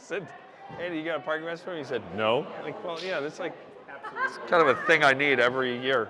said, hey, do you got a parking rest for me? He said, no. I'm like, well, yeah, that's like, it's kind of a thing I need every year.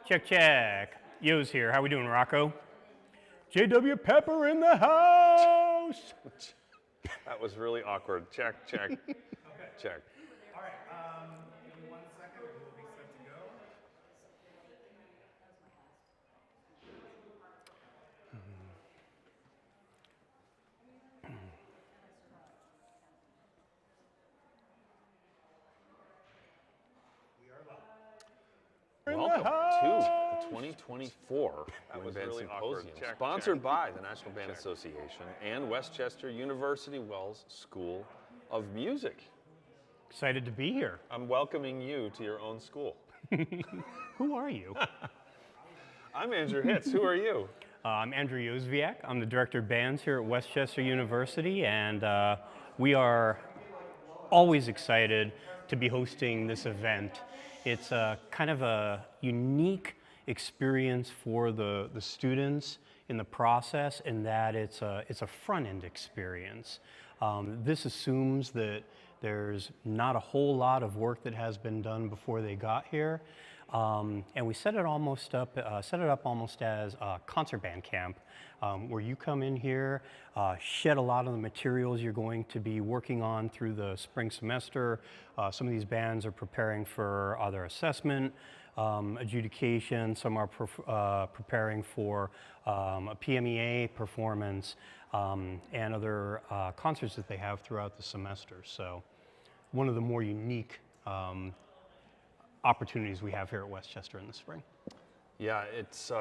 Check, check. Yo's here. How we doing, Rocco? J.W. Pepper in the house. That was really awkward. Check, check, check. All right, give me 1 second and we'll be set to go. We are live. Welcome to the 2024 Wind Band Symposium, sponsored by the National Band Association and Westchester University Wells School of Music. Excited to be here. I'm welcoming you to your own school. Who are you? I'm Andrew Hitz. Who are you? I'm Andrew Yozviak. I'm the director of bands here at Westchester University, and we are always excited to be hosting this event. It's kind of a unique experience for the students in the process in that it's a front-end experience. This assumes that there's not a whole lot of work that has been done before they got here. And we set it up almost as a concert band camp, where you come in here, shed a lot of the materials you're going to be working on through the spring semester. Some of these bands are preparing for other assessment, adjudication. Some are preparing for a PMEA performance and other concerts that they have throughout the semester. So one of the more unique opportunities we have here at Westchester in the spring. Yeah, it's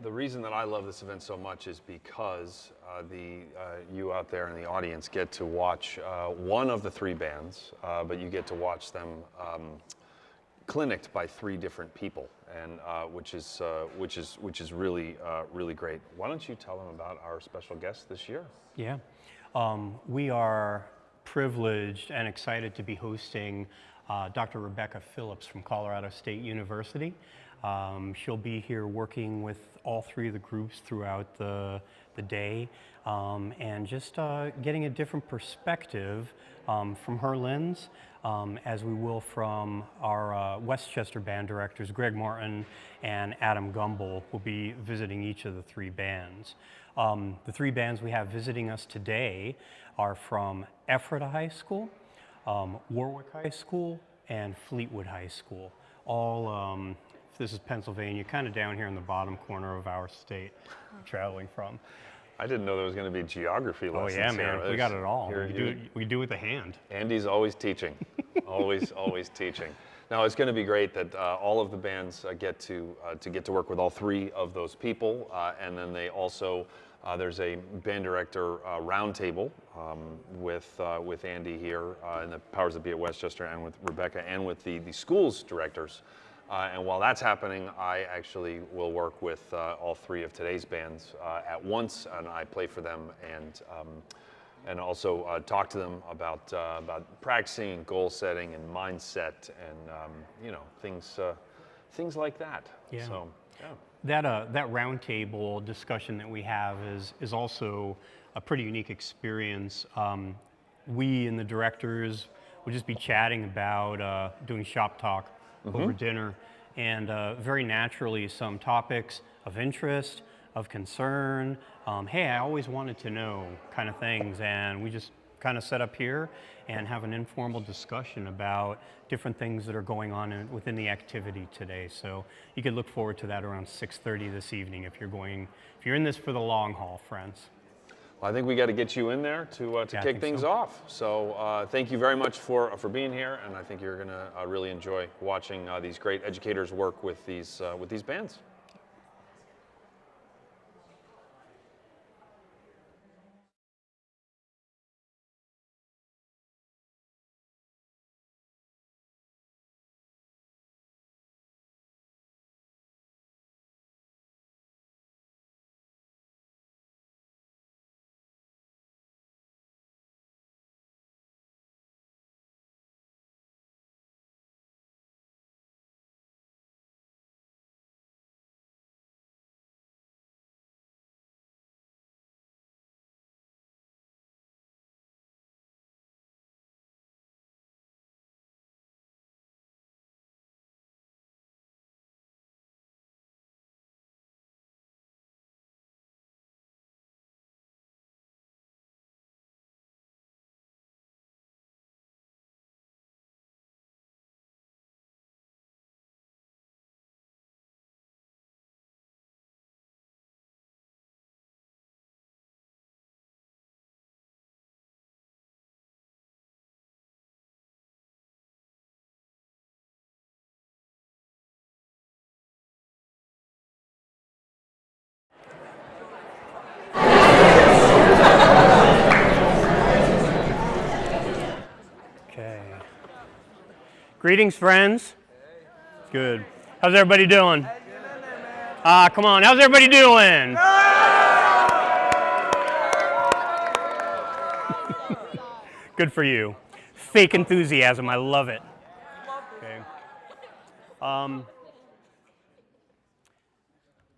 the reason that I love this event so much is because you out there in the audience get to watch one of the three bands, but you get to watch them clinicked by three different people, and which is really really great. Why don't you tell them about our special guest this year? Yeah, we are privileged and excited to be hosting Dr. Rebecca Phillips from Colorado State University. She'll be here working with all three of the groups throughout the day, and just getting a different perspective from her lens, as we will from our Westchester band directors, Greg Martin and Adam Gumbel, will be visiting each of the three bands. The three bands we have visiting us today are from Ephrata High School, Warwick High School, and Fleetwood High School. All, this is Pennsylvania, kind of down here in the bottom corner of our state we're traveling from. I didn't know there was going to be geography lessons. Oh yeah, man, here. we got it all. Here, we do it with the hand. Andy's always teaching, always teaching. Now it's going to be great that all of the bands get to work with all three of those people, and then they also there's a band director roundtable with Andy here and the powers that be at Westchester, and with Rebecca, and with the school's directors. And while that's happening, I actually will work with all three of today's bands at once, and I play for them and also talk to them about practicing and goal setting and mindset and things like that. Yeah. So, yeah. That roundtable discussion that we have is also a pretty unique experience. We and the directors would just be chatting about doing shop talk over dinner, and very naturally some topics of interest, of concern, hey, I always wanted to know kind of things, and we just kind of set up here and have an informal discussion about different things that are going on within the activity today. So you could look forward to that around 6:30 this evening if you're in this for the long haul, friends. Well, I think we got to get you in there to kick things off. So thank you very much for being here, and I think you're going to really enjoy watching these great educators work with these bands. Greetings, friends. Good. How's everybody doing? Come on. How's everybody doing? Good for you. Fake enthusiasm. I love it. Okay.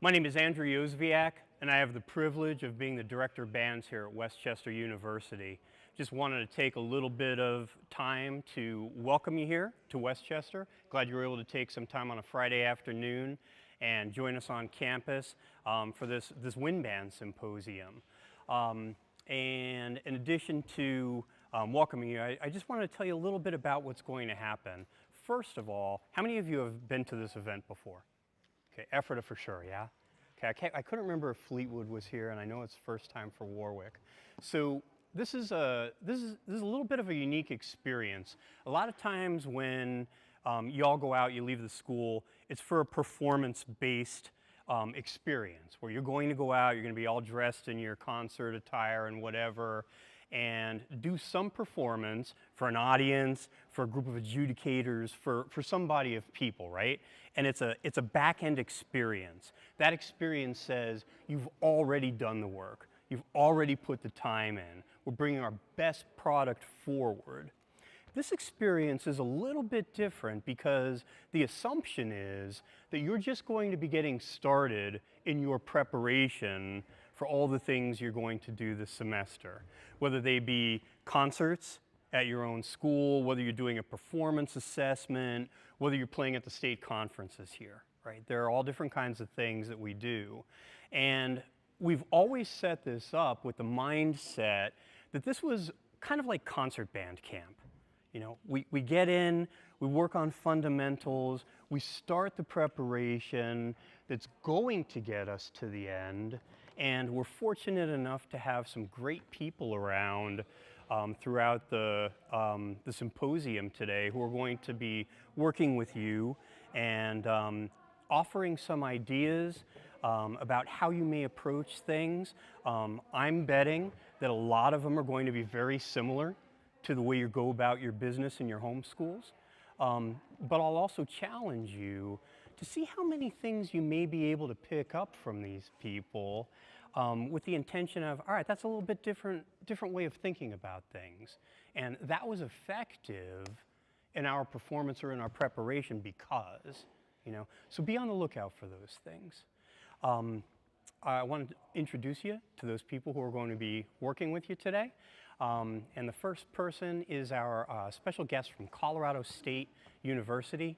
My name is Andrew Yozviak, and I have the privilege of being the director of bands here at Westchester University. Just wanted to take a little bit of time to welcome you here to Westchester. Glad you were able to take some time on a Friday afternoon and join us on campus for this Wind Band Symposium. And in addition to welcoming you, I just wanted to tell you a little bit about what's going to happen. First of all, how many of you have been to this event before? Okay, Ephrata for sure, yeah? Okay, I couldn't remember if Fleetwood was here, and I know it's first time for Warwick. So this is a little bit of a unique experience. A lot of times when you all go out, you leave the school, it's for a performance-based experience where you're going to go out, you're going to be all dressed in your concert attire and whatever, and do some performance for an audience, for a group of adjudicators, for some body of people, right? And it's a back-end experience. That experience says you've already done the work. You've already put the time in. We're bringing our best product forward. This experience is a little bit different because the assumption is that you're just going to be getting started in your preparation for all the things you're going to do this semester, whether they be concerts at your own school, whether you're doing a performance assessment, whether you're playing at the state conferences here, right? There are all different kinds of things that we do. And we've always set this up with the mindset that this was kind of like concert band camp. You know, we get in, we work on fundamentals, we start the preparation that's going to get us to the end, and we're fortunate enough to have some great people around throughout the symposium today who are going to be working with you and offering some ideas about how you may approach things. I'm betting that a lot of them are going to be very similar to the way you go about your business in your home schools. But I'll also challenge you to see how many things you may be able to pick up from these people with the intention of, all right, that's a little bit different way of thinking about things. And that was effective in our performance or in our preparation because, you know, so be on the lookout for those things. I wanted to introduce you to those people who are going to be working with you today. And the first person is our special guest from Colorado State University.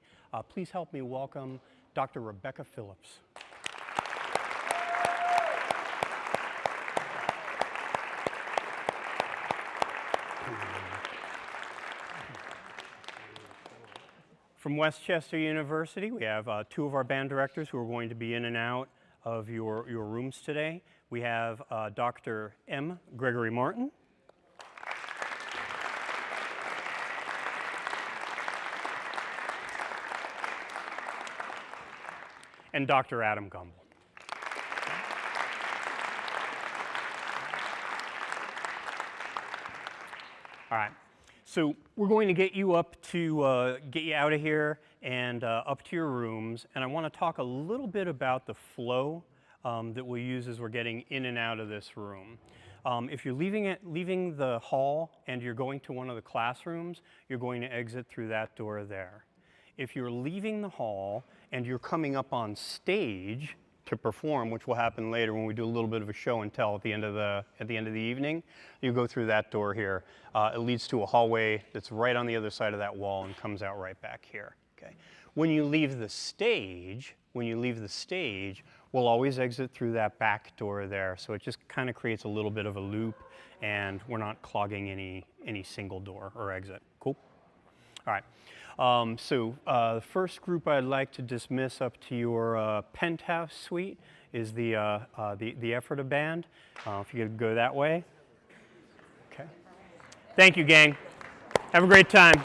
Please help me welcome Dr. Rebecca Phillips. From Westchester University, we have two of our band directors who are going to be in and out of your rooms today. We have Dr. M. Gregory Martin. And Dr. Adam Gumbel. All right, so we're going to get you up to, get you out of here and up to your rooms, and I want to talk a little bit about the flow that we'll use as we're getting in and out of this room. If you're leaving the hall and you're going to one of the classrooms, you're going to exit through that door there. If you're leaving the hall and you're coming up on stage to perform, which will happen later when we do a little bit of a show and tell at the end of the evening, you go through that door here. It leads to a hallway that's right on the other side of that wall and comes out right back here. Okay. When you leave the stage, we'll always exit through that back door there. So it just kind of creates a little bit of a loop, and we're not clogging any single door or exit. Cool. All right. The first group I'd like to dismiss up to your penthouse suite is the Ephrata Band. If you could go that way. Okay. Thank you, gang. Have a great time.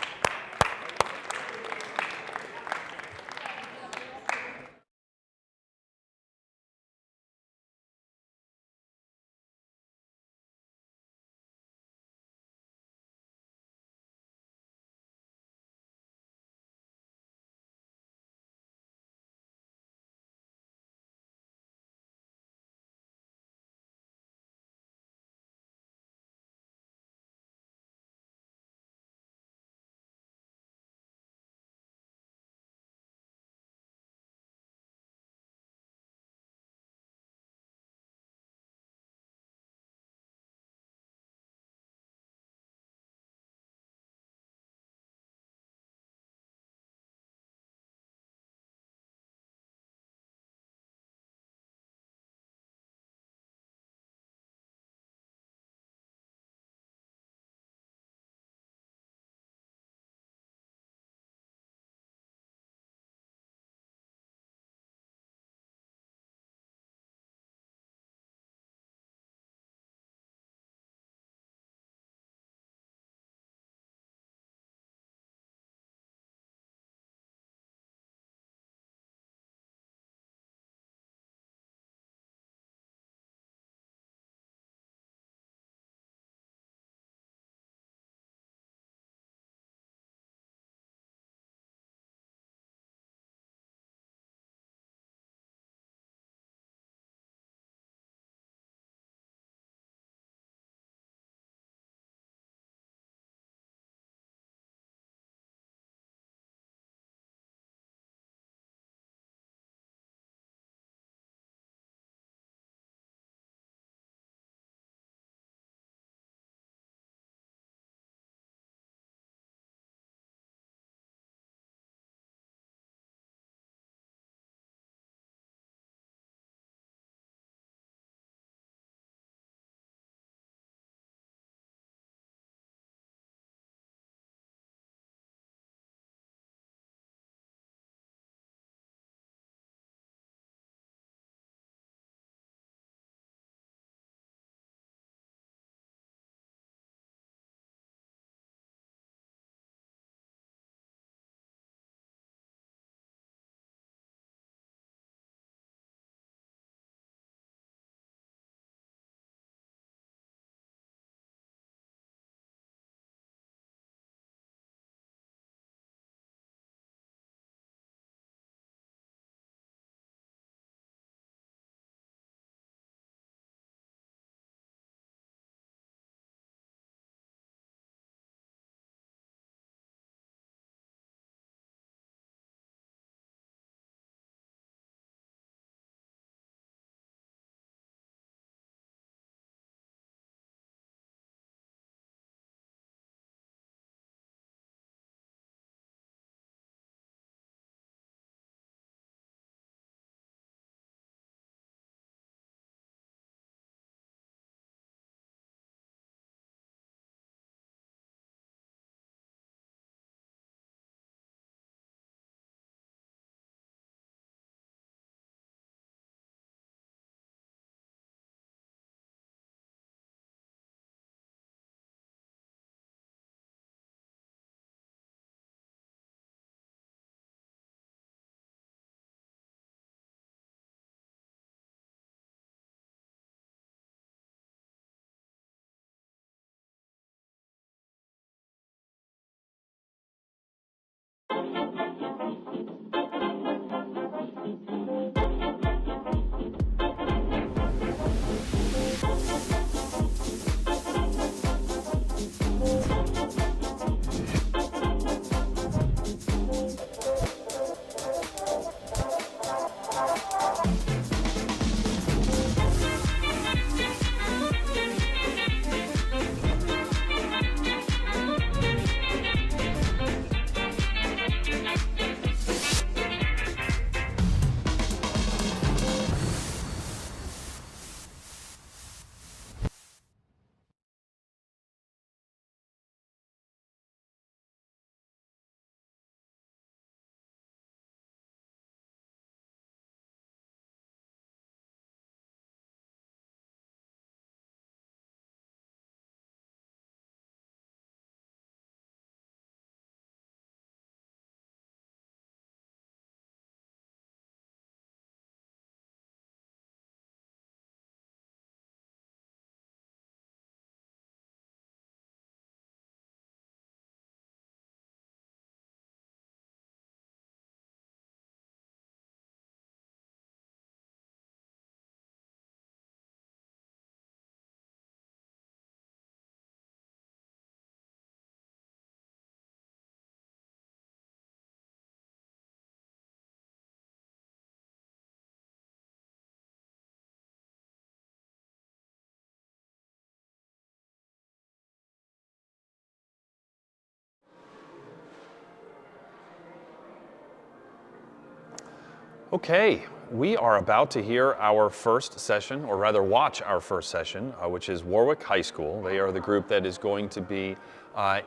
Okay, we are about to hear our first session, or rather watch our first session, which is Warwick High School. They are the group that is going to be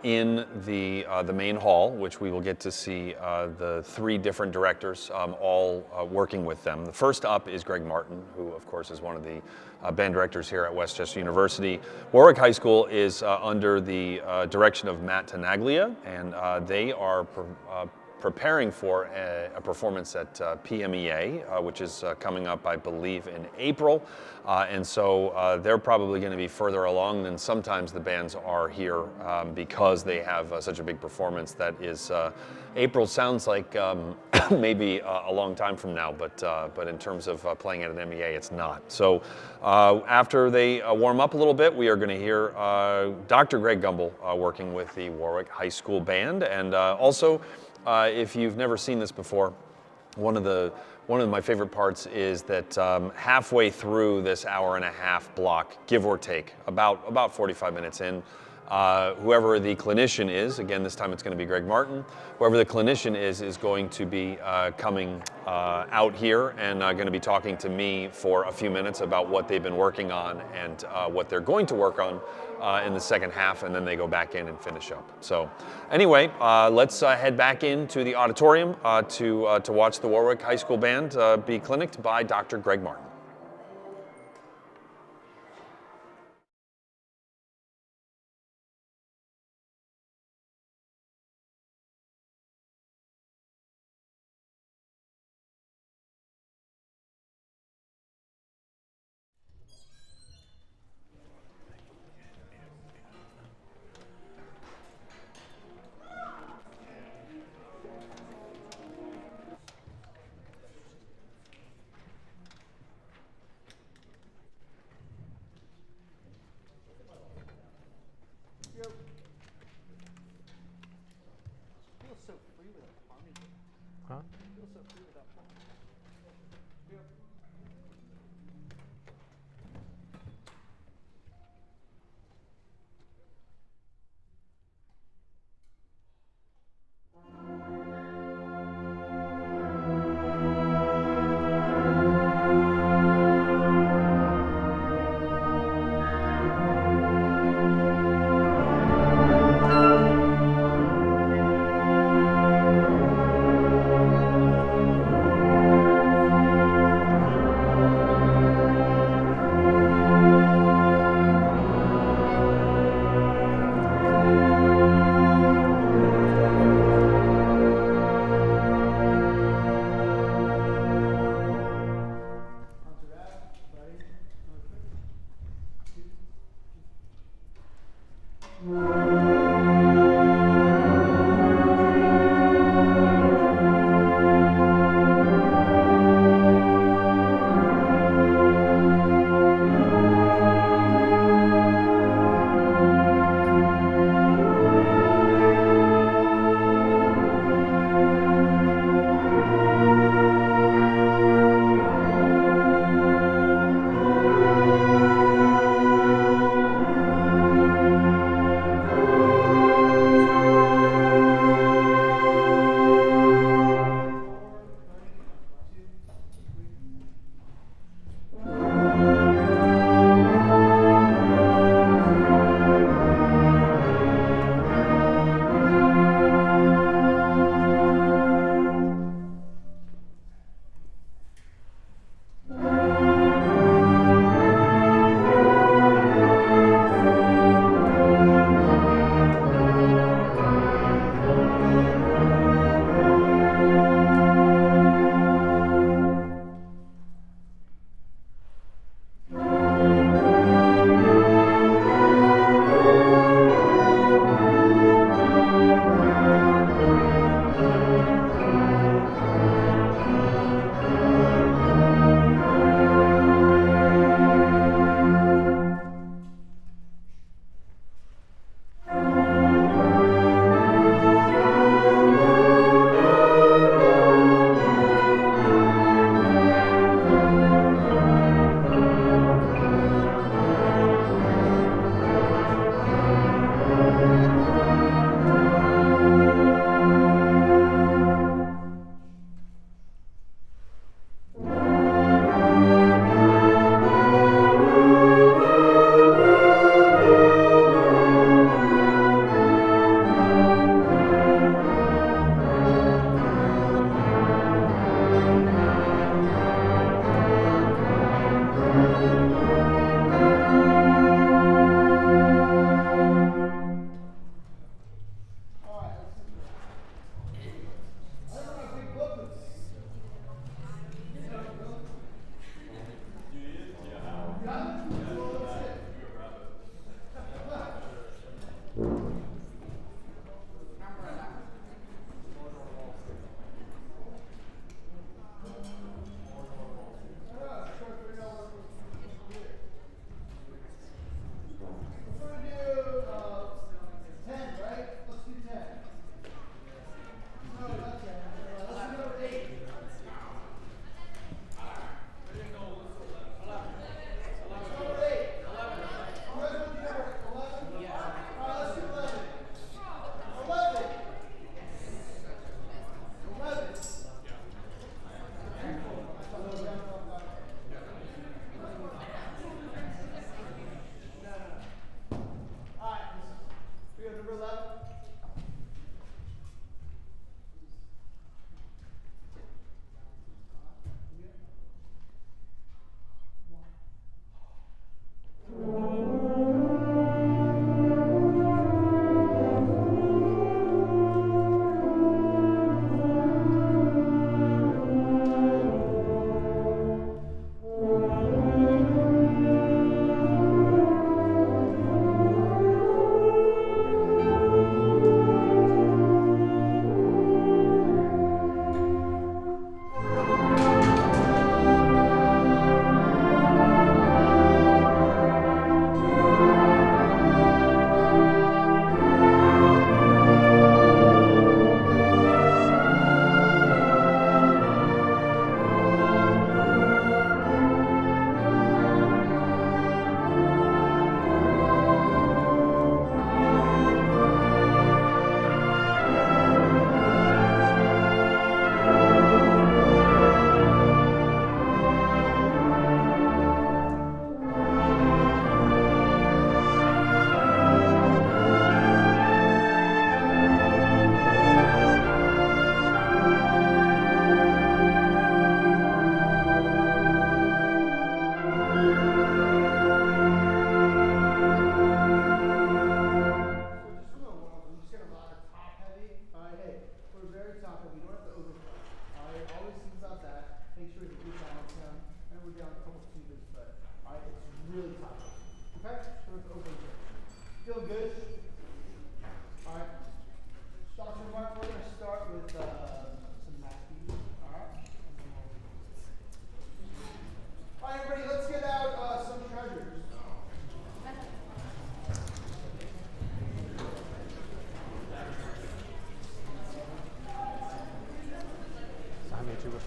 in the main hall, which we will get to see the three different directors all working with them. The first up is Greg Martin, who of course is one of the band directors here at Westchester University. Warwick High School is under the direction of Matt Tenaglia, and they are preparing for a performance at PMEA, which is coming up, I believe, in April. And so they're probably going to be further along than sometimes the bands are here because they have such a big performance that is, April sounds like maybe a long time from now, but in terms of playing at an MEA, it's not. So after they warm up a little bit, we are going to hear Dr. Greg Gumbel working with the Warwick High School Band, and also if you've never seen this before, one of my favorite parts is that halfway through this hour and a half block, give or take, about 45 minutes in, whoever the clinician is, again this time it's going to be Greg Martin, whoever the clinician is going to be coming out here and going to be talking to me for a few minutes about what they've been working on and what they're going to work on in the second half, and then they go back in and finish up. So anyway, let's head back into the auditorium to watch the Warwick High School Band be clinicked by Dr. Greg Martin.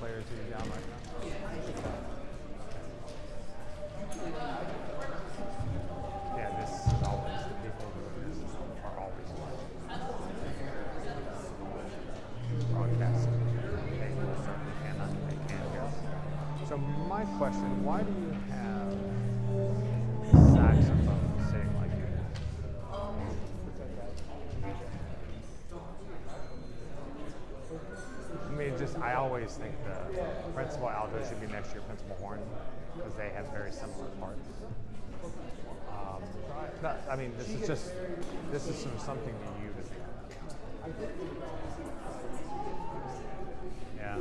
players who's down right now? Yeah, this is always the people doing this are always broadcasting. They most certainly cannot. They can't hear us. So my question: why do you have saxophone sitting like you do? I mean, I always think the principal alto should be next to your principal horn because they have very similar parts. I mean, this is something to you to think about. Yeah.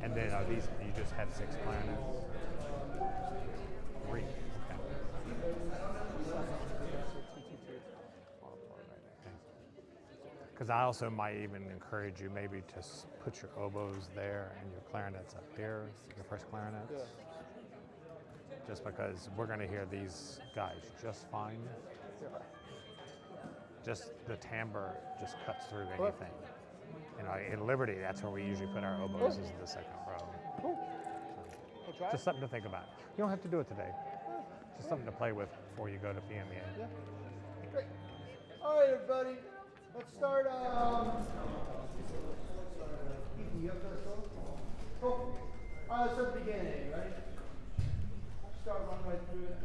And then are these? You just have 6 clarinets. 3. Because I also might even encourage you maybe to put your oboes there and your clarinets up here, your first clarinets. Yeah. Just because we're going to hear these guys just fine. Yeah. Just the timbre just cuts through anything. You know, in Liberty, that's where we usually put our oboes is in the second row. Cool. So, just something to think about. You don't have to do it today. Just something to play with before you go to PMEA. Yeah. Great. All right, everybody. Let's start. Cool. All right, let's start the beginning. Ready? Start running right through it.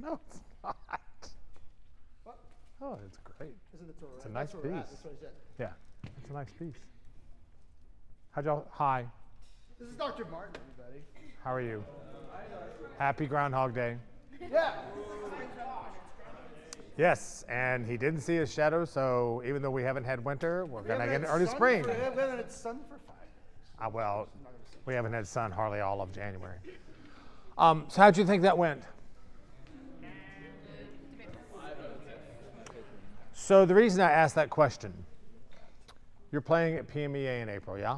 No, it's not. What? Oh, it's great. Isn't it all right? It's a nice That's where we're at. piece. That's what I said. Yeah, it's a nice piece. How'd y'all, hi, This is Dr. Martin, everybody. how are you? Happy Groundhog Day. Yeah. Yes, and he didn't see his shadow, so even though we haven't had winter, we're going to get an early spring. We haven't had sun for 5 years. Well, we haven't had sun hardly all of January. So how'd you think that went? So the reason I asked that question, you're playing at PMEA in April, yeah?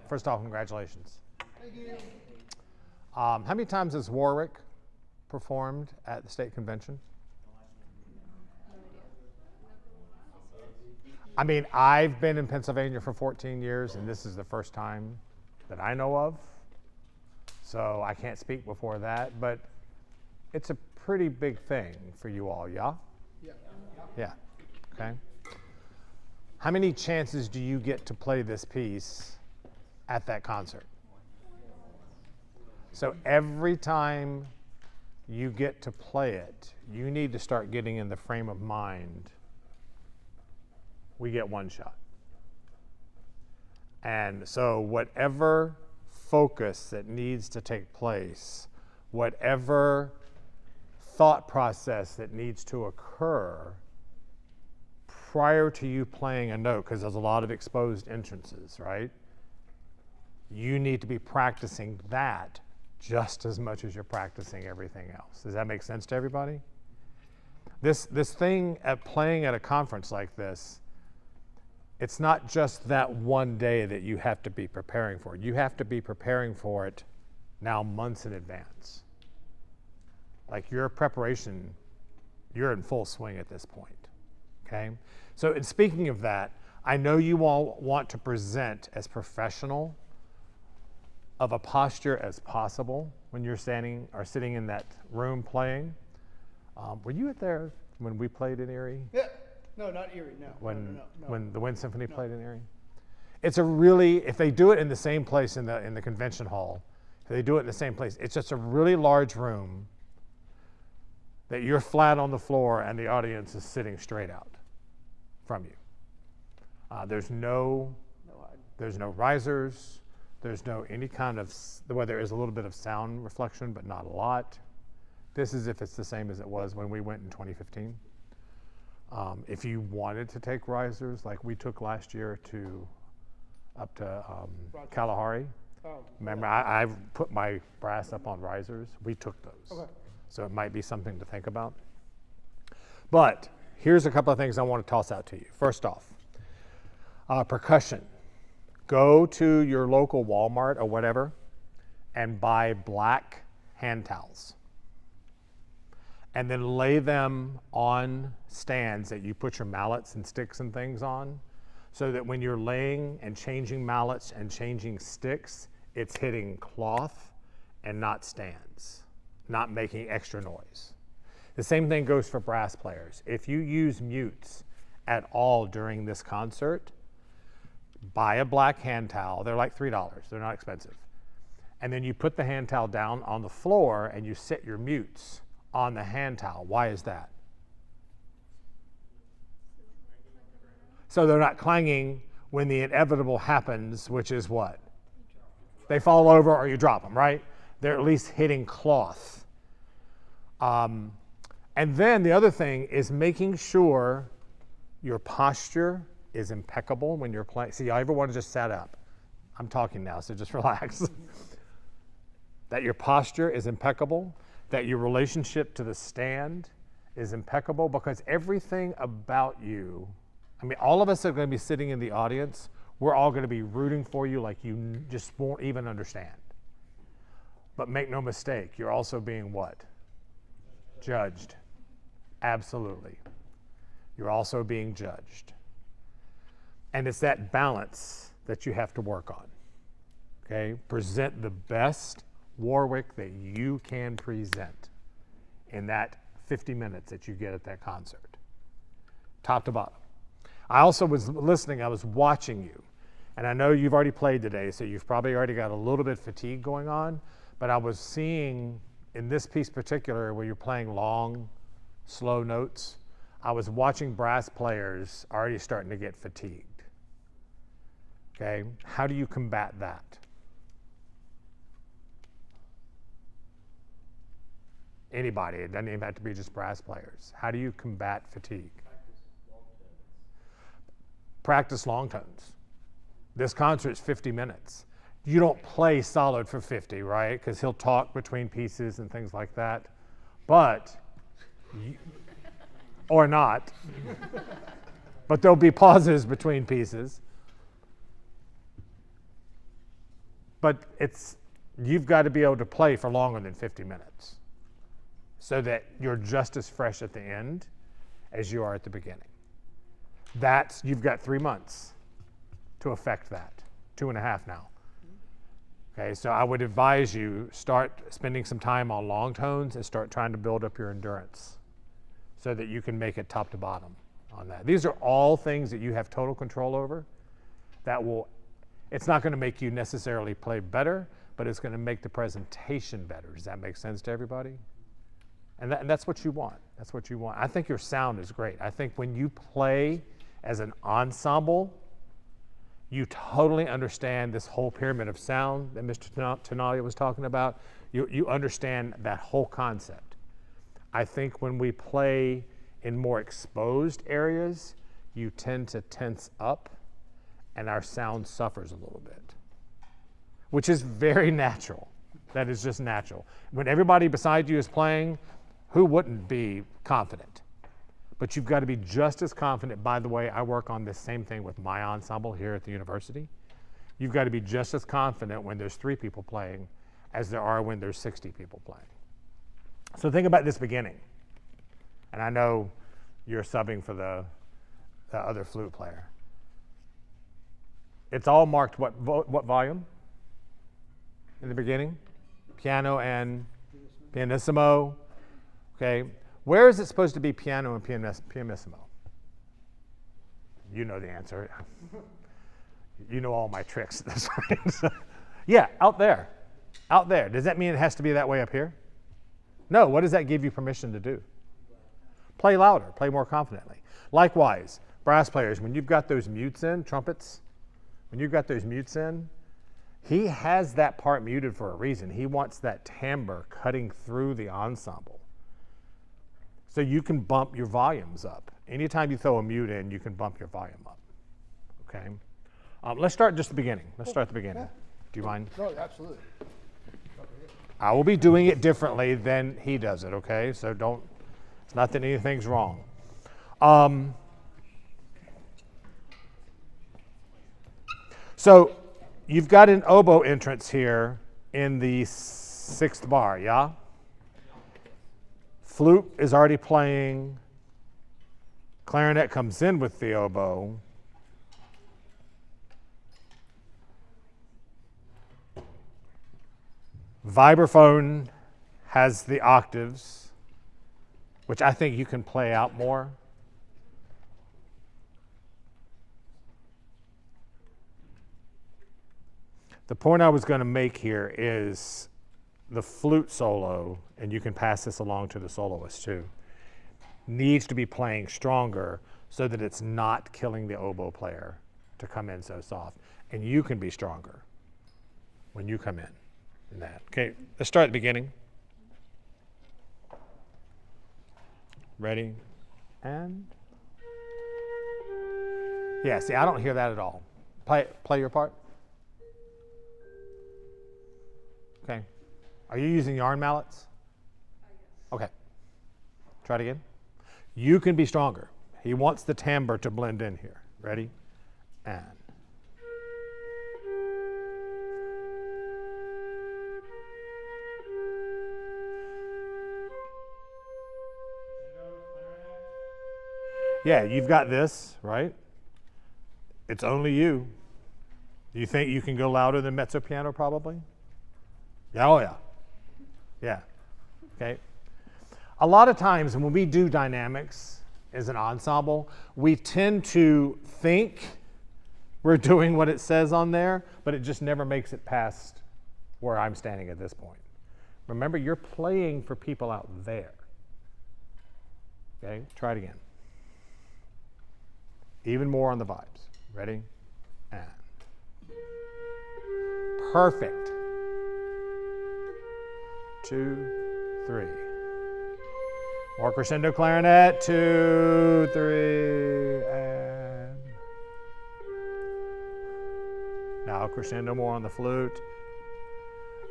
First off, congratulations. Thank you. How many times has Warwick performed at the state convention? I mean, I've been in Pennsylvania for 14 years, and this is the first time that I know of. So I can't speak before that, but it's a pretty big thing for you all, yeah? Yeah. Yeah, okay. How many chances do you get to play this piece at that concert? So every time you get to play it, you need to start getting in the frame of mind, we get one shot. And so whatever focus that needs to take place, whatever thought process that needs to occur prior to you playing a note, because there's a lot of exposed entrances, right? You need to be practicing that just as much as you're practicing everything else. Does that make sense to everybody? This thing at playing at a conference like this, it's not just that one day that you have to be preparing for it. You have to be preparing for it now months in advance. Like your preparation, you're in full swing at this point, okay? So in speaking of that, I know you all want to present as professional of a posture as possible when you're standing or sitting in that room playing. Were you there when we played in Erie? Yeah. No, not Erie, no. When No. when the Wind Symphony played in Erie? It's a really, if they do it in the same place in the convention hall, if they do it in the same place, it's just a really large room that you're flat on the floor and the audience is sitting straight out from you. There's no risers. There's no any kind of, well, there is a little bit of sound reflection, but not a lot. This is if it's the same as it was when we went in 2015. If you wanted to take risers, like we took last year up to Kalahari. Oh, Remember, I've put my brass up on risers. We took those. Okay. So it might be something to think about. But here's a couple of things I want to toss out to you. First off, percussion. Go to your local Walmart or whatever and buy black hand towels. And then lay them on stands that you put your mallets and sticks and things on, so that when you're laying and changing mallets and changing sticks, it's hitting cloth and not stands, not making extra noise. The same thing goes for brass players. If you use mutes at all during this concert, buy a black hand towel. They're like $3. They're not expensive. And then you put the hand towel down on the floor and you set your mutes on the hand towel. Why is that? So they're not clanging when the inevitable happens, which is what? They fall over or you drop them, right? They're at least hitting cloth. And then the other thing is making sure your posture is impeccable when you're playing. See, everyone just sat up. I'm talking now, so just relax. That your posture is impeccable, that your relationship to the stand is impeccable, because everything about you, I mean, all of us are going to be sitting in the audience. We're all going to be rooting for you like you just won't even understand. But make no mistake, you're also being what? Judged. Absolutely. You're also being judged. And it's that balance that you have to work on. Okay? Present the best Warwick that you can present in that 50 minutes that you get at that concert, top to bottom. I also was listening, I was watching you, and I know you've already played today, so you've probably already got a little bit of fatigue going on, but I was seeing in this piece particular, where you're playing long, slow notes, I was watching brass players already starting to get fatigued. Okay, how do you combat that? Anybody, it doesn't even have to be just brass players. How do you combat fatigue? Practice long tones. This concert's 50 minutes. You don't play solid for 50, right? Because he'll talk between pieces and things like that. But, or not, but there'll be pauses between pieces. But you've got to be able to play for longer than 50 minutes so that you're just as fresh at the end as you are at the beginning. You've got 3 months to affect that, 2.5 now. Okay, so I would advise you start spending some time on long tones and start trying to build up your endurance so that you can make it top to bottom on that. These are all things that you have total control over it's not going to make you necessarily play better, but it's going to make the presentation better. Does that make sense to everybody? And that's what you want. That's what you want. I think your sound is great. I think when you play as an ensemble, you totally understand this whole pyramid of sound that Mr. Tenalia was talking about. You understand that whole concept. I think when we play in more exposed areas, you tend to tense up and our sound suffers a little bit, which is very natural. That is just natural. When everybody beside you is playing, who wouldn't be confident? But you've got to be just as confident. By the way, I work on this same thing with my ensemble here at the university. You've got to be just as confident when there's 3 people playing as there are when there's 60 people playing. So think about this beginning. And I know you're subbing for the other flute player. It's all marked what volume in the beginning? Piano and pianissimo. Okay. Where is it supposed to be piano and pianissimo? You know the answer. You know all my tricks at this point. Yeah, out there. Out there. Does that mean it has to be that way up here? No. What does that give you permission to do? Play louder. Play more confidently. Likewise, brass players, when you've got those mutes in, trumpets, when you've got those mutes in, he has that part muted for a reason. He wants that timbre cutting through the ensemble. So you can bump your volumes up. Anytime you throw a mute in, you can bump your volume up. Okay? Let's start just the beginning. Let's start at the beginning. Yeah. Do you mind? No, absolutely. I will be doing it differently than he does it, okay? So it's not that anything's wrong. So you've got an oboe entrance here in the 6th bar, yeah? Flute is already playing. Clarinet comes in with the oboe. Vibraphone has the octaves, which I think you can play out more. The point I was going to make here is the flute solo, and you can pass this along to the soloist too, needs to be playing stronger so that it's not killing the oboe player to come in so soft. And you can be stronger when you come in that. Okay, let's start at the beginning. Ready? And? Yeah, see, I don't hear that at all. Play your part. Okay. Are you using yarn mallets? Okay. Try it again. You can be stronger. He wants the timbre to blend in here. Ready? And. Yeah, you've got this, right? It's only you. Do you think you can go louder than mezzo piano probably? Yeah, oh yeah. Yeah, okay. A lot of times when we do dynamics as an ensemble, we tend to think we're doing what it says on there, but it just never makes it past where I'm standing at this point. Remember, you're playing for people out there. Okay, try it again. Even more on the vibes. Ready? And. Perfect. 2, 3. More crescendo clarinet. 2, 3, and. Now crescendo more on the flute.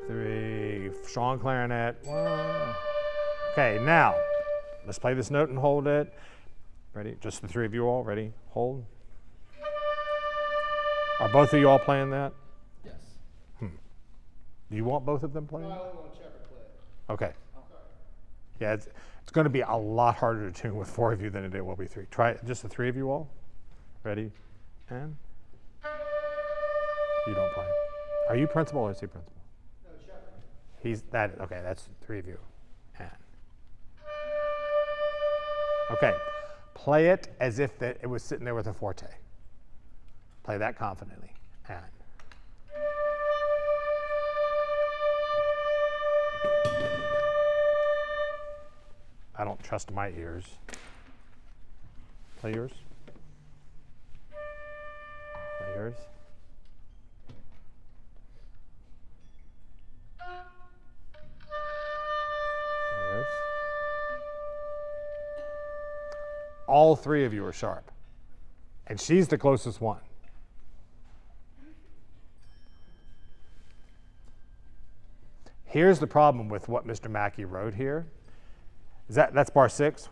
3, strong clarinet. 1. Okay, now let's play this note and hold it. Ready? Just the three of you all. Ready? Hold. Are both of you all playing that? Yes. Do you want both of them playing? No, I only want Shepard to play it. Okay. Yeah, it's going to be a lot harder to tune with 4 of you than it will be 3. Try it, just the 3 of you all. Ready? And. You don't play. Are you principal or is he principal? No, Shepard. He's that. Okay, that's 3 of you. And. Okay, play it as if it was sitting there with a forte. Play that confidently. And. I don't trust my ears. Play yours. Play yours. Play yours. All 3 of you are sharp. And she's the closest one. Here's the problem with what Mr. Mackey wrote here. That's bar 6?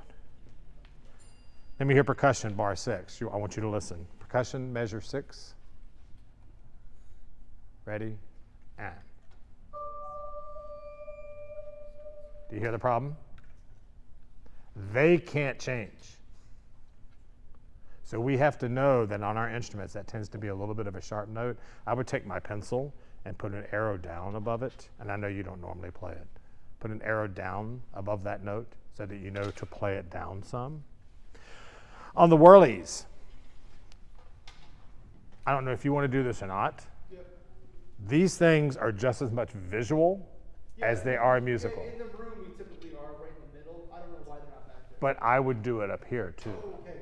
Let me hear percussion, bar 6. I want you to listen. Percussion, measure 6. Ready? And. Do you hear the problem? They can't change. So we have to know that on our instruments, that tends to be a little bit of a sharp note. I would take my pencil and put an arrow down above it. And I know you don't normally play it. Put an arrow down above that note so that you know to play it down some. On the whirlies, I don't know if you want to do this or not. Yep. These things are just as much visual as they are musical. In the room, we typically are right in the middle. I don't know why they're not back there. But I would do it up here too. Oh, okay.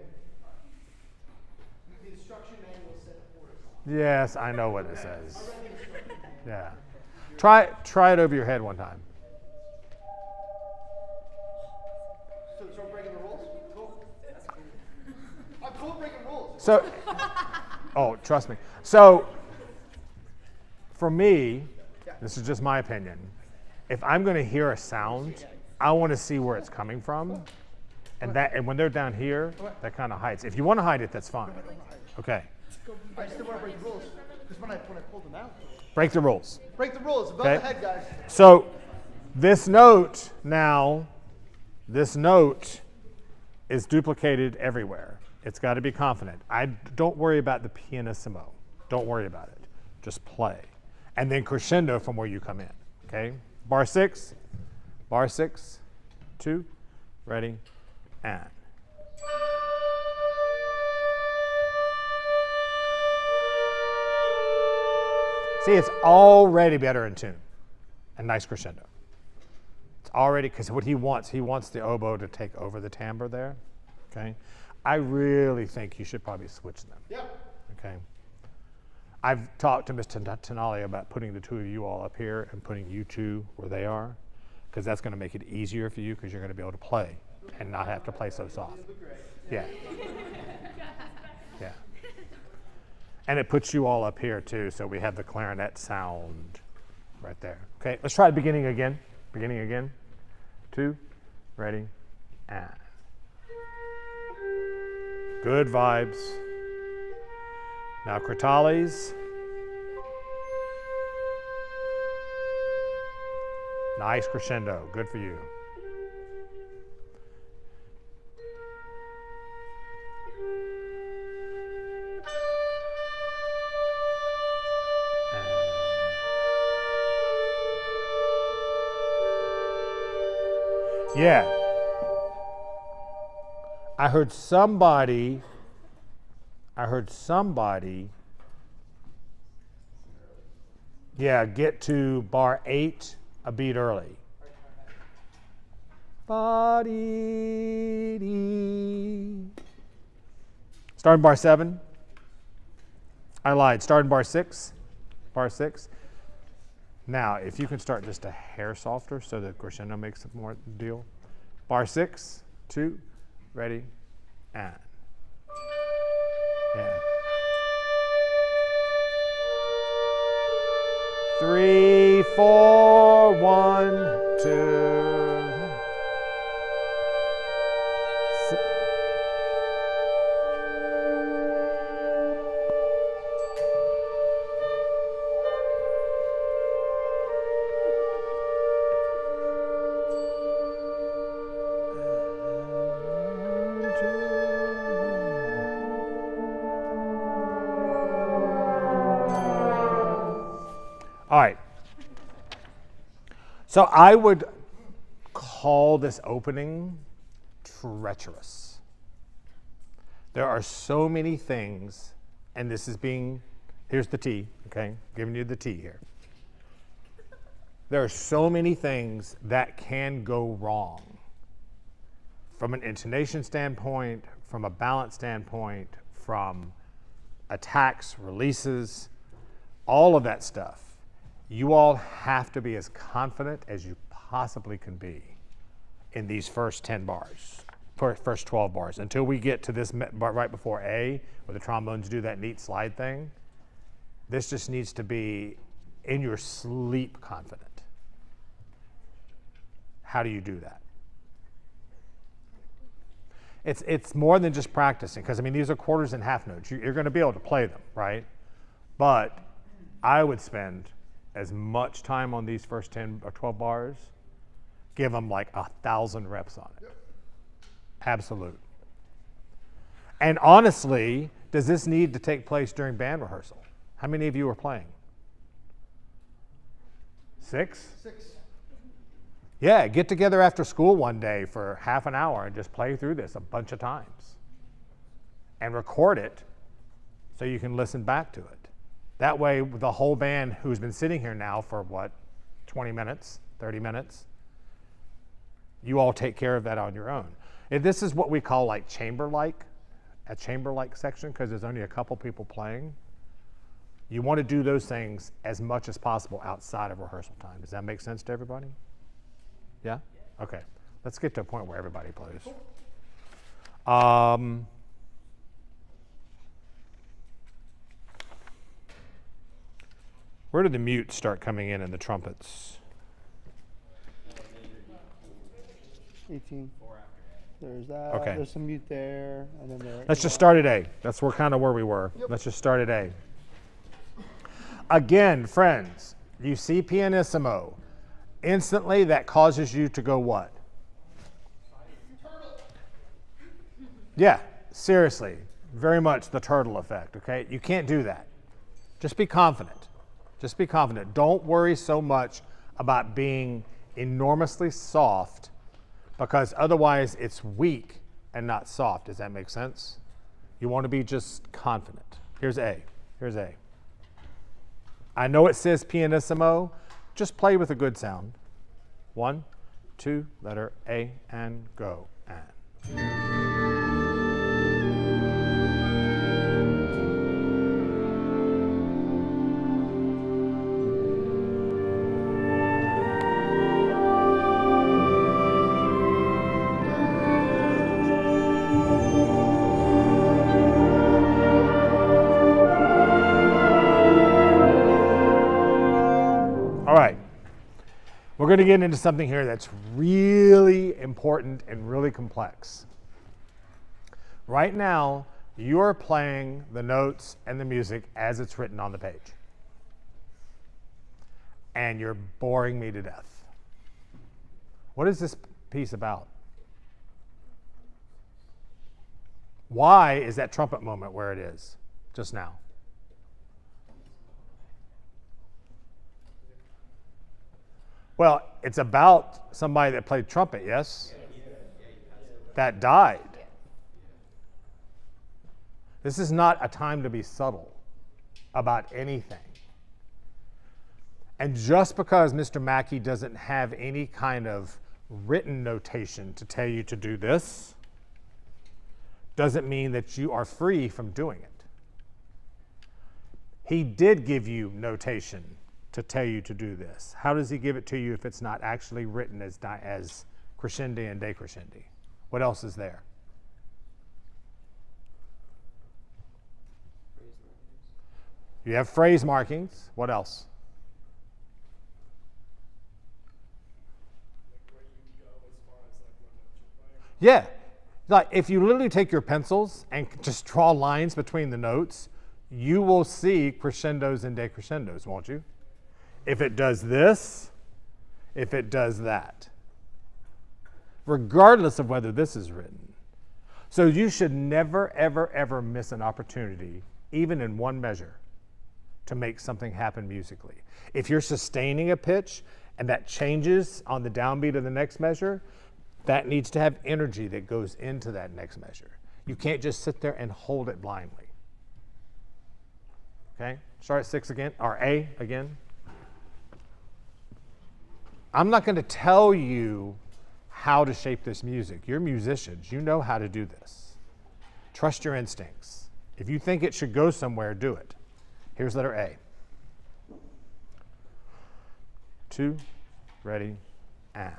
The instruction manual said 4 o'clock. Yes, I know what it says. I read the instruction manual. Yeah. Try it over your head one time. So start breaking the rules? Cool. I'm cool with breaking rules. So, oh, trust me. So, for me, this is just my opinion. If I'm going to hear a sound, I want to see where it's coming from. And when they're down here, that kind of hides. If you want to hide it, that's fine. Okay. I still want to break the rules because when I pulled them out. Break the rules. Break the rules. Above Okay. the head, guys. So, this note now, this note is duplicated everywhere. It's got to be confident. Don't worry about the pianissimo. Don't worry about it. Just play. And then crescendo from where you come in. Okay? Bar 6. Bar 6. 2. Ready? And. See, it's already better in tune. And nice crescendo. It's already, because what he wants the oboe to take over the timbre there. Okay? I really think you should probably switch them. Yeah. Okay? I've talked to Mr. Tenali about putting the 2 of you all up here and putting you 2 where they are, because that's going to make it easier for you because you're going to be able to play and not have to play so soft. Yeah. Yeah. And it puts you all up here too, so we have the clarinet sound right there. Okay, let's try the beginning again. Beginning again. 2, ready, and. Good vibes. Now crotales. Nice crescendo, good for you. Yeah. I heard somebody, yeah, get to bar 8 a beat early. Ba, dee, dee. Start in bar 7. I lied. Start in bar 6. Bar 6. Now, if you can start just a hair softer so the crescendo makes it more deal. Bar 6, 2, ready, and. Yeah. 3, 4, 1, 2. All right. So I would call this opening treacherous. There are so many things, and this is here's the tea, okay? Giving you the tea here. There are so many things that can go wrong from an intonation standpoint, from a balance standpoint, from attacks, releases, all of that stuff. You all have to be as confident as you possibly can be in these first 10 bars, first 12 bars, until we get to this right before A, where the trombones do that neat slide thing. This just needs to be in your sleep confident. How do you do that? It's more than just practicing, because I mean, these are quarters and half notes. You're going to be able to play them, right? But I would spend as much time on these first 10 or 12 bars, give them like 1,000 reps on it. Absolute. And honestly, does this need to take place during band rehearsal? How many of you are playing? 6? 6. Yeah, get together after school one day for half an hour and just play through this a bunch of times. And record it so you can listen back to it. That way, the whole band who's been sitting here now for what, 20 minutes, 30 minutes, you all take care of that on your own. And this is what we call like a chamber-like section, because there's only a couple people playing. You want to do those things as much as possible outside of rehearsal time. Does that make sense to everybody? Yeah? Okay. Let's get to a point where everybody plays. Where do the mutes start coming in the trumpets? 18. There's that. Okay. There's some mute there, and then there. Let's just start at A. That's kind of where we were. Yep. Let's just start at A. Again, friends, you see pianissimo. Instantly, that causes you to go what? Yeah, seriously. Very much the turtle effect, okay? You can't do that. Just be confident. Just be confident. Don't worry so much about being enormously soft, because otherwise it's weak and not soft. Does that make sense? You want to be just confident. Here's A. Here's A. I know it says pianissimo. Just play with a good sound. 1, 2, letter A, and go. And. We're going to get into something here that's really important and really complex. Right now, you're playing the notes and the music as it's written on the page. And you're boring me to death. What is this piece about? Why is that trumpet moment where it is just now? Well, it's about somebody that played trumpet, yes? That died. This is not a time to be subtle about anything. And just because Mr. Mackey doesn't have any kind of written notation to tell you to do this doesn't mean that you are free from doing it. He did give you notation to tell you to do this. How does he give it to you if it's not actually written as crescendi and decrescendi? What else is there? You have phrase markings. What else? Yeah. Like if you literally take your pencils and just draw lines between the notes, you will see crescendos and decrescendos, won't you? If it does this, if it does that, regardless of whether this is written. So you should never, ever, ever miss an opportunity, even in one measure, to make something happen musically. If you're sustaining a pitch and that changes on the downbeat of the next measure, that needs to have energy that goes into that next measure. You can't just sit there and hold it blindly. Okay, start at 6 again, or A again. I'm not going to tell you how to shape this music. You're musicians, you know how to do this. Trust your instincts. If you think it should go somewhere, do it. Here's letter A. 2, ready, and.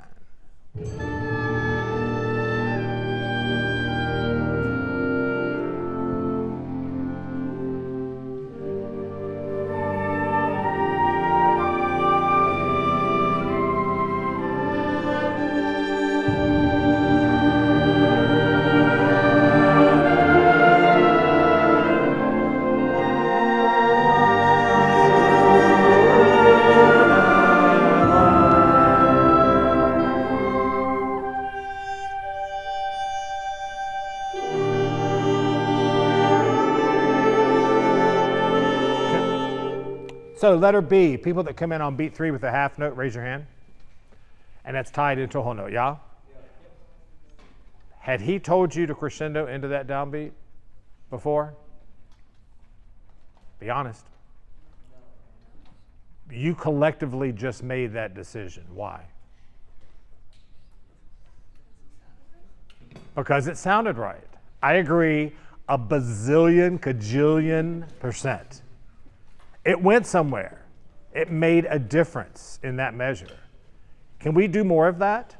So letter B, people that come in on beat 3 with a half note, raise your hand. And that's tied into a whole note, yeah? Had he told you to crescendo into that downbeat before? Be honest. You collectively just made that decision. Why? Because it sounded right. I agree a bazillion, cajillion %. It went somewhere. It made a difference in that measure. Can we do more of that?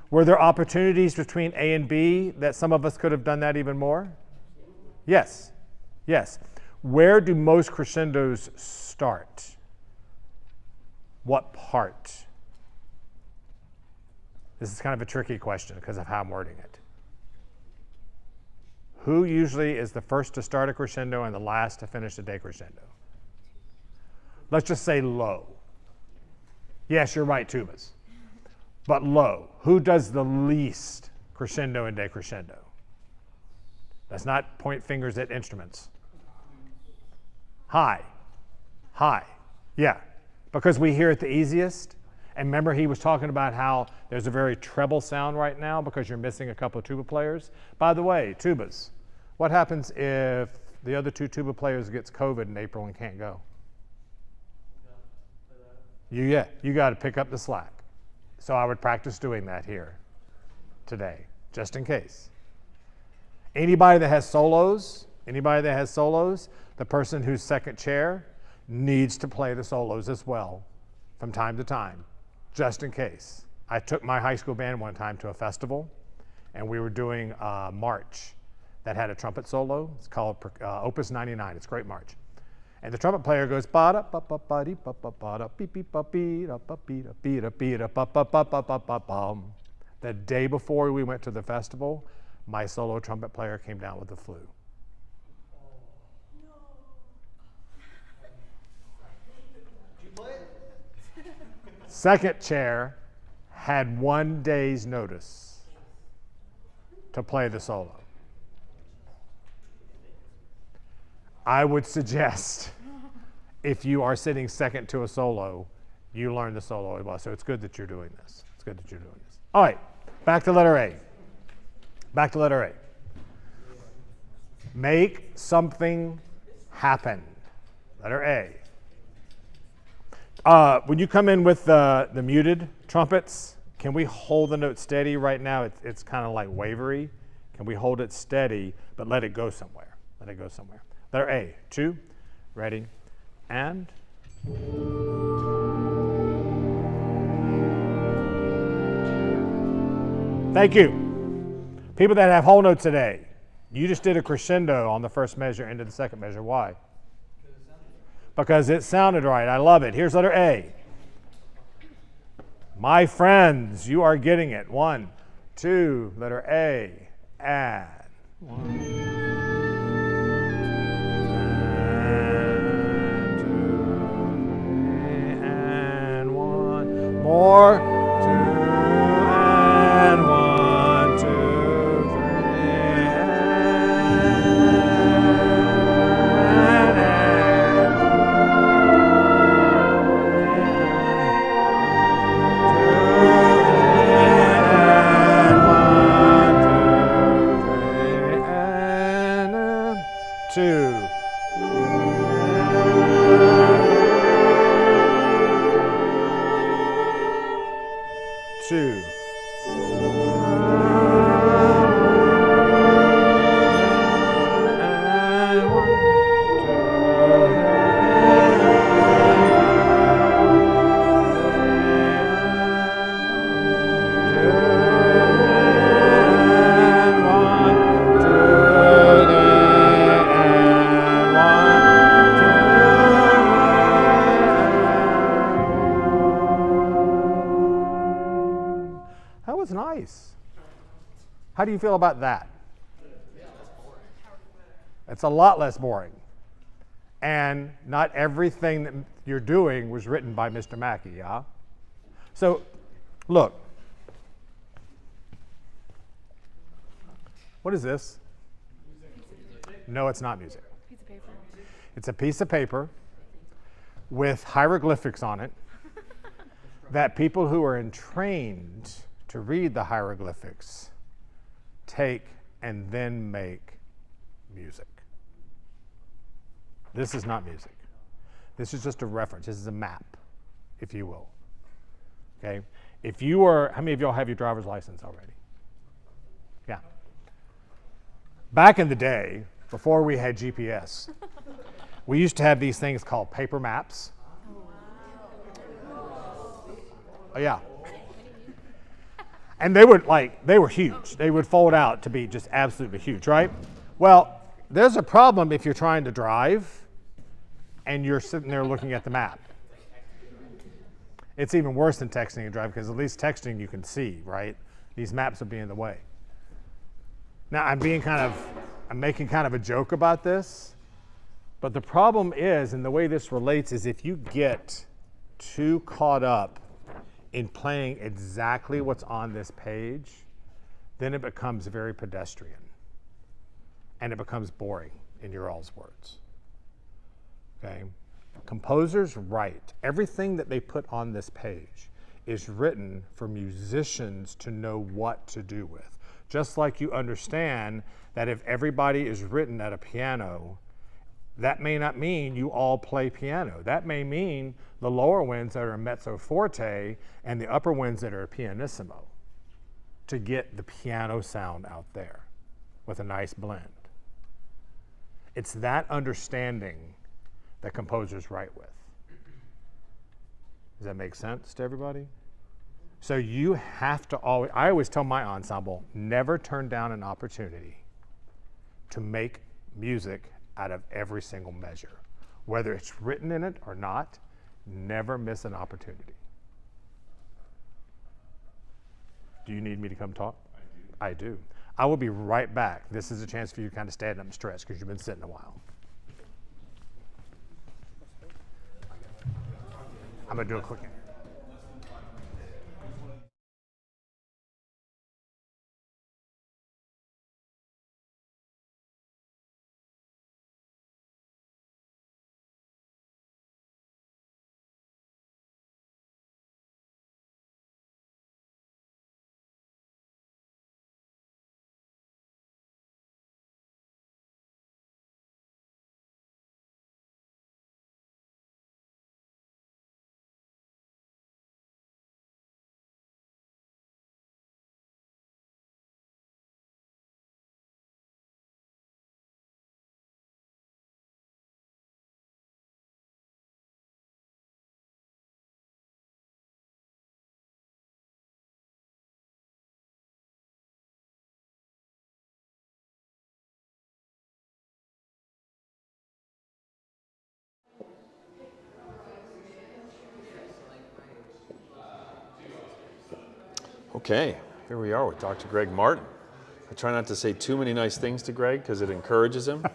Were there opportunities between A and B that some of us could have done that even more? Yes. Yes. Where do most crescendos start? What part? This is kind of a tricky question because of how I'm wording it. Who usually is the first to start a crescendo and the last to finish a decrescendo? Let's just say low. Yes, you're right, tubas. But low. Who does the least crescendo and decrescendo? Let's not point fingers at instruments. High. High. Yeah. Because we hear it the easiest. And remember, he was talking about how there's a very treble sound right now because you're missing a couple of tuba players. By the way, tubas, what happens if the other 2 tuba players gets COVID in April and can't go? You got to pick up the slack. So I would practice doing that here today, just in case. Anybody that has solos, the person who's second chair needs to play the solos as well from time to time, just in case. I took my high school band one time to a festival, and we were doing a march that had a trumpet solo. It's called Opus 99. It's a great march. And the trumpet player goes ba da ba ba ba dee ba ba ba da beep beep ba bee da ba bee da bee da bee da ba ba ba ba ba ba bum. The day before we went to the festival, my solo trumpet player came down with the flu. Did you play it? Second chair had 1 day's notice to play the solo. I would suggest if you are sitting second to a solo, you learn the solo as well. So it's good that you're doing this. It's good that you're doing this. All right, back to letter A. Back to letter A. Make something happen. Letter A. When you come in with the muted trumpets, can we hold the note steady right now? It's kind of like wavery. Can we hold it steady, but let it go somewhere? Let it go somewhere. Letter A, 2, ready, and. Thank you. People that have whole notes today, you just did a crescendo on the first measure into the second measure. Why? Because it sounded right. I love it. Here's letter A. My friends, you are getting it. 1, 2, letter A, and 1, and 2, 3, and 1 more, 2, and 1, 2, 2. That was nice. How do you feel about that? It's a lot less boring. And not everything that you're doing was written by Mr. Mackey, yeah? So, look. What is this? No, it's not music. Piece of paper. It's a piece of paper with hieroglyphics on it that people who are trained to read the hieroglyphics take and then make music. This is not music. This is just a reference. This is a map, if you will. Okay? If you are, how many of y'all have your driver's license already? Yeah. Back in the day, before we had GPS, we used to have these things called paper maps. Oh, yeah. And they were huge. They would fold out to be just absolutely huge, right? Well, there's a problem if you're trying to drive and you're sitting there looking at the map. It's even worse than texting and driving because at least texting you can see, right? These maps will be in the way. Now, I'm making kind of a joke about this, but the problem is, and the way this relates is if you get too caught up in playing exactly what's on this page, then it becomes very pedestrian and it becomes boring, in your all's words. Okay? Composers write. Everything that they put on this page is written for musicians to know what to do with. Just like you understand that if everybody is written at a piano, that may not mean you all play piano. That may mean the lower winds that are mezzo forte and the upper winds that are pianissimo to get the piano sound out there with a nice blend. It's that understanding that composers write with. Does that make sense to everybody? So you have to always, I always tell my ensemble, never turn down an opportunity to make music out of every single measure. Whether it's written in it or not, never miss an opportunity. Do you need me to come talk? I do. I will be right back. This is a chance for you to kind of stand up and stretch because you've been sitting a while. I'm going to do a quick Okay, here we are with Dr. Greg Martin. I try not to say too many nice things to Greg because it encourages him.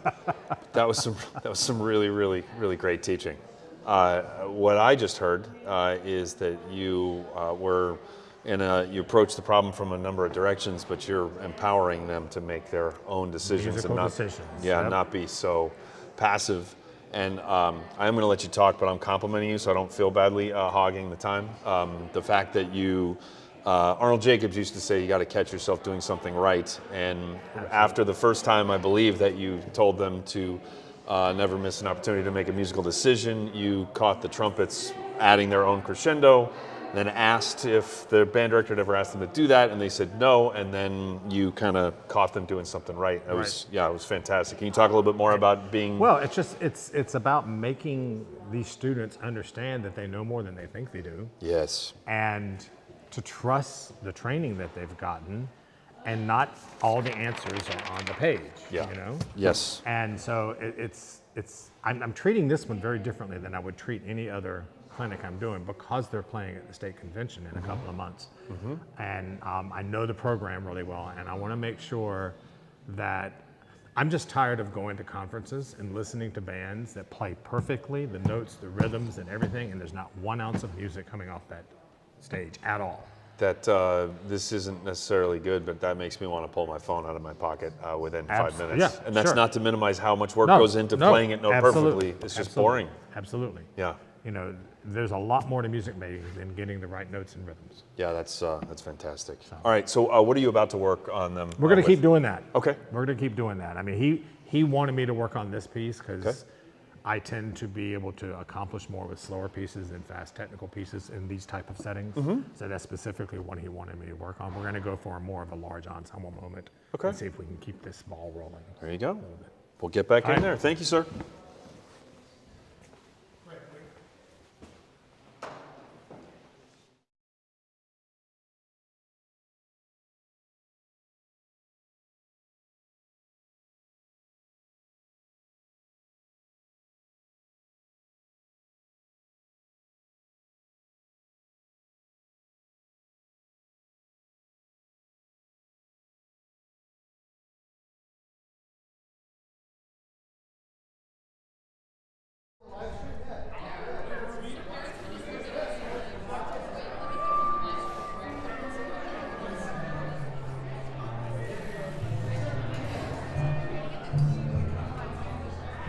That was some really, really, really great teaching. What I just heard is that you were you approach the problem from a number of directions, but you're empowering them to make their own decisions Musical and not, decisions. yeah, Yep. not be so passive. And I'm going to let you talk, but I'm complimenting you, so I don't feel badly hogging the time. The fact that you, Arnold Jacobs used to say, you got to catch yourself doing something right. And after the first time, I believe that you told them to never miss an opportunity to make a musical decision, you caught the trumpets adding their own crescendo, then asked if the band director had ever asked them to do that, and they said no, and then you kind of caught them doing something right. It was fantastic. Can you talk a little bit more about being... Well, it's about making these students understand that they know more than they think they do. Yes. And to trust the training that they've gotten, and not all the answers are on the page. Yeah. You know. Yes. And so I'm treating this one very differently than I would treat any other clinic I'm doing, because they're playing at the state convention in a couple of months. And I know the program really well, and I want to make sure that I'm just tired of going to conferences and listening to bands that play perfectly, the notes, the rhythms, and everything, and there's not 1 ounce of music coming off that stage at all. That this isn't necessarily good, but that makes me want to pull my phone out of my pocket within 5 minutes. Yeah, and that's sure. not to minimize how much work No, goes into no, playing it absolutely, perfectly. It's just absolutely, boring. Absolutely. Yeah. You know, there's a lot more to music making than getting the right notes and rhythms. Yeah, that's fantastic. All right, so what are you about to work on them? We're going to keep doing that. Okay. We're going to keep doing that. I mean, he wanted me to work on this piece because Okay. I tend to be able to accomplish more with slower pieces than fast technical pieces in these type of settings. So that's specifically what he wanted me to work on. We're going to go for more of a large ensemble moment. Okay. And see if we can keep this ball rolling. There you go. We'll get back in right. there. Thank you, sir.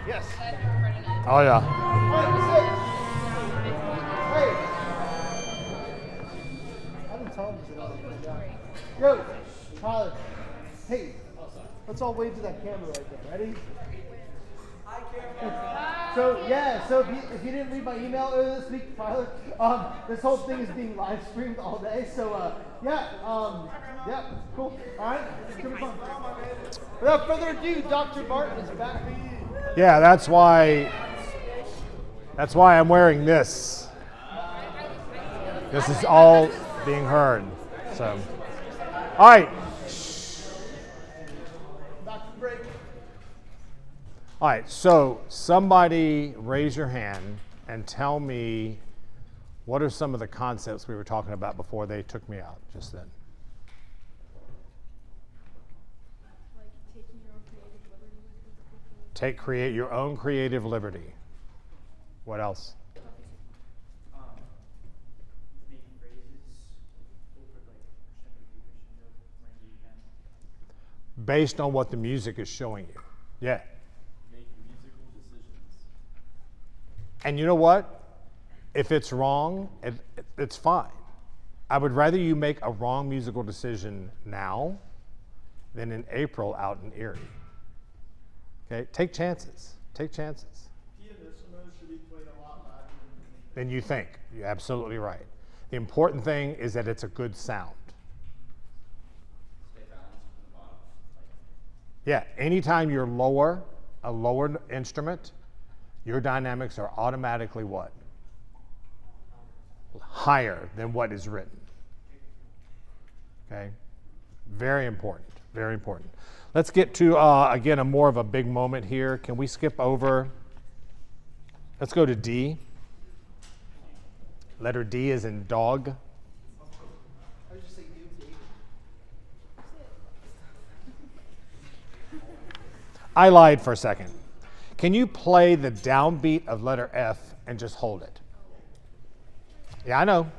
Yes. Oh, yeah. Hey. I've been telling you that. Yo, Tyler. Hey, let's all wave to that camera right there. Ready? So if you didn't read my email earlier this week, Tyler, this whole thing is being live streamed all day. So yeah, cool. All right, it's gonna be fun. Without further ado, Dr. Martin is back for you. Yeah, that's why I'm wearing this. This is all being heard. So, all right. Back to the break. All right, so somebody raise your hand and tell me what are some of the concepts we were talking about before they took me out just then. Like taking your own creative liberty with people. Create your own creative liberty. What else? Making phrases over like crescendo, whenever you can. Based on what the music is showing you. Yeah. Make musical decisions. And you know what? If it's wrong, it's fine. I would rather you make a wrong musical decision now than in April out in Erie. Okay, take chances. Take chances. Pianissimo should be played a lot louder Than you think. You're absolutely right. The important thing is that it's a good sound. Stay balanced from the bottom. Yeah, anytime you're lower, a lower instrument, your dynamics are automatically what? Higher than what is written. Okay? Very important, very important. Let's get to, again, a more of a big moment here. Can we skip over? Let's go to D. Letter D is in dog. I would just say you. I lied for a second. Can you play the downbeat of letter F and just hold it? Yeah, I know.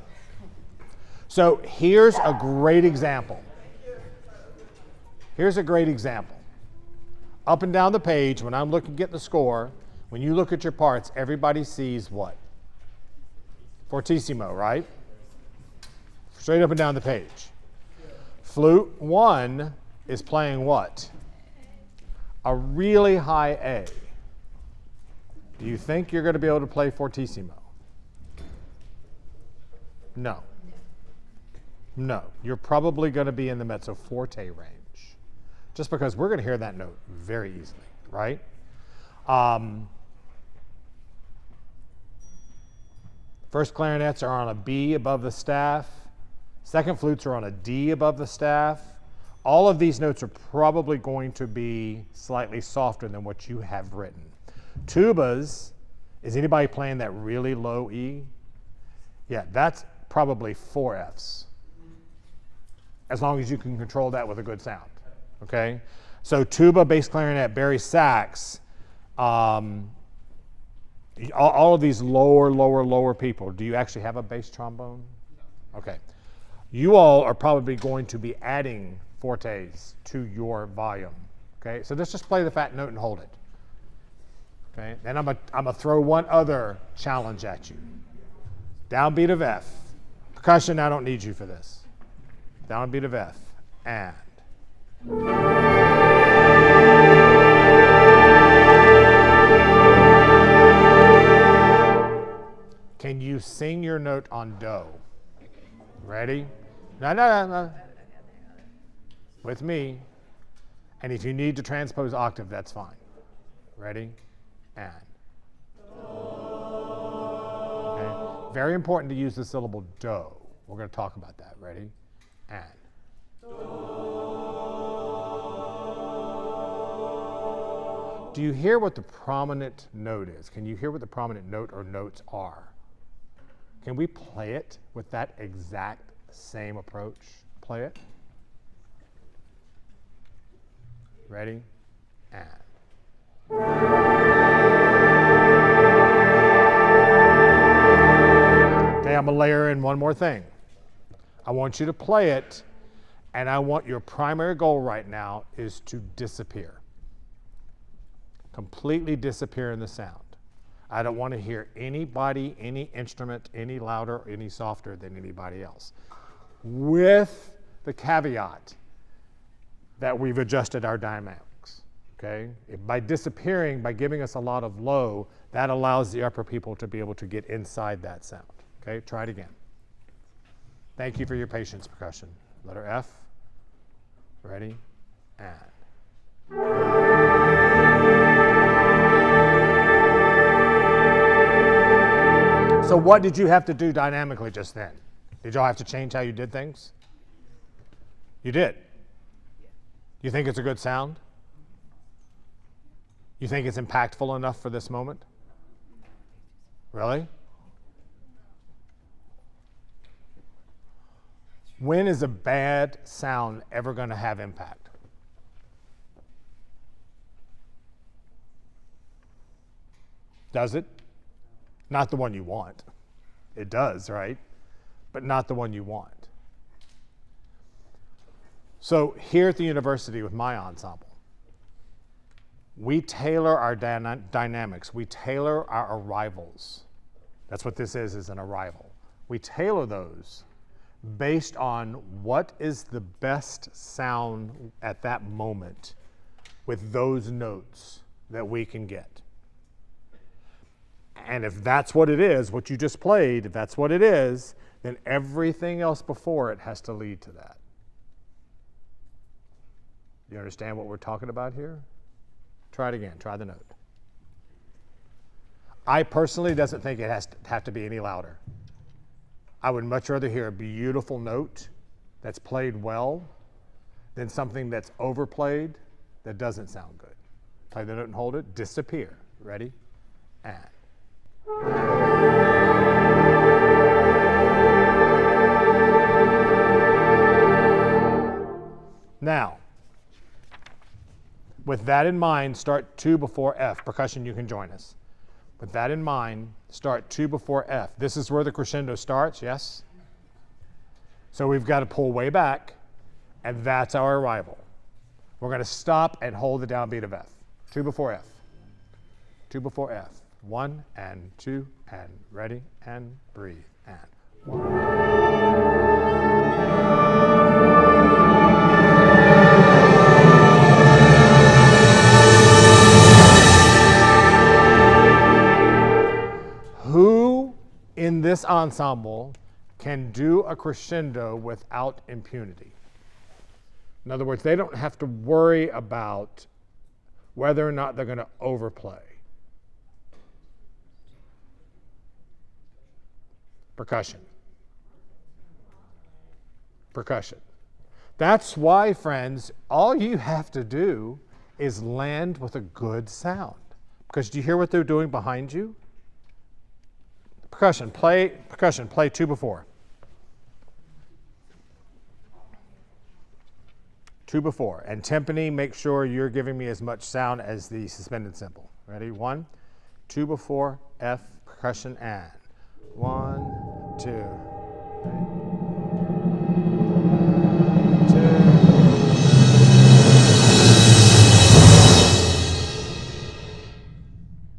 So here's a great example. Here's a great example. Up and down the page, when I'm looking at the score, when you look at your parts, everybody sees what? Fortissimo, right? Straight up and down the page. Flute 1 is playing what? A really high A. Do you think you're going to be able to play fortissimo? No. No. You're probably going to be in the mezzo forte range, just because we're going to hear that note very easily, right? First clarinets are on a B above the staff. Second flutes are on a D above the staff. All of these notes are probably going to be slightly softer than what you have written. Tubas, is anybody playing that really low E? Yeah, that's probably 4 Fs, as long as you can control that with a good sound, okay? So tuba, bass clarinet, bari sax, all of these lower people. Do you actually have a bass trombone? Okay. You all are probably going to be adding fortes to your volume, okay? So let's just play the fat note and hold it, okay? And I'm gonna throw one other challenge at you. Downbeat of F. Percussion, I don't need you for this. Downbeat of F, and. Can you sing your note on do? Ready? No. With me. And if you need to transpose octave, that's fine. Ready? And. Okay. Very important to use the syllable do. We're going to talk about that. Ready? And. Do you hear what the prominent note is? Can you hear what the prominent note or notes are? Can we play it with that exact same approach? Play it. Ready? And. Okay, I'm going to layer in one more thing. I want you to play it, and I want your primary goal right now is to disappear. Completely disappear in the sound. I don't want to hear anybody, any instrument, any louder, any softer than anybody else. With the caveat that we've adjusted our dynamics, okay? By disappearing, by giving us a lot of low, that allows the upper people to be able to get inside that sound, okay? Try it again. Thank you for your patience, percussion. Letter F. Ready? And. So what did you have to do dynamically just then? Did y'all have to change how you did things? You did. You think it's a good sound? You think it's impactful enough for this moment? Really? When is a bad sound ever going to have impact? Does it? Not the one you want. It does, right? But not the one you want. So here at the university with my ensemble, we tailor our dynamics. We tailor our arrivals. That's what this is an arrival. We tailor those based on what is the best sound at that moment with those notes that we can get. And if that's what it is, what you just played, if that's what it is, then everything else before it has to lead to that. You understand what we're talking about here? Try it again. Try the note. I personally doesn't think it has to have to be any louder. I would much rather hear a beautiful note that's played well than something that's overplayed that doesn't sound good. Play the note and hold it. Disappear. Ready? And. Now, With that in mind, start 2 before F. Percussion, you can join us. With that in mind, start 2 before F. This is where the crescendo starts, yes? So we've got to pull way back, and that's our arrival. We're going to stop and hold the downbeat of F. 2 before F. 2 before F. 1 and 2 and ready and breathe and 1. Who in this ensemble can do a crescendo without impunity? In other words, they don't have to worry about whether or not they're going to overplay. Percussion. Percussion. That's why, friends, all you have to do is land with a good sound. Because do you hear what they're doing behind you? Percussion, play 2 before. 2 before. And timpani, make sure you're giving me as much sound as the suspended cymbal. Ready? 1, 2 before, F, percussion, and 1, 2. 2.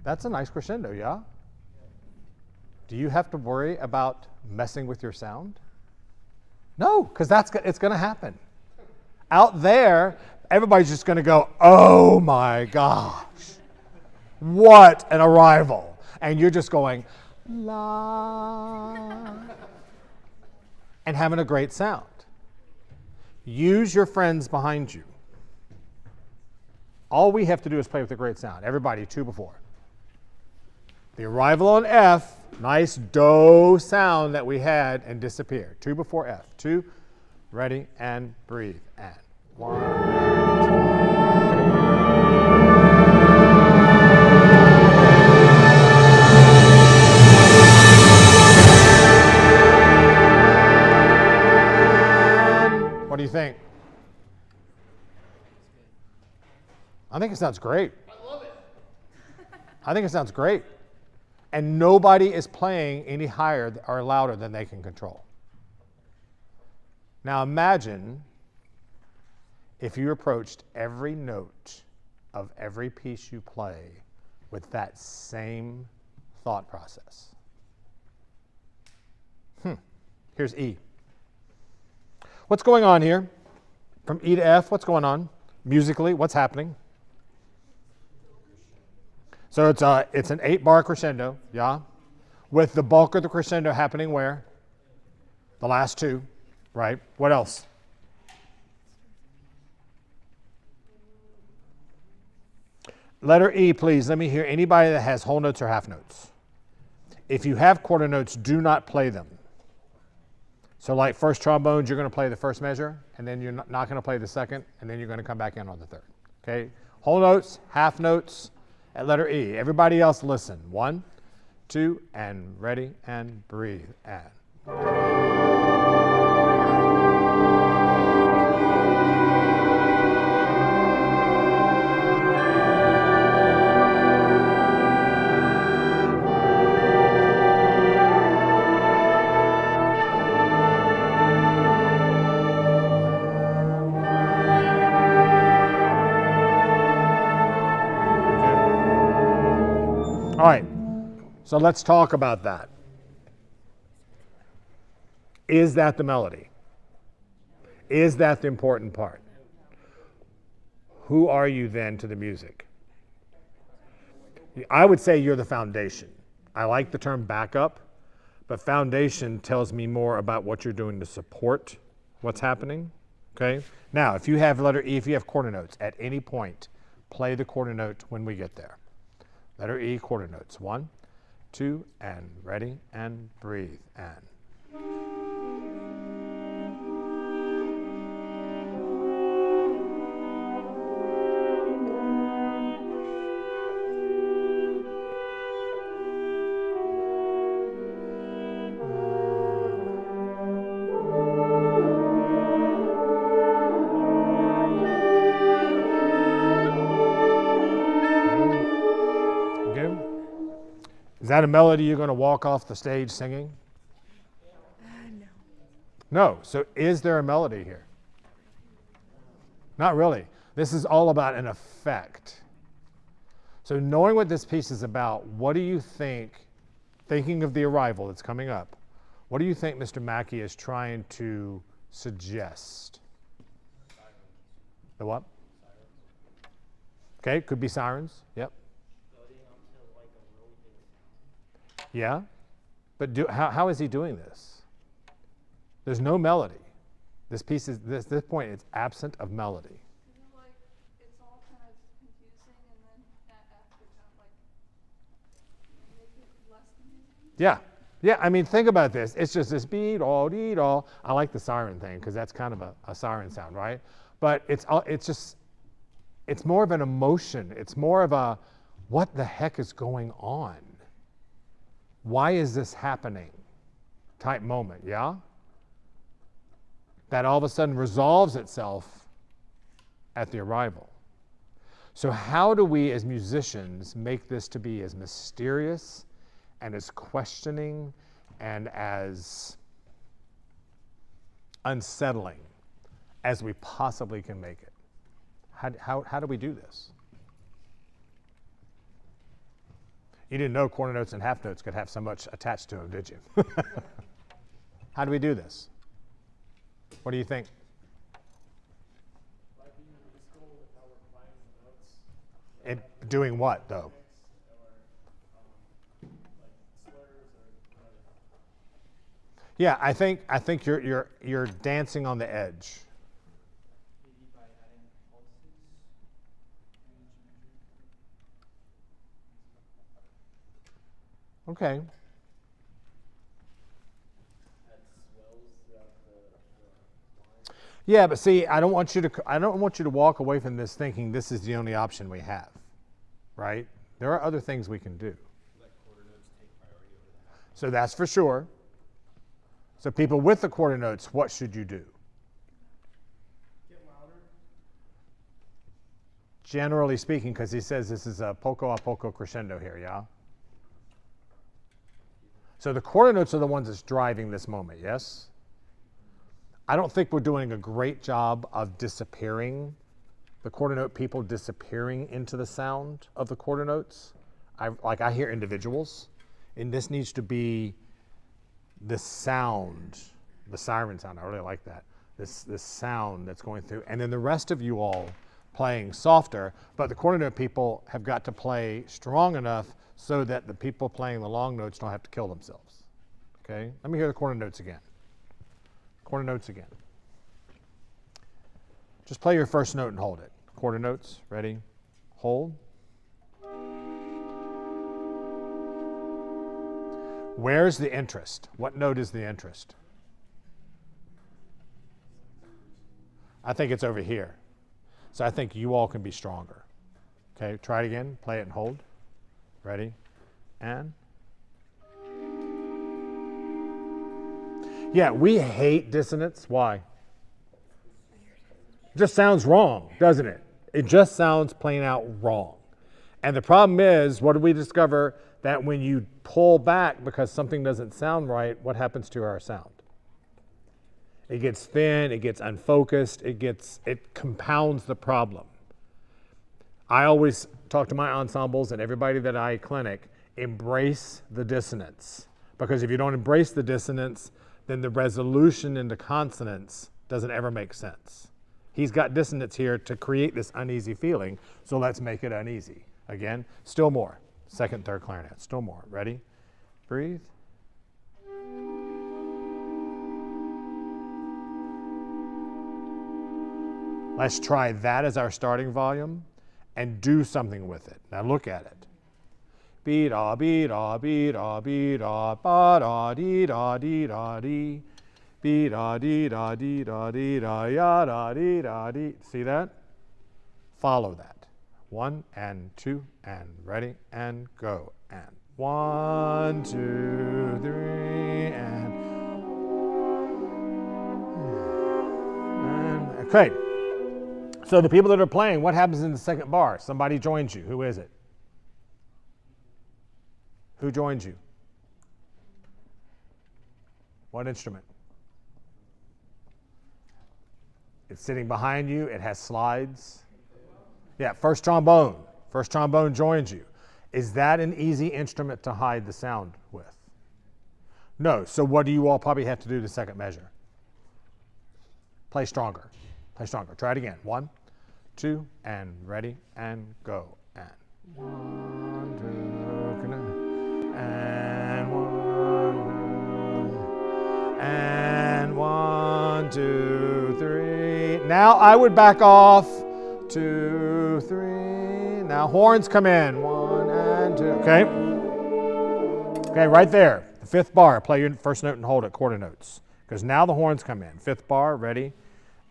That's a nice crescendo, yeah? Do you have to worry about messing with your sound? No, because it's going to happen. Out there, everybody's just going to go, oh my gosh, what an arrival. And you're just going, la, and having a great sound. Use your friends behind you. All we have to do is play with a great sound. Everybody, 2 before. The arrival on F, nice do sound that we had and disappeared. 2 before F. 2, ready, and breathe. And 1, 2. What do you think? I think it sounds great. I love it. I think it sounds great. And nobody is playing any higher or louder than they can control. Now imagine if you approached every note of every piece you play with that same thought process. Here's E. What's going on here? From E to F, what's going on? Musically, what's happening? So it's an 8-bar crescendo, yeah? With the bulk of the crescendo happening where? The last 2, right? What else? Letter E, please. Let me hear anybody that has whole notes or half notes. If you have quarter notes, do not play them. So like first trombones, you're going to play the first measure, and then you're not going to play the second, and then you're going to come back in on the third. Okay? Whole notes, half notes, at letter E. Everybody else listen. 1, 2, and ready, and breathe, and. All right, so let's talk about that. Is that the melody? Is that the important part? Who are you then to the music? I would say you're the foundation. I like the term backup, but foundation tells me more about what you're doing to support what's happening, okay? Now, if you have letter E, if you have quarter notes, at any point, play the quarter note when we get there. Letter E, quarter notes. 1, 2, and ready, and breathe, and. Is that a melody you're going to walk off the stage singing? No. No. So is there a melody here? Not really. This is all about an effect. So knowing what this piece is about, what do you think, thinking of the arrival that's coming up, what do you think Mr. Mackey is trying to suggest? The what? Okay, could be sirens. Yep. Yeah, but how is he doing this? There's no melody. This piece is this point. It's absent of melody. Isn't it like it's all kind of confusing and then after kind of like make it less confusing? Yeah, yeah. I mean, think about this. It's just this beat all, deed all. I like the siren thing because that's kind of a siren sound, right? But it's more of an emotion. It's more of a, what the heck is going on? Why is this happening? Type moment, yeah? That all of a sudden resolves itself at the arrival. So how do we as musicians make this to be as mysterious and as questioning and as unsettling as we possibly can make it? How do we do this? You didn't know quarter notes and half notes could have so much attached to them, did you? How do we do this? What do you think? Doing what, though? Yeah, I think you're dancing on the edge. Okay. Yeah, but see, I don't want you to walk away from this thinking this is the only option we have, right? There are other things we can do. So that's for sure. So people with the quarter notes, what should you do? Get louder. Generally speaking, because he says this is a poco a poco crescendo here, yeah? So the quarter notes are the ones that's driving this moment, yes? I don't think we're doing a great job of disappearing, the quarter note people disappearing into the sound of the quarter notes. I hear individuals, and this needs to be the sound, the siren sound. I really like that. This sound that's going through, and then the rest of you all playing softer, but the quarter note people have got to play strong enough so that the people playing the long notes don't have to kill themselves. Okay? Let me hear the quarter notes again. Quarter notes again. Just play your first note and hold it. Quarter notes, ready, hold. Where's the interest? What note is the interest? I think it's over here. So I think you all can be stronger. Okay, try it again. Play it and hold. Ready? And? Yeah, we hate dissonance. Why? It just sounds wrong, doesn't it? It just sounds plain out wrong. And the problem is, what do we discover? That when you pull back because something doesn't sound right, what happens to our sound? It gets thin, it gets unfocused, it compounds the problem. I always talk to my ensembles and everybody that I clinic, embrace the dissonance. Because if you don't embrace the dissonance, then the resolution into consonance doesn't ever make sense. He's got dissonance here to create this uneasy feeling, so let's make it uneasy. Again, still more. Second, third clarinet, still more. Ready? Breathe. Let's try that as our starting volume and do something with it. Now look at it. Be-da, be-da, be-da, be-da, ba-da, dee-da, dee-da, dee. Be-da, dee-da, dee-da, dee-da, ya-da, dee-da, dee. See that? Follow that. 1 and 2 and ready and go. And 1, 2, 3 and okay. So the people that are playing, what happens in the second bar? Somebody joins you. Who is it? Who joins you? What instrument? It's sitting behind you. It has slides. Yeah, first trombone. First trombone joins you. Is that an easy instrument to hide the sound with? No. So what do you all probably have to do the second measure? Play stronger. Play stronger. Try it again. 1, 2, and ready, and go. And 1, 2, and 1, and 1, 2, 3. Now I would back off. 2, 3. Now horns come in. 1 and 2. Okay. Okay, right there. The fifth bar. Play your first note and hold it. Quarter notes. Because now the horns come in. Fifth bar. Ready.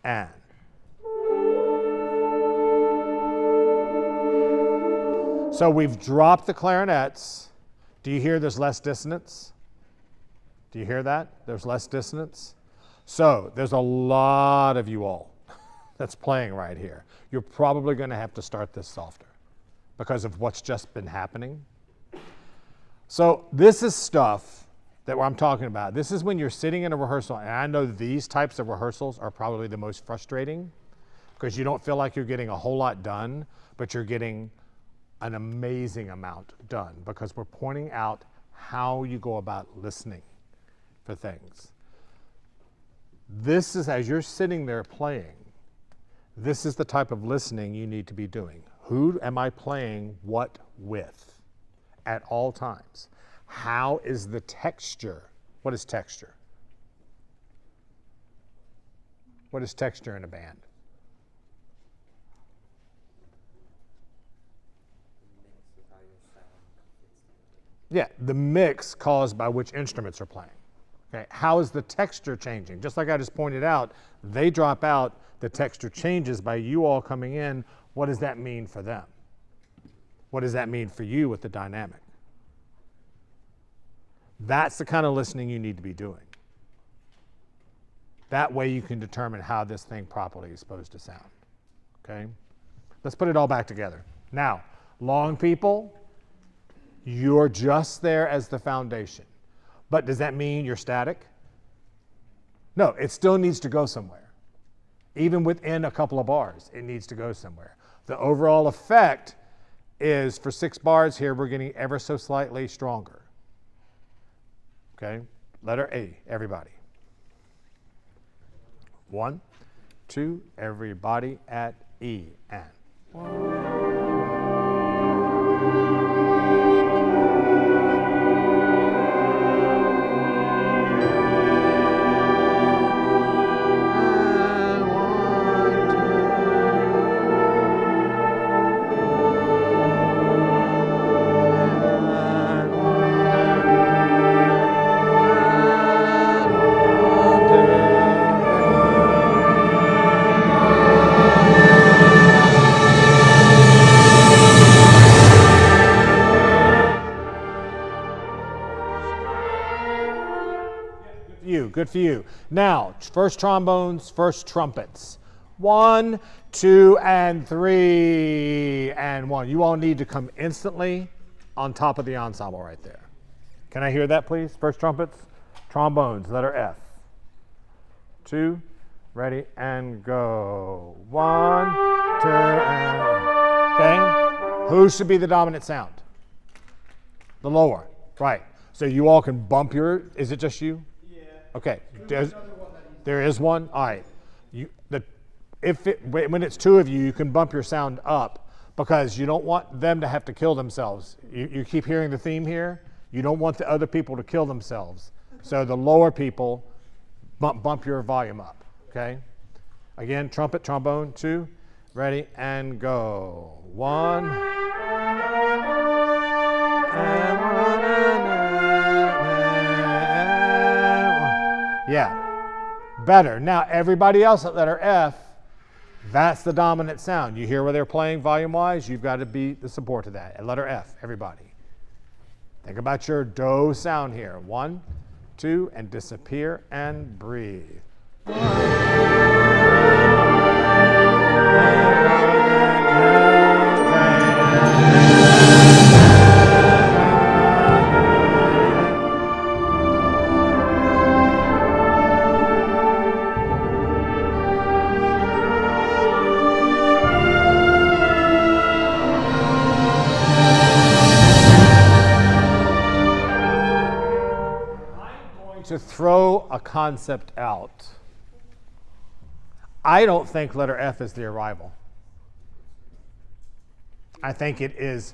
And. So we've dropped the clarinets. Do you hear there's less dissonance? Do you hear that? There's less dissonance. So there's a lot of you all that's playing right here. You're probably going to have to start this softer because of what's just been happening. So this is stuff that I'm talking about. This is when you're sitting in a rehearsal, and I know these types of rehearsals are probably the most frustrating because you don't feel like you're getting a whole lot done, but you're getting an amazing amount done because we're pointing out how you go about listening for things. This is, as you're sitting there playing, this is the type of listening you need to be doing. Who am I playing what with at all times? How is the texture? What is texture? What is texture in a band? Yeah, the mix caused by which instruments are playing. Okay, how is the texture changing? Just like I just pointed out, they drop out, the texture changes by you all coming in. What does that mean for them? What does that mean for you with the dynamic? That's the kind of listening you need to be doing. That way you can determine how this thing properly is supposed to sound. Okay? Let's put it all back together. Now, long people, you're just there as the foundation. But does that mean you're static? No, it still needs to go somewhere. Even within a couple of bars, it needs to go somewhere. The overall effect is for 6 bars here, we're getting ever so slightly stronger. Okay, letter A, everybody. 1, 2, everybody at E, and 1. Good for you. Now, first trombones, first trumpets. 1, 2, and 3, and 1. You all need to come instantly on top of the ensemble right there. Can I hear that, please? First trumpets, trombones, letter F. 2, ready, and go. 1, 2, and... Okay? Who should be the dominant sound? The lower, right. So you all can bump your... Is it just you? Okay, there is one. All right, when it's 2 of you, you can bump your sound up because you don't want them to have to kill themselves. You keep hearing the theme here. You don't want the other people to kill themselves. So the lower people, bump your volume up. Okay. Again, trumpet, trombone, 2, ready, and go. 1, and 1. Yeah, better. Now everybody else at letter F, that's the dominant sound. You hear where they're playing volume-wise, you've got to be the support to that. At letter F, everybody. Think about your do sound here. 1, 2, and disappear and breathe. a concept out. I don't think letter F is the arrival. I think it is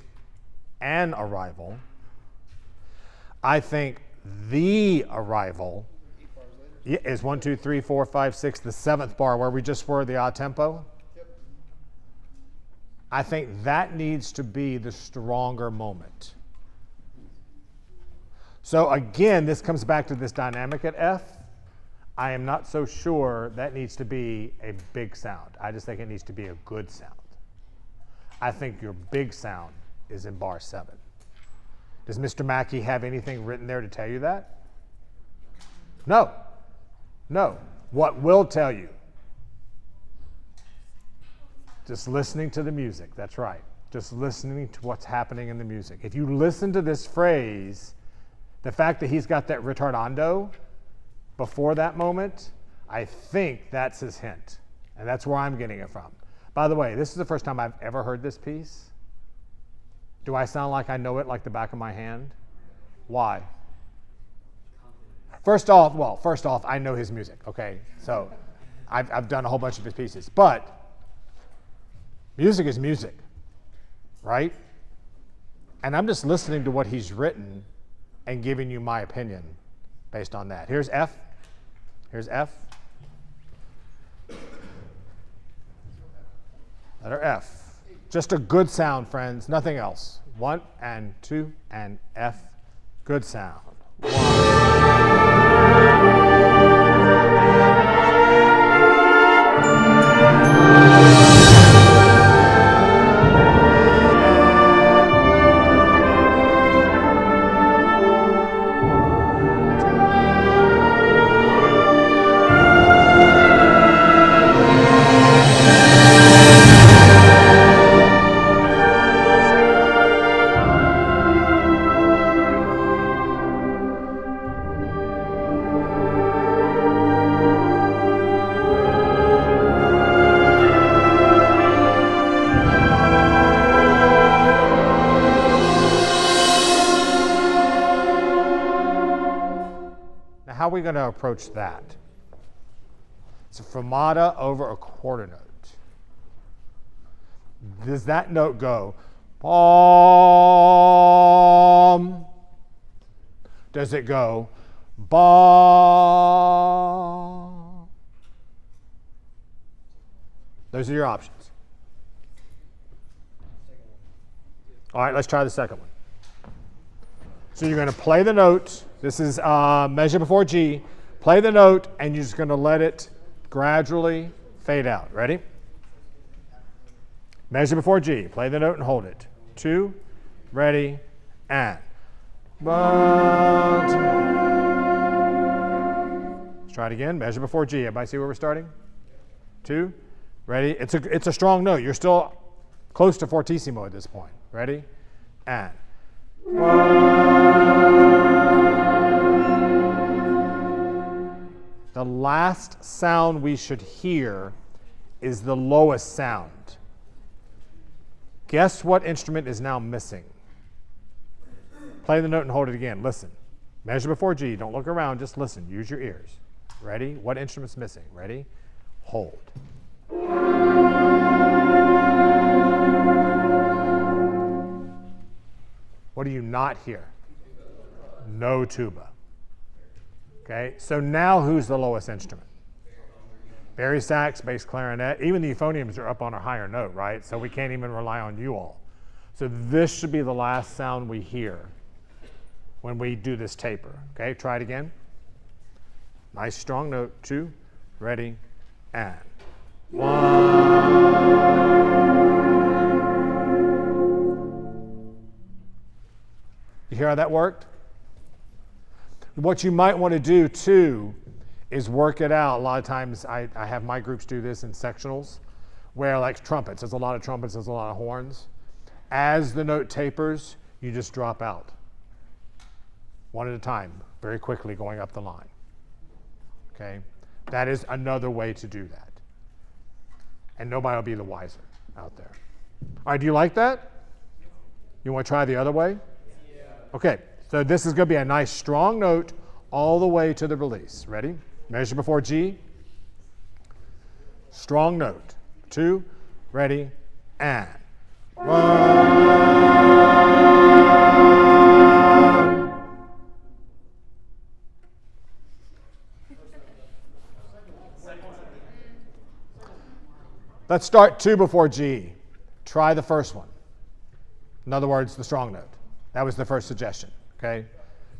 an arrival. I think the arrival is 1, 2, 3, 4, 5, 6, the 7th bar where we just were, the odd tempo. I think that needs to be the stronger moment. So again, this comes back to this dynamic at F. I am not so sure that needs to be a big sound. I just think it needs to be a good sound. I think your big sound is in bar 7. Does Mr. Mackey have anything written there to tell you that? No. No. What will tell you? Just listening to the music. That's right. Just listening to what's happening in the music. If you listen to this phrase, the fact that he's got that ritardando before that moment, I think that's his hint. And that's where I'm getting it from. By the way, this is the first time I've ever heard this piece. Do I sound like I know it like the back of my hand? Why? First off, I know his music, okay? So I've done a whole bunch of his pieces. But music is music, right? And I'm just listening to what he's written and giving you my opinion based on that. Here's F. Here's F. Letter F. Just a good sound, friends, nothing else. 1 and 2 and F. Good sound. 1. How are we going to approach that? It's a fermata over a quarter note. Does that note go bum? Does it go bum? Those are your options. All right, let's try the second one. So you're going to play the note. This is measure before G. Play the note, and you're just going to let it gradually fade out. Ready? Measure before G. Play the note and hold it. 2, ready, and. Let's try it again. Measure before G. Everybody see where we're starting? 2, ready. It's a strong note. You're still close to fortissimo at this point. Ready, and. The last sound we should hear is the lowest sound. Guess what instrument is now missing? Play the note and hold it again. Listen. Measure before G. Don't look around. Just listen. Use your ears. Ready? What instrument's missing? Ready? Hold. What do you not hear? No tuba. Okay, so now who's the lowest instrument? Bari sax, bass clarinet. Even the euphoniums are up on a higher note, right? So we can't even rely on you all. So this should be the last sound we hear when we do this taper. Okay, try it again. Nice strong note. 2, ready, and. 1. You hear how that worked? What you might want to do too is work it out. A lot of times I have my groups do this in sectionals where, like trumpets, there's a lot of trumpets, there's a lot of horns. As the note tapers, you just drop out. One at a time, very quickly going up the line. Okay? That is another way to do that. And nobody will be the wiser out there. All right, do you like that? You want to try the other way? Yeah. Okay, so this is going to be a nice strong note. all the way to the release. Ready? Measure before G. Strong note. 2, ready, and 1. Let's start 2 before G. Try the first one. In other words, the strong note. That was the first suggestion, okay?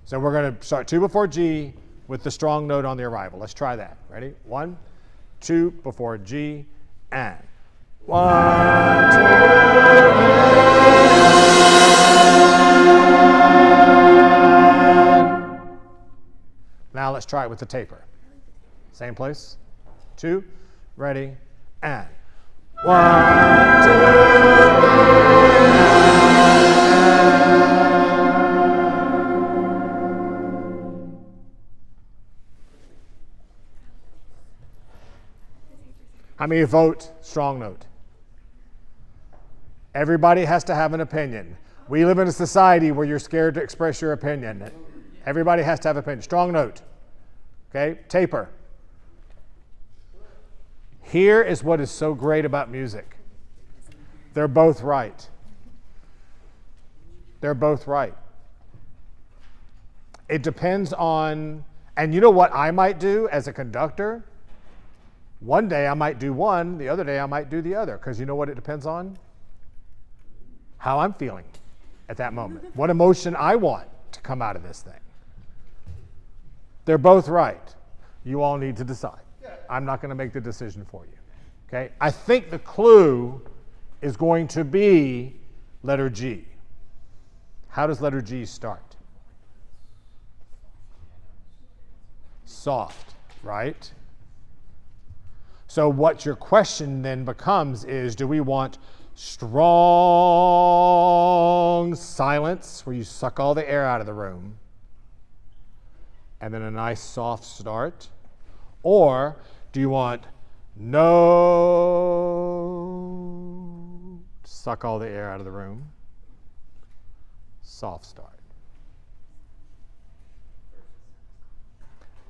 So we're going to start 2 before G with the strong note on the arrival. Let's try that. Ready? 1, 2 before G, and 1, 2. Now let's try it with the taper. Same place. 2, ready, and 1, 2. How many vote strong note? Everybody has to have an opinion. We live in a society where you're scared to express your opinion. Everybody has to have an opinion. Strong note. Okay, taper. Here is what is so great about music. They're both right. They're both right. It depends on, and you know what I might do as a conductor? One day I might do one, the other day I might do the other, because you know what it depends on? How I'm feeling at that moment. What emotion I want to come out of this thing. They're both right. You all need to decide. I'm not going to make the decision for you. Okay? I think the clue is going to be letter G. How does letter G start? Soft, right? So what your question then becomes is, do we want strong silence where you suck all the air out of the room and then a nice soft start? Or do you want no, suck all the air out of the room, soft start?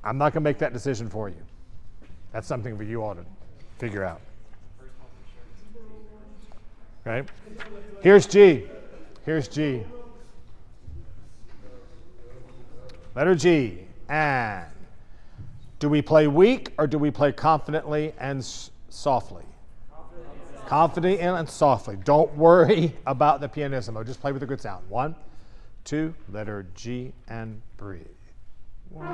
I'm not going to make that decision for you. That's something for you all to figure out. Okay? Here's G. Here's G. Letter G. And do we play weak or do we play confidently and softly? Confidently and softly. Don't worry about the pianissimo. Just play with a good sound. 1, 2, letter G, and breathe. 1.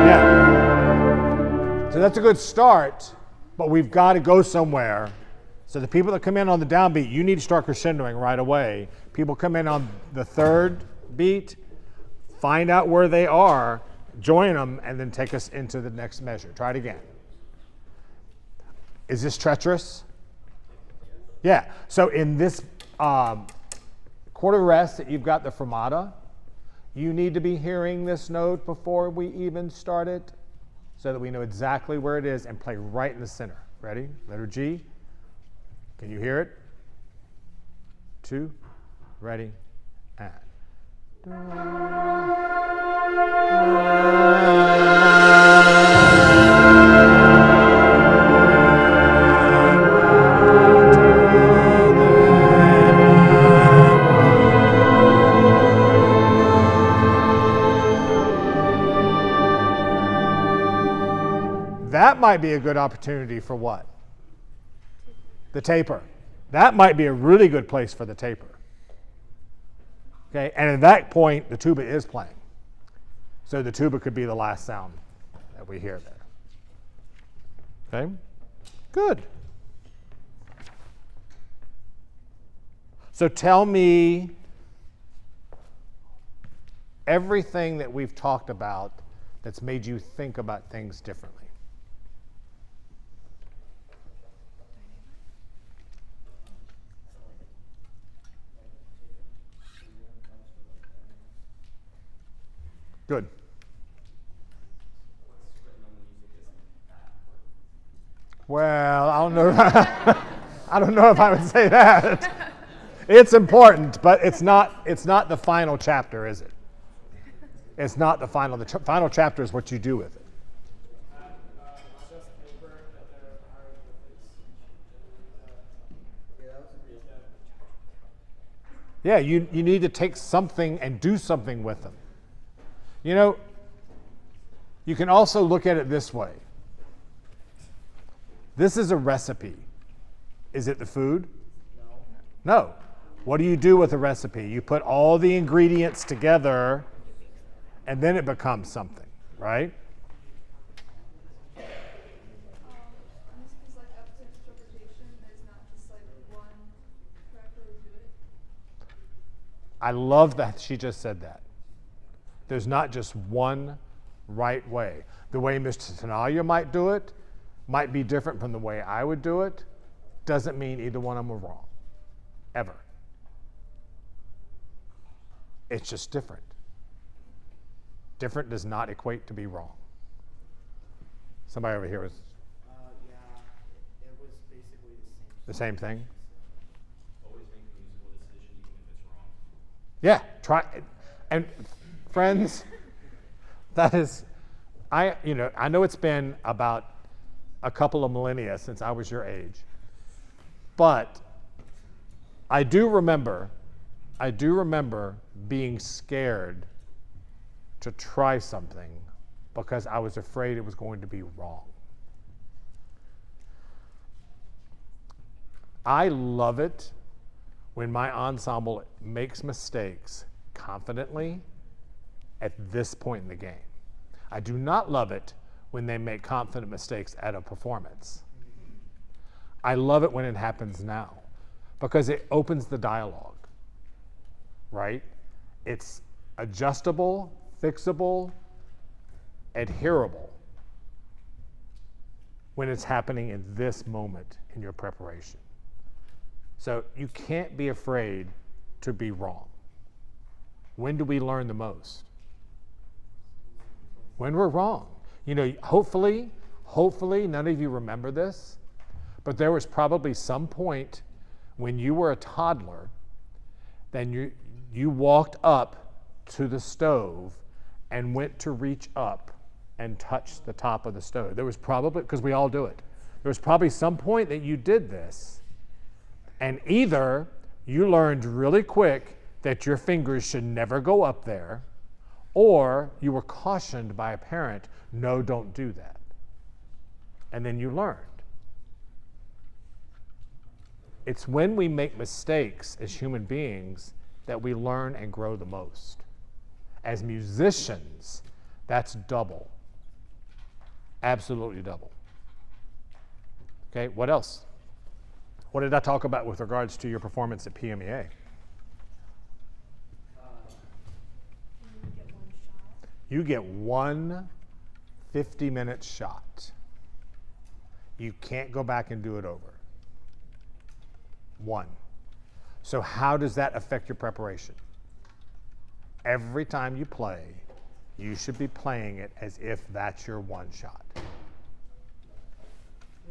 Yeah. So that's a good start, but we've got to go somewhere. So the people that come in on the downbeat, you need to start crescendoing right away. People come in on the third beat, find out where they are, join them, and then take us into the next measure. Try it again. Is this treacherous? Yeah. So in this quarter rest that you've got the fermata, you need to be hearing this note before we even start it so that we know exactly where it is and play right in the center. Ready? Letter G. Can you hear it? 2, ready, and. That might be a good opportunity for what? The taper. That might be a really good place for the taper. Okay, and at that point, the tuba is playing. So the tuba could be the last sound that we hear there. Okay, good. So tell me everything that we've talked about that's made you think about things differently. Good. Well, I don't know. I don't know if I would say that. It's important, but it's not the final chapter, is it? It's not the final. The final chapter is what you do with it. Yeah, you need to take something and do something with them. You know, you can also look at it this way. This is a recipe. Is it the food? No. What do you do with a recipe? You put all the ingredients together and then it becomes something, right? This is like up to interpretation. There's not just like one correct way to do it. I love that she just said that. There's not just one right way. The way Mr. Tenaya might do it might be different from the way I would do it. Doesn't mean either one of them are wrong, ever. It's just different. Different does not equate to be wrong. Somebody over here was Yeah, it was basically the same thing. Always make a musical decision even if it's wrong. Yeah, try. And friends, that is, I know it's been about a couple of millennia since I was your age, but I do remember being scared to try something because I was afraid it was going to be wrong. I love it when my ensemble makes mistakes confidently at this point in the game. I do not love it when they make confident mistakes at a performance. I love it when it happens now because it opens the dialogue, right? It's adjustable, fixable, adherable when it's happening in this moment in your preparation. So you can't be afraid to be wrong. When do we learn the most? When we're wrong. You know, hopefully none of you remember this, but there was probably some point when you were a toddler, then you walked up to the stove and went to reach up and touch the top of the stove. There was probably, because we all do it, there was probably some point that you did this, and either you learned really quick that your fingers should never go up there, or you were cautioned by a parent, no, don't do that. And then you learned. It's when we make mistakes as human beings that we learn and grow the most. As musicians, that's double. Absolutely double. Okay, what else? What did I talk about with regards to your performance at PMEA? You get one 50-minute shot. You can't go back and do it over. One. So how does that affect your preparation? Every time you play, you should be playing it as if that's your one shot. No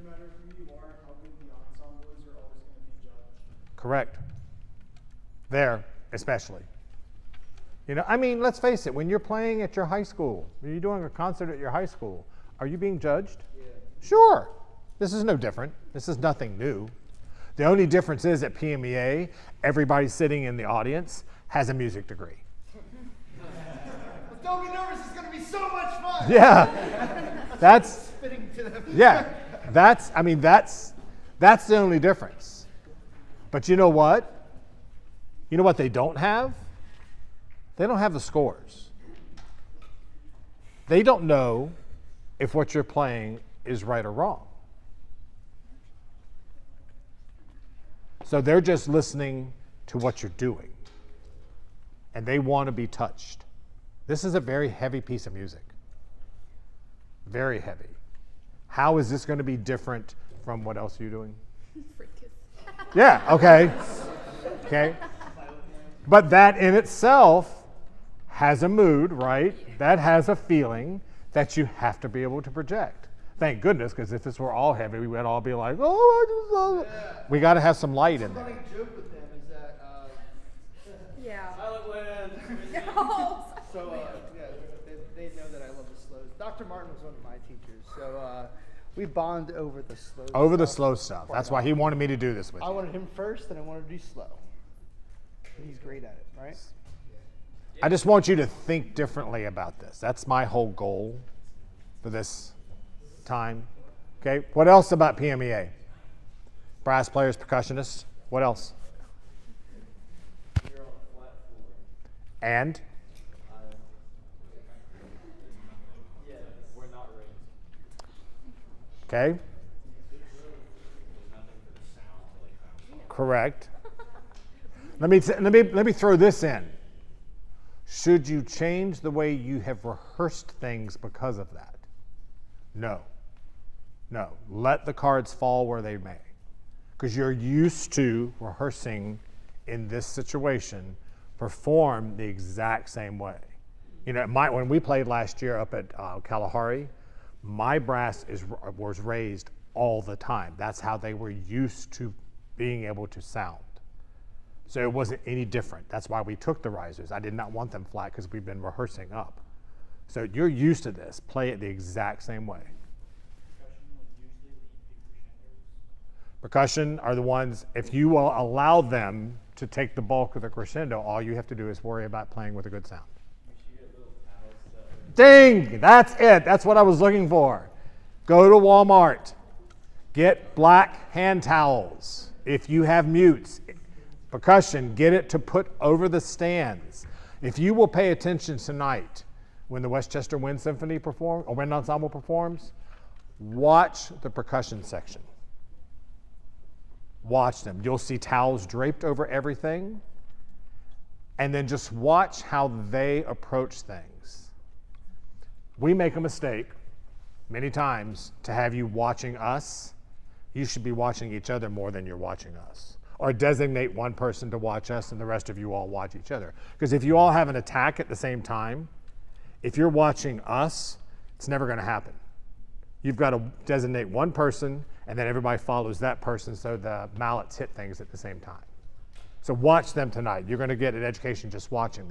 matter who you are, how good the ensemble is, you're always going to be judged. Correct. There, especially. You know, I mean, let's face it, when you're playing at your high school, when you're doing a concert at your high school, are you being judged? Yeah. Sure. This is no different. This is nothing new. The only difference is at PMEA, everybody sitting in the audience has a music degree. Don't be nervous, it's gonna be so much fun. Yeah. That's Spitting to them. yeah. That's the only difference. But you know what? You know what they don't have? They don't have the scores. They don't know if what you're playing is right or wrong. So they're just listening to what you're doing. And they want to be touched. This is a very heavy piece of music. Very heavy. How is this going to be different from what else are you doing? Yeah, okay. Okay. But that in itself has a mood, right? That has a feeling that you have to be able to project. Thank goodness, because if this were all heavy, we would all be like, oh, I just love it. We got to have some light in The there. funny joke with them is that So yeah, they know that I love the slows. Dr. Martin was one of my teachers, so we bond over the slow. Over the stuff slow stuff. quite That's why he often. wanted me to do this with I you. wanted him first, and I wanted to do slow. And he's great at it, right? I just want you to think differently about this. That's my whole goal for this time. Okay, what else about PMEA? Brass players, percussionists, what else? You're on a flat floor. And? Yeah, we're not raised. Okay, There's nothing for the sound to like bounce off. correct. Let me throw this in. Should you change the way you have rehearsed things because of that? No. No. Let the cards fall where they may. Because you're used to rehearsing in this situation, perform the exact same way. You know, when we played last year up at Kalahari, my brass was raised all the time. That's how they were used to being able to sound. So it wasn't any different. That's why we took the risers. I did not want them flat because we've been rehearsing up. So you're used to this. Play it the exact same way. Percussion are the ones, if you will allow them to take the bulk of the crescendo, all you have to do is worry about playing with a good sound. Ding! That's it. That's what I was looking for. Go to Walmart. Get black hand towels. If you have mutes, percussion, get it to put over the stands. If you will pay attention tonight when the Westchester Wind Symphony performs, or Wind Ensemble performs, watch the percussion section. Watch them. You'll see towels draped over everything. And then just watch how they approach things. We make a mistake many times to have you watching us. You should be watching each other more than you're watching us. Or designate one person to watch us and the rest of you all watch each other. Because if you all have an attack at the same time, if you're watching us, it's never going to happen. You've got to designate one person and then everybody follows that person so the mallets hit things at the same time. So watch them tonight. You're going to get an education just watching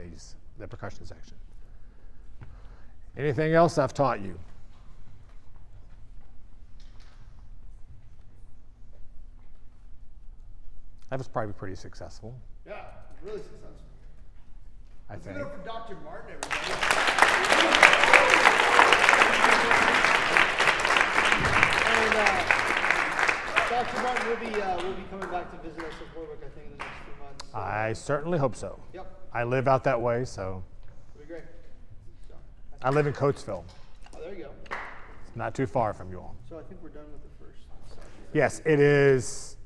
the percussion section. Anything else I've taught you? That was probably pretty successful, Yeah, really successful. I Let's think. give it up for Dr. Martin, everybody. And Dr. Martin will be coming back to visit us at Warwick, I think, in the next few months. So, I certainly hope so. Yep, I live out that way, so it'll be great. So, I live in Coatesville. oh, there you go. It's not too far from you all. So I think we're done with the first section. Yes, it is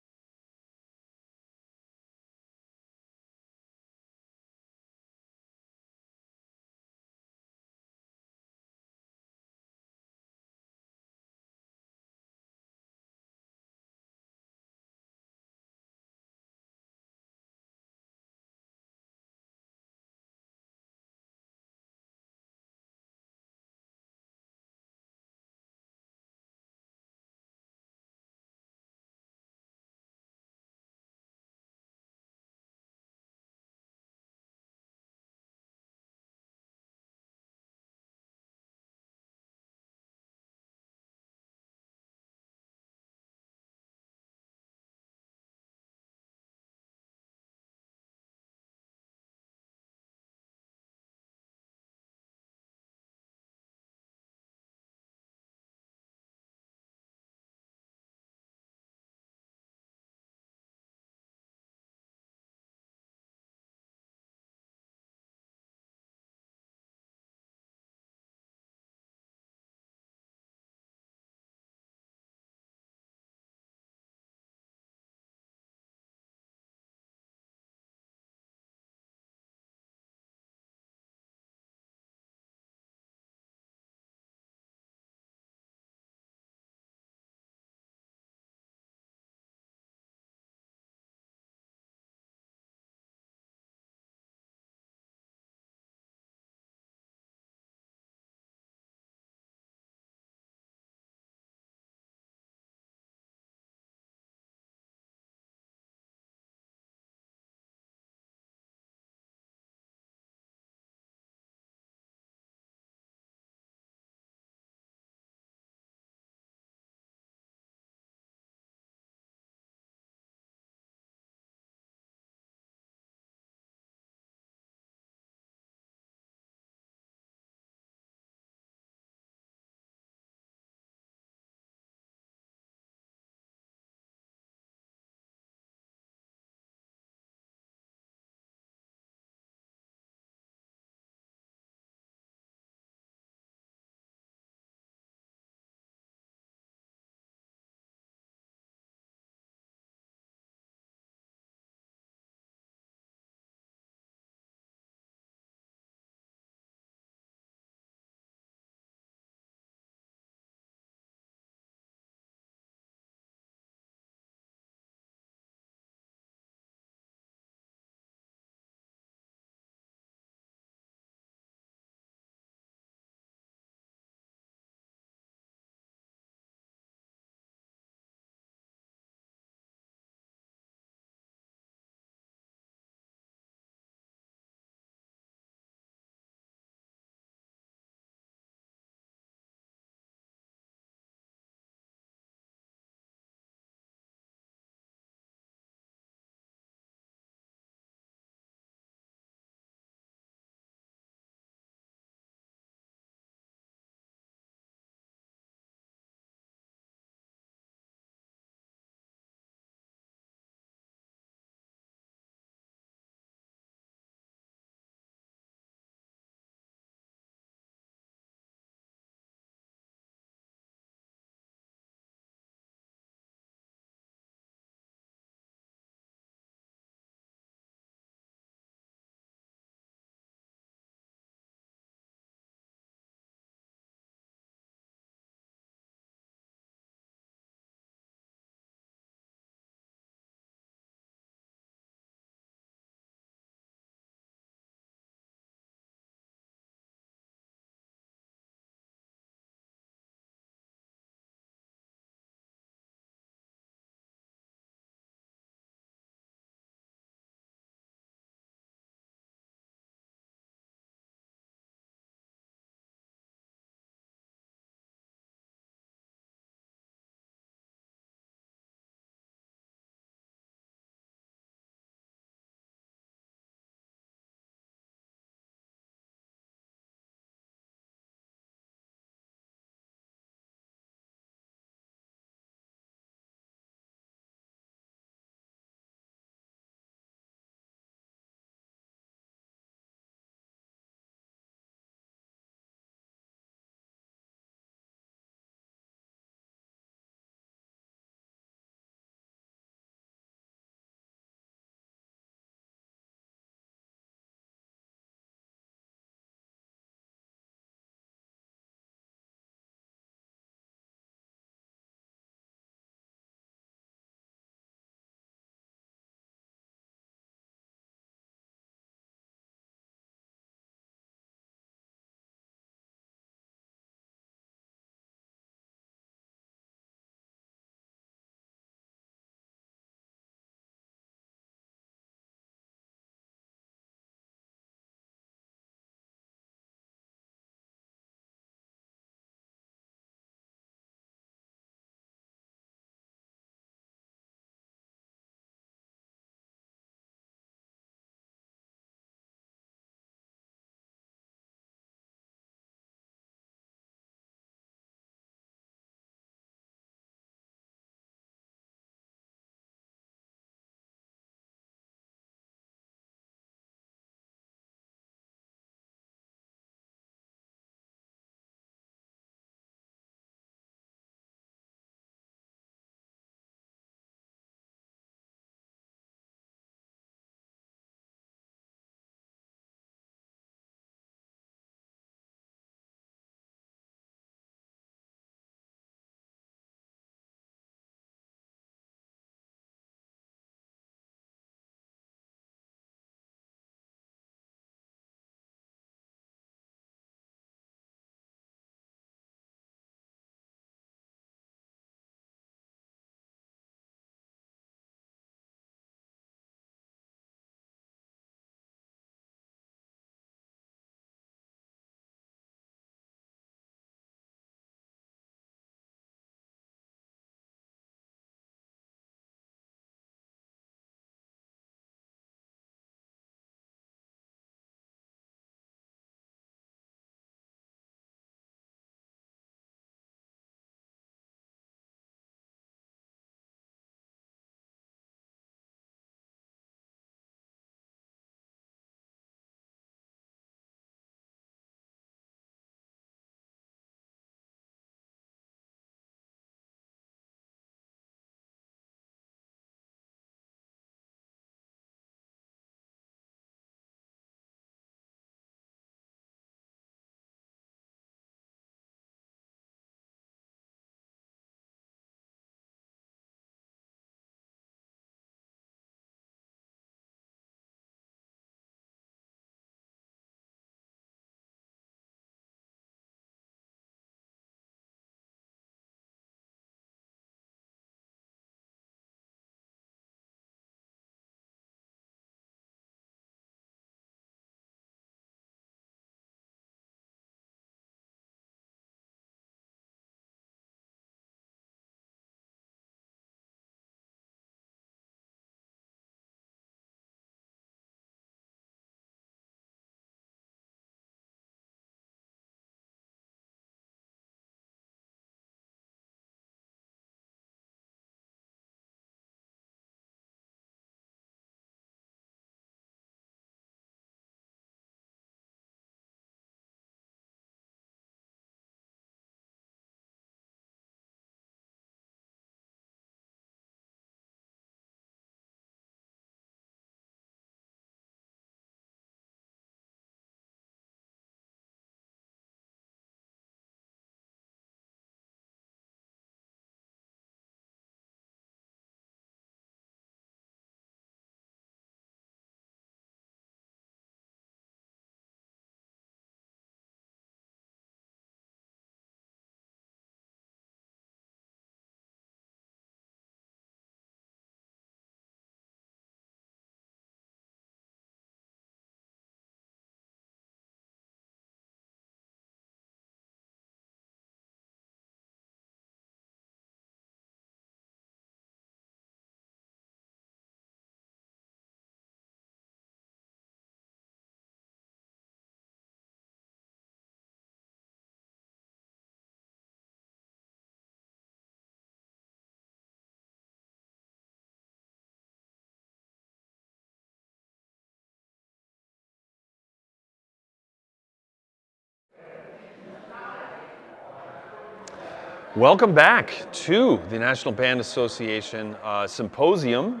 Welcome back to the National Band Association Symposium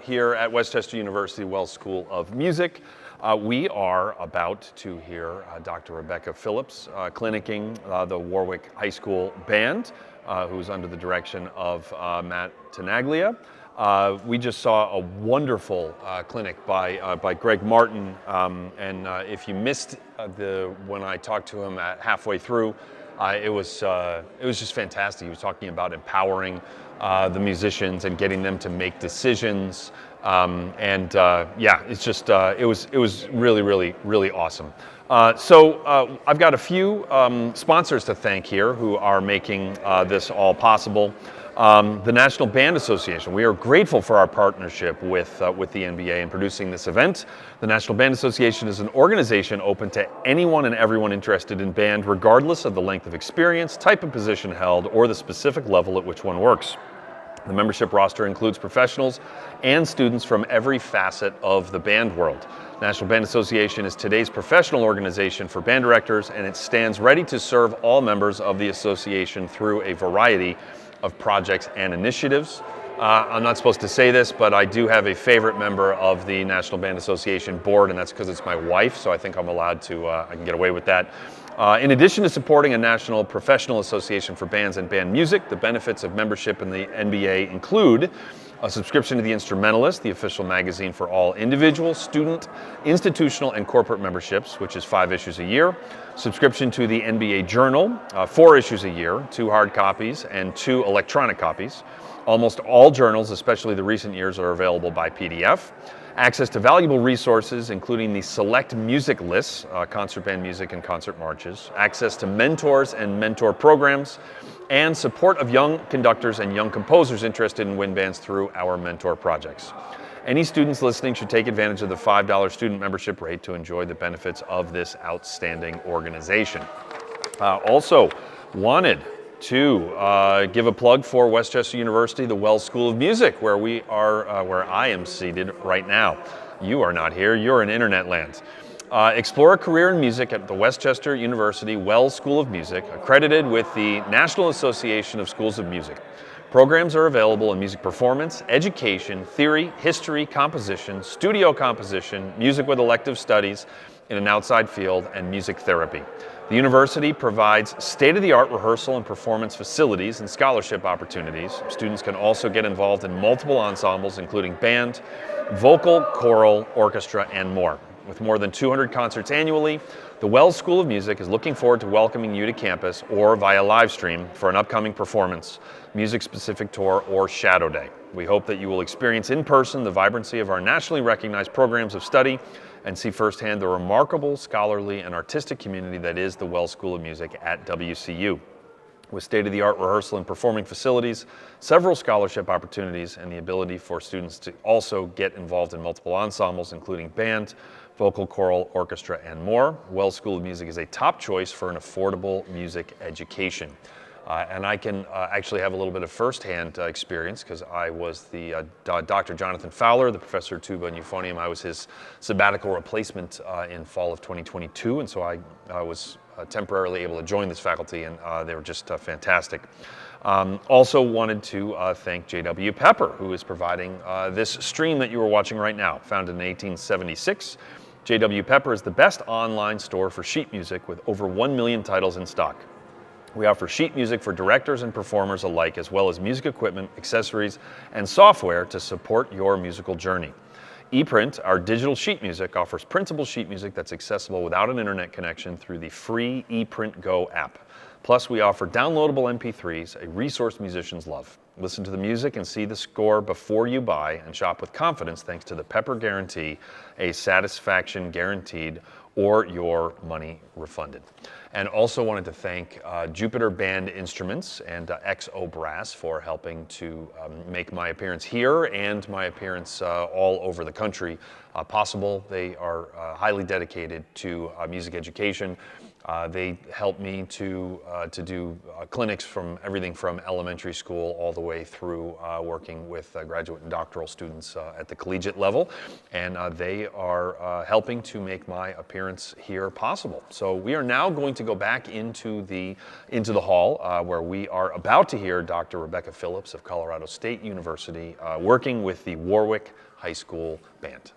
here at Westchester University Wells School of Music. We are about to hear Dr. Rebecca Phillips clinicking the Warwick High School Band, who's under the direction of Matt Tenaglia. We just saw a wonderful clinic by Greg Martin, and if you missed when I talked to him halfway through, it was just fantastic. He was talking about empowering the musicians and getting them to make decisions, yeah, it's just it was really awesome. So I've got a few sponsors to thank here who are making this all possible. The National Band Association. We are grateful for our partnership with the NBA in producing this event. The National Band Association is an organization open to anyone and everyone interested in band, regardless of the length of experience, type of position held, or the specific level at which one works. The membership roster includes professionals and students from every facet of the band world. National Band Association is today's professional organization for band directors, and it stands ready to serve all members of the association through a variety of projects and initiatives. I'm not supposed to say this, but I do have a favorite member of the National Band Association board, and that's because it's my wife, so I think I'm allowed to, I can get away with that. In addition to supporting a national professional association for bands and band music, the benefits of membership in the NBA include a subscription to The Instrumentalist, the official magazine for all individual, student, institutional, and corporate memberships, which is 5 issues a year. Subscription to the NBA Journal, 4 issues a year, 2 hard copies and 2 electronic copies. Almost all journals, especially the recent years, are available by PDF. Access to valuable resources, including the select music lists, concert band music and concert marches. Access to mentors and mentor programs, and support of young conductors and young composers interested in wind bands through our mentor projects. Any students listening should take advantage of the $5 student membership rate to enjoy the benefits of this outstanding organization. Also wanted to give a plug for Westchester University, the Wells School of Music, where where I am seated right now. You are not here, you're in internet land. Explore a career in music at the Westchester University Wells School of Music, accredited with the National Association of Schools of Music. Programs are available in music performance, education, theory, history, composition, studio composition, music with elective studies in an outside field, and music therapy. The university provides state-of-the-art rehearsal and performance facilities and scholarship opportunities. Students can also get involved in multiple ensembles, including band, vocal, choral, orchestra, and more. With more than 200 concerts annually, the Wells School of Music is looking forward to welcoming you to campus or via Livestream for an upcoming performance, music-specific tour, or Shadow Day. We hope that you will experience in person the vibrancy of our nationally recognized programs of study and see firsthand the remarkable scholarly and artistic community that is the Wells School of Music at WCU. With state-of-the-art rehearsal and performing facilities, several scholarship opportunities, and the ability for students to also get involved in multiple ensembles, including band, vocal, choral, orchestra, and more, Wells School of Music is a top choice for an affordable music education. And I can actually have a little bit of firsthand experience, because I was the Dr. Jonathan Fowler, the professor of tuba and euphonium. I was his sabbatical replacement in fall of 2022, and so I was temporarily able to join this faculty, and they were just fantastic. Also wanted to thank J.W. Pepper, who is providing this stream that you are watching right now. Founded in 1876, J.W. Pepper is the best online store for sheet music with over 1 million titles in stock. We offer sheet music for directors and performers alike, as well as music equipment, accessories, and software to support your musical journey. ePrint, our digital sheet music, offers printable sheet music that's accessible without an internet connection through the free ePrint Go app. Plus, we offer downloadable MP3s, a resource musicians love. Listen to the music and see the score before you buy, and shop with confidence thanks to the Pepper Guarantee, a satisfaction guaranteed or your money refunded. And also wanted to thank Jupiter Band Instruments and XO Brass for helping to make my appearance here and my appearance all over the country possible. They are highly dedicated to music education. They help me to do clinics from everything from elementary school all the way through working with graduate and doctoral students at the collegiate level, and they are helping to make my appearance here possible. So we are now going to go back into the hall where we are about to hear Dr. Rebecca Phillips of Colorado State University working with the Warwick High School Band.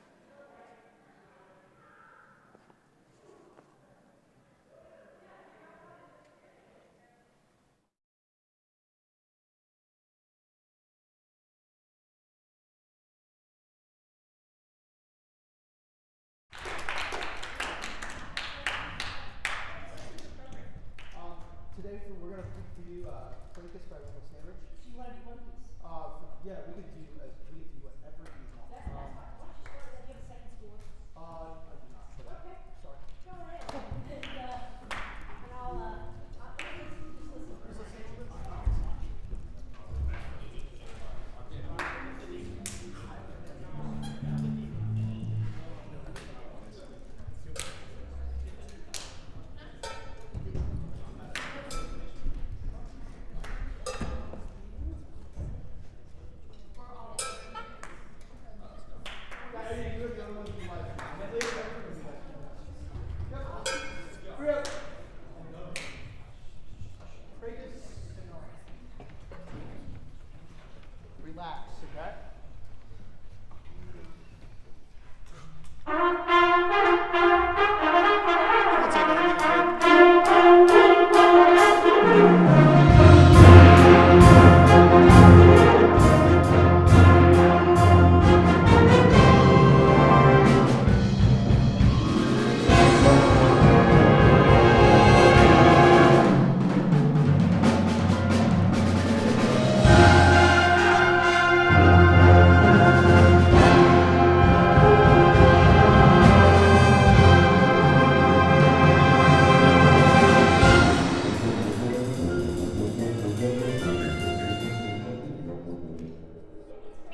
Today we're going to do Focus by Wendell Sandwich. Do you want to do one piece? Yeah, we can do whatever you want. That's fine. Why don't you start? Do you have a second score? I do not. Okay. Sorry. Go ahead. And I'll just listen. Relax, okay?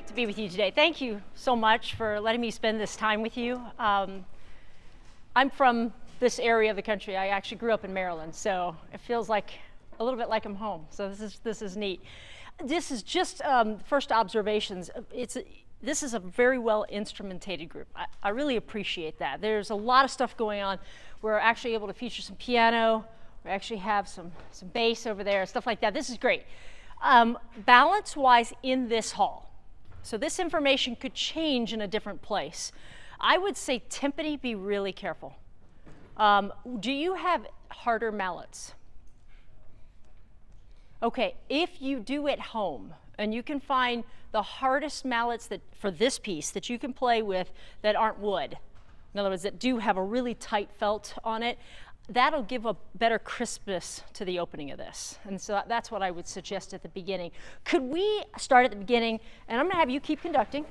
To be with you today. Thank you so much for letting me spend this time with you. I'm from this area of the country. I actually grew up in Maryland, so it feels like a little bit like I'm home. So this is neat. This is just first observations. This is a very well instrumentated group. I really appreciate that. There's a lot of stuff going on. We're actually able to feature some piano. We actually have some bass over there, stuff like that. This is great. Balance-wise in this hall. So this information could change in a different place. I would say timpani, be really careful. Do you have harder mallets? Okay, if you do at home, and you can find the hardest mallets that for this piece that you can play with that aren't wood, in other words, that do have a really tight felt on it, that'll give a better crispness to the opening of this. And so that's what I would suggest at the beginning. Could we start at the beginning? And I'm going to have you keep conducting.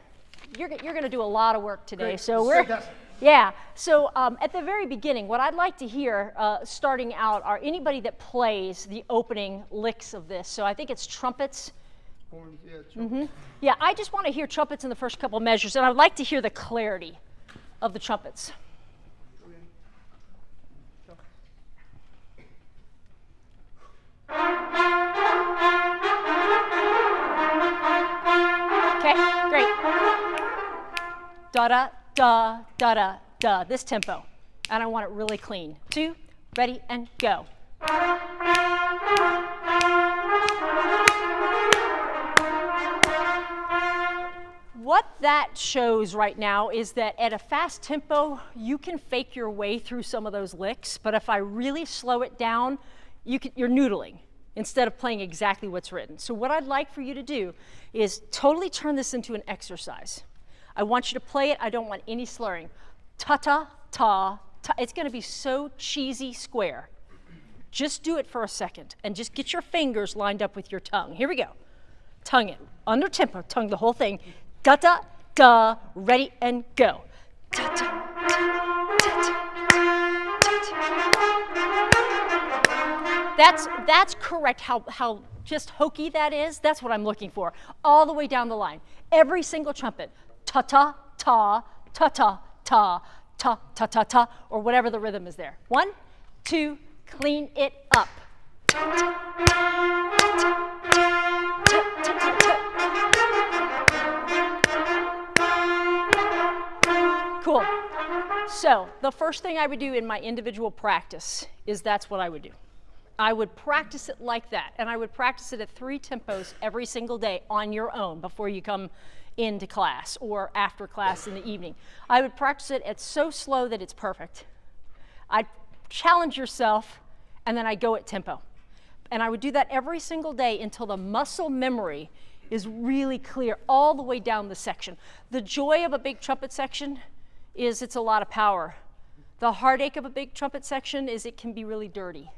You're going to do a lot of work today. Great. So yeah. So at the very beginning, what I'd like to hear starting out are anybody that plays the opening licks of this. So I think it's trumpets. Horns, yeah, trumpets. Yeah, I just want to hear trumpets in the first couple measures, and I'd like to hear the clarity of the trumpets. Okay, great. Da-da, da, da-da, da, this tempo. And I want it really clean. 2, ready, and go. What that shows right now is that at a fast tempo, you can fake your way through some of those licks, but if I really slow it down, you're noodling instead of playing exactly what's written. So what I'd like for you to do is totally turn this into an exercise. I want you to play it. I don't want any slurring. Ta-ta, ta, ta. It's going to be so cheesy square. Just do it for a second and just get your fingers lined up with your tongue. Here we go. Tongue it. Under tempo. Tongue the whole thing. Da-da, da, ready, and go. Ta-ta. That's correct. How just hokey that is, that's what I'm looking for. All the way down the line. Every single trumpet. Ta-ta, ta, ta-ta, ta, ta, ta, ta, ta, or whatever the rhythm is there. 1, 2, Clean it up. Cool. So the first thing I would do in my individual practice is that's what I would do. I would practice it like that, and I would practice it at 3 tempos every single day on your own before you come into class or after class in the evening. I would practice it at so slow that it's perfect. I'd challenge yourself, and then I'd go at tempo. And I would do that every single day until the muscle memory is really clear all the way down the section. The joy of a big trumpet section is it's a lot of power. The heartache of a big trumpet section is it can be really dirty.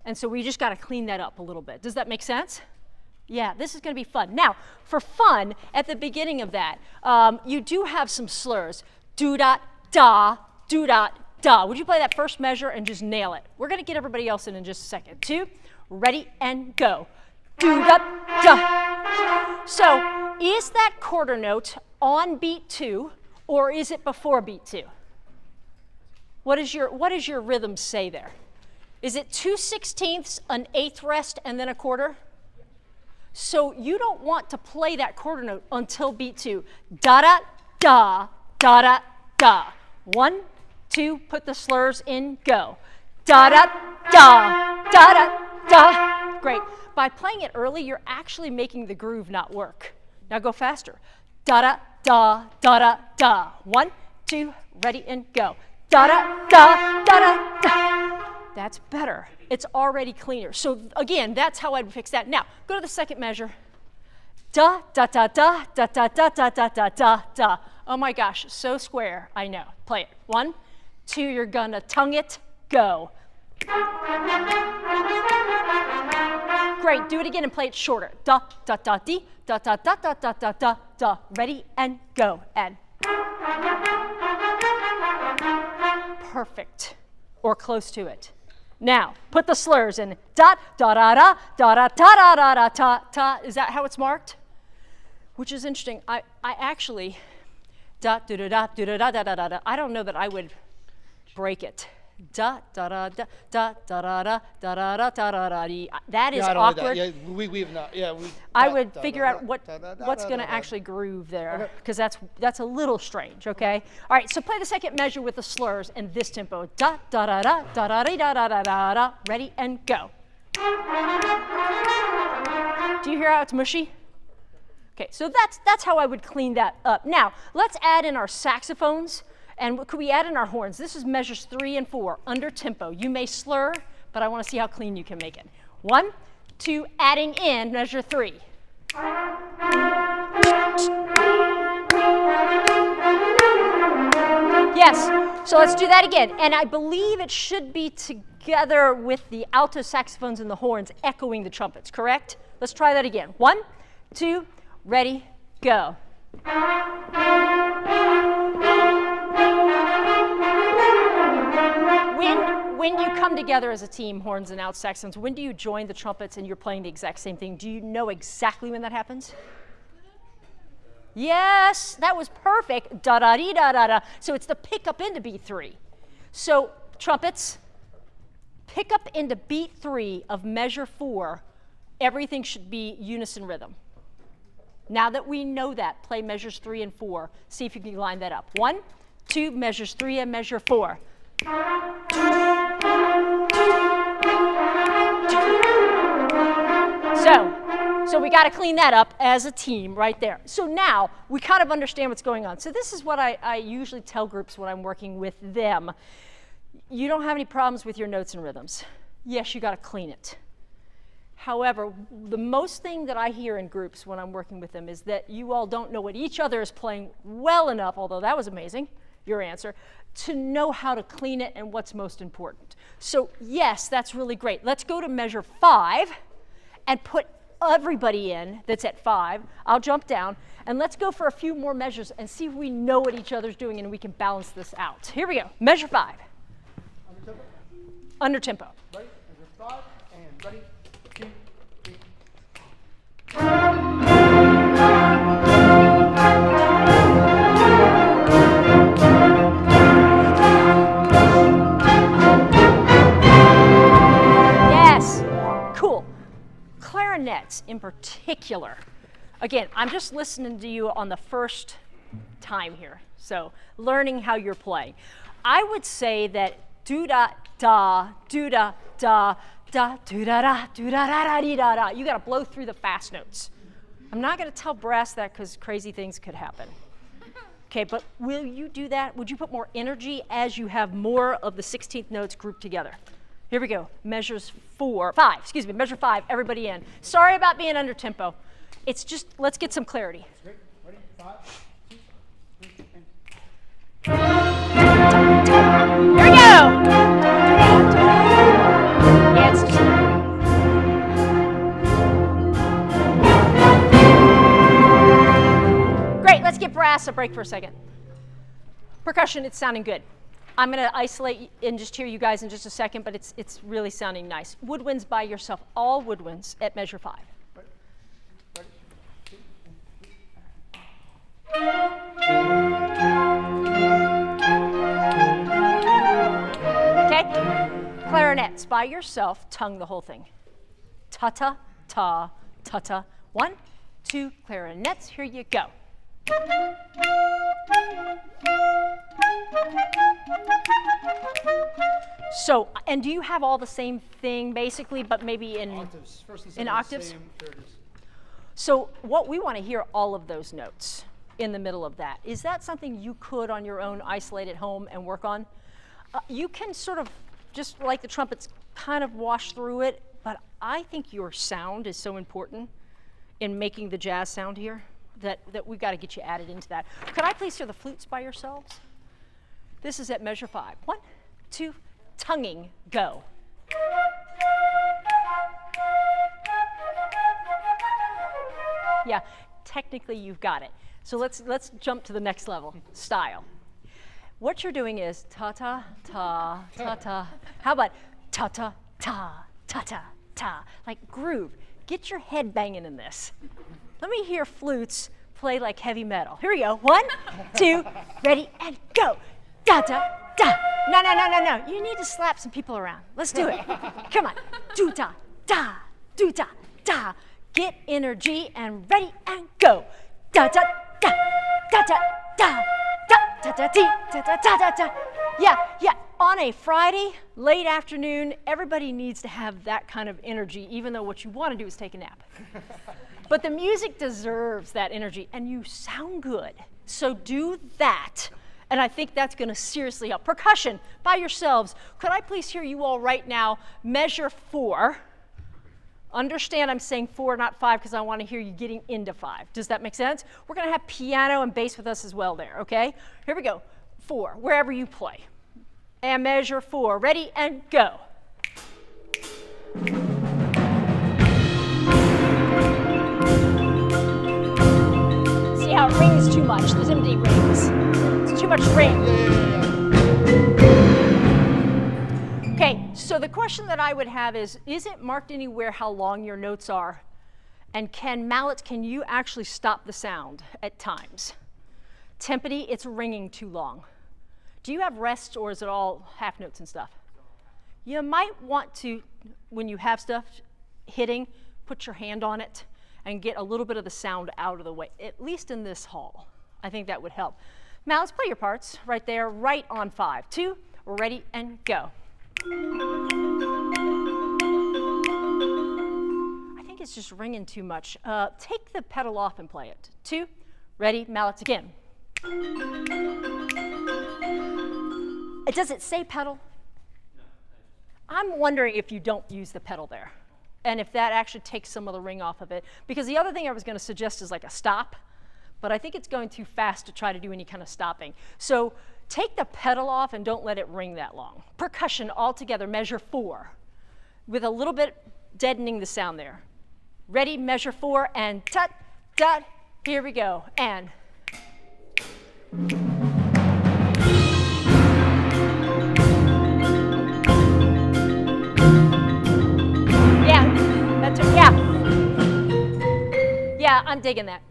And so we just got to clean that up a little bit. Does that make sense? Yeah, this is going to be fun. Now, for fun, at the beginning of that, you do have some slurs. Do-da-da, do-da-da. Would you play that first measure and just nail it? We're going to get everybody else in just a second. 2, ready, and go. Do-da-da. So, is that quarter note on beat 2, or is it before beat 2? What does your rhythm say there? Is it 2/16, an 1/8 rest, and then a quarter? So you don't want to play that quarter note until beat 2. Da-da-da, da-da-da. 1, 2, put the slurs in, go. Da-da-da, da-da-da. Great. By playing it early, you're actually making the groove not work. Now go faster. Da-da-da, da-da-da. 1, 2, ready, and go. Da-da-da, da-da-da. That's better. It's already cleaner. So again, that's how I'd fix that. Now, go to the second measure. Da, da, da, da, da, da, da, da, da, da, da, da. Oh my gosh, so square, I know. Play it. 1, 2, you're gonna tongue it, go. Great, do it again and play it shorter. Da, da, da, dee, da, da, da, da, da, da, da, da. Ready, and go, and. Perfect, or close to it. Now, put the slurs in. Da, da, da, da, da, da, da, da, da, da, ta, ta. Is that how it's marked? Which is interesting. I actually, da, da, da, da, da, da, da, da, da, da. I don't know that I would break it. Da, da, da, da, da, da, da, da, da, da, da, da, da, da. That is awkward. Yeah, we've not. Yeah, I would figure out what's going to actually groove there, because that's a little strange. Okay. All right. So play the second measure with the slurs in this tempo. Da da da da da da da da da da da. Ready, and go. Do you hear how it's mushy? Okay. So that's how I would clean that up. Now let's add in our saxophones. And what could we add in our horns? This is measures 3 and 4, under tempo. You may slur, but I want to see how clean you can make it. 1, 2, adding in measure 3. Yes, so let's do that again. And I believe it should be together with the alto saxophones and the horns echoing the trumpets, correct? Let's try that again. 1, 2, ready, go. When you come together as a team, horns and alto saxophones, when do you join the trumpets and you're playing the exact same thing? Do you know exactly when that happens? Yes, that was perfect. Da da dee da da da. So it's the pick up into beat 3. So trumpets, pick up into beat 3 of measure 4. Everything should be unison rhythm. Now that we know that, play measures 3 and 4. See if you can line that up. 1, 2, measures 3 and measure 4. So we got to clean that up as a team right there. So now we kind of understand what's going on. So this is what I usually tell groups when I'm working with them. You don't have any problems with your notes and rhythms. Yes, you got to clean it. However, the most thing that I hear in groups when I'm working with them is that you all don't know what each other is playing well enough, although that was amazing, your answer, to know how to clean it and what's most important. So yes, that's really great. Let's go to measure 5 and put everybody in that's at 5. I'll jump down, and let's go for a few more measures and see if we know what each other's doing and we can balance this out. Here we go. Measure 5. Under tempo. Ready? Measure 5, and ready, 2, 3. clarinets in particular, again, I'm just listening to you on the first time here, so learning how you're playing. I would say that do-da, da, do-da, da, da, do-da, da, do-da, da, da, dee, da, da. You gotta blow through the fast notes. I'm not gonna tell brass that because crazy things could happen. Okay, but will you do that? Would you put more energy as you have more of the 16th notes grouped together? Here we go, measure 5, everybody in. Sorry about being under tempo. It's just, let's get some clarity. Great. Ready? 5, 2, 3, and... Here we go. Yeah, it's just... Great, let's give brass a break for a second. Percussion, it's sounding good. I'm gonna isolate and just hear you guys in just a second, but it's really sounding nice. Woodwinds by yourself, all woodwinds at measure 5. Okay, clarinets by yourself, tongue the whole thing. Ta-ta, ta, ta-ta. 1, 2, clarinets, here you go. So, and do you have all the same thing basically, but maybe in Octaves. First and in second, octaves? same, third is... So what we want to hear all of those notes in the middle of that. Is that something you could on your own isolate at home and work on? You can sort of, just like the trumpets, kind of wash through it, but I think your sound is so important in making the jazz sound here that we've got to get you added into that. Could I please hear the flutes by yourselves? This is at measure 5. 1, 2, tonguing, go. Yeah, technically you've got it. So let's jump to the next level, style. What you're doing is ta-ta, ta, ta-ta. How about ta-ta, ta, ta-ta, ta, like groove. Get your head banging in this. Let me hear flutes play like heavy metal. Here we go. 1, 2, ready, and go. Da, da, da. No, no, no, no, no. You need to slap some people around. Let's do it. Come on. Do, da, da, do, da, da. Get energy and ready and go. Da, da, da, da, da, da. Da, da, dee, da, da, da, da, da. Yeah, yeah. On a Friday, late afternoon, everybody needs to have that kind of energy, even though what you want to do is take a nap. But the music deserves that energy, and you sound good. So do that, and I think that's going to seriously help. Percussion, by yourselves. Could I please hear you all right now measure 4? Understand I'm saying 4, not 5, because I want to hear you getting into 5. Does that make sense? We're going to have piano and bass with us as well there, okay? Here we go. 4, wherever you play. And measure 4. Ready, and go. See how it rings too much. The empty rings. It's too much ring. Okay, so the question that I would have is it marked anywhere how long your notes are? And mallets, can you actually stop the sound at times? Timpani, it's ringing too long. Do you have rests, or is it all half notes and stuff? You might want to, when you have stuff hitting, put your hand on it and get a little bit of the sound out of the way, at least in this hall. I think that would help. Mallets, play your parts right there, right on 5. 2, ready, and go. I think it's just ringing too much. Take the pedal off and play it. 2, ready, mallets again. Does it say pedal? No. I'm wondering if you don't use the pedal there, and if that actually takes some of the ring off of it. Because the other thing I was going to suggest is like a stop, but I think it's going too fast to try to do any kind of stopping. So take the pedal off and don't let it ring that long. Percussion altogether, measure 4, with a little bit deadening the sound there. Ready, measure 4, and tut, tut, here we go, and. Yeah, I'm digging that.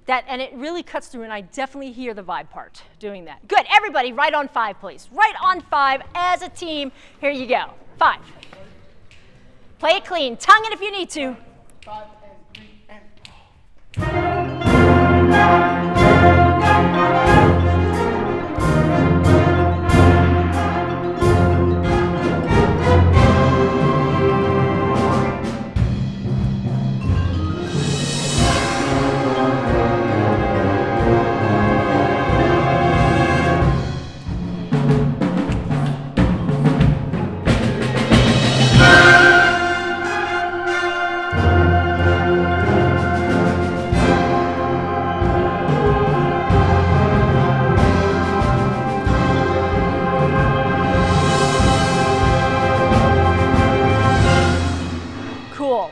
And it really cuts through, and I definitely hear the vibe part doing that. Good, everybody, right on 5, please. Right on 5 as a team. Here you go. 5. Play it clean. Tongue it if you need to. 5 and 3 and. Cool.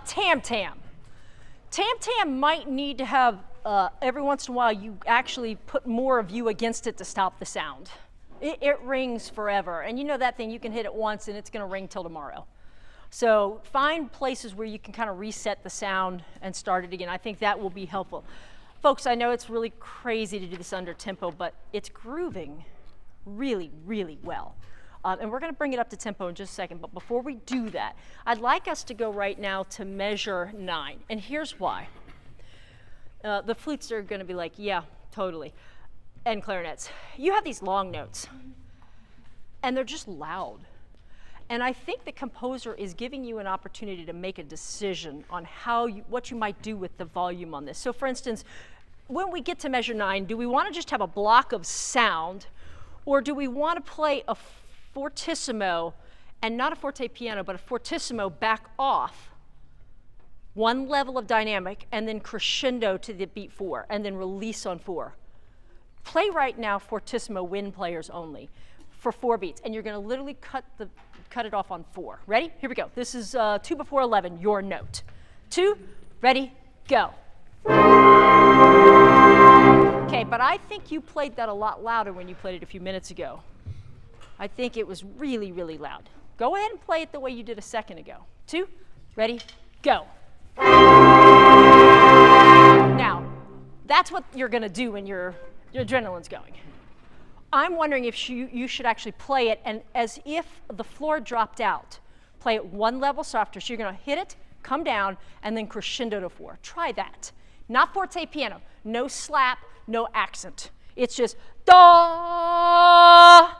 Tam-tam. Tam-tam might need to have, every once in a while, you actually put more of you against it to stop the sound. It rings forever. And you know that thing, you can hit it once and it's going to ring till tomorrow. So find places where you can kind of reset the sound and start it again. I think that will be helpful. Folks, I know it's really crazy to do this under tempo, but it's grooving really, really well. And we're going to bring it up to tempo in just a second. But before we do that, I'd like us to go right now to measure 9. And here's why. The flutes are going to be like, yeah, totally. And clarinets. You have these long notes. And they're just loud. And I think the composer is giving you an opportunity to make a decision on what you might do with the volume on this. So for instance, when we get to measure 9, do we want to just have a block of sound, or do we want to play a fortissimo, and not a forte piano, but a fortissimo back off, one level of dynamic, and then crescendo to the beat 4, and then release on 4. Play right now fortissimo wind players only for 4 beats, and you're going to literally cut it off on 4. Ready? Here we go. This is 2 before 11, your note. 2, ready, go. Okay, but I think you played that a lot louder when you played it a few minutes ago. I think it was really, really loud. Go ahead and play it the way you did a second ago. 2, ready, go. Now, that's what you're going to do when your adrenaline's going. I'm wondering if you should actually play it and as if the floor dropped out. Play it one level softer. So you're going to hit it, come down, and then crescendo to 4. Try that. Not forte piano. No slap, no accent. It's just da,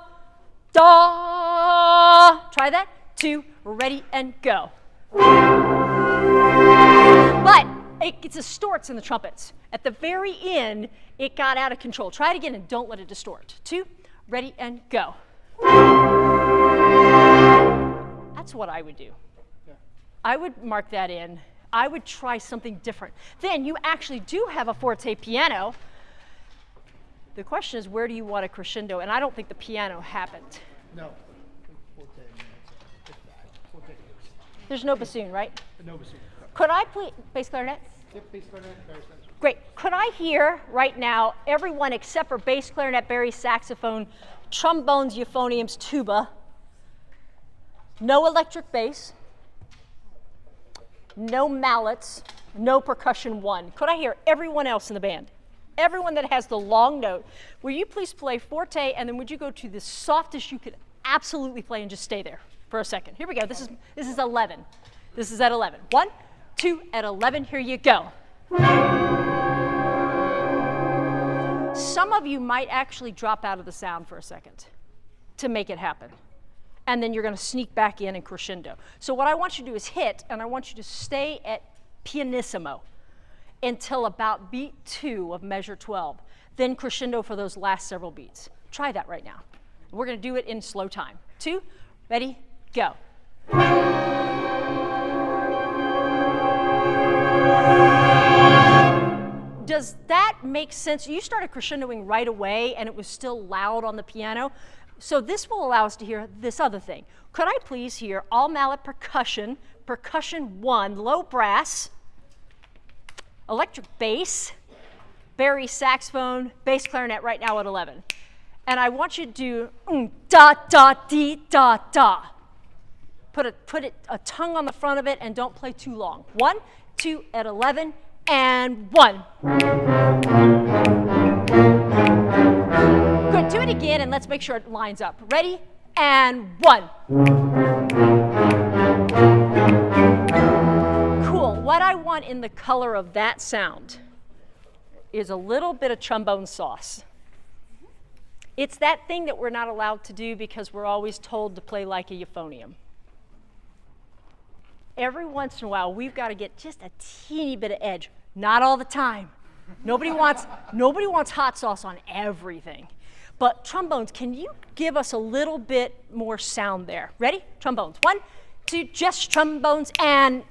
da. Try that. 2, ready, and go. But it distorts in the trumpets. At the very end, it got out of control. Try it again and don't let it distort. 2, ready, and go. That's what I would do. I would mark that in. I would try something different. Then you actually do have a forte piano. The question is, where do you want a crescendo? And I don't think the piano happened. No. There's no bassoon, right? No bassoon. Could I play bass clarinet? Yep, bass clarinet, baritone. Great. Could I hear right now everyone except for bass clarinet, bass saxophone, trombones, euphoniums, tuba, no electric bass, no mallets, no percussion 1. Could I hear everyone else in the band? Everyone that has the long note. Will you please play forte, and then would you go to the softest you could absolutely play and just stay there for a second? Here we go. This is 11. This is at 11. 1, 2, at 11. Here you go. Some of you might actually drop out of the sound for a second to make it happen. And then you're going to sneak back in and crescendo. So what I want you to do is hit, and I want you to stay at pianissimo until about beat 2 of measure 12. Then crescendo for those last several beats. Try that right now. We're going to do it in slow time. 2, ready, go. Does that make sense? You started crescendoing right away, and it was still loud on the piano. So this will allow us to hear this other thing. Could I please hear all mallet percussion, percussion 1, low brass, electric bass, bass saxophone, bass clarinet right now at 11. And I want you to do da da dee da da. Put a tongue on the front of it and don't play too long. 1, 2 at 11 and 1. Good, do it again and let's make sure it lines up. Ready? And 1. Cool. want in the color of that sound is a little bit of trombone sauce. It's that thing that we're not allowed to do because we're always told to play like a euphonium. Every once in a while, we've got to get just a teeny bit of edge. Not all the time. Nobody wants hot sauce on everything. But trombones, can you give us a little bit more sound there? Ready? Trombones. 1, 2, just trombones and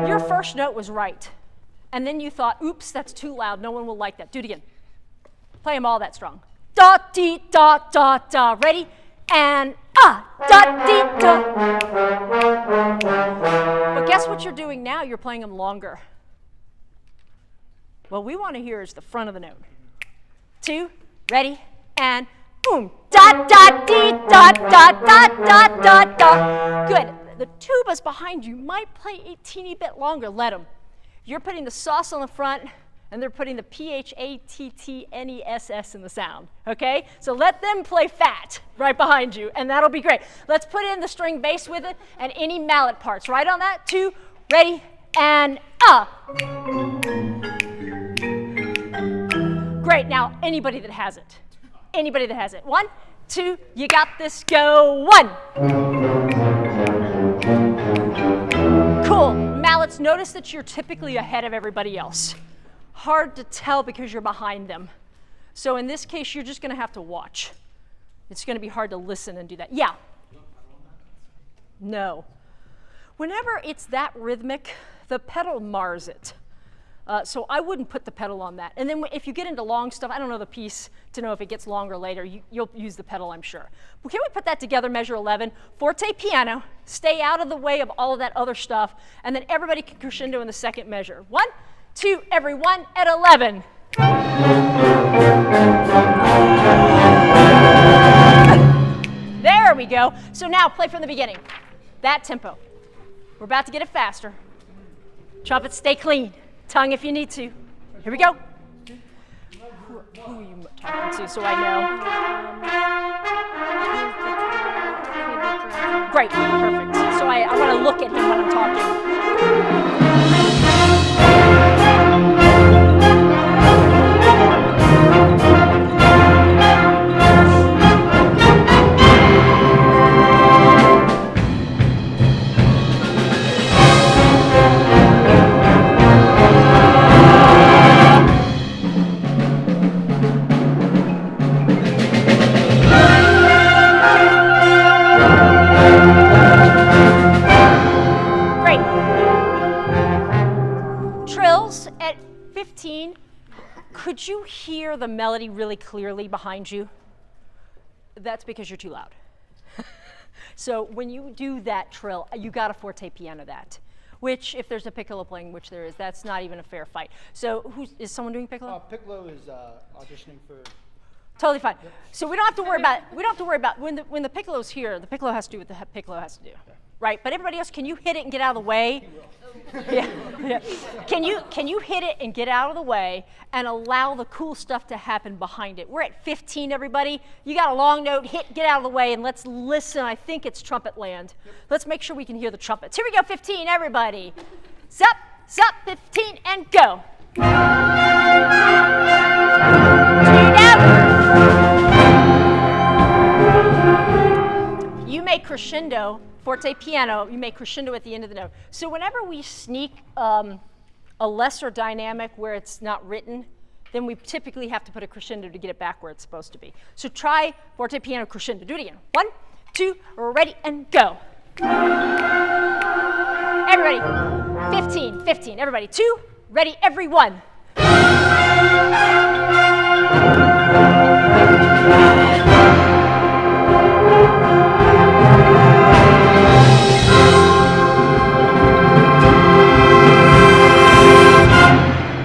Your first note was right. And then you thought, oops, that's too loud. No one will like that. Do it again. Play them all that strong. Da, dee, da, da, da. Ready? And da, dee, da. But guess what you're doing now? You're playing them longer. What we want to hear is the front of the note. 2, ready, and boom. Da, da, dee, da, da, da, da, da, da. Good. The tubas behind you might play a teeny bit longer. Let them. You're putting the sauce on the front, and they're putting the PHATTNESS in the sound, okay? So let them play fat right behind you, and that'll be great. Let's put in the string bass with it and any mallet parts. Right on that? 2, ready, and Great, now anybody that has it. Anybody that has it. 1, 2, you got this, go. 1. Cool. Mallets, notice that you're typically ahead of everybody else. Hard to tell because you're behind them. So in this case, you're just going to have to watch. It's going to be hard to listen and do that. Yeah? No. Whenever it's that rhythmic, the pedal mars it. So I wouldn't put the pedal on that. And then if you get into long stuff, I don't know the piece to know if it gets longer later. You'll use the pedal, I'm sure. But can we put that together, measure 11, forte piano, stay out of the way of all of that other stuff, and then everybody can crescendo in the second measure. 1, 2, everyone at 11. There we go. So now play from the beginning. That tempo. We're about to get it faster. Trumpets, stay clean. Tongue if you need to. Here we go. Who are you talking to so I know? Great, perfect. So I want to look at him when I'm talking. Could you hear the melody really clearly behind you? That's because you're too loud. So when you do that trill, you got to forte piano that. Which, if there's a piccolo playing, which there is, that's not even a fair fight. So is someone doing piccolo? Piccolo is auditioning for. Totally fine. Yep. So we don't have to worry about when the piccolo's here. The piccolo has to do what the piccolo has to do, right? But everybody else, can you hit it and get out of the way? Yeah. Can you hit it and get out of the way and allow the cool stuff to happen behind it? We're at 15, everybody. You got a long note, get out of the way, and let's listen. I think it's trumpet land. Yep. Let's make sure we can hear the trumpets. Here we go, 15, everybody. Sup, 15, and go. You may crescendo, forte piano, you may crescendo at the end of the note. So whenever we sneak a lesser dynamic where it's not written, then we typically have to put a crescendo to get it back where it's supposed to be. So try forte piano crescendo. Do it again. 1, 2, ready, and go. Everybody, 15, everybody. 2, ready, everyone.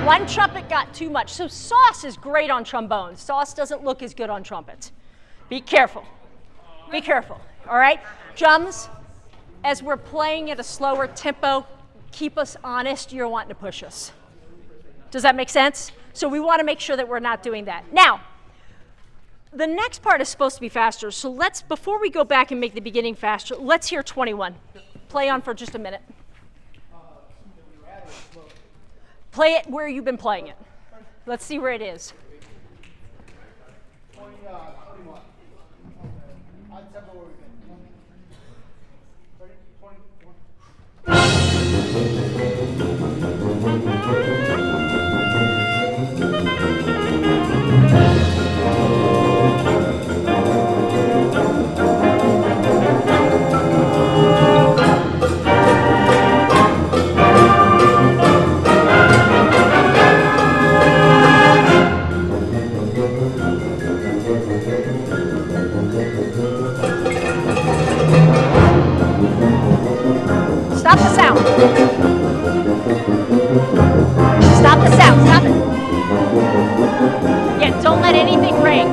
One trumpet got too much. So sauce is great on trombone. Sauce doesn't look as good on trumpet. Be careful. Be careful. All right? Drums, as we're playing at a slower tempo, keep us honest. You're wanting to push us. Does that make sense? So we want to make sure that we're not doing that. Now, the next part is supposed to be faster. So before we go back and make the beginning faster, let's hear 21. play on for just a minute. Play it where you've been playing it. Let's see where it is. 21. Odd tempo where we've been. 30, 21. Stop the sound. Stop the sound. Stop it. Yeah, don't let anything ring.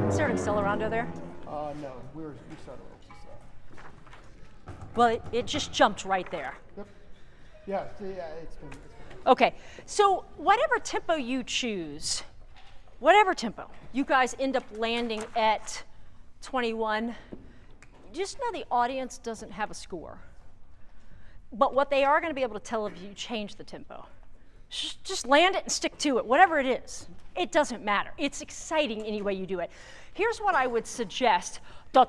Is there an accelerando there? No, we started with this. Well, it just jumped right there. Yep. Yeah, it's been. Okay, so whatever tempo you choose, whatever tempo, you guys end up landing at 21. Just know the audience doesn't have a score. But what they are going to be able to tell if you change the tempo. Just land it and stick to it, whatever it is. It doesn't matter. It's exciting any way you do it. Here's what I would suggest. I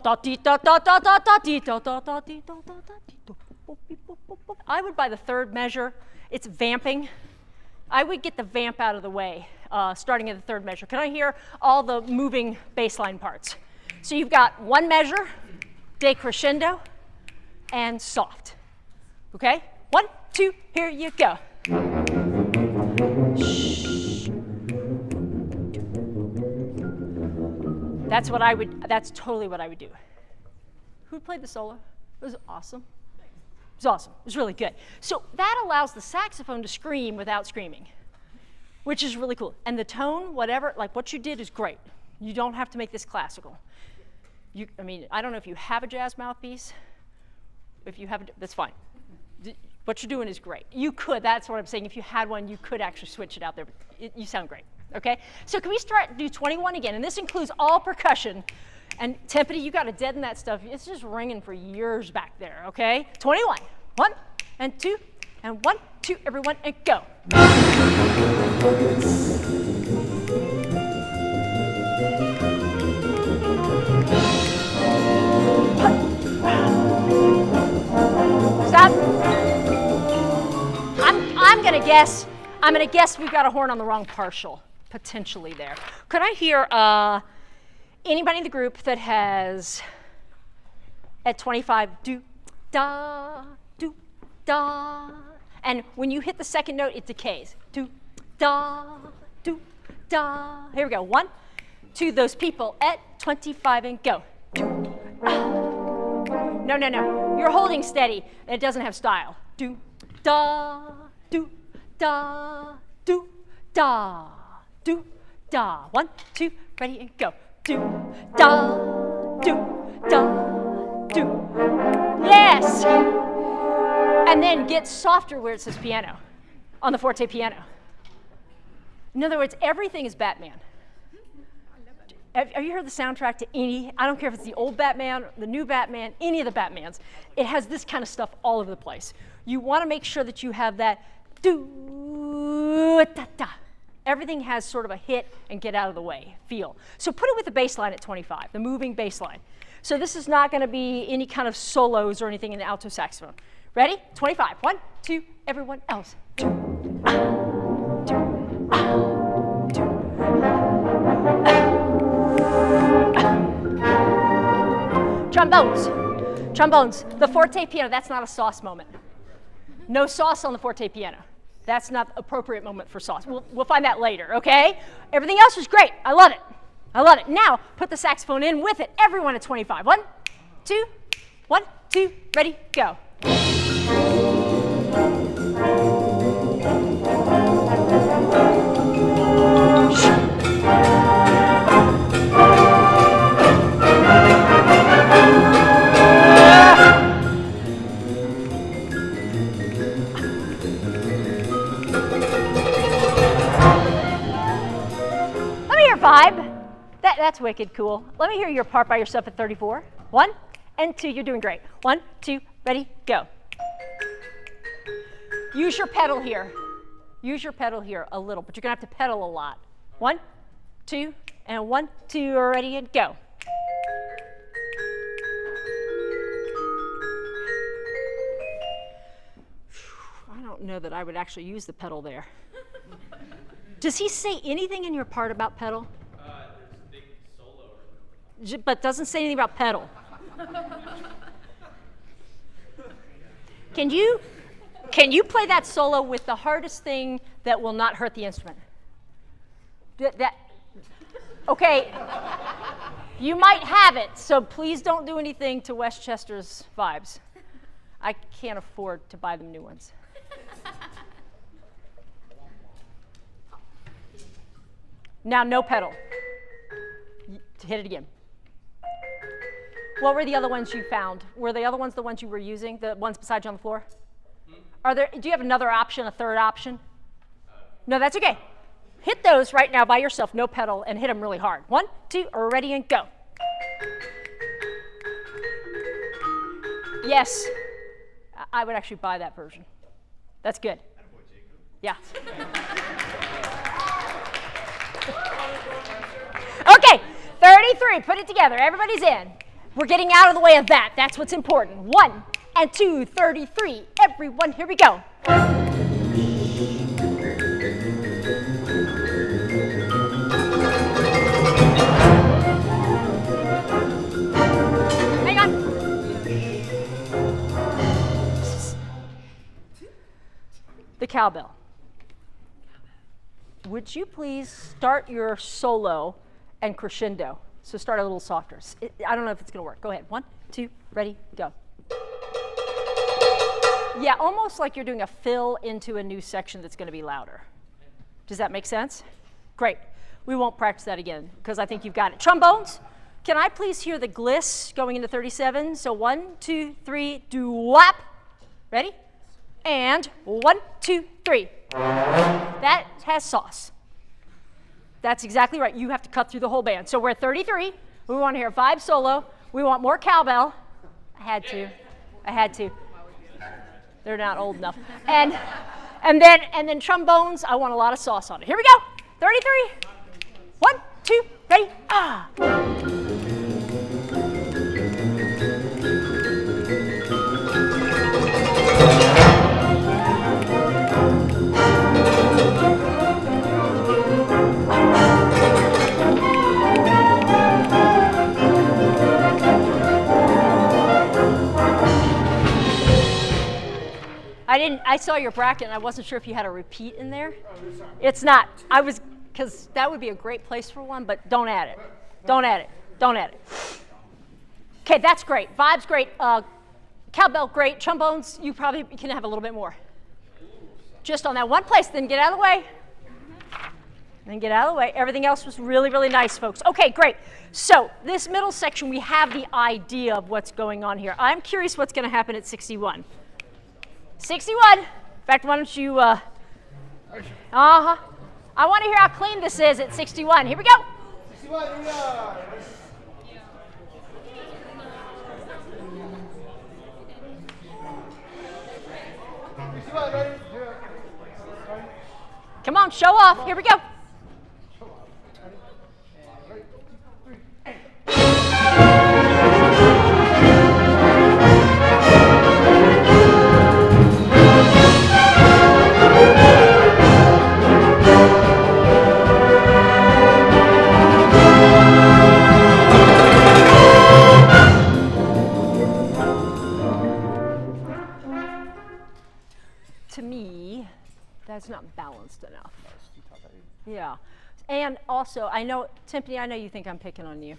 would, by the third measure, it's vamping. I would get the vamp out of the way, starting at the third measure. Can I hear all the moving bass line parts? So you've got one measure, decrescendo, and soft. Okay? 1, 2, here you go. That's what I would, that's totally what I would do. Who played the solo? It was awesome. It was awesome. It was really good. So that allows the saxophone to scream without screaming, which is really cool. And the tone, whatever, like what you did is great. You don't have to make this classical. I mean, I don't know if you have a jazz mouthpiece. If you have, that's fine. What you're doing is great. You could, that's what I'm saying. If you had one, you could actually switch it out there. But you sound great, okay? So can we do 21 again? And this includes all percussion. And timpani, you got to deaden that stuff. It's just ringing for years back there, okay? 21. 1 and 2 and 1, 2, everyone, and go. Stop. I'm gonna guess we've got a horn on the wrong partial, potentially there. Could I hear anybody in the group that has at 25 do, da, and when you hit the second note, it decays. Do, da. Here we go. 1, 2, those people at 25 and go. Do, No. You're holding steady and it doesn't have style. Do, da, do, da, do, da, do, da. 1, 2, ready and go. Do, da, do, do. Yes! And then get softer where it says piano, on the forte piano. In other words, everything is Batman. Have you heard the soundtrack to any, I don't care if it's the old Batman, the new Batman, any of the Batmans, it has this kind of stuff all over the place. You want to make sure that you have that do-da-da. Everything has sort of a hit and get out of the way feel. So put it with the bass line at 25, the moving bass line. So this is not going to be any kind of solos or anything in the alto saxophone. Ready? 25. 1, 2, everyone else. Trombones. The forte piano, that's not a sauce moment. No sauce on the forte piano. That's not the appropriate moment for sauce. We'll find that later, okay? Everything else was great. I love it. Now, put the saxophone in with it. Everyone at 25. 1, 2, 1, 2, ready, go. vibe. That's wicked cool. Let me hear your part by yourself at 34. 1 and 2, you're doing great. 1, 2, ready, go. Use your pedal here. Use your pedal here a little, but you're gonna have to pedal a lot. 1, 2, and 1, 2, ready, and go. I don't know that I would actually use the pedal there. Does he say anything in your part about pedal? There's a big solo. But doesn't say anything about pedal. Can you play that solo with the hardest thing that will not hurt the instrument? Okay, you might have it, so please don't do anything to Westchester's vibes. I can't afford to buy them new ones. Now, no pedal. Hit it again. What were the other ones you found? Were the other ones the ones you were using, the ones beside you on the floor? Do you have another option, a third option? No, that's okay. Hit those right now by yourself, no pedal, and hit them really hard. 1, 2, ready, and go. Yes, I would actually buy that version. That's good. Yeah. Okay, 33, put it together, everybody's in. We're getting out of the way of that, that's what's important. 1 and 2, 33, everyone, here we go. Hang on. The cowbell. Would you please start your solo and crescendo? So start a little softer. I don't know if it's going to work. Go ahead. 1, 2, ready, go. Yeah, almost like you're doing a fill into a new section that's going to be louder. Does that make sense? Great. We won't practice that again because I think you've got it. Trombones, can I please hear the gliss going into 37? So 1, 2, 3, doo-wop. Ready? And 1, 2, 3. That has sauce. That's exactly right. You have to cut through the whole band. So we're at 33. We want to hear 5 solo. We want more cowbell. I had to. They're not old enough. And then trombones, I want a lot of sauce on it. Here we go. 33. 1, 2, ready. Ah. I saw your bracket and I wasn't sure if you had a repeat in there. It's not. Because that would be a great place for one, but don't add it. Don't add it. Don't add it. Okay, that's great. Vibe's great. Cowbell, great. Trombones, you probably can have a little bit more. Just on that one place, then get out of the way. Then get out of the way. Everything else was really, really nice, folks. Okay, great. So this middle section, we have the idea of what's going on here. I'm curious what's going to happen at 61. 61. In fact, why don't you, I want to hear how clean this is at 61. Here we go. 61, here we are. Come on, show off. Here we go. To me, that's not balanced enough. Yeah. And also, I know, Timpani, I know you think I'm picking on you.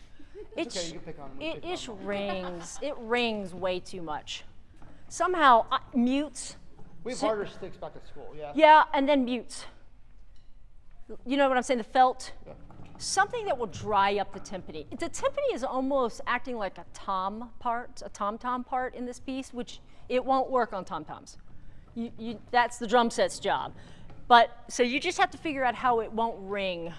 It's okay, you can pick on me. It rings way too much. Somehow, mutes. We have harder sticks back at school, yeah. Yeah, and then mutes. You know what I'm saying, the felt? Yeah. Something that will dry up the timpani. The timpani is almost acting like a tom-tom part in this piece, which it won't work on tom-toms. That's the drum set's job. But, so you just have to figure out how it won't ring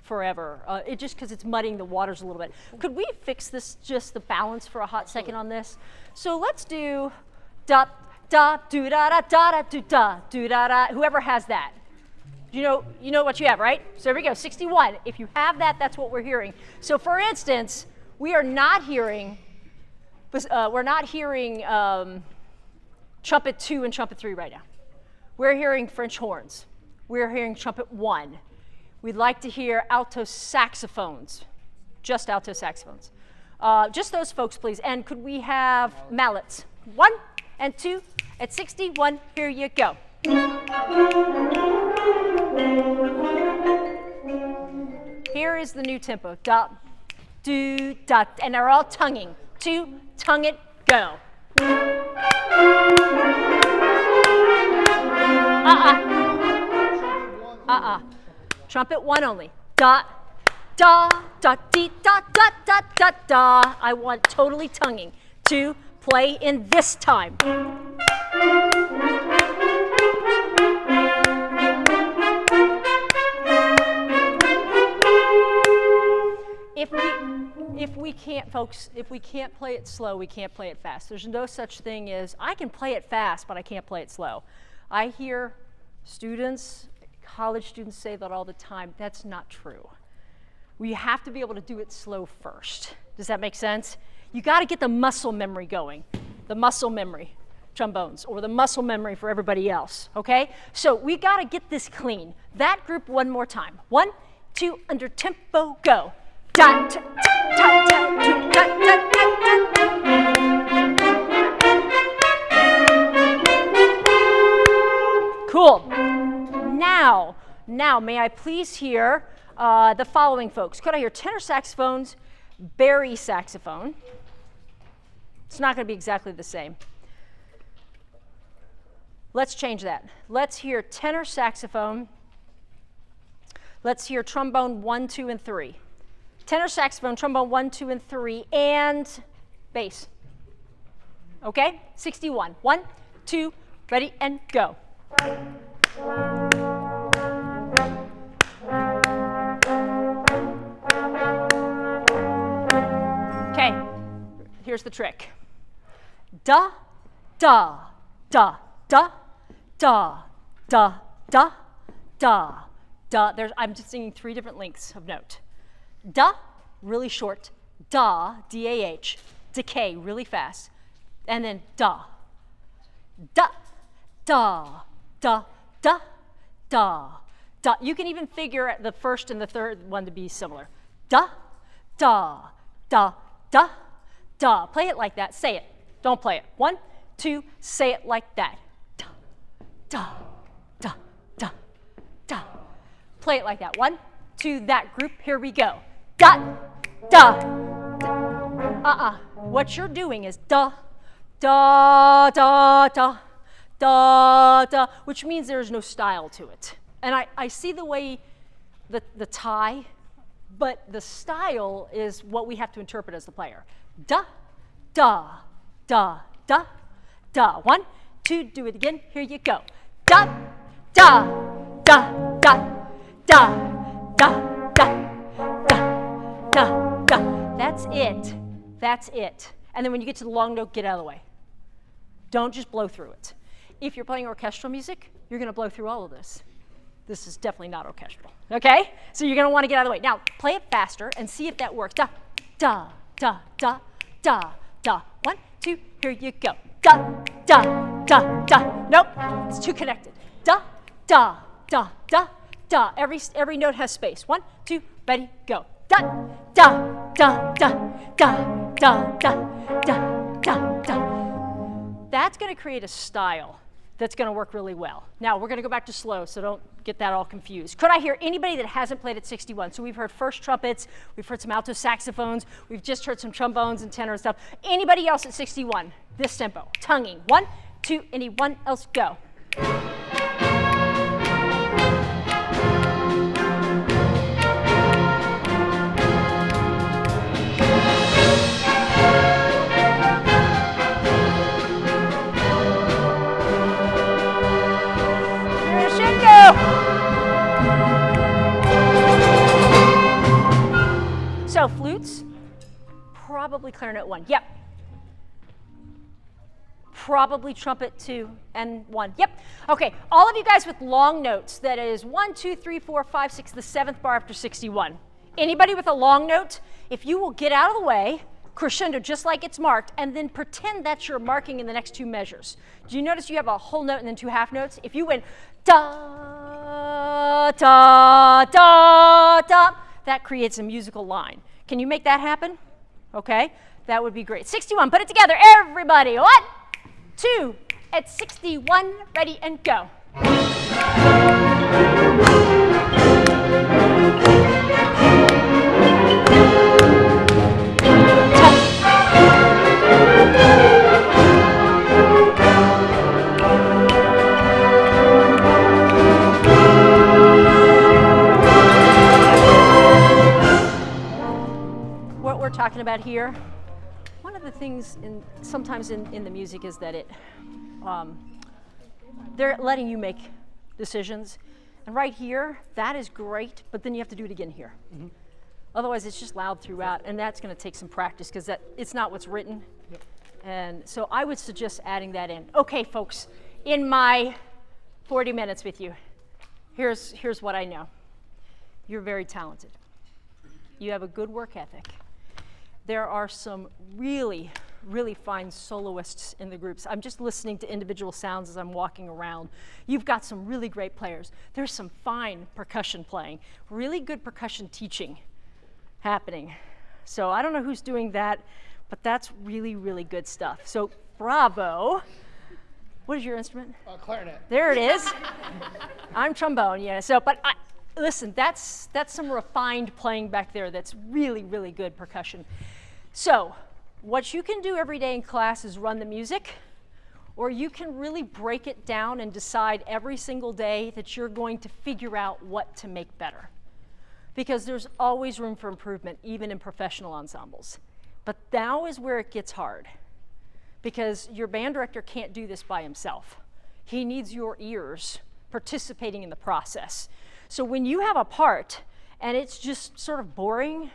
forever. It just because it's muddying the waters a little bit. Could we fix this, just the balance for a hot second on this? So let's do da da do da da da da do da da. Whoever has that. You know what you have, right? So here we go, 61. If you have that, that's what we're hearing. So for instance, we are not hearing, trumpet 2 and trumpet 3 right now. We're hearing French horns. We're hearing trumpet 1. We'd like to hear alto saxophones, just alto saxophones. Just those folks, please. And could we have mallets? 1 and 2 at 61. Here you go. Here is the new tempo. Da, do, da, and they're all tonguing. 2, tongue it, go. Trumpet 1 only. Da, da, da, dee, da, da, da, da, da. I want totally tonguing. 2, play in this time. If we can't, folks, if we can't play it slow, we can't play it fast. There's no such thing as, I can play it fast, but I can't play it slow. I hear students, college students say that all the time. That's not true. We have to be able to do it slow first. Does that make sense? You got to get the muscle memory going, the muscle memory, trombones, or the muscle memory for everybody else, okay? So we got to get this clean. That group one more time. 1, 2, under tempo, go. Da, da, da, da, da, da, da, da, da. Cool. Now, may I please hear the following folks? Could I hear tenor saxophones, bari saxophone? It's not going to be exactly the same. Let's change that. Let's hear tenor saxophone. Let's hear trombone 1, 2, and 3. Tenor saxophone, trombone 1, 2, and 3, and bass. Okay? 61. 1, 2, ready, and go. Okay, here's the trick. Da, da, da, da, da, da, da, da, da. I'm just singing 3 different lengths of note. Da, really short. Da, D-A-H. Decay, really fast. And then da. Da, da, da, da, da, da. You can even figure the first and the third one to be similar. Da, da, da, da, da. Play it like that. Say it. Don't play it. 1, 2, say it like that. Da, da, da, da, da. Play it like that. 1, 2, that group. Here we go. Da, da, da. What you're doing is da, da, da, da, da, da, which means there's no style to it. And I see the way the tie, but the style is what we have to interpret as the player. Da, da, da, da, da. 1, 2, do it again. Here you go. Da, da, da, da, da, da, da. Da, da. That's it. That's it. And then when you get to the long note, get out of the way. Don't just blow through it. If you're playing orchestral music, you're going to blow through all of this. This is definitely not orchestral. Okay? So you're going to want to get out of the way. Now, play it faster and see if that works. Da, da, da, da, da, da. 1, 2, here you go. Da, da, da, da. Nope, it's too connected. Da, da, da, da, da. Every note has space. 1, 2, ready, go. Da, da, da, da, da, da, da, da, da, da. That's going to create a style that's going to work really well. Now, we're going to go back to slow, so don't get that all confused. Could I hear anybody that hasn't played at 61? So we've heard first trumpets, we've heard some alto saxophones, we've just heard some trombones and tenor and stuff. Anybody else at 61? This tempo, tonguing. 1, 2, anyone else, go. probably clarinet 1. Yep. Probably trumpet 2 and 1. Yep. Okay, all of you guys with long notes, that is 1, 2, 3, 4, 5, 6, the 7th bar after 61. Anybody with a long note, if you will get out of the way, crescendo just like it's marked, and then pretend that's your marking in the next 2 measures. Do you notice you have a whole note and then 2 half notes? If you went da, da, da, da, that creates a musical line. Can you make that happen? Okay, that would be great. 61, put it together, everybody. 1, 2, at 61, ready and go. What we're talking about here, one of the things sometimes in the music is that they're letting you make decisions. And right here, that is great, but then you have to do it again here. Mm-hmm. Otherwise, it's just loud throughout, and that's going to take some practice because it's not what's written. Yep. And so I would suggest adding that in. Okay, folks, in my 40 minutes with you, here's what I know. You're very talented. You have a good work ethic. There are some really, really fine soloists in the groups. I'm just listening to individual sounds as I'm walking around. You've got some really great players. There's some fine percussion playing, really good percussion teaching happening. So I don't know who's doing that, but that's really, really good stuff. So bravo. What is your instrument? Clarinet. There it is. I'm trombone, yeah. So, but listen, that's some refined playing back there that's really, really good percussion. So what you can do every day in class is run the music, or you can really break it down and decide every single day that you're going to figure out what to make better. Because there's always room for improvement, even in professional ensembles. But now is where it gets hard, because your band director can't do this by himself. He needs your ears participating in the process. So when you have a part and it's just sort of boring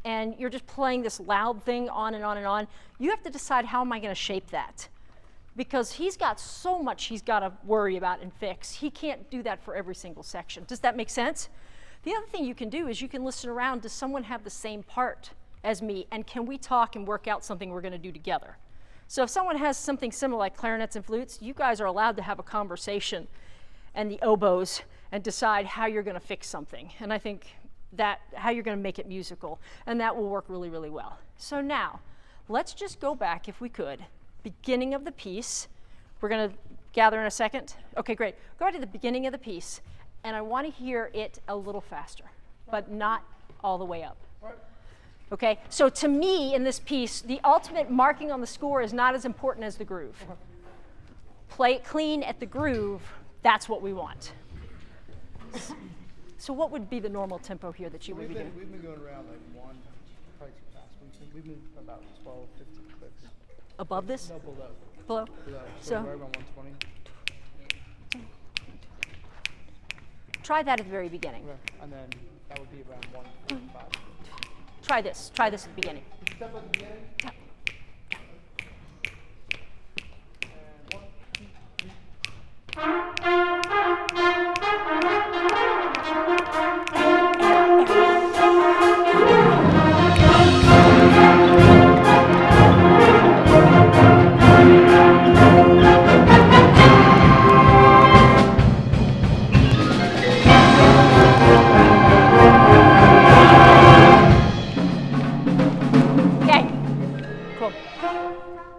and you're just playing this loud thing on and on and on, you have to decide, how am I going to shape that? Because he's got so much he's got to worry about and fix. He can't do that for every single section. Does that make sense? The other thing you can do is you can listen around. Does someone have the same part as me? And can we talk and work out something we're going to do together? So if someone has something similar like clarinets and flutes, you guys are allowed to have a conversation, and the oboes, and decide how you're going to fix something. And I think that how you're going to make it musical, and that will work really, really well. So now, let's just go back, if we could, beginning of the piece. We're going to gather in a second. Okay, great. Go right to the beginning of the piece, and I want to hear it a little faster, but not all the way up. Okay, so to me, in this piece, the ultimate marking on the score is not as important as the groove. Play it clean at the groove, that's what we want. So what would be the normal tempo here that you would be doing? We've been going around like 1, probably too fast. We've been about 12, 15 clicks. Above this? No, below. Below? Below. So right around 120. try that at the very beginning. Okay. And then that would be around 145. Try this at the beginning. Step at the beginning. Yeah.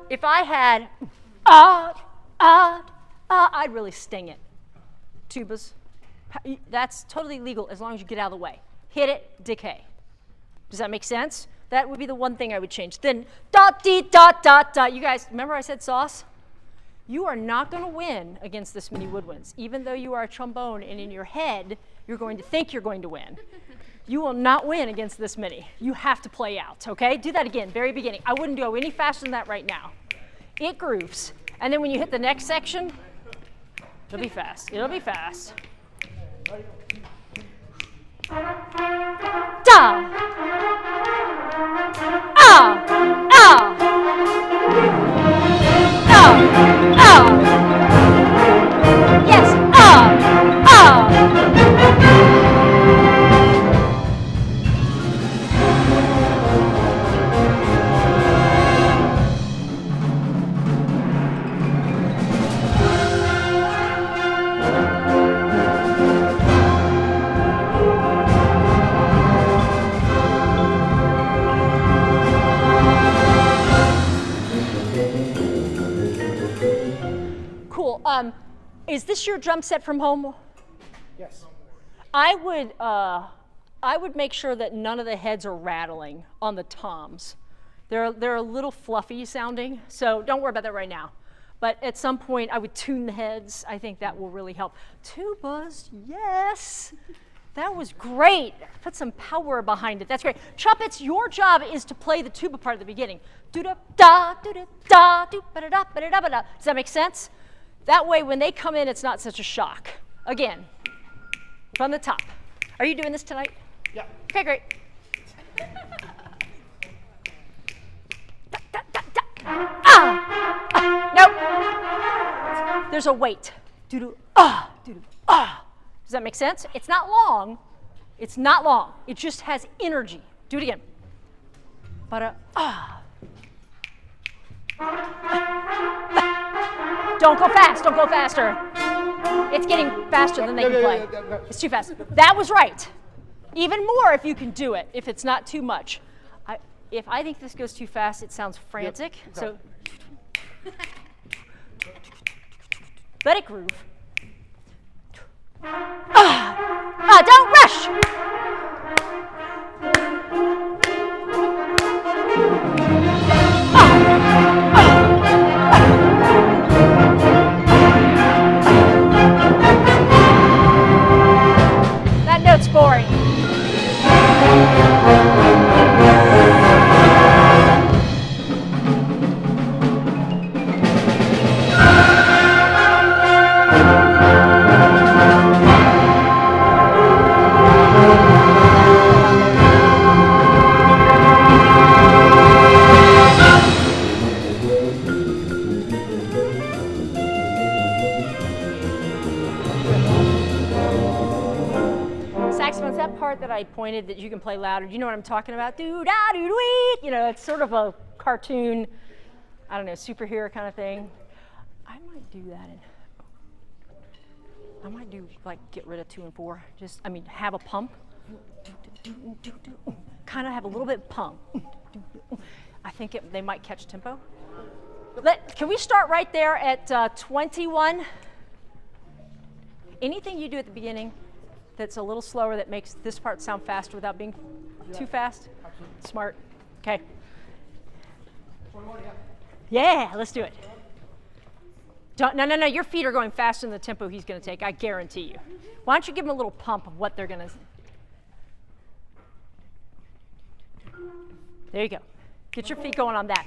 If I had I'd really sting it. Tubas, that's totally legal as long as you get out of the way. Hit it, decay. Does that make sense? That would be the one thing I would change. Then dot dee dot dot dot. You guys remember I said sauce? You are not going to win against this many woodwinds, even though you are a trombone and in your head you're going to think you're going to win. You will not win against this many. You have to play out, okay? Do that again, very beginning. I wouldn't go any faster than that right now. It grooves. And then when you hit the next section, it'll be fast. It'll be fast. Da. Ah. Is this your drum set from home? Yes. I would make sure that none of the heads are rattling on the toms. They're a little fluffy sounding, so don't worry about that right now. But at some point, I would tune the heads. I think that will really help. Tubas, yes. That was great. Put some power behind it. That's great. Trumpets, your job is to play the tuba part at the beginning. Do-da-da, do-da-da, do-ba-da-da, ba-da-da-ba-da. Does that make sense? That way, when they come in, it's not such a shock. Again, from the top. Are you doing this tonight? Yeah. Okay, great. Nope. There's a weight. Doo-doo, doo-doo, Does that make sense? It's not long. It's not long. It just has energy. Do it again. Don't go fast. Don't go faster. It's getting faster than they can play. It's too fast. That was right. Even more if you can do it, if it's not too much. If I think this goes too fast, it sounds frantic. So let it groove. Don't rush. That note's boring. Saxophone's that part that I pointed that you can play louder. Do you know what I'm talking about? Do-da-do-do-wee. You know, it's sort of a cartoon, I don't know, superhero kind of thing. I might do that. I might do, like, get rid of 2 and 4. Just, I mean, have a pump. Kind of have a little bit of pump. I think they might catch tempo. Can we start right there at 21? Anything you do at the beginning that's a little slower that makes this part sound faster without being too fast? Absolutely. Smart. Okay. 21, yeah, let's do it. No, your feet are going faster than the tempo he's going to take, I guarantee you. Why don't you give him a little pump of what they're going to... There you go. Get your feet going on that.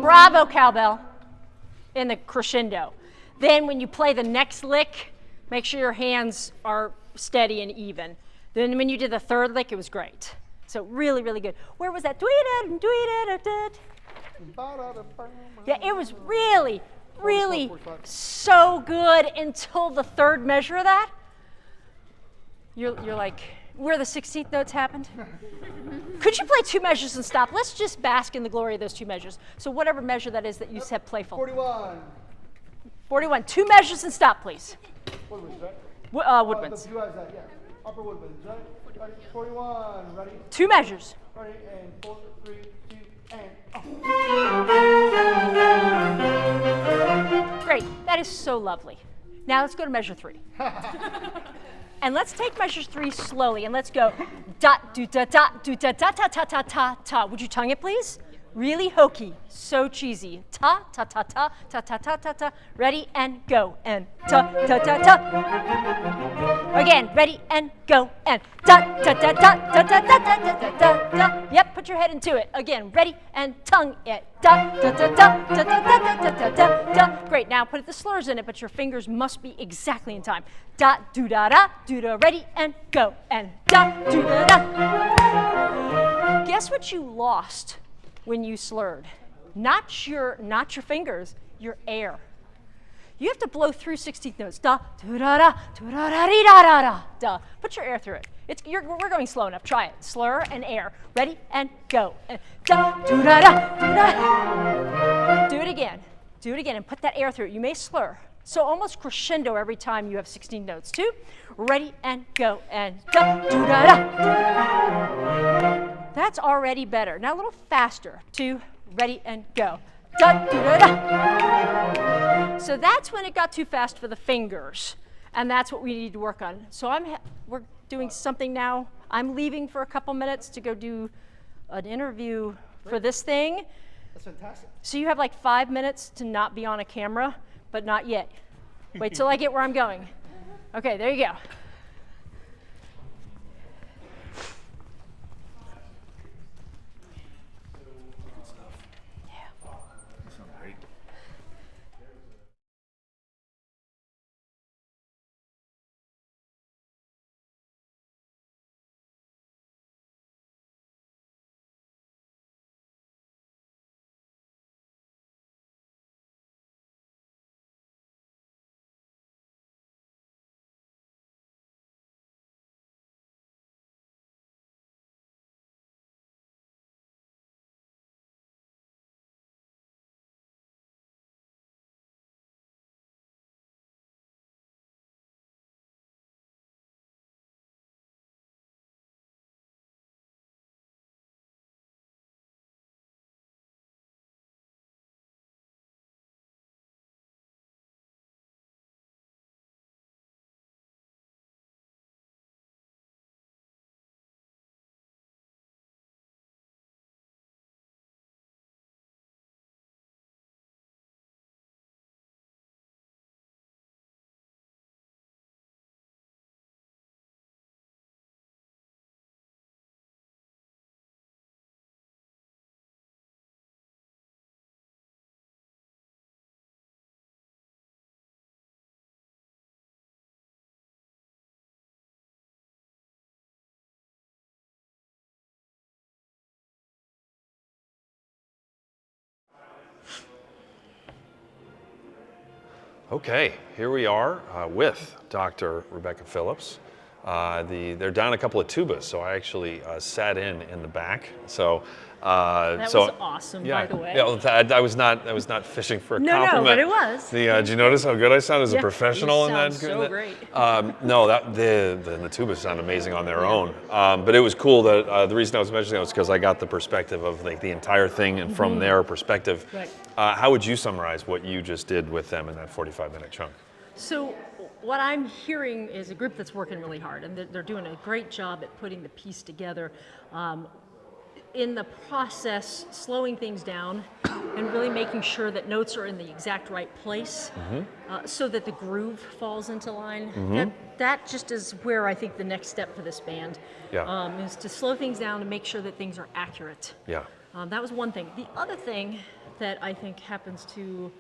Bravo, cowbell, in the crescendo. Then when you play the next lick, make sure your hands are steady and even. Then when you did the third lick, it was great. So really, really good. Where was that? Yeah, it was really, really so good until the third measure of that. You're like, where the 16th notes happened? Could you play 2 measures and stop? Let's just bask in the glory of those 2 measures. So whatever measure that is that you said playful. 41. 41. 2 measures and stop, please. Woodwinds, right? Woodwinds. The blue eyes, yeah. Upper woodwinds, right? Ready? 41. Ready? 2 measures. Ready? And 4, 3, 2, and. Great. That is so lovely. Now let's go to measure 3. And let's take measure 3 slowly, and let's go dot do da dot do da da ta ta ta ta ta. Would you tongue it, please? Really hokey, so cheesy. Ta, ta, ta, ta, ta, ta, ta, ta, ta. Ready and go, and ta, ta, ta, ta. Again, ready and go, and ta, ta, ta, ta, ta, ta, ta, ta, ta, ta, ta. Yep, put your head into it. Again, ready and tongue it. Ta, ta, ta, ta, ta, ta, ta, ta, ta, ta, ta. Great, now put the slurs in it, but your fingers must be exactly in time. Da, do, da, da, do, da, ready and go, and da, do, da, da. Guess what you lost when you slurred? Not your fingers, your air. You have to blow through 16th notes. Da, do, da, da, do, da, da, dee, da, da, da, da. Put your air through it. We're going slow enough. Try it. Slur and air. Ready and go. And da, do, da, da, do, da. Do it again. Do it again and put that air through it. You may slur. So almost crescendo every time you have 16 notes. 2, ready and go. And da, do, da, da. That's already better. Now a little faster. 2, ready and go. Da, do, da, da. So that's when it got too fast for the fingers, and that's what we need to work on. So we're doing something now. I'm leaving for a couple minutes to go do an interview for this thing. That's fantastic. So you have like 5 minutes to not be on a camera, but not yet. Wait till I get where I'm going. Okay, there you go. Okay, here we are with Dr. Rebecca Phillips. They're down a couple of tubas, so I actually sat in the back. So That was awesome, by the way. Yeah, I was not fishing for a compliment. No, but it was. Did you notice how good I sound as a professional in that? You sound so great. No, the tubas sound amazing on their own. But it was cool that the reason I was mentioning that was because I got the perspective of like the entire thing and from their perspective. Right. How would you summarize what you just did with them in that 45-minute chunk? So what I'm hearing is a group that's working really hard, and they're doing a great job at putting the piece together. In the process, slowing things down and really making sure that notes are in the exact right place so that the groove falls into line. That just is where I think the next step for this band is to slow things down and make sure that things are accurate. Yeah. That was one thing. The other thing that I think happens to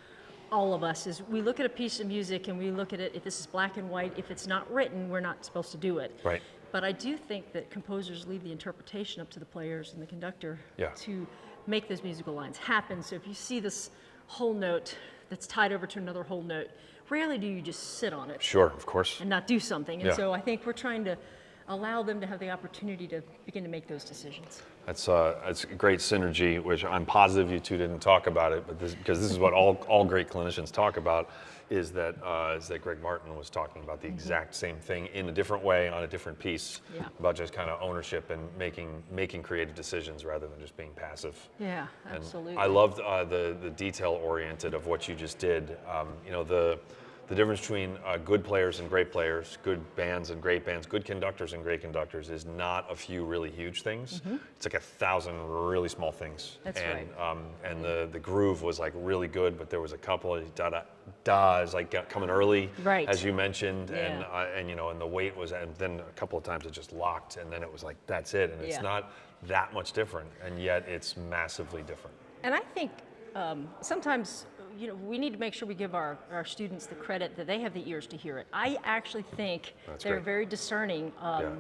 all of us is we look at a piece of music and we look at it, if this is black and white, if it's not written, we're not supposed to do it. Right. But I do think that composers leave the interpretation up to the players and the conductor Yeah. to make those musical lines happen. So if you see this whole note that's tied over to another whole note, rarely do you just sit on it Sure, of course. and not do something. And Yeah. so I think we're trying to allow them to have the opportunity to begin to make those decisions. That's great synergy, which I'm positive you two didn't talk about it, but because this is what all great clinicians talk about, is that Greg Martin was talking about the exact same thing in a different way on a different piece about just kind of ownership and making creative decisions rather than just being passive. Yeah, And absolutely. I loved the detail oriented of what you just did. You know, the the difference between good players and great players, good bands and great bands, good conductors and great conductors is not a few really huge things. It's like 1,000 really small things. That's and, right. And the groove was like really good, but there was a couple of da is like coming early, Right. as you mentioned, Yeah. and you know, and the weight was, and then a couple of times it just locked, and then it was like that's it, and it's Yeah. not that much different, and yet it's massively different. And I think sometimes, you know, we need to make sure we give our students the credit that they have the ears to hear it. I actually think That's they're great. very discerning, Yeah.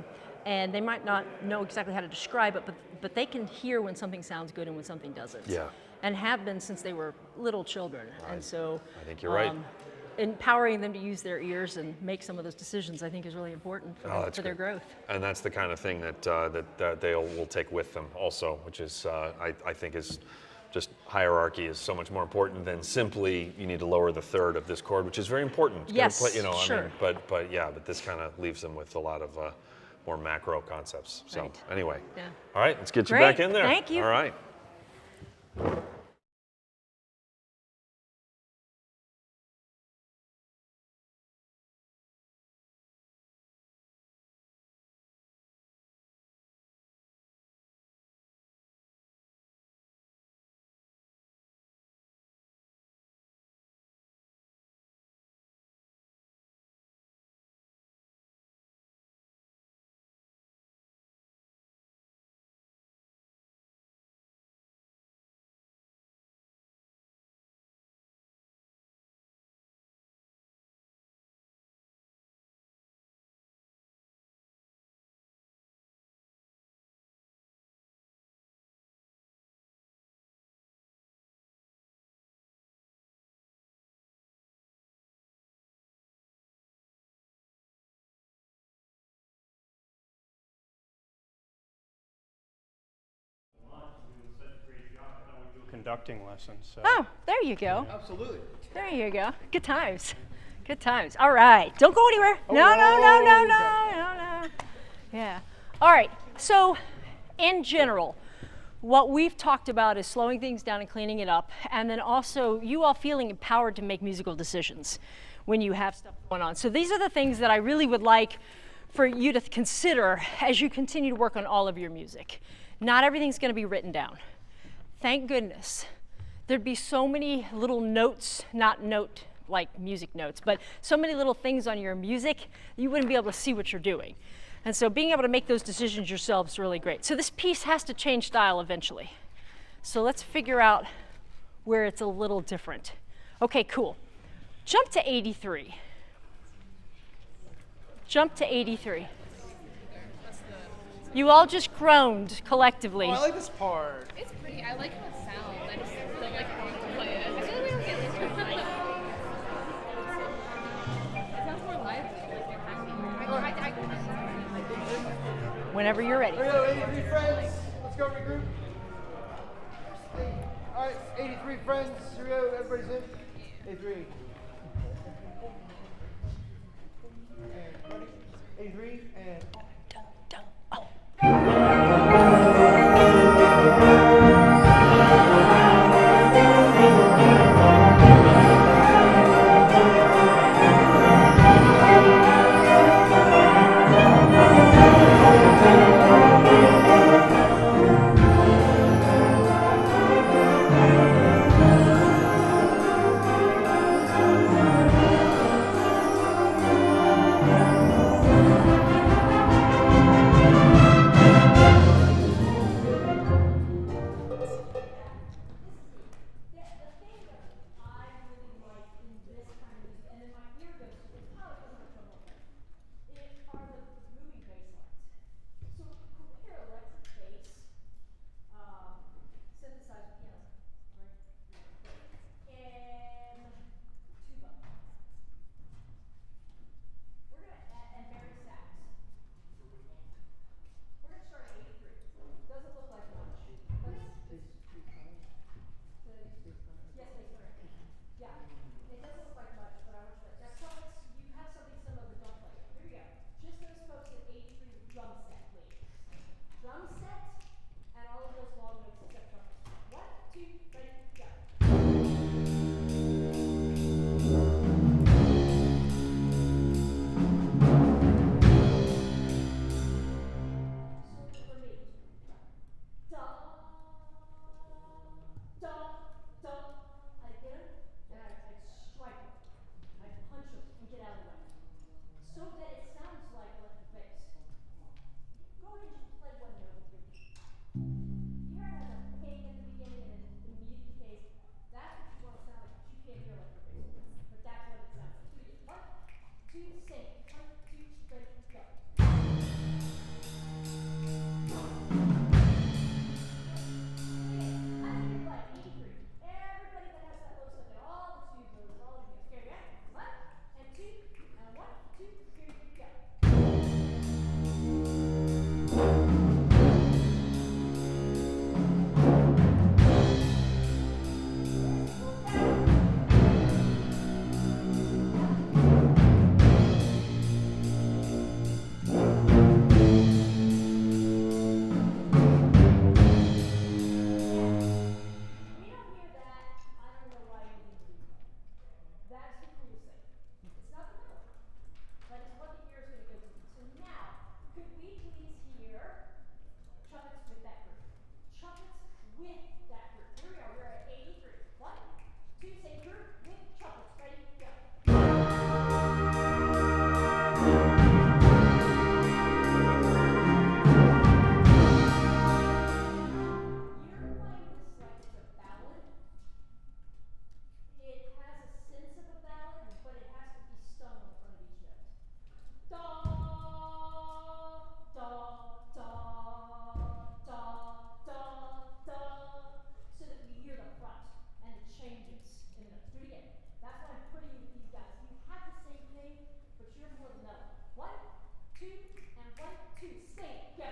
and they might not know exactly how to describe it, but they can hear when something sounds good and when something doesn't. Yeah. And have been since they were little children. And so I think you're right. Empowering them to use their ears and make some of those decisions, I think, is really important for, Oh, that's their great. growth. And that's the kind of thing that they will take with them also, which is I think is just hierarchy is so much more important than simply you need to lower the third of this chord, which is very important. It's Yes, gonna play, you know, sure. I mean, but this kind of leaves them with a lot of more macro concepts. So Right. anyway, Yeah. all right, let's get you Great. back in there. Thank you. All right. Conducting lessons. So. Oh, there you go. Absolutely. There you go. Good times. Good times. All right. Don't go anywhere. No. Yeah. All right. So, in general, what we've talked about is slowing things down and cleaning it up, and then also you all feeling empowered to make musical decisions when you have stuff going on. So these are the things that I really would like for you to consider as you continue to work on all of your music. Not everything's going to be written down. Thank goodness. There'd be so many little notes, not note like music notes, but so many little things on your music, you wouldn't be able to see what you're doing. And so being able to make those decisions yourself is really great. So this piece has to change style eventually. So let's figure out where it's a little different. Okay, cool. Jump to 83. Jump to 83. You all just groaned collectively. Oh, I like this part. It's pretty. I like how it sounds. I just don't like how to play it. I feel like we don't get this right. It sounds more lively. Like you're happy. Whenever you're ready. Here we go, 83 friends. Let's go regroup. All right, 83 friends. Here we go. Everybody's in. 83. And ready? 83 and. so that it sounds like electric bass. Go ahead and just play one note with your You hear it has a ping at the beginning and then immediately decays. That's what you want to sound like, but you can't hear electric bass. But that's what it sounds like. So we get 1, 2, sing. 1, 2, ready, go. Everybody that has that low stuff in all the tubes, all the here we go. 1 and 2 and 1, 2, here we go. That's the coolest thing. It's not the melody, but it's what the ear is going to go to. So now, could we please hear trumpets with that group? Trumpets with that group. Here we are. We're at 83. 1, 2, say group with trumpets. Ready, go. You're playing this like it's a ballad. It has a sense of a ballad, but it has to be sung on the front of each note. Da, da, da, da, da, da, so that we hear the front and the changes in the notes. Do it again. That's what I'm putting with these guys. You have the same thing, but you're more the melody. 1, 2, and 1, 2, sing, go.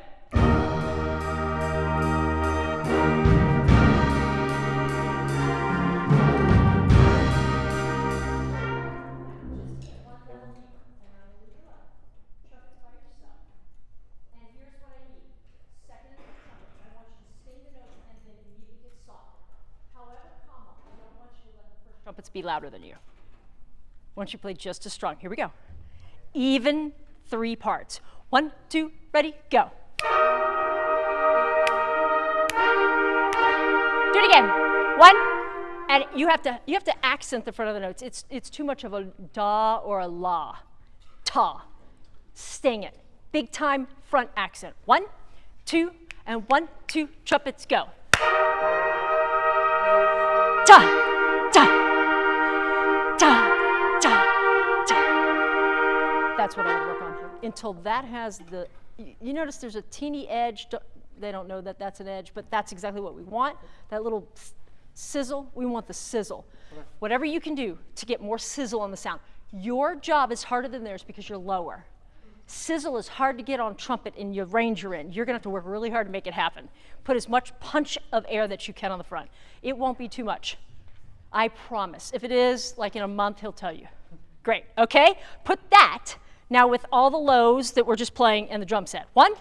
Just get one level deeper, and I will leave it alone. Trumpets by yourself. And here's what I need. Second and third trumpets. I want you to sing the notes and then immediately get softer. However, comma, I don't want you to let the first trumpets be louder than you. I want you to play just as strong. Here we go. Even 3 parts. 1, 2, ready, go. Do it again. 1. And you have to accent the front of the notes. It's too much of a da or a la. Ta. Sting it. Big time front accent. 1, 2, and 1, 2, trumpets go. Ta, ta, ta, ta, ta. That's what I would work on until that has the. You notice there's a teeny edge. They don't know that that's an edge, but that's exactly what we want. That little sizzle, we want the sizzle. Whatever you can do to get more sizzle on the sound. Your job is harder than theirs because you're lower. Sizzle is hard to get on trumpet in your range you're in. You're gonna have to work really hard to make it happen. Put as much punch of air that you can on the front. It won't be too much. I promise. If it is, like in a month, he'll tell you. Great, okay? Put that now with all the lows that we're just playing in the drum set. 1,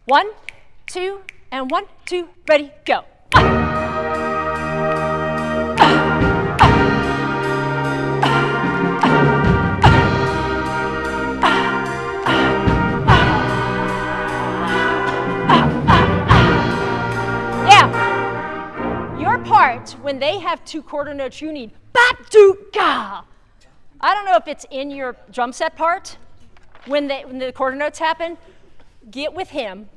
1, 2, and 1, 2, ready, go. Part, when they have 2 quarter notes, you need ba-do-ga. I don't know if it's in your drum set part. When the quarter notes happen, get with him,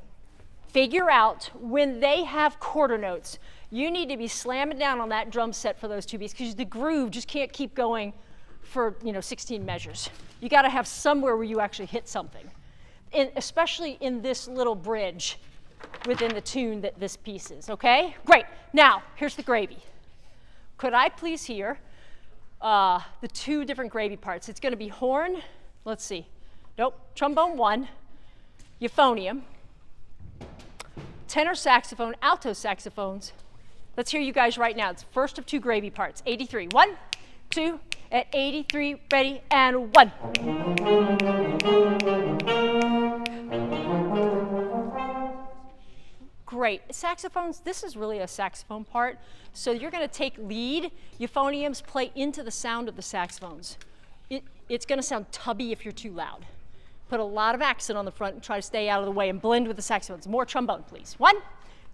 figure out when they have quarter notes, you need to be slamming down on that drum set for those 2 beats because the groove just can't keep going for 16 measures. You got to have somewhere where you actually hit something, especially in this little bridge within the tune that this piece is, okay? Great. Now, here's the gravy. Could I please hear the 2 different gravy parts? It's going to be horn, let's see. Nope, trombone 1, euphonium, tenor saxophone, alto saxophones. Let's hear you guys right now. It's first of 2 gravy parts. 83. 1, 2, at 83, ready, and 1. Great. Saxophones, this is really a saxophone part. So you're going to take lead, euphoniums play into the sound of the saxophones. It's going to sound tubby if you're too loud. Put a lot of accent on the front and try to stay out of the way and blend with the saxophones. More trombone, please. 1,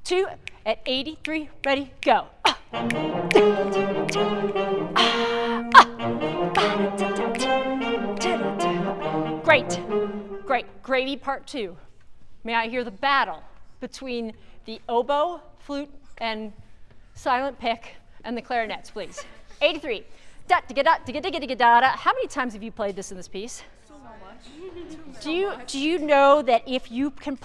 2, at 83, ready, go. Great. Great. Gravy part 2. May I hear the battle between the oboe, flute, and silent pick and the clarinets, please. 83. Da, digga, da, digga, digga, digga, da, da. How many times have you played this in this piece? So much. Do you know that if you can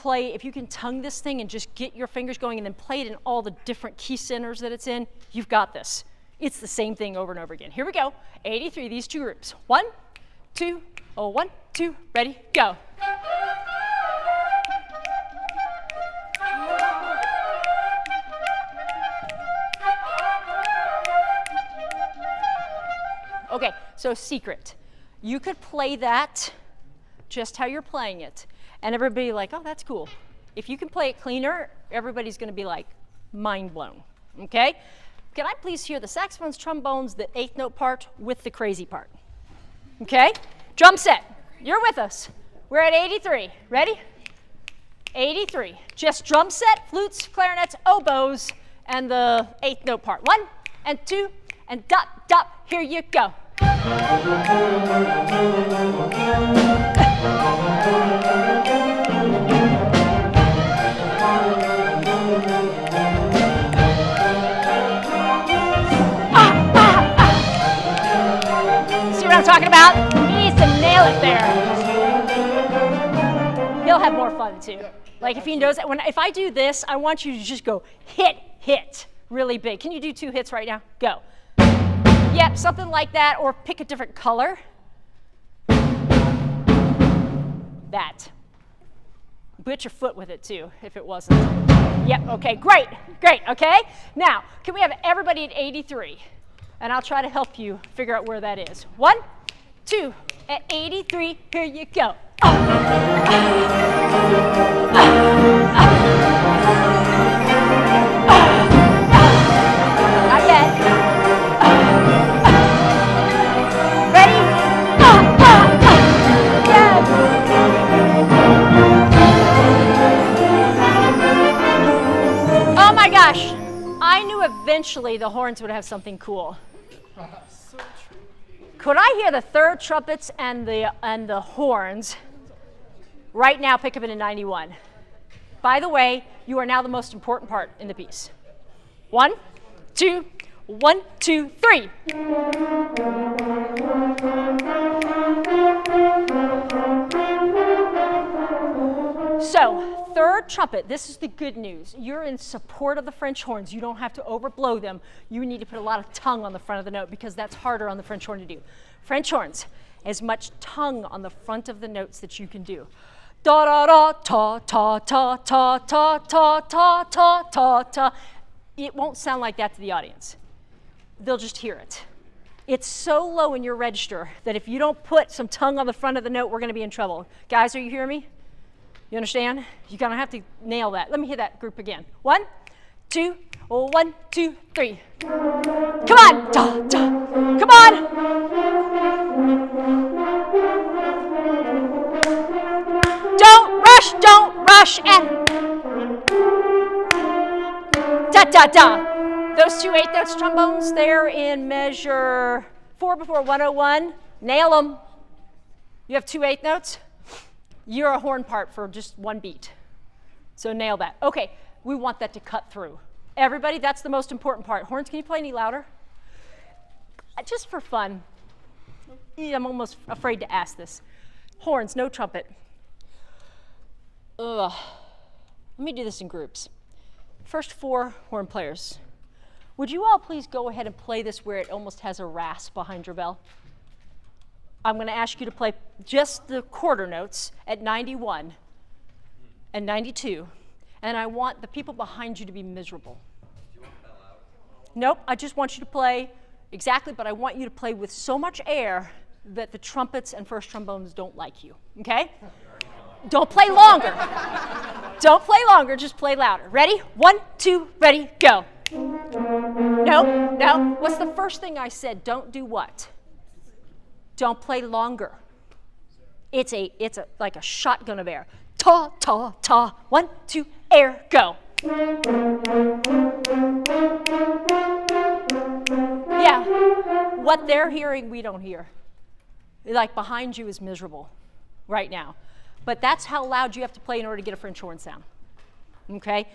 tongue this thing and just get your fingers going and then play it in all the different key centers that it's in, you've got this. It's the same thing over and over again. Here we go. 83, these two groups. 1, 2, 1, 2, ready, go. Okay, so secret. You could play that just how you're playing it, and everybody like, oh, that's cool. If you can play it cleaner, everybody's gonna be like, mind blown, okay? Can I please hear the saxophones, trombones, the 8th note part with the crazy part? Okay, drum set, you're with us. We're at 83, ready? 83, just drum set, flutes, clarinets, oboes, and the 8th note part. 1 and 2 and dot, dot, here you go. See what I'm talking about? He needs to nail it there. He'll have more fun too. Like if he knows that, if I do this, I want you to just go hit, hit, really big. Can you do 2 hits right now? Go. Yep, something like that, or pick a different color. That. Put your foot with it too, if it wasn't. Yep, okay, great, great, okay? Now, can we have everybody at 83? And I'll try to help you figure out where that is. 1, 2, at 83, here you go. Not yet. Ready? Yes. Oh my gosh. I knew eventually the horns would have something cool. Could I hear the 3rd trumpets and the horns right now pick up in a 91? By the way, you are now the most important part in the piece. 1, 2, 1, 2, 3. So, 3rd trumpet, this is the good news. You're in support of the French horns. You don't have to overblow them. You need to put a lot of tongue on the front of the note because that's harder on the French horn to do. French horns, as much tongue on the front of the notes that you can do. Da da da ta ta ta ta ta ta ta ta ta ta. It won't sound like that to the audience. They'll just hear it. It's so low in your register that if you don't put some tongue on the front of the note, we're going to be in trouble. Guys, are you hearing me? You understand? You're going to have to nail that. Let me hear that group again. 1, 2, 1, 2, 3. Come on! Da, da. Come on! Don't rush, and da, da, da. Those 2 8th notes trombones, they're in measure 4 before 101. Nail them. You have 2 8th notes. You're a horn part for just 1 beat. So nail that. Okay, we want that to cut through. Everybody, that's the most important part. Horns, can you play any louder? Just for fun. I'm almost afraid to ask this. Horns, no trumpet. Ugh. Let me do this in groups. First 4 horn players. Would you all please go ahead and play this where it almost has a rasp behind your bell? I'm going to ask you to play just the quarter notes at 91 and 92, and I want the people behind you to be miserable. Do you want that loud? Nope, I just want you to play exactly, but I want you to play with so much air that the trumpets and first trombones don't like you, okay? Don't play longer. Don't play longer, just play louder. Ready? 1, 2, ready, go. No. What's the first thing I said? Don't do what? Don't play longer. It's like a shotgun of air. Ta, ta, ta. 1, 2, air, go. Yeah. What they're hearing, we don't hear. Like behind you is miserable. right now. But that's how loud you have to play in order to get a French horn sound. Okay?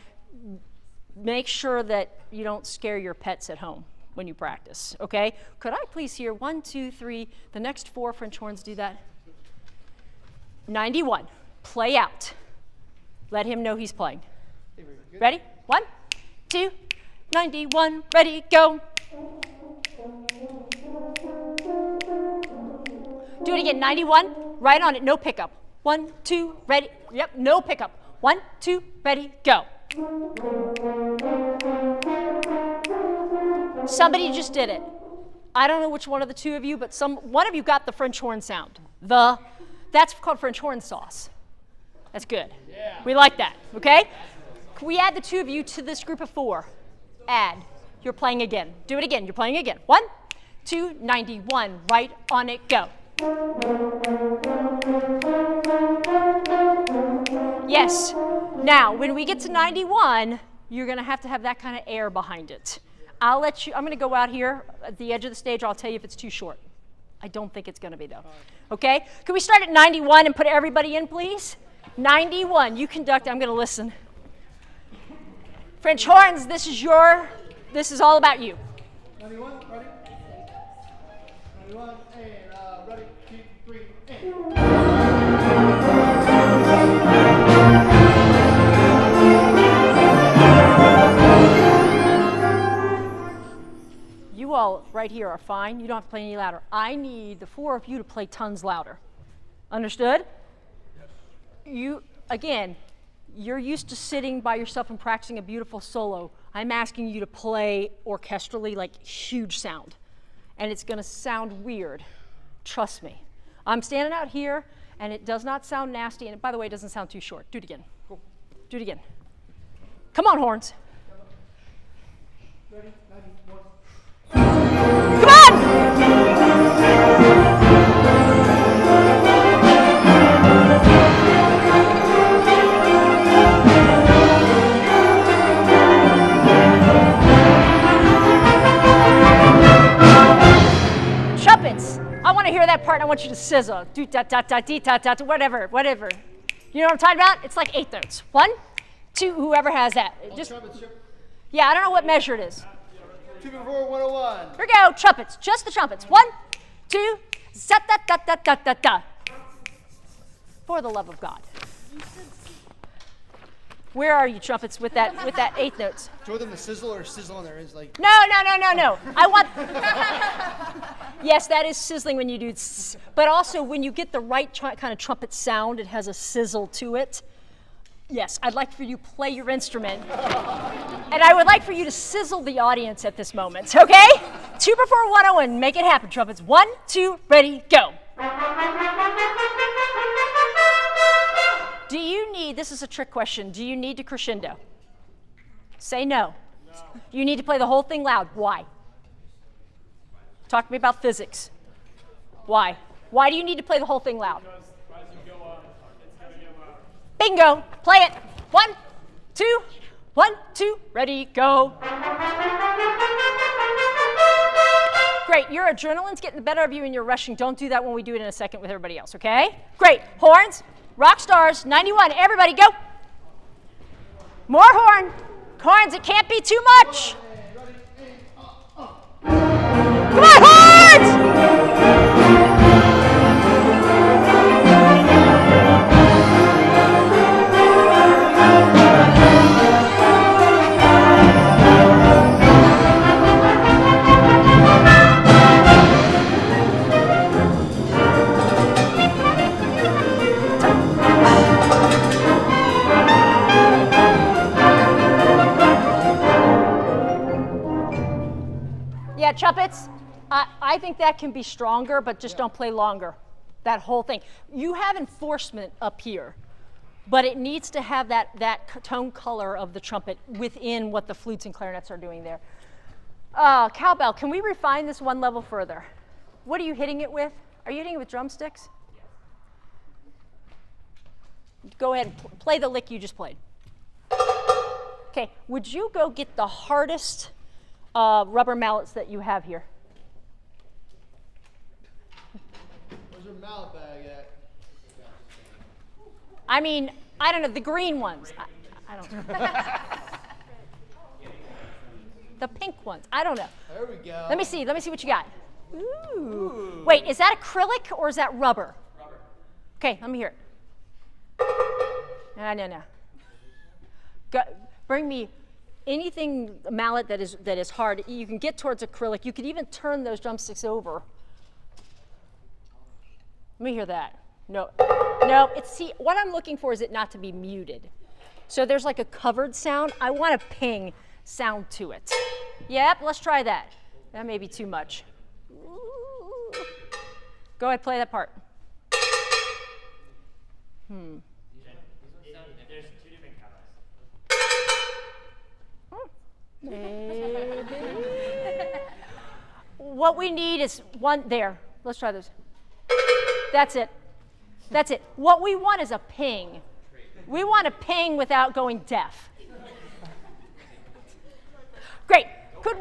Make sure that you don't scare your pets at home when you practice. Okay? Could I please hear 1, 2, 3, the next 4 French horns do that? 91. Play out. Let him know he's playing. Ready? 1, 2, 91, ready, go. Do it again, 91, right on it, no pickup. 1, 2, ready, yep, no pickup. 1, 2, ready, go. Somebody just did it. I don't know which one of the two of you, but one of you got the French horn sound. That's called French horn sauce. That's good. Yeah. We like that, okay? Can we add the two of you to this group of 4? Add. You're playing again. Do it again. You're playing again. 1, 2, 91. Right on it. Go. Yes. Now, when we get to 91, you're going to have that kind of air behind it. I'm going to go out here at the edge of the stage. I'll tell you if it's too short. I don't think it's going to be, though. Okay? Can we start at 91 and put everybody in, please? 91. You conduct. I'm going to listen. French horns, this is all about you. 91, ready? 91, and ready, 2, 3, and. You all right here are fine. You don't have to play any louder. I need the 4 of you to play tons louder. Understood? Yes. Again, you're used to sitting by yourself and practicing a beautiful solo. I'm asking you to play orchestrally, like huge sound. And it's going to sound weird. Trust me. I'm standing out here, and it does not sound nasty. And by the way, it doesn't sound too short. Do it again. Cool. Do it again. Come on, horns. Ready? 91. Come on! Trumpets. I want to hear that part. I want you to sizzle. Do da da da dee da da whatever. You know what I'm talking about? It's like 8 notes. 1, 2. Whoever has that. Yeah, I don't know what measure it is. 2 before 101. Here we go. Trumpets. Just the trumpets. 1, 2. Da da da da da da da. For the love of God. Where are you, trumpets, with that 8 notes? Do you want them to sizzle or sizzle on there? Is like. No. I want. Yes, that is sizzling when you do. But also when you get the right kind of trumpet sound, it has a sizzle to it. Yes, I'd like for you to play your instrument. And I would like for you to sizzle the audience at this moment, okay? 2 before 101. Make it happen, trumpets. 1, 2, ready, go. Do you need, this is a trick question, do you need to crescendo? Say no. You need to play the whole thing loud. Why? Talk to me about physics. Why? Why do you need to play the whole thing loud? Because as you go up, it's going to get louder. Bingo. Play it. 1, 2, 1, 2, ready, go. Great, your adrenaline's getting the better of you and you're rushing. Don't do that when we do it in a second with everybody else, okay? Great. Horns. Rock stars, 91, everybody go. More horn. Horns, it can't be too much. Come on, horns! Yeah, trumpets, I think that can be stronger, but just don't play longer. That whole thing. You have enforcement up here, but it needs to have that tone color of the trumpet within what the flutes and clarinets are doing there. Cowbell, can we refine this one level further? What are you hitting it with? Are you hitting it with drumsticks? Go ahead and play the lick you just played. Okay, would you go get the hardest rubber mallets that you have here? Where's your mallet bag at? I mean, I don't know, the green ones. I don't know. The pink ones. I don't know. There we go. Let me see what you got. Ooh. Wait, is that acrylic or is that rubber? Rubber. Okay, let me hear it. No. Bring me anything mallet that is hard. You can get towards acrylic. You could even turn those drumsticks over. Let me hear that. No. See, what I'm looking for is it not to be muted. So there's like a covered sound. I want a ping sound to it. Yep, let's try that. That may be too much. Ooh. Go ahead, play that part. There's two different colors. Maybe. What we need is one there. Let's try this. That's it. That's it. What we want is a ping. We want a ping without going deaf. Great. Could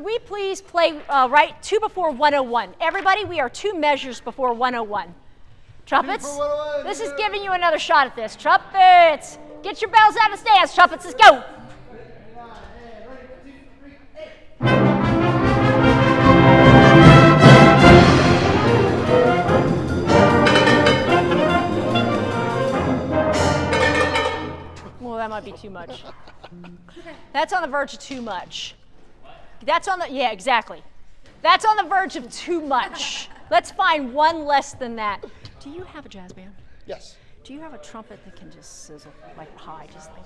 we please play right 2 before 101? Everybody, we are 2 measures before 101. Trumpets, 2 before 101, this is giving you another shot at this. Trumpets, get your bells out of the stands. Trumpets, let's go. Well, that might be too much. That's on the verge of too much. Yeah, exactly. That's on the verge of too much. Let's find one less than that. Do you have a jazz band? Yes. Do you have a trumpet that can just sizzle, like high, just like?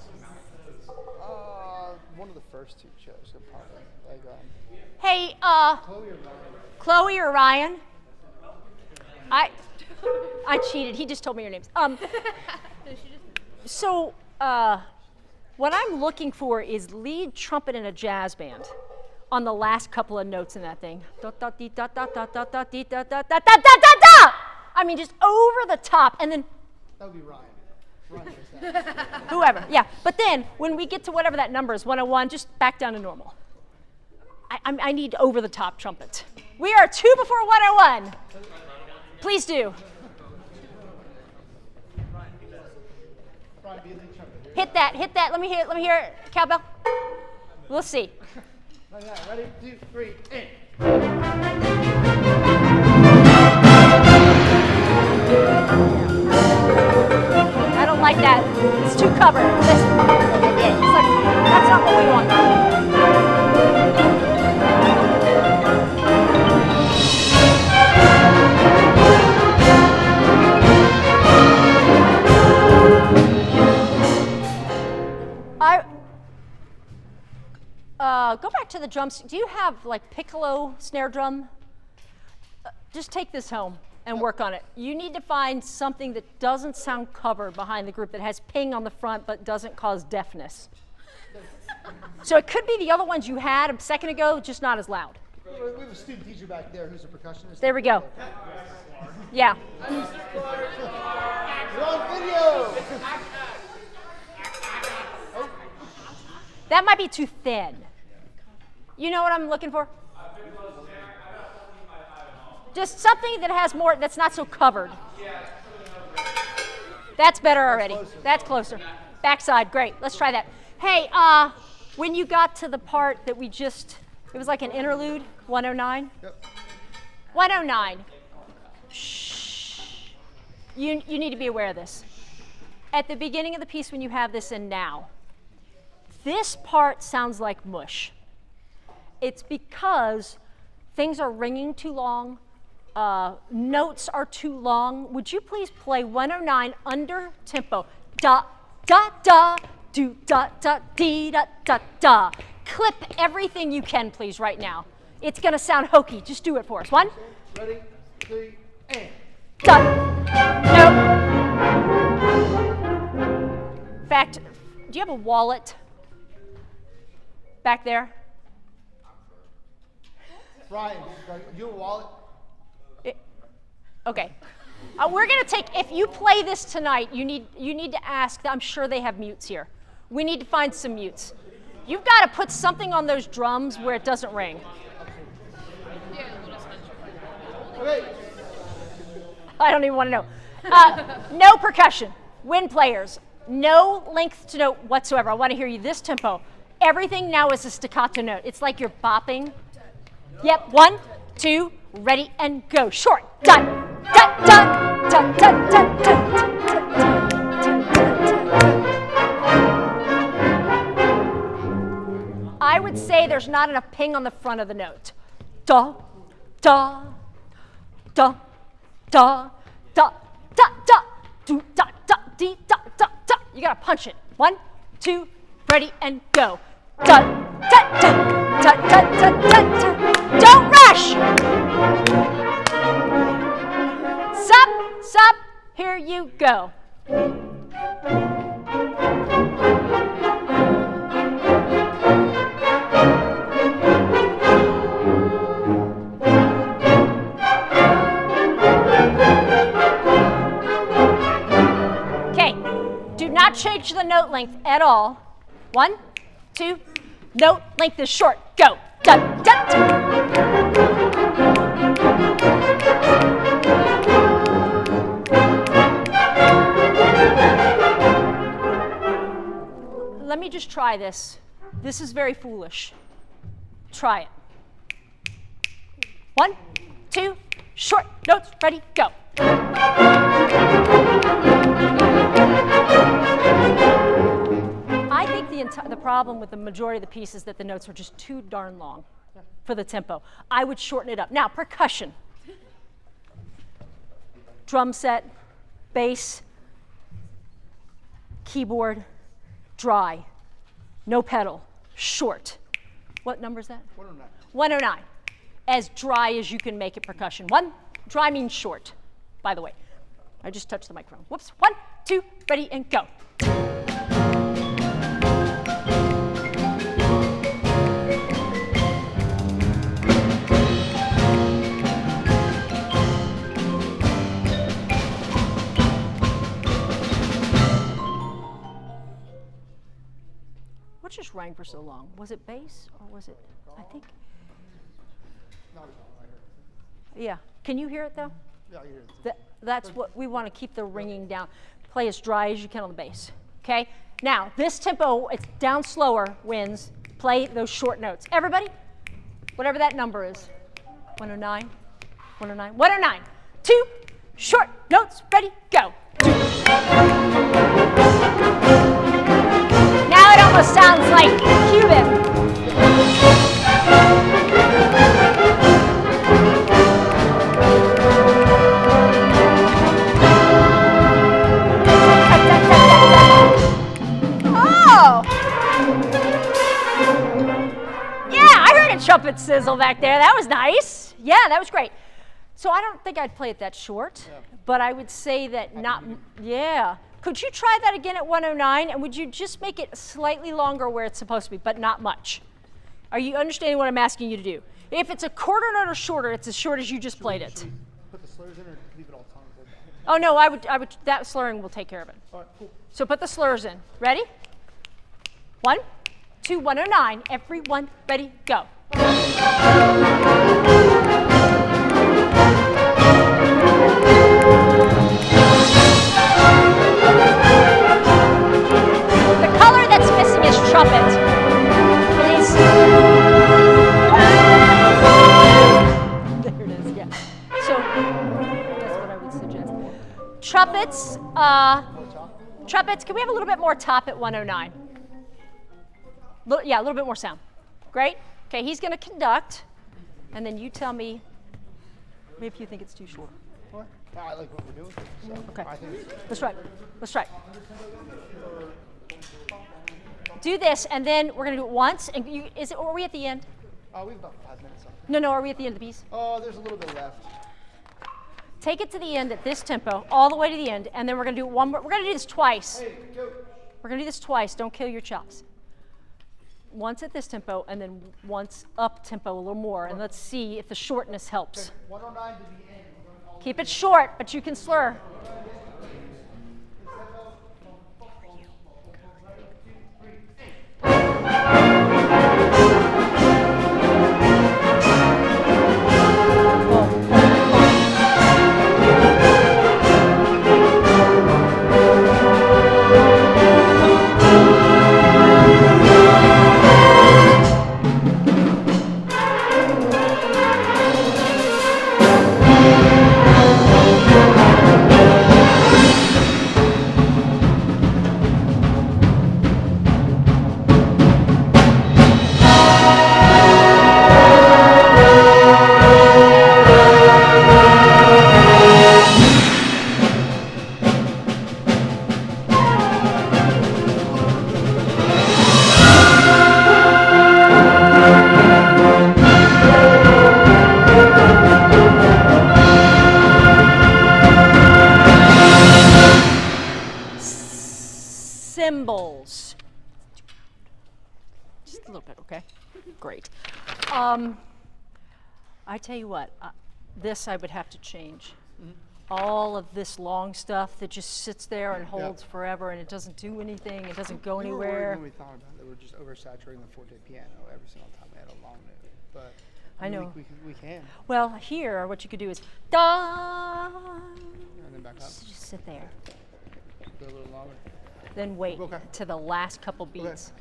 One of the first 2 shows, so probably. Like, Hey, Chloe or Ryan? Chloe or Ryan? I cheated. He just told me your names. So, what I'm looking for is lead trumpet in a jazz band on the last couple of notes in that thing. I mean, just over the top, and then That would be Ryan. Ryan is that. whoever, yeah. But then when we get to whatever that number is, 101, just back down to normal. I need over the top trumpet. We are 2 before 101. Please do. Hit that. Let me hear it. Cowbell. We'll see. Ready? 2, 3, 8. I don't like that. It's too covered. Listen. It's like, that's not what we want. Go back to the drums. Do you have like piccolo snare drum? Just take this home and work on it. You need to find something that doesn't sound covered behind the group, that has ping on the front but doesn't cause deafness. So it could be the other ones you had a second ago, just not as loud. We have a student teacher back there who's a percussionist. There we go. Yeah. You're on video! That might be too thin. You know what I'm looking for? Just something that has more, that's not so covered. That's better already. That's closer. Backside, great. Let's try that. Hey, when you got to the part that it was like an interlude, 109? Yep. 109. Shh. You need to be aware of this. At the beginning of the piece when you have this in now, this part sounds like mush. It's because things are ringing too long, notes are too long. Would you please play 109 under tempo? Da, da, da, do, da, da, dee, da, da, da. Clip everything you can, please, right now. It's gonna sound hokey. Just do it for us. 1. Ready? 3, and. Done. No. In fact, do you have a wallet back there? Ryan, you have a wallet? Okay. We're gonna take, if you play this tonight, you need to ask, I'm sure they have mutes here. We need to find some mutes. You've got to put something on those drums where it doesn't ring. Okay. I don't even want to know. No percussion. Wind players, no length to note whatsoever. I want to hear you this tempo. Everything now is a staccato note. It's like you're bopping. Yep, 1, 2, ready, and go. Short. Dun, dun, dun, dun, dun, dun, dun. I would say there's not enough ping on the front of the note. Da, da, da, da, da, da, da, do, da, da, dee, da, da, da. You gotta punch it. 1, 2, ready, and go. Da, da, da, da, da, da, da, da. Don't rush. Sup, sup, here you go. Not change the note length at all. 1, 2, note length is short. Go. Dun, dun, dun. Let me just try this. This is very foolish. Try it. 1, 2, short notes, ready, go. I think the problem with the majority of the piece is that the notes are just too darn long for the tempo. I would shorten it up. Now, percussion. Drum set, bass, keyboard, dry, no pedal, short. What number is that? 109. 109. As dry as you can make it percussion. Dry means short, by the way. I just touched the microphone. Whoops. 1, 2, ready, and go. What just rang for so long? Was it bass or was it, I think? Yeah. Can you hear it though? Yeah, I hear it. That's what we want to keep the ringing down. Play as dry as you can on the bass. Okay? Now, this tempo, it's down slower, wins. Play those short notes. Everybody, whatever that number is. 109, 109, 109. 2, short notes, ready, go. Now it almost sounds like Cuban. Trumpet sizzle back there. That was nice. Yeah, that was great. So I don't think I'd play it that short, but I would say that not, yeah. Could you try that again at 109, and would you just make it slightly longer where it's supposed to be, but not much? Are you understanding what I'm asking you to do? If it's a quarter note or shorter, it's as short as you just played it. Put the slurs in or leave it all tongue? Oh no, I would, that slurring will take care of it. All right, cool. So put the slurs in. Ready? 1, 2, 109. Everyone ready, go. The color that's missing is trumpet. Please. There it is, yeah. So that's what I would suggest. Trumpets, trumpets, can we have a little bit more top at 109? Yeah, a little bit more sound. Great. Okay, he's going to conduct, and then you tell me if you think it's too short. What? I like what we're doing. So Okay. I think it's Let's try. Let's try. Do this, and then we're going to do it once. And you, or are we at the end? we have about 5 minutes left. No, are we at the end of the piece? Oh, there's a little bit left. Take it to the end at this tempo, all the way to the end, and then we're going to do one more. We're going to do this twice. Hey, go. We're going to do this twice. Don't kill your chops. Once at this tempo, and then once up tempo a little more, and let's see if the shortness helps. 109 to the end. Keep it short, but you can slur. cymbals. Just a little bit, okay? Great. I tell you what, this I would have to change. All of this long stuff that just sits there and holds forever and it doesn't do anything, it doesn't go We were anywhere. worried when we thought about it, we're just oversaturating the forte piano every single time we had a long note. But I know. We can. Well, here, what you could do is da, And then back up. just sit there. Go a little longer. Then wait Okay. to the last couple beats.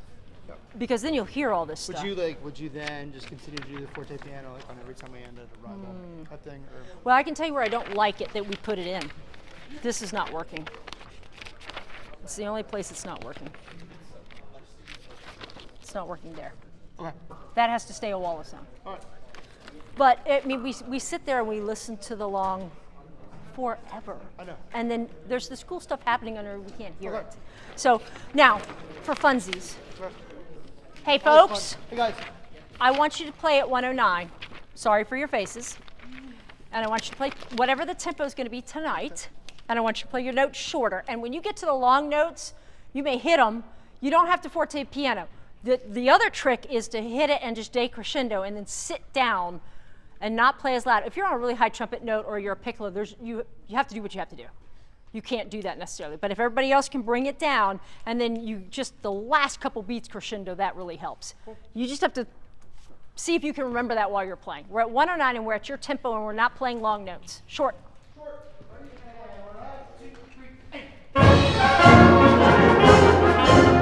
Yep. Because then you'll hear all this Would stuff. you then just continue to do the forte piano like on every time we ended a rival type thing? Or Well, I can tell you where I don't like it that we put it in. This is not working. It's the only place it's not working. It's not working there. okay. That has to stay a wall of sound. All right. But I mean, we sit there and we listen to the long forever. I know. And then there's this cool stuff happening under we can't hear Okay. it. So now, for funsies. Okay. Hey That was folks, fun. Hey guys. I want you to play at 109. Sorry for your faces. And I want you to play whatever the tempo is going to be tonight. And I want you to play your notes shorter. And when you get to the long notes, you may hit them. You don't have to forte piano. The other trick is to hit it and just decrescendo and then sit down and not play as loud. If you're on a really high trumpet note or you're a piccolo, you have to do what you have to do. You can't do that necessarily. But if everybody else can bring it down and then you just the last couple beats crescendo, that really helps. You just have to see if you can remember that while you're playing. We're at 109 and we're at your tempo and we're not playing long notes. Short.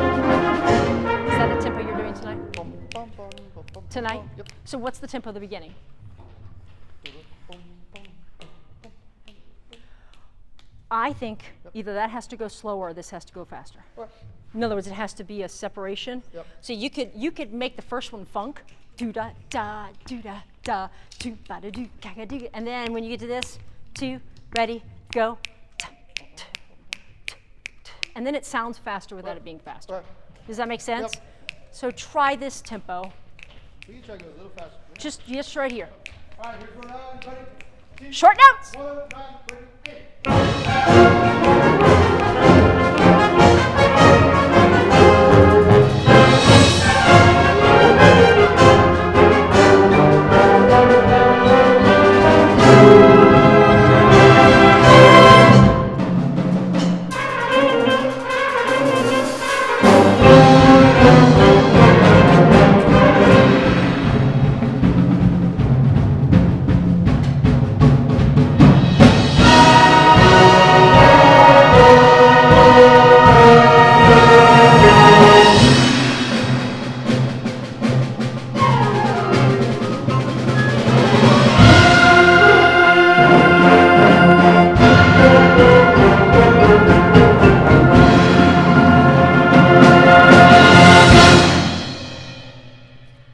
Is that the tempo you're doing tonight? Bum, bum, bum, bum, bum, Tonight? bum. Yep. So what's the tempo at the beginning? I think either that has to go slower or this has to go faster. Okay. In other words, it has to be a separation. Yep. So you could make the first one funk, do da da do da da do ba da do ga ga do, and then when you get to this, 2, ready, go, and then it sounds faster without it being faster. Right. Does that make sense? Yep. So try this tempo, We can try to go a little faster. just right here. All right, here's 109, ready? 2, Short notes. 109, ready?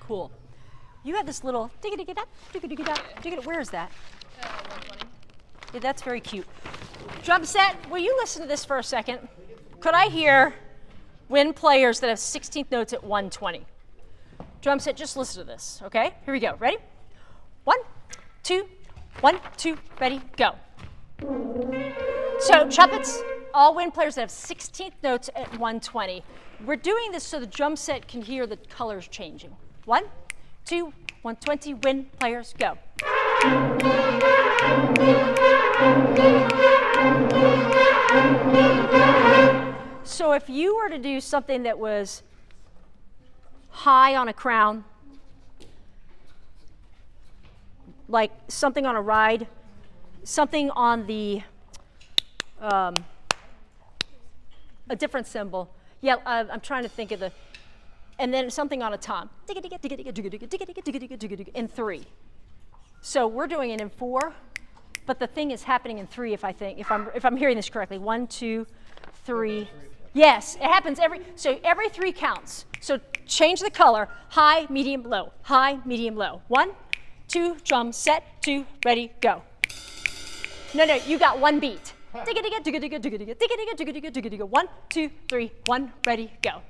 Cool. You had this little digga-digga-da, digga-digga-da, digga-digga. Where is that? Yeah, that's very cute. Drum set, will you listen to this for a second? Could I hear wind players that have 16th notes at 120? Drum set, just listen to this, okay? Here we go. Ready? 1, 2, 1, 2, ready, go. So trumpets, all wind players that have 16th notes at 120. We're doing this so the drum set can hear the colors changing. 1, 2, 120, wind players, go. So if you were to do something that was high on a crown, like something on a ride, something on the, a different cymbal. Yeah, I'm trying to think of the, and then something on a tom. In 3. So we're doing it in 4, but the thing is happening in 3 if I'm hearing this correctly. 1, 2, 3. Yes, it happens every 3 counts. So change the color, high, medium, low, high, medium, low. 1, 2, drum set, 2, ready, go. No, you got 1 beat. 1, 2, 3, 1, ready, go.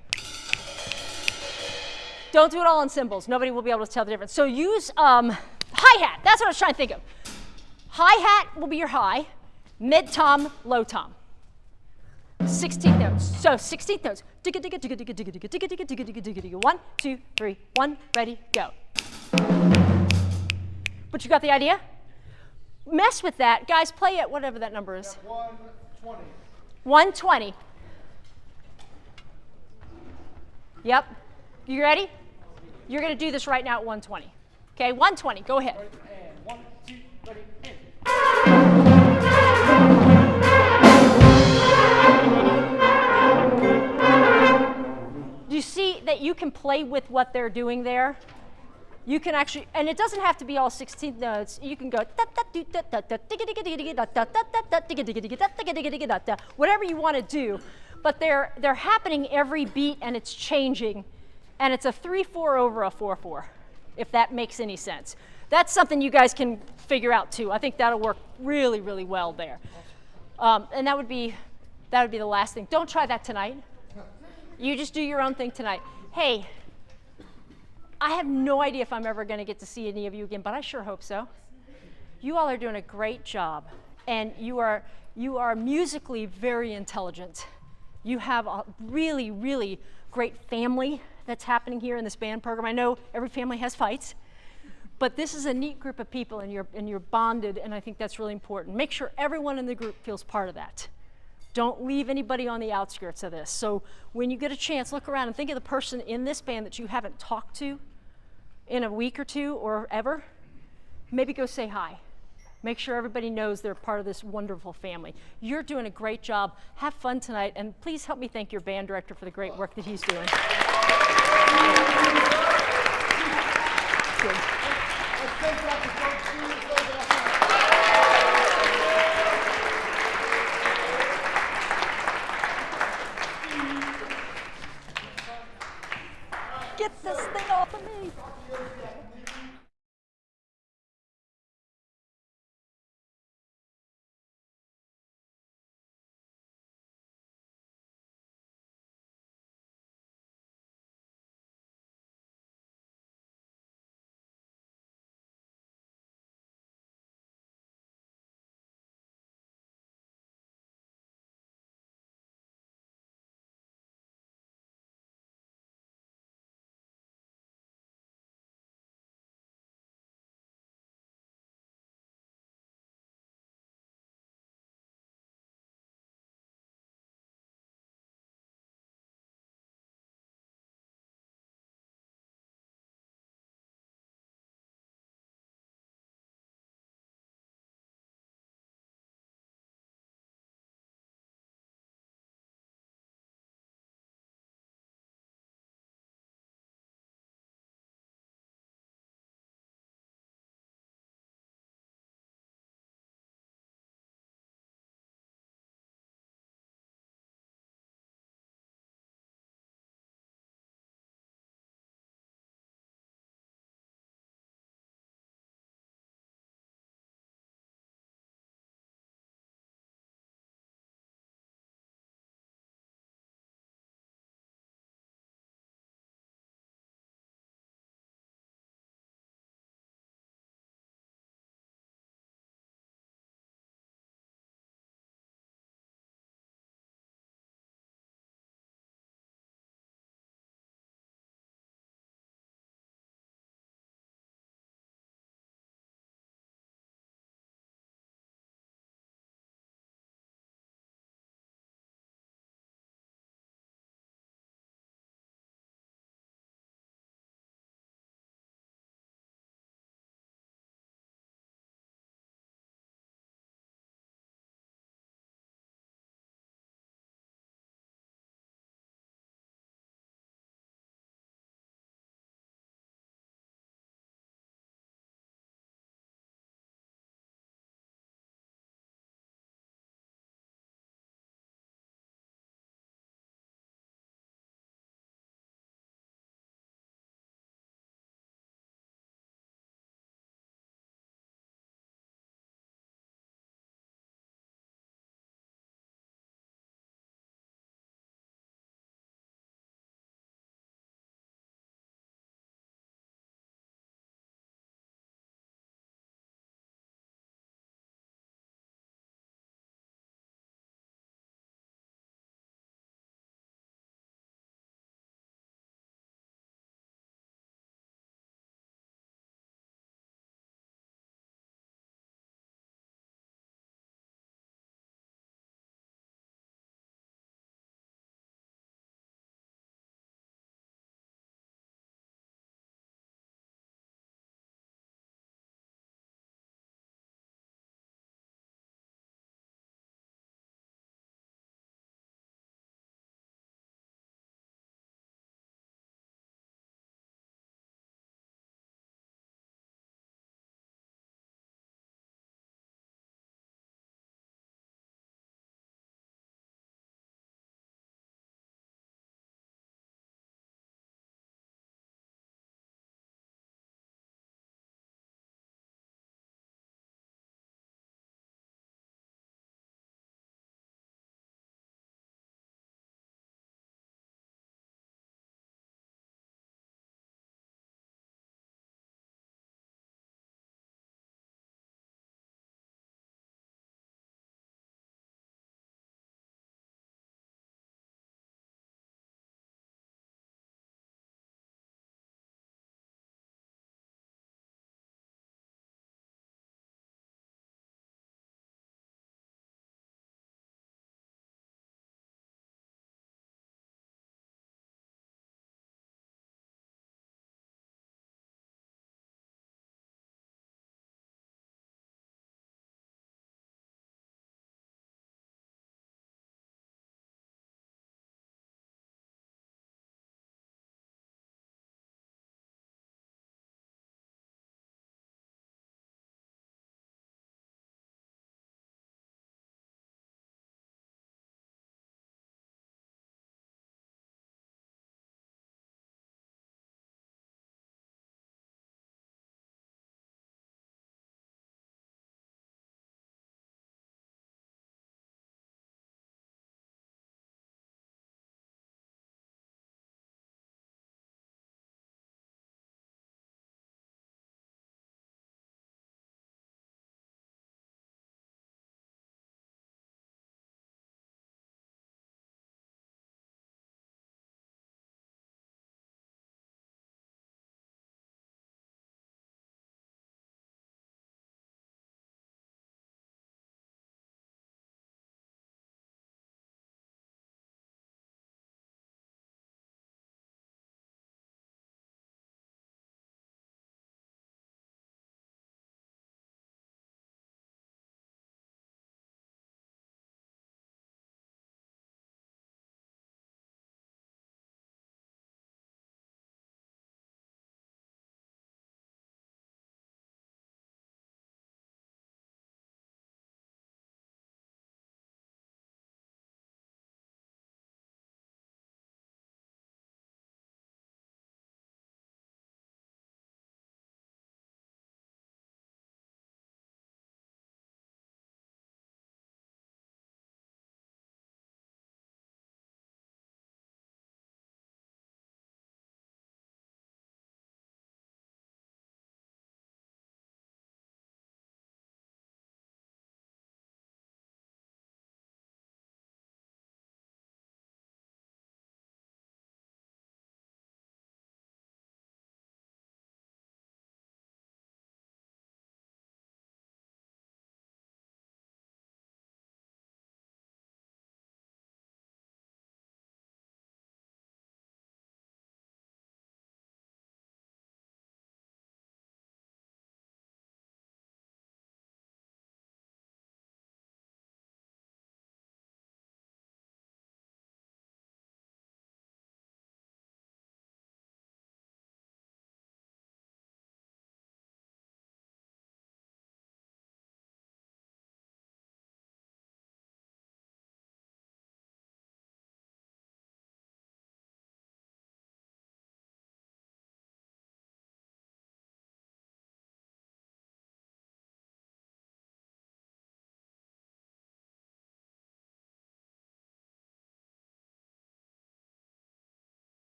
Don't do it all on cymbals. Nobody will be able to tell the difference. So use hi-hat. That's what I was trying to think of. Hi-hat will be your high, mid-tom, low-tom. 16th notes. So 16th notes. Digga, digga, digga, digga, digga, digga, digga, digga, digga, digga, digga, digga. 1, 2, 3, 1, ready, go. But you got the idea? Mess with that. Guys, play at whatever that number is. 120. 120. Yep. You ready? You're going to do this right now at 120. Okay, 120. Go ahead. And 1, 2, ready, and. Do you see that you can play with what they're doing there? You can actually, and it doesn't have to be all 16 notes. You can go whatever you want to do, but they're happening every beat and it's changing, and it's a 3/4 over a 4/4, if that makes any sense. That's something you guys can figure out too. I think that'll work really, really well there. And that would be the last thing. Don't try that tonight. You just do your own thing tonight. Hey, I have no idea if I'm ever going to get to see any of you again, but I sure hope so. You all are doing a great job, and you are musically very intelligent. You have a really, really great family that's happening here in this band program. I know every family has fights, but this is a neat group of people, and you're bonded, and I think that's really important. Make sure everyone in the group feels part of that. Don't leave anybody on the outskirts of this. So when you get a chance, look around and think of the person in this band that you haven't talked to in a week or two or ever. Maybe go say hi. Make sure everybody knows they're part of this wonderful family. You're doing a great job. Have fun tonight, and please help me thank your band director for the great work that he's doing. Good. Get this thing off of me.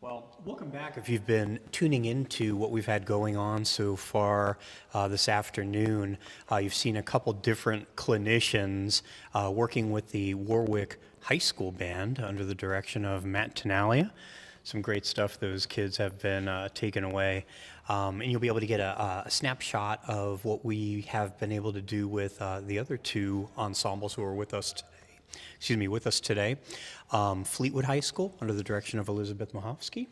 Well, welcome back. If you've been tuning into what we've had going on so far this afternoon, you've seen a couple different clinicians working with the Warwick High School Band under the direction of Matt Tenalia. Some great stuff those kids have been taken away. And you'll be able to get a snapshot of what we have been able to do with the other two ensembles who are with us today. Fleetwood High School under the direction of Elizabeth Mahovsky,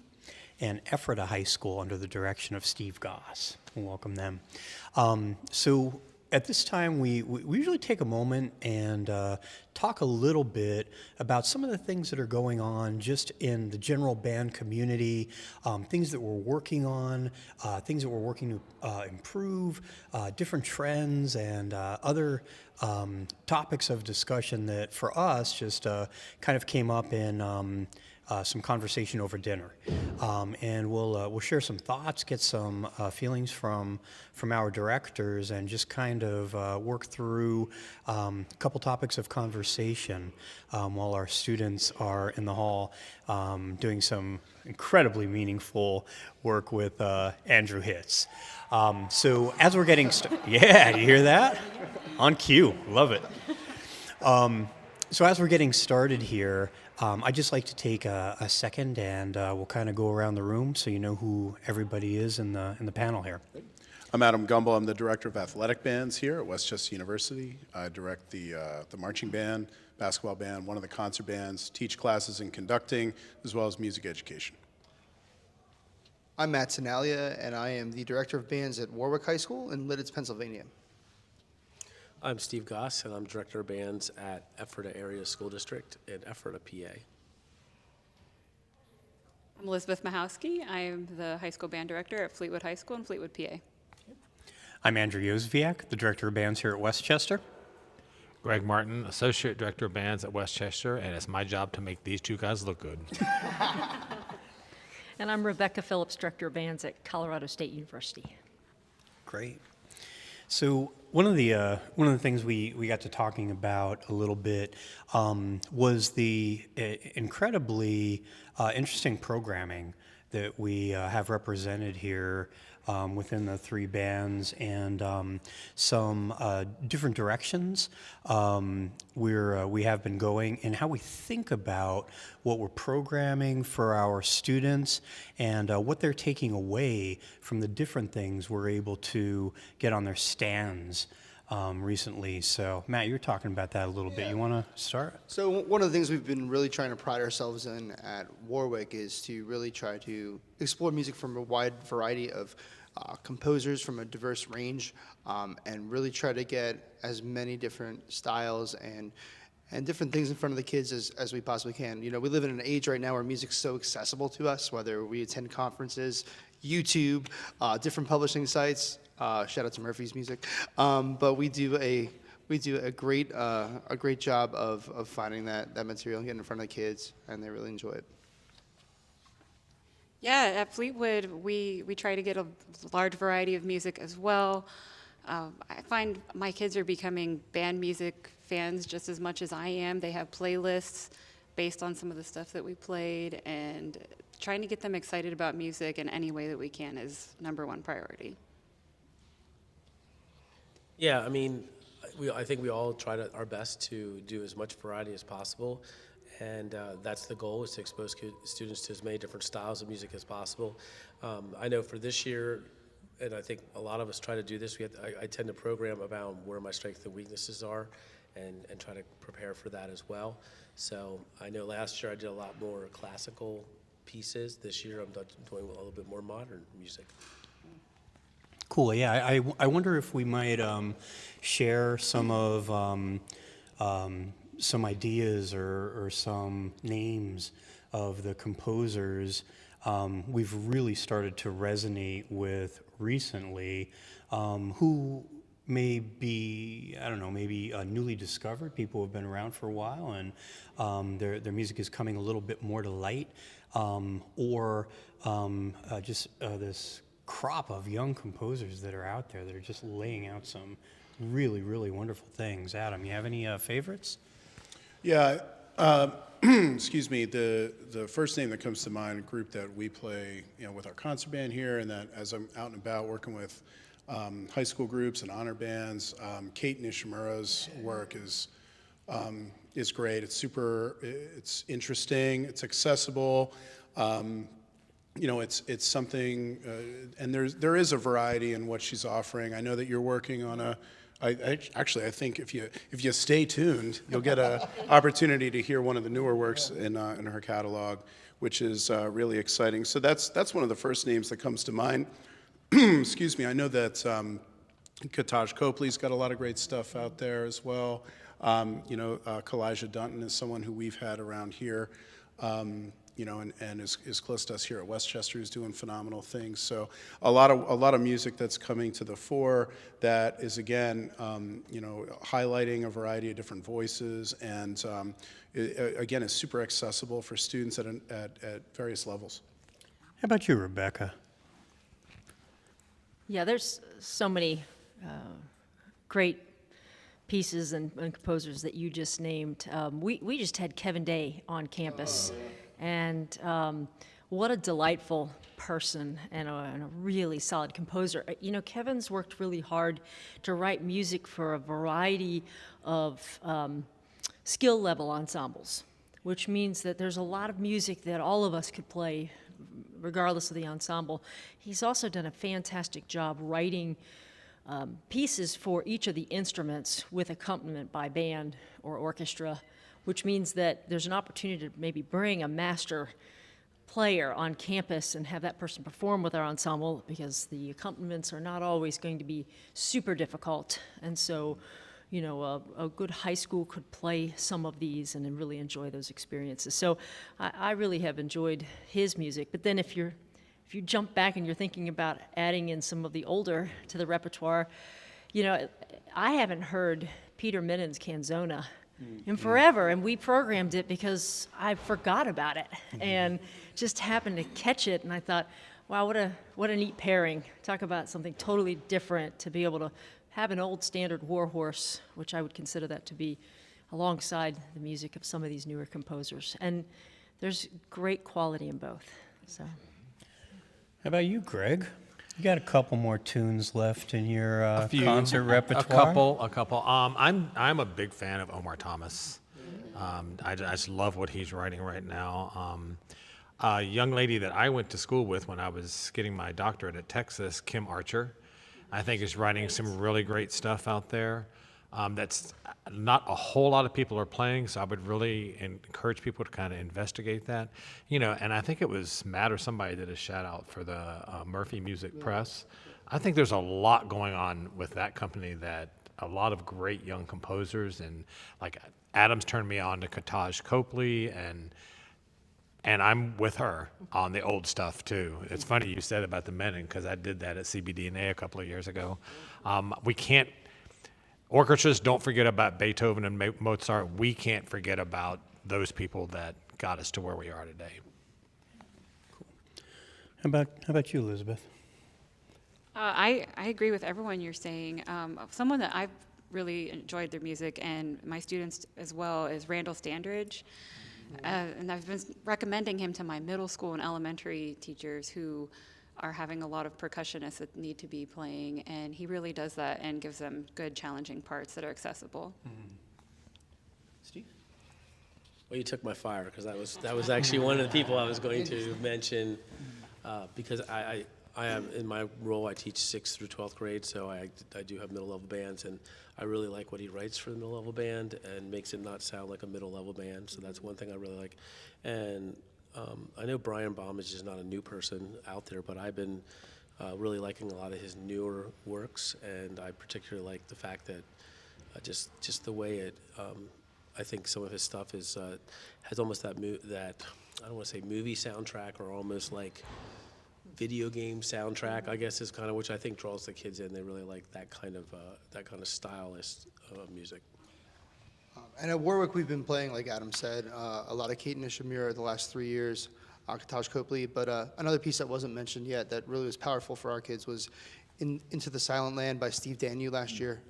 and Ephrata High School under the direction of Steve Goss. We'll welcome them. So at this time, we usually take a moment and talk a little bit about some of the things that are going on just in the general band community, things that we're working on, things that we're working to improve, different trends, and other topics of discussion that for us just kind of came up in some conversation over dinner. And we'll share some thoughts, get some feelings from our directors, and just kind of work through a couple topics of conversation while our students are in the hall doing some incredibly meaningful work with Andrew Hitz. So as we're getting yeah, you hear that? On cue, love it. So as we're getting started here, I'd just like to take a second, and we'll kind of go around the room so you know who everybody is in the panel here. I'm Adam Gumbel. I'm the director of athletic bands here at Westchester University. I direct the marching band, basketball band, one of the concert bands, teach classes in conducting, as well as music education. I'm Matt Tenalia, and I am the director of bands at Warwick High School in Lidditz, Pennsylvania. I'm Steve Goss, and I'm director of bands at Ephrata Area School District in Ephrata, PA. I'm Elizabeth Mahowski. I am the high school band director at Fleetwood High School in Fleetwood, PA. I'm Andrew Yozviak, the director of bands here at Westchester. Greg Martin, associate director of bands at Westchester, and it's my job to make these two guys look good. And I'm Rebecca Phillips, director of bands at Colorado State University. Great. So one of the things we got to talking about a little bit was the incredibly interesting programming that we have represented here within the three bands, and some different directions we have been going, and how we think about what we're programming for our students, and what they're taking away from the different things we're able to get on their stands recently. So Matt, you're talking about that a little bit. You want to start? So one of the things we've been really trying to pride ourselves in at Warwick is to really try to explore music from a wide variety of composers from a diverse range, and really try to get as many different styles and different things in front of the kids as we possibly can. You know, we live in an age right now where music's so accessible to us, whether we attend conferences, YouTube, different publishing sites. Shout out to Murphy's Music, but we do a great job of finding that material, getting in front of the kids, and they really enjoy it. Yeah, at Fleetwood, we try to get a large variety of music as well. I find my kids are becoming band music fans just as much as I am. They have playlists based on some of the stuff that we played, and trying to get them excited about music in any way that we can is #1 priority. Yeah, I mean, I think we all try our best to do as much variety as possible, and that's the goal, is to expose students to as many different styles of music as possible. I know for this year, and I think a lot of us try to do this, I tend to program about where my strengths and weaknesses are, and try to prepare for that as well. So I know last year I did a lot more classical pieces. This year I'm doing a little bit more modern music. Cool. Yeah, I wonder if we might share some of some ideas or some names of the composers we've really started to resonate with recently, who may be, I don't know, maybe newly discovered, people who have been around for a while, and their music is coming a little bit more to light, or just this crop of young composers that are out there that are just laying out some really, really wonderful things. Adam, you have any favorites? Yeah, excuse me, the first name that comes to mind, a group that we play, with our concert band here, and that as I'm out and about working with high school groups and honor bands, Kate Nishimura's work is great. It's interesting, it's accessible. It's something, and there is a variety in what she's offering. I know that you're working on I think if you stay tuned, you'll get an opportunity to hear one of the newer works in her catalog, which is really exciting. So that's one of the first names that comes to mind. Excuse me. I know that Kataj Copley's got a lot of great stuff out there as well. Kalijah Dunton is someone who we've had around here. And is close to us here at Westchester, who's doing phenomenal things. So a lot of music that's coming to the fore that is, again, highlighting a variety of different voices, and again, is super accessible for students at various levels. How about you, Rebecca? Yeah, there's so many great pieces and composers that you just named. We just had Kevin Day on campus. And what a delightful person and a really solid composer. Kevin's worked really hard to write music for a variety of skill level ensembles, which means that there's a lot of music that all of us could play regardless of the ensemble. He's also done a fantastic job writing pieces for each of the instruments with accompaniment by band or orchestra, which means that there's an opportunity to maybe bring a master player on campus and have that person perform with our ensemble, because the accompaniments are not always going to be super difficult. And so, a good high school could play some of these and then really enjoy those experiences. So I really have enjoyed his music. But then if you jump back and you're thinking about adding in some of the older to the repertoire, I haven't heard Peter Minin's Canzona in forever, and we programmed it because I forgot about it and just happened to catch it, and I thought, wow, what a neat pairing. Talk about something totally different, to be able to have an old standard war horse, which I would consider that to be, alongside the music of some of these newer composers. And there's great quality in both. So, how about you, Greg? You got a couple more tunes left in your concert repertoire? A couple. I'm a big fan of Omar Thomas. I just love what he's writing right now. A young lady that I went to school with when I was getting my doctorate at Texas, Kim Archer, I think is writing some really great stuff out there. That's not a whole lot of people are playing, so I would really encourage people to kind of investigate that. And I think it was Matt or somebody did a shout out for the Murphy Music Press. I think there's a lot going on with that company, that a lot of great young composers, and like Adams turned me on to Kataj Copley, and I'm with her on the old stuff too. It's funny you said about the Menon, because I did that at CBDNA a couple of years ago. Orchestras don't forget about Beethoven and Mozart. We can't forget about those people that got us to where we are today. Cool. How about you, Elizabeth? I agree with everyone you're saying. Someone that I've really enjoyed their music, and my students as well, is Randall Standridge. And I've been recommending him to my middle school and elementary teachers who are having a lot of percussionists that need to be playing, and he really does that and gives them good, challenging parts that are accessible. Steve? Well, you took my fire, because that was actually one of the people I was going to mention, because I am, in my role, I teach 6th through 12th grade, so I do have middle level bands, and I really like what he writes for the middle level band and makes it not sound like a middle level band. So that's one thing I really like. And I know Brian Baum is just not a new person out there, but I've been really liking a lot of his newer works, and I particularly like the fact that just the way it, I think some of his stuff is has almost that I don't want to say movie soundtrack, or almost like video game soundtrack, I guess, is kind of, which I think draws the kids in. They really like that kind of stylist music. And at Warwick, we've been playing, like Adam said, a lot of Kate Nishimura the last 3 years, Kataj Copley. But another piece that wasn't mentioned yet that really was powerful for our kids was Into the Silent Land by Steve Danu last year.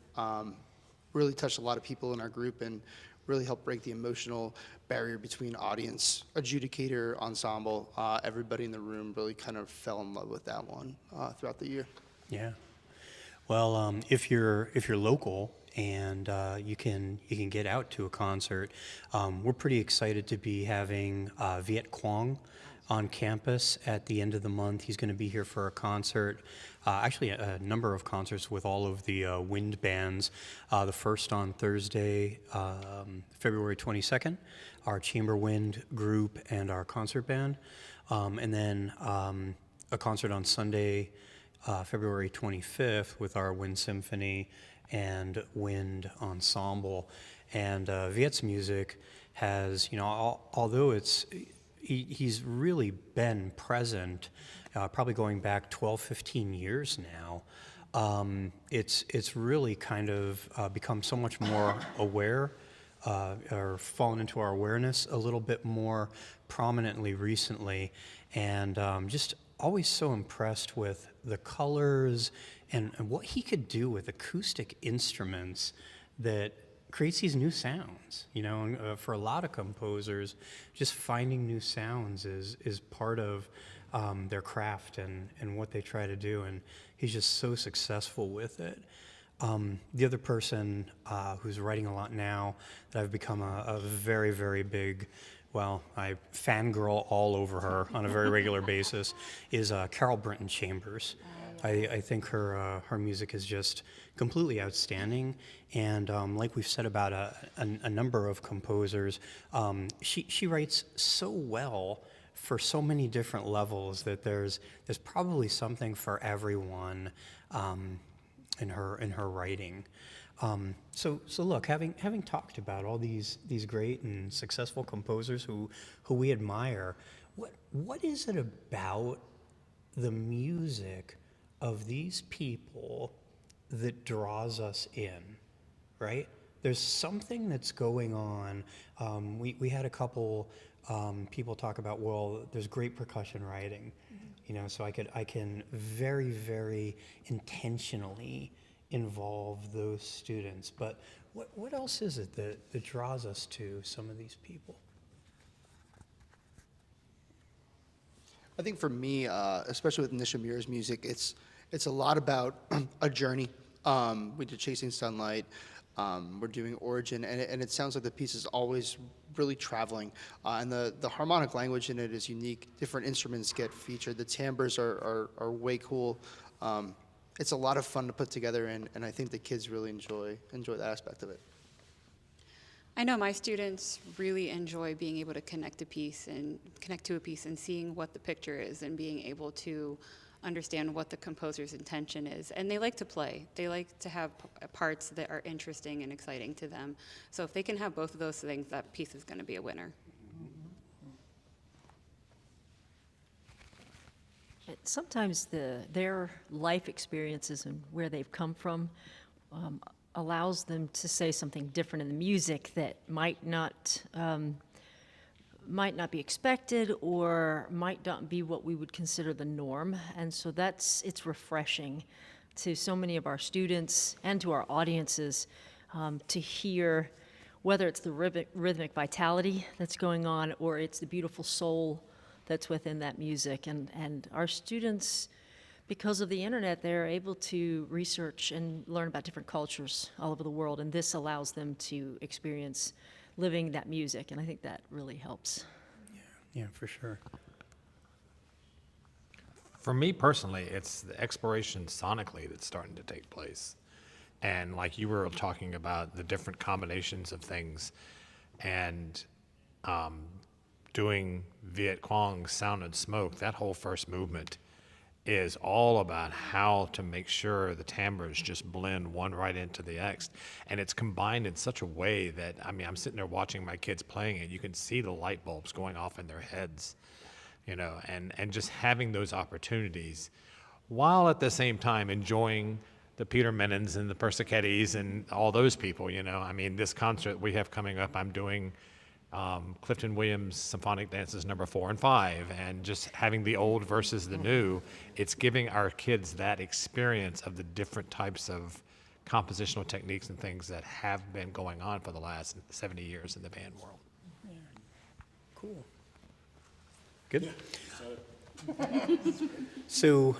Really touched a lot of people in our group, and really helped break the emotional barrier between audience, adjudicator, ensemble. Everybody in the room really kind of fell in love with that one throughout the year. Yeah. Well, if you're local and you can get out to a concert, we're pretty excited to be having Viet Quang on campus at the end of the month. He's going to be here for a concert, actually a number of concerts with all of the wind bands. The first on Thursday, February 22nd, our chamber wind group and our concert band, and then a concert on Sunday, February 25th, with our wind symphony and wind ensemble. And Viet's music has, although he's really been present, probably going back 12, 15 years now. It's really kind of become so much more aware, or fallen into our awareness a little bit more prominently recently, and just always so impressed with the colors and what he could do with acoustic instruments that creates these new sounds. For a lot of composers, just finding new sounds is part of their craft and what they try to do, and he's just so successful with it. The other person who's writing a lot now that I've become a very, very big, I fangirl all over her on a very regular basis, is Carol Brinton Chambers. I think her music is just completely outstanding, and like we've said about a number of composers, she writes so well for so many different levels that there's probably something for everyone in her writing. So look, having talked about all these great and successful composers who we admire, what is it about the music of these people that draws us in, right? There's something that's going on. We had a couple people talk about, there's great percussion writing, so I can very, very intentionally involve those students. But what else is it that draws us to some of these people? I think for me, especially with Nishamira's music, it's a lot about a journey. We did Chasing Sunlight. We're doing Origin, and it sounds like the piece is always really traveling. And the harmonic language in it is unique. Different instruments get featured. The timbres are way cool. It's a lot of fun to put together, and I think the kids really enjoy that aspect of it. I know my students really enjoy being able to connect to a piece and seeing what the picture is and being able to understand what the composer's intention is. And they like to play. They like to have parts that are interesting and exciting to them. So if they can have both of those things, that piece is going to be a winner. Sometimes their life experiences and where they've come from allows them to say something different in the music that might not be expected or might not be what we would consider the norm. And so it's refreshing to so many of our students and to our audiences to hear, whether it's the rhythmic vitality that's going on or it's the beautiful soul that's within that music. And our students, because of the internet, they're able to research and learn about different cultures all over the world, and this allows them to experience living that music, and I think that really helps. Yeah, for sure. For me personally, it's the exploration sonically that's starting to take place. And like you were talking about the different combinations of things, and doing Viet Quang's Sound and Smoke, that whole first movement is all about how to make sure the timbres just blend one right into the next. And it's combined in such a way that, I'm sitting there watching my kids playing it. You can see the light bulbs going off in their heads, and just having those opportunities while at the same time enjoying the Peter Menons and the Persichettis and all those people, This concert we have coming up, I'm doing Clifton Williams' Symphonic Dances number 4 and 5, and just having the old versus the new, it's giving our kids that experience of the different types of compositional techniques and things that have been going on for the last 70 years in the band world. Cool. Good. So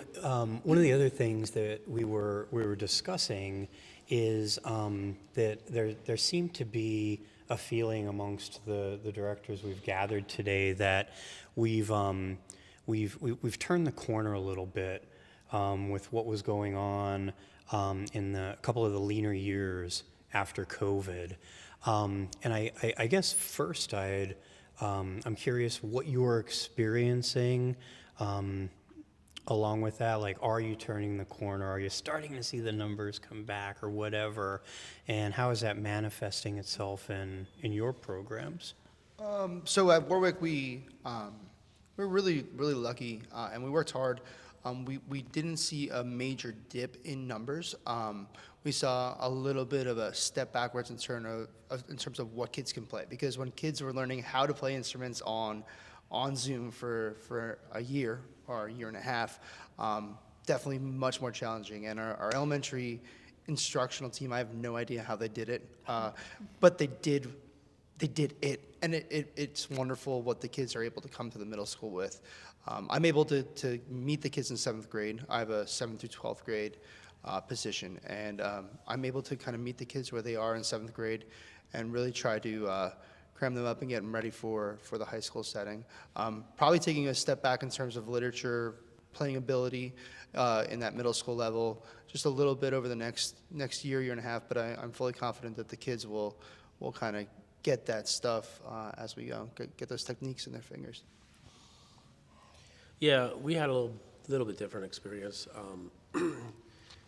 one of the other things that we were discussing is that there seemed to be a feeling amongst the directors we've gathered today that we've turned the corner a little bit with what was going on in the couple of the leaner years after COVID. And I guess first I'm curious what you're experiencing along with that. Like, are you turning the corner? Are you starting to see the numbers come back or whatever? And how is that manifesting itself in your programs? So at Warwick, we're really lucky, and we worked hard. We didn't see a major dip in numbers. We saw a little bit of a step backwards in terms of what kids can play, because when kids were learning how to play instruments on Zoom for a year or a year and a half, definitely much more challenging. And our elementary instructional team, I have no idea how they did it, but they did it, and it's wonderful what the kids are able to come to the middle school with. I'm able to meet the kids in 7th grade. I have a 7th through 12th grade position, and I'm able to kind of meet the kids where they are in 7th grade and really try to cram them up and get them ready for the high school setting. Probably taking a step back in terms of literature, playing ability in that middle school level, just a little bit over the next year and a half, but I'm fully confident that the kids will kind of get that stuff as we go, get those techniques in their fingers. Yeah, we had a little bit different experience.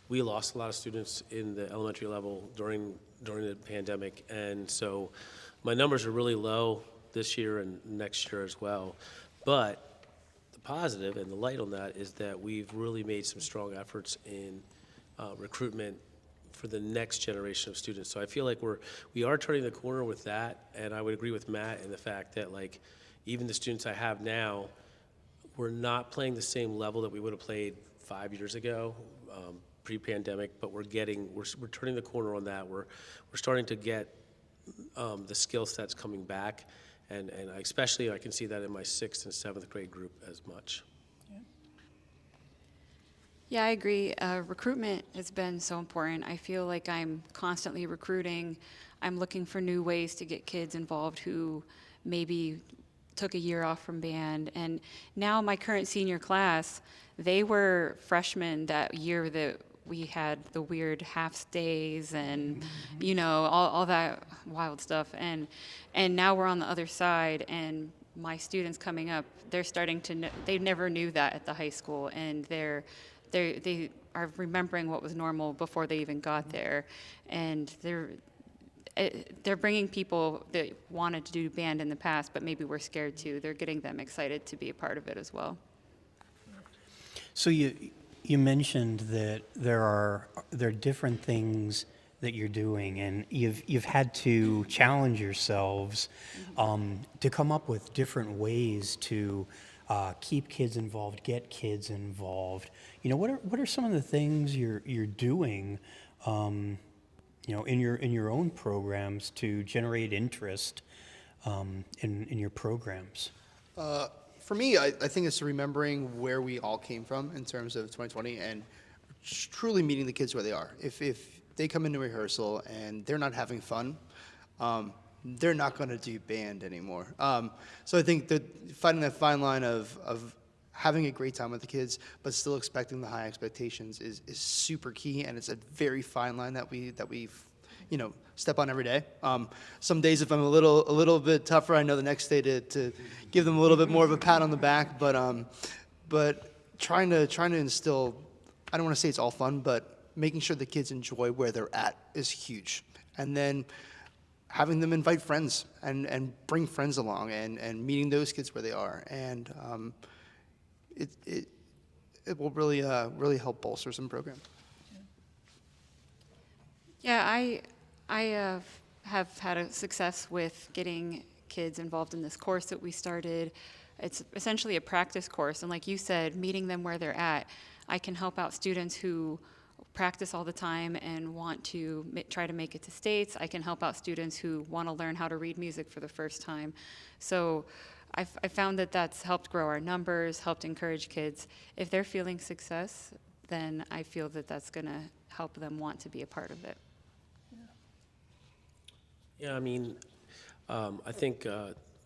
We lost a lot of students in the elementary level during the pandemic, and so my numbers are really low this year and next year as well. But the positive and the light on that is that we've really made some strong efforts in recruitment for the next generation of students. So I feel like we are turning the corner with that, and I would agree with Matt in the fact that, like, even the students I have now, we're not playing the same level that we would have played 5 years ago, pre-pandemic, but we're turning the corner on that. We're starting to get the skill sets coming back, and especially I can see that in my 6th and 7th grade group as much. Yeah, I agree. Recruitment has been so important. I feel like I'm constantly recruiting. I'm looking for new ways to get kids involved who maybe took a year off from band. And now my current senior class, they were freshmen that year that we had the weird half days and, you know, all that wild stuff. And now we're on the other side, and my students coming up, they're starting to they never knew that at the high school, and they are remembering what was normal before they even got there, and they're bringing people that wanted to do band in the past, but maybe were scared to. They're getting them excited to be a part of it as well. So you mentioned that there are different things that you're doing, and you've had to challenge yourselves to come up with different ways to keep kids involved, get kids involved. You know, what are some of the things you're doing, you know, in your own programs to generate interest in your programs? For me, I think it's remembering where we all came from in terms of 2020 and truly meeting the kids where they are. If they come into rehearsal and they're not having fun, they're not going to do band anymore. So I think that finding that fine line of having a great time with the kids, but still expecting the high expectations is super key, and it's a very fine line that we you know, step on every day. Some days, if I'm a little bit tougher, I know the next day to give them a little bit more of a pat on the back. But trying to instill, I don't want to say it's all fun, but making sure the kids enjoy where they're at is huge. And then having them invite friends and bring friends along and meeting those kids where they are. And it will really help bolster some programs. Yeah, I have had a success with getting kids involved in this course that we started. It's essentially a practice course, and like you said, meeting them where they're at. I can help out students who practice all the time and want to try to make it to states. I can help out students who want to learn how to read music for the first time. So I found that that's helped grow our numbers, helped encourage kids. If they're feeling success, then I feel that that's going to help them want to be a part of it. Yeah, I mean, I think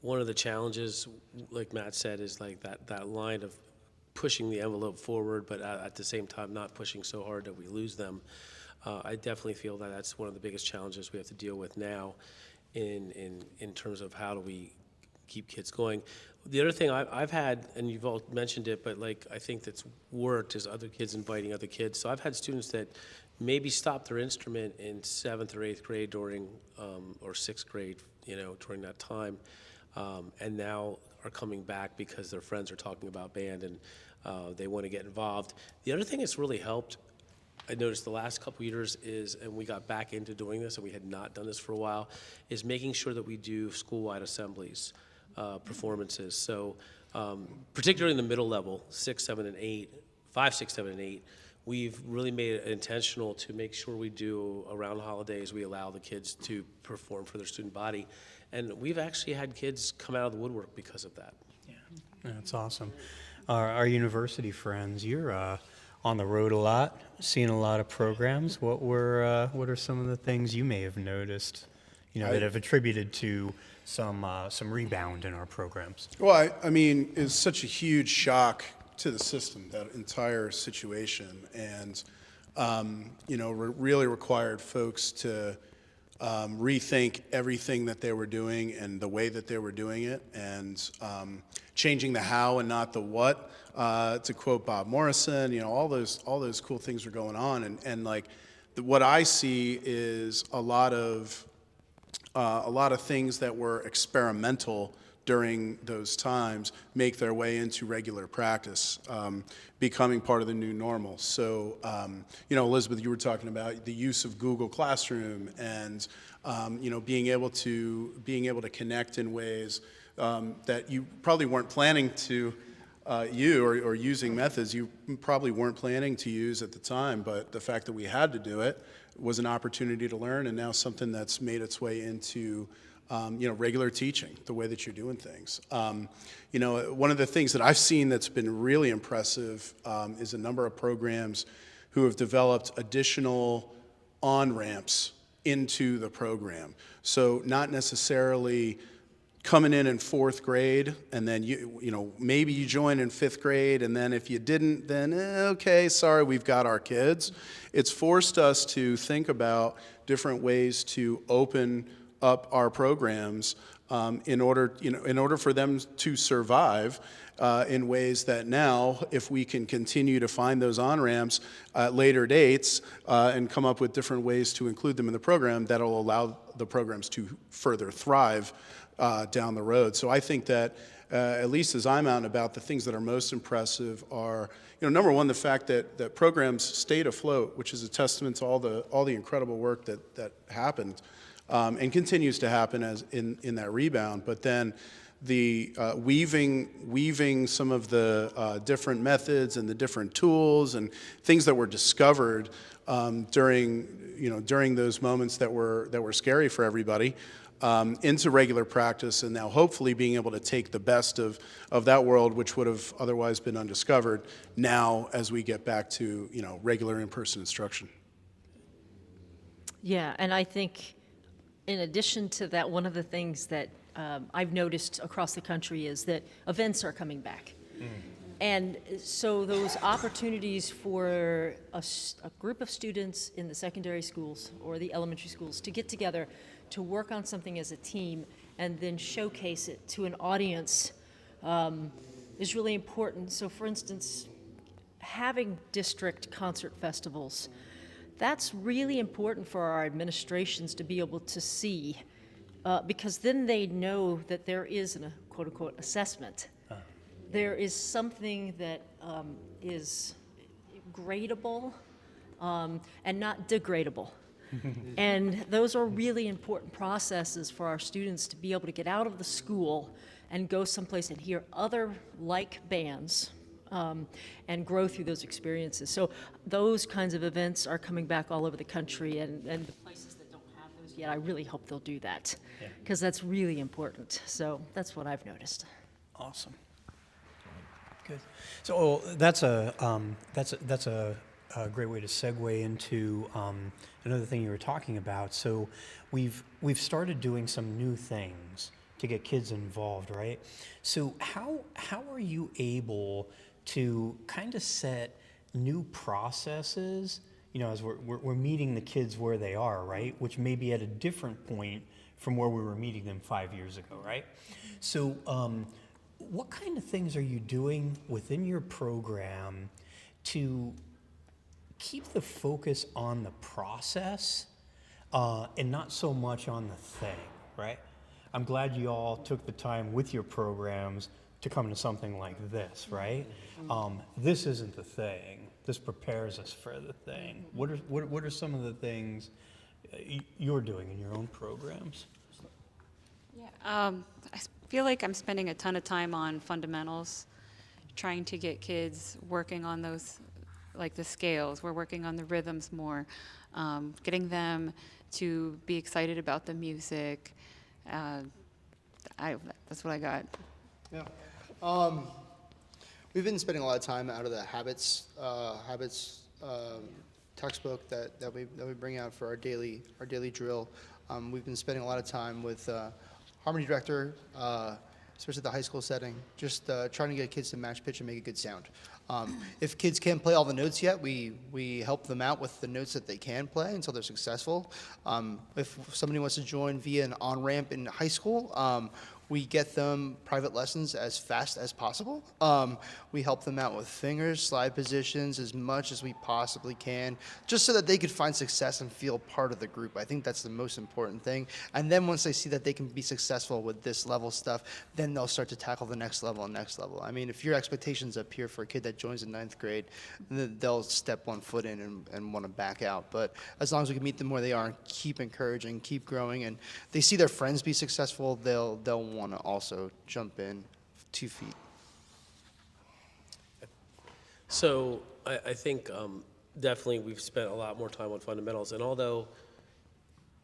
one of the challenges, like Matt said, is like that line of pushing the envelope forward, but at the same time not pushing so hard that we lose them. I definitely feel that that's one of the biggest challenges we have to deal with now in terms of how do we keep kids going. The other thing I've had, and you've all mentioned it, but like I think that's worked is other kids inviting other kids. So I've had students that maybe stopped their instrument in 7th or 8th grade during, or 6th grade, during that time, and now are coming back because their friends are talking about band and they want to get involved. The other thing that's really helped, I noticed the last couple years is, and we got back into doing this and we had not done this for a while, is making sure that we do school-wide assemblies, performances. So particularly in the middle level, 6, 7, and 8, 5, 6, 7, and 8, we've really made it intentional to make sure we do around holidays, we allow the kids to perform for their student body. And we've actually had kids come out of the woodwork because of that. Yeah, that's awesome. Our university friends, you're on the road a lot, seeing a lot of programs. What are some of the things you may have noticed, that have attributed to some rebound in our programs? Well, I mean, it's such a huge shock to the system, that entire situation, and really required folks to rethink everything that they were doing and the way that they were doing it, and changing the how and not the what. To quote Bob Morrison, all those cool things were going on, and like what I see is a lot of things that were experimental during those times make their way into regular practice, becoming part of the new normal. So, Elizabeth, you were talking about the use of Google Classroom and, being able to connect in ways that you probably weren't planning to or using methods you probably weren't planning to use at the time, but the fact that we had to do it was an opportunity to learn, and now something that's made its way into regular teaching, the way that you're doing things. One of the things that I've seen that's been really impressive is a number of programs who have developed additional on-ramps into the program. So not necessarily coming in 4th grade, and then maybe you join in 5th grade, and then if you didn't, then okay, sorry, we've got our kids. It's forced us to think about different ways to open up our programs in order for them to survive in ways that now, if we can continue to find those on-ramps at later dates and come up with different ways to include them in the program, that'll allow the programs to further thrive down the road. So I think that, at least as I'm out and about, the things that are most impressive are, number one, the fact that programs stayed afloat, which is a testament to all the incredible work that happened and continues to happen as in that rebound. But then the weaving some of the different methods and the different tools and things that were discovered during those moments that were scary for everybody into regular practice, and now hopefully being able to take the best of that world, which would have otherwise been undiscovered, now as we get back to regular in-person instruction. Yeah, and I think in addition to that, one of the things that I've noticed across the country is that events are coming back. And so those opportunities for a group of students in the secondary schools or the elementary schools to get together to work on something as a team and then showcase it to an audience is really important. So for instance, having district concert festivals, that's really important for our administrations to be able to see, because then they know that there is a quote-unquote assessment. There is something that is gradable and not degradable. And those are really important processes for our students to be able to get out of the school and go someplace and hear other like bands and grow through those experiences. So those kinds of events are coming back all over the country, and the places that don't have those yet, I really hope they'll do that, because that's really important. So that's what I've noticed. Awesome. Good. So that's a great way to segue into another thing you were talking about. So we've started doing some new things to get kids involved, right? So how are you able to kind of set new processes, as we're meeting the kids where they are, right? Which may be at a different point from where we were meeting them 5 years ago, right? So what kind of things are you doing within your program to keep the focus on the process and not so much on the thing, right? I'm glad you all took the time with your programs to come to something like this, right? This isn't the thing. This prepares us for the thing. What are some of the things you're doing in your own programs? I feel like I'm spending a ton of time on fundamentals, trying to get kids working on those, like the scales. We're working on the rhythms more, getting them to be excited about the music. That's what I got. Yeah. We've been spending a lot of time out of the habits textbook that we bring out for our daily drill. We've been spending a lot of time with harmony director, especially the high school setting, just trying to get kids to match pitch and make a good sound. If kids can't play all the notes yet, we help them out with the notes that they can play until they're successful. If somebody wants to join via an on-ramp in high school, we get them private lessons as fast as possible. We help them out with fingers, slide positions, as much as we possibly can, just so that they could find success and feel part of the group. I think that's the most important thing. And then once they see that they can be successful with this level stuff, then they'll start to tackle the next level and next level. I mean, if your expectations up here for a kid that joins in 9th grade, they'll step one foot in and want to back out. But as long as we can meet them where they are and keep encouraging, keep growing, and they see their friends be successful, they'll want to also jump in 2 feet. So I think definitely we've spent a lot more time on fundamentals, and although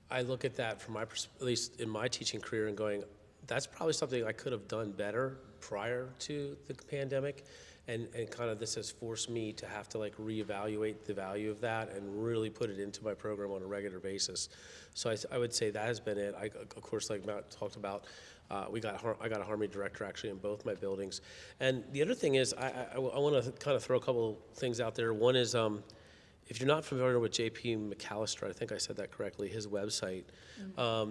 I look at that from at least in my teaching career and going, that's probably something I could have done better prior to the pandemic, and kind of this has forced me to have to like reevaluate the value of that and really put it into my program on a regular basis. So I would say that has been it. Of course, like Matt talked about, I got a harmony director actually in both my buildings. And the other thing is, I want to kind of throw a couple things out there. One is, if you're not familiar with JP McAllister, I think I said that correctly, his website,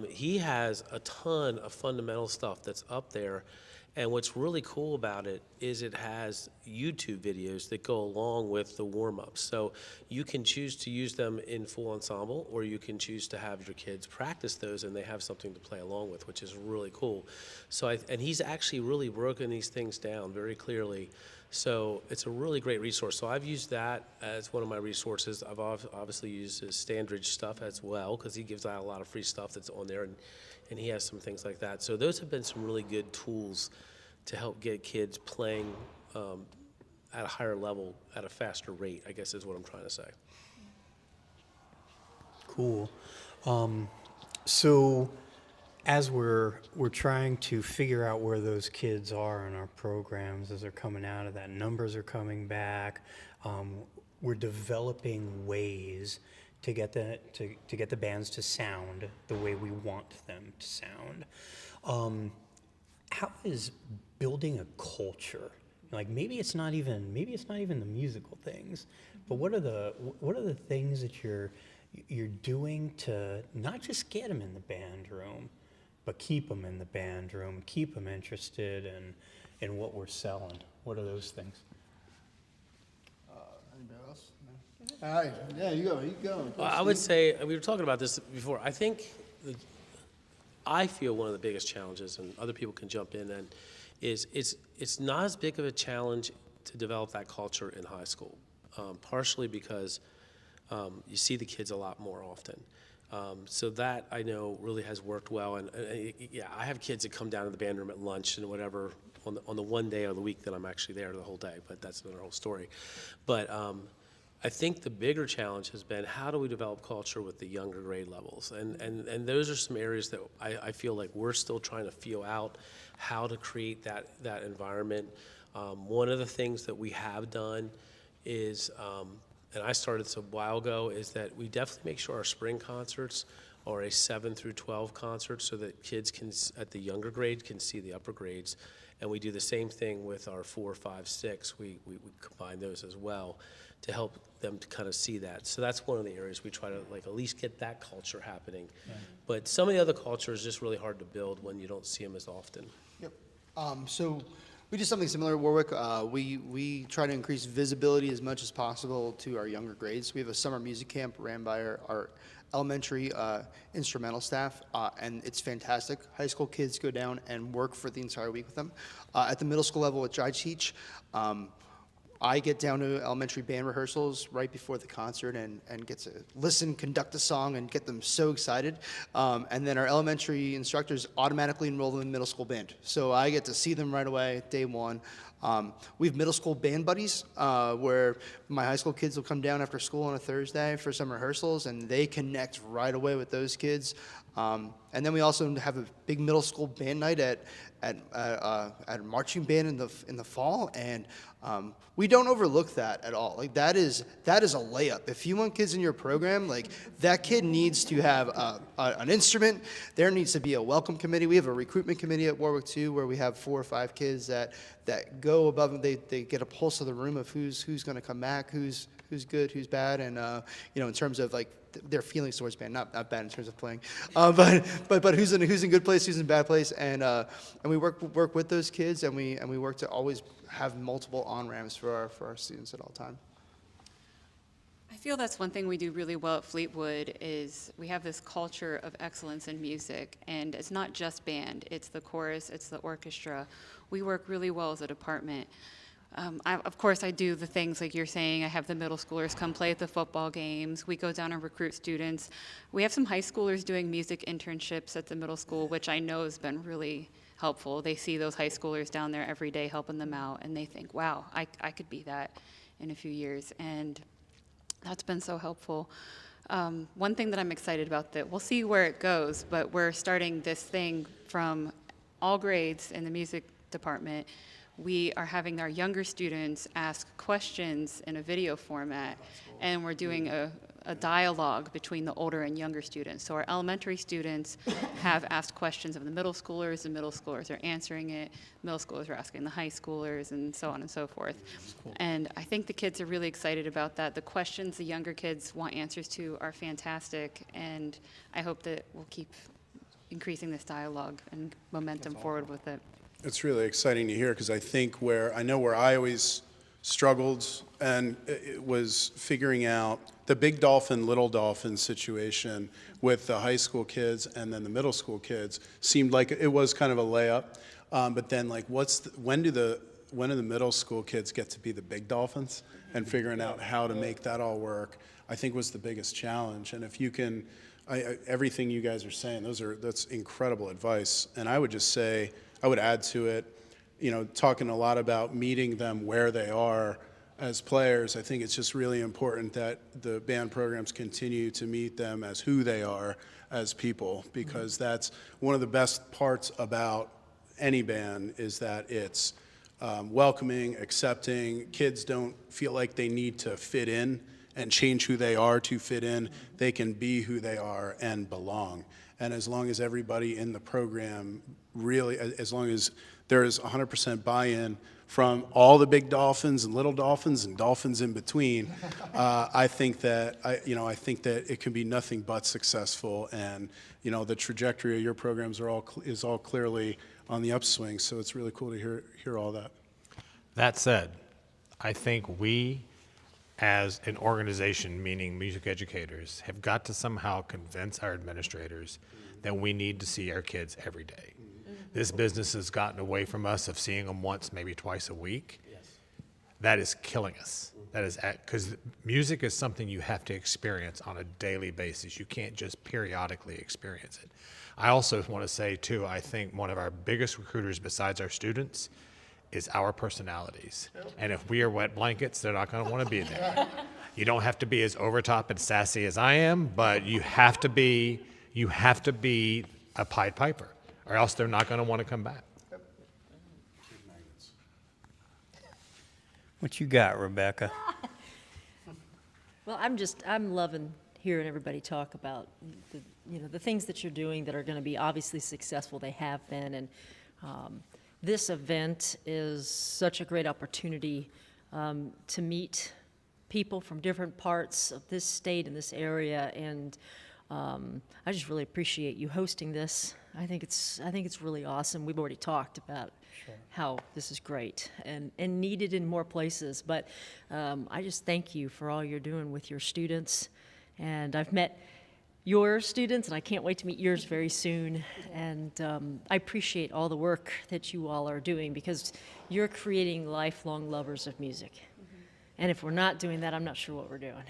he has a ton of fundamental stuff that's up there. And what's really cool about it is it has YouTube videos that go along with the warm-ups. So you can choose to use them in full ensemble, or you can choose to have your kids practice those and they have something to play along with, which is really cool. So and he's actually really broken these things down very clearly. So it's a really great resource. So I've used that as one of my resources. I've obviously used his Standridge stuff as well, because he gives out a lot of free stuff that's on there, and he has some things like that. So those have been some really good tools to help get kids playing at a higher level at a faster rate, I guess is what I'm trying to say. Cool. So as we're trying to figure out where those kids are in our programs as they're coming out of that, numbers are coming back, we're developing ways to get the bands to sound the way we want them to sound. How is building a culture? Like maybe it's not even the musical things, but what are the things that you're doing to not just get them in the band room, but keep them in the band room, keep them interested in what we're selling? What are those things? Anybody else? No? All right. Yeah, you go. Well, I would say, we were talking about this before, I feel one of the biggest challenges, and other people can jump in, and is it's not as big of a challenge to develop that culture in high school, partially because you see the kids a lot more often. So that I know really has worked well, and yeah, I have kids that come down to the band room at lunch and whatever on the one day of the week that I'm actually there the whole day, but that's another whole story. But I think the bigger challenge has been how do we develop culture with the younger grade levels? And those are some areas that I feel like we're still trying to feel out how to create that environment. One of the things that we have done is, and I started this a while ago, is that we definitely make sure our spring concerts are a 7 through 12 concert so that kids can, at the younger grade, can see the upper grades. And we do the same thing with our 4, 5, 6. We combine those as well to help them to kind of see that. So that's one of the areas we try to like at least get that culture happening. Right. But some of the other cultures is just really hard to build when you don't see them as often. Yep. So we do something similar at Warwick. We try to increase visibility as much as possible to our younger grades. We have a summer music camp ran by our elementary instrumental staff, and it's fantastic. High school kids go down and work for the entire week with them. At the middle school level, which I teach, I get down to elementary band rehearsals right before the concert and get to listen, conduct a song, and get them so excited. And then our elementary instructors automatically enroll them in middle school band. So I get to see them right away, day one. We have middle school band buddies where my high school kids will come down after school on a Thursday for some rehearsals, and they connect right away with those kids. And then we also have a big middle school band night at a marching band in the fall, and we don't overlook that at all. Like that is a layup. If you want kids in your program, like that kid needs to have an instrument. There needs to be a welcome committee. We have a recruitment committee at Warwick too, where we have 4 or 5 kids that go above and they get a pulse of the room of who's going to come back, who's good, who's bad, and in terms of like their feelings towards band, not bad in terms of playing, but who's in good place, who's in bad place, and we work with those kids, and we work to always have multiple on-ramps for our students at all time. I feel that's one thing we do really well at Fleetwood is we have this culture of excellence in music, and it's not just band, it's the chorus, it's the orchestra. We work really well as a department. Of course, I do the things like you're saying. I have the middle schoolers come play at the football games. We go down and recruit students. We have some high schoolers doing music internships at the middle school, which I know has been really helpful. They see those high schoolers down there every day helping them out, and they think, wow, I could be that in a few years. And that's been so helpful. One thing that I'm excited about that we'll see where it goes, but we're starting this thing from all grades in the music department. We are having our younger students ask questions in a video format, and we're doing a dialogue between the older and younger students. So our elementary students have asked questions of the middle schoolers are answering it, middle schoolers are asking the high schoolers, and so on and so forth. Cool. And I think the kids are really excited about that. The questions the younger kids want answers to are fantastic, and I hope that we'll keep increasing this dialogue and momentum forward with it. It's really exciting to hear because I think where I always struggled and it was figuring out the big dolphin, little dolphin situation with the high school kids and then the middle school kids seemed like it was kind of a layup. But then like when do the middle school kids get to be the big dolphins and figuring out how to make that all work, I think was the biggest challenge. And if you can, everything you guys are saying, that's incredible advice. And I would just say, I would add to it, talking a lot about meeting them where they are as players. I think it's just really important that the band programs continue to meet them as who they are as people, because that's one of the best parts about any band is that it's welcoming, accepting. Kids don't feel like they need to fit in and change who they are to fit in. They can be who they are and belong. And as long as everybody in the program really, as long as there is 100% buy-in from all the big dolphins and little dolphins and dolphins in between, I think that it can be nothing but successful. And the trajectory of your programs is all clearly on the upswing. So it's really cool to hear all that. That said, I think we, as an organization, meaning music educators, have got to somehow convince our administrators that we need to see our kids every day. This business has gotten away from us of seeing them once, maybe twice a week. Yes. That is killing us. That is because music is something you have to experience on a daily basis. You can't just periodically experience it. I also want to say too, I think one of our biggest recruiters besides our students is our personalities. And if we are wet blankets, they're not going to want to be there. You don't have to be as overtop and sassy as I am, but you have to be a Pied Piper, or else they're not going to want to come back. What you got, Rebecca? Well, I'm loving hearing everybody talk about the things that you're doing that are going to be obviously successful. They have been, and this event is such a great opportunity to meet people from different parts of this state and this area, and I just really appreciate you hosting this. I think it's really awesome. We've already talked about how this is great and needed in more places, but I just thank you for all you're doing with your students, and I've met your students, and I can't wait to meet yours very soon, and I appreciate all the work that you all are doing, because you're creating lifelong lovers of music. And if we're not doing that, I'm not sure what we're doing,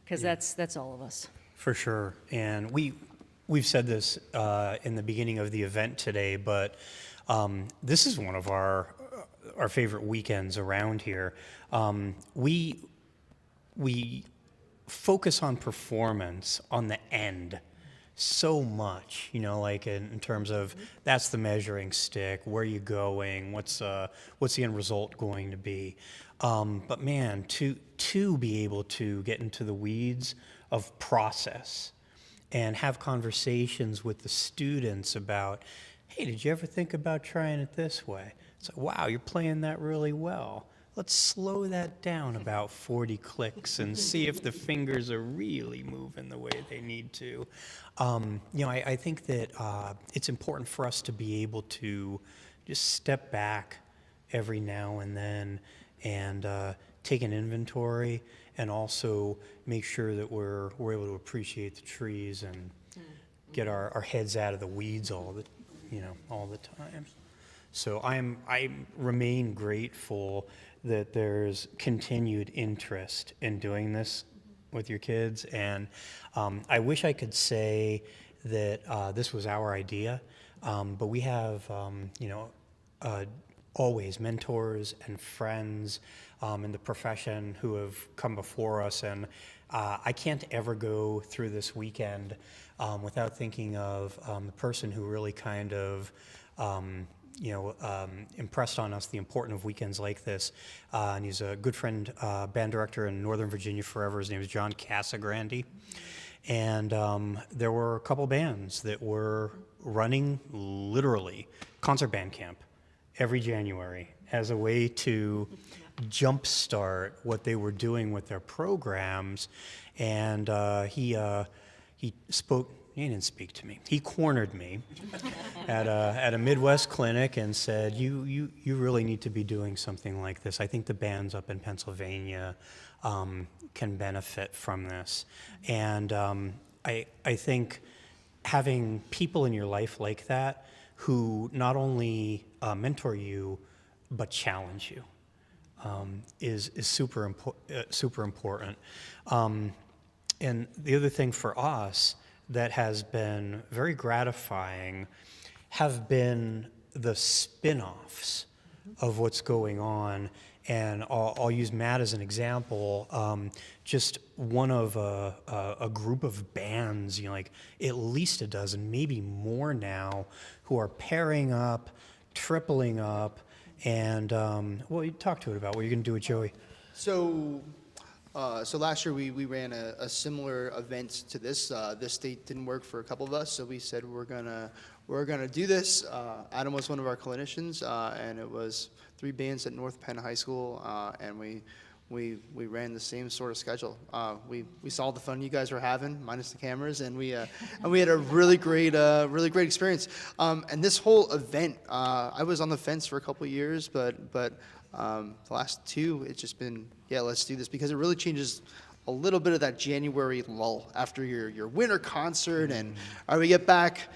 because that's all of us. For sure. And we've said this in the beginning of the event today, but this is one of our favorite weekends around here. We focus on performance on the end so much, like in terms of that's the measuring stick, where are you going, what's the end result going to be. But man, to be able to get into the weeds of process and have conversations with the students about, hey, did you ever think about trying it this way? It's like, wow, you're playing that really well. Let's slow that down about 40 clicks and see if the fingers are really moving the way they need to. I think that it's important for us to be able to just step back every now and then and take an inventory, and also make sure that we're able to appreciate the trees and get our heads out of the weeds all the time. So I remain grateful that there's continued interest in doing this with your kids, and I wish I could say that this was our idea, but we have always mentors and friends in the profession who have come before us, and I can't ever go through this weekend without thinking of the person who really kind of impressed on us the importance of weekends like this, and he's a good friend, band director in Northern Virginia forever. His name is John Casagrande, and there were a couple bands that were running literally concert band camp every January as a way to jumpstart what they were doing with their programs. And he spoke. He didn't speak to me. He cornered me at a Midwest clinic and said, "You really need to be doing something like this. I think the bands up in Pennsylvania can benefit from this." And I think having people in your life like that who not only mentor you but challenge you is super important. And the other thing for us that has been very gratifying have been the spin-offs of what's going on. And I'll use Matt as an example. Just one of a group of bands, like at least a dozen, maybe more now, who are pairing up, tripling up, and well, you talk to it about what you're going to do with Joey. So last year we ran a similar event to this. This date didn't work for a couple of us, so we said we're gonna do this. Adam was one of our clinicians, and it was 3 bands at North Penn High School, and we ran the same sort of schedule. We saw the fun you guys were having, minus the cameras, and we had a really great experience. And this whole event, I was on the fence for a couple of years, but the last 2, it's just been, yeah, let's do this, because it really changes a little bit of that January lull after your winter concert, and all right, we get back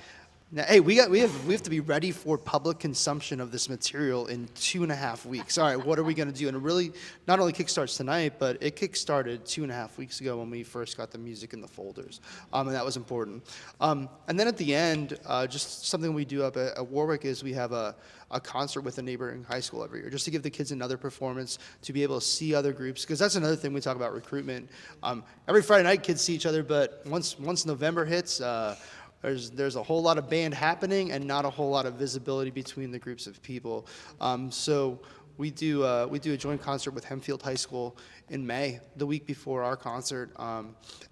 Now, hey, we have to be ready for public consumption of this material in 2.5 weeks. All right, what are we going to do? And it really not only kickstarts tonight, but it kickstarted 2.5 weeks ago when we first got the music in the folders, and that was important. And then at the end, just something we do up at Warwick is we have a concert with a neighboring high school every year, just to give the kids another performance, to be able to see other groups, because that's another thing we talk about recruitment. Every Friday night, kids see each other, but once November hits, there's a whole lot of band happening and not a whole lot of visibility between the groups of people. So we do a joint concert with Hempfield High School in May, the week before our concert,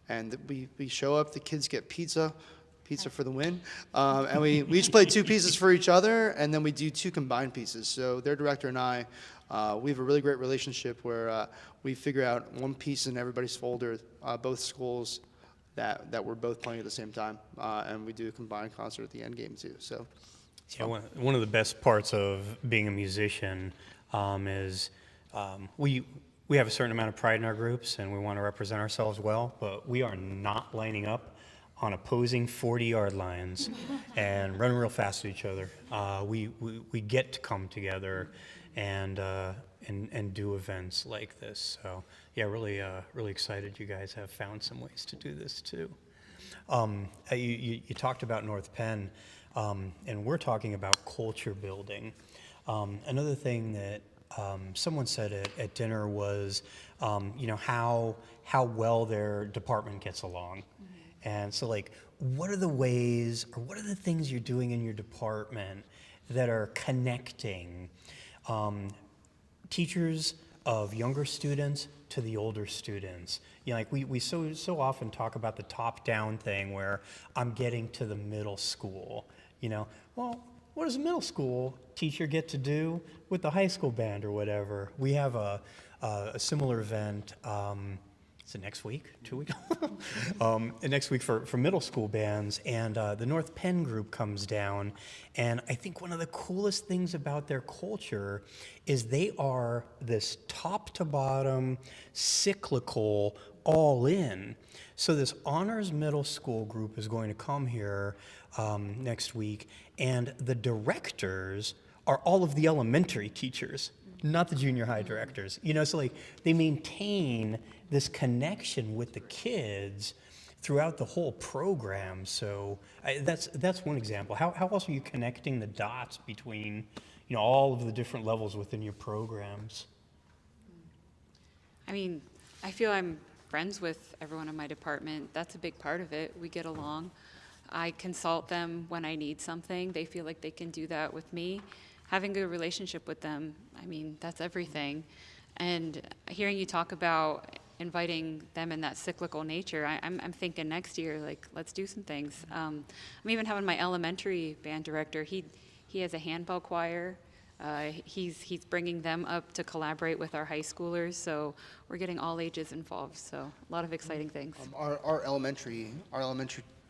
and we show up. The kids get pizza for the win, and we each play 2 pieces for each other, and then we do 2 combined pieces. So their director and I, we have a really great relationship where we figure out 1 piece in everybody's folder, both schools, that we're both playing at the same time, and we do a combined concert at the end game too. So, yeah, one of the best parts of being a musician is we have a certain amount of pride in our groups, and we want to represent ourselves well, but we are not lining up on opposing 40-yard lines and running real fast at each other. We get to come together and do events like this. So yeah, really excited you guys have found some ways to do this too. You talked about North Penn, and we're talking about culture building. Another thing that someone said at dinner was, how well their department gets along. And so, like, what are the ways, or what are the things you're doing in your department that are connecting teachers of younger students to the older students? Like we so often talk about the top-down thing where I'm getting to the middle school. Well, what does a middle school teacher get to do with the high school band or whatever? We have a similar event. Is it next week? 2 weeks? Next week for middle school bands, and the North Penn group comes down, and I think one of the coolest things about their culture is they are this top to bottom, cyclical, all in. So this honors middle school group is going to come here next week, and the directors are all of the elementary teachers, not the junior high directors. So like they maintain this connection with the kids throughout the whole program. So that's one example. How else are you connecting the dots between all of the different levels within your programs? I mean, I feel I'm friends with everyone in my department. That's a big part of it. We get along. I consult them when I need something. They feel like they can do that with me. Having a good relationship with them, I mean, that's everything. And hearing you talk about inviting them in that cyclical nature, I'm thinking next year, like, let's do some things. I'm even having my elementary band director, he has a handbell choir. He's bringing them up to collaborate with our high schoolers, so we're getting all ages involved, so a lot of exciting things. Our elementary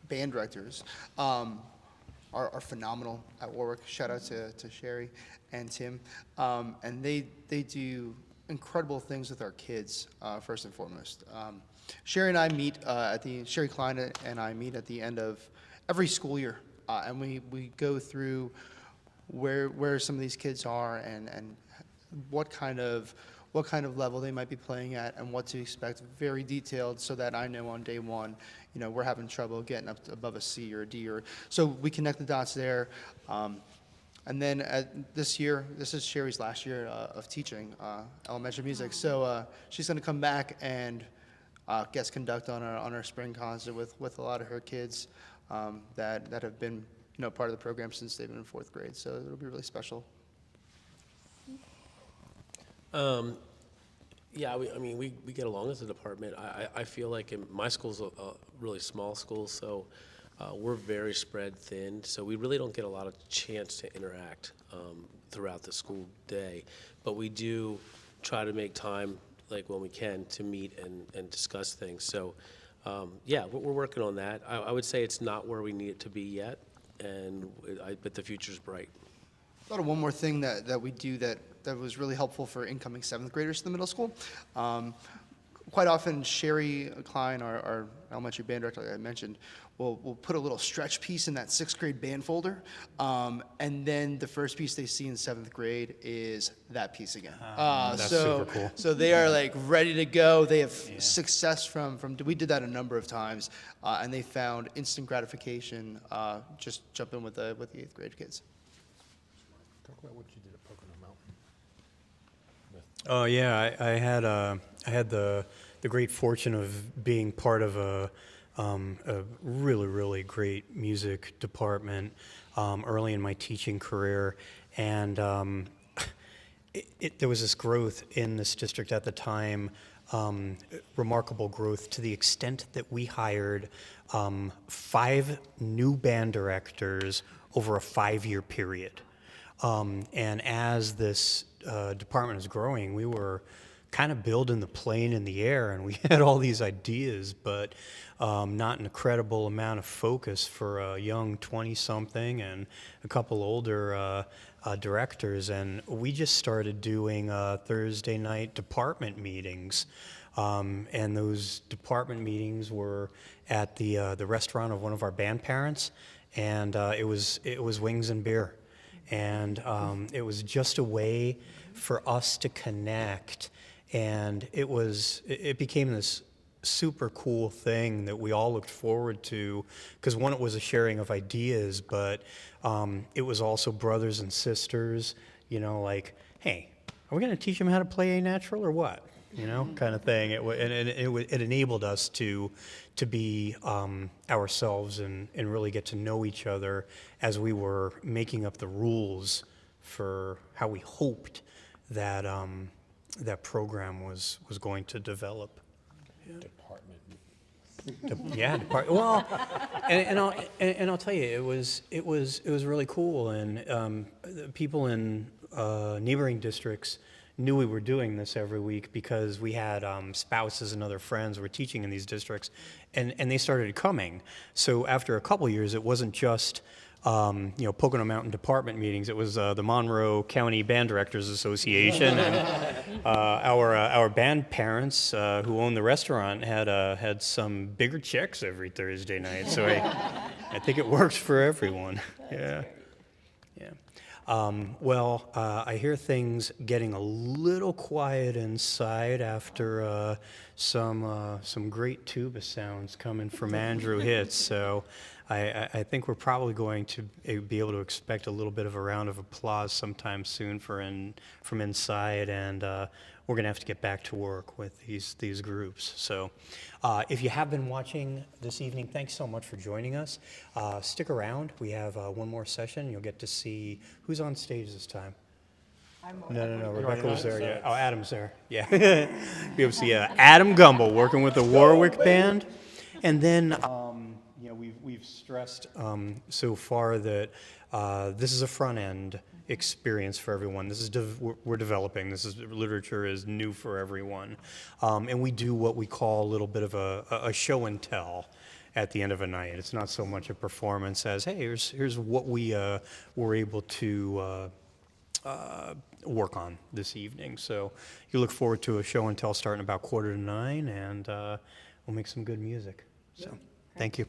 band directors are phenomenal at Warwick. Shout out to Sherry and Tim, and they do incredible things with our kids, first and foremost. Sherry and I meet Sherry Klein and I meet at the end of every school year, and we go through where some of these kids are and what kind of level they might be playing at and what to expect, very detailed, so that I know on day one, we're having trouble getting up to above a C or a D, so we connect the dots there. And then this year, this is Sherry's last year of teaching elementary music, so she's going to come back and guest conduct on our spring concert with a lot of her kids that have been part of the program since they've been in 4th grade. So it'll be really special. Yeah, we get along as a department. I feel like my school's a really small school, so we're very spread thin, so we really don't get a lot of chance to interact throughout the school day. But we do try to make time, like when we can, to meet and discuss things. So yeah, we're working on that. I would say it's not where we need it to be yet, but the future's bright. I thought of one more thing that we do that was really helpful for incoming 7th graders to the middle school. quite often Sherry Klein, our elementary band director, like I mentioned, will put a little stretch piece in that 6th grade band folder, and then the first piece they see in 7th grade is that piece again. That's super cool. So they are like ready to go. They have success from we did that a number of times, and they found instant gratification just jumping with the 8th grade kids. Talk about what you did at Pocono Mountain. Oh yeah, I had the great fortune of being part of a really great music department early in my teaching career, and there was this growth in this district at the time, remarkable growth to the extent that we hired 5 new band directors over a 5-year period. And as this department is growing, we were kind of building the plane in the air, and we had all these ideas, but not an incredible amount of focus for a young 20-something and a couple older directors. And we just started doing Thursday night department meetings. And those department meetings were at the restaurant of one of our band parents, and it was wings and beer. And it was just a way for us to connect, and it became this super cool thing that we all looked forward to, because one, it was a sharing of ideas, but it was also brothers and sisters, like, hey, are we going to teach them how to play A natural or what? Kind of thing. It enabled us to be ourselves and really get to know each other as we were making up the rules for how we hoped that that program was going to develop. Department. Well, and I'll tell you, it was really cool, and the people in neighboring districts knew we were doing this every week because we had spouses and other friends who were teaching in these districts, and they started coming. So after a couple years, it wasn't just Pocono Mountain department meetings. It was the Monroe County Band Directors Association, and our band parents who owned the restaurant had some bigger checks every Thursday night. So I think it works for everyone. Yeah. Well, I hear things getting a little quiet inside after some great tuba sounds coming from Andrew Hitz. So I think we're probably going to be able to expect a little bit of a round of applause sometime soon from inside, and we're going to have to get back to work with these groups. So if you have been watching this evening, thanks so much for joining us. Stick around. We have one more session. You'll get to see who's on stage this time. No. Rebecca was there. Yeah. Oh, Adam's there. Yeah. We have to see Adam Gumbel working with the Warwick Band, and then we've stressed so far that this is a front end experience for everyone. This is we're developing. Literature is new for everyone, and we do what we call a little bit of a show and tell at the end of a night. It's not so much a performance as, hey, here's what we were able to work on this evening. So you look forward to a show and tell starting about 8:45, and we'll make some good music. So thank you.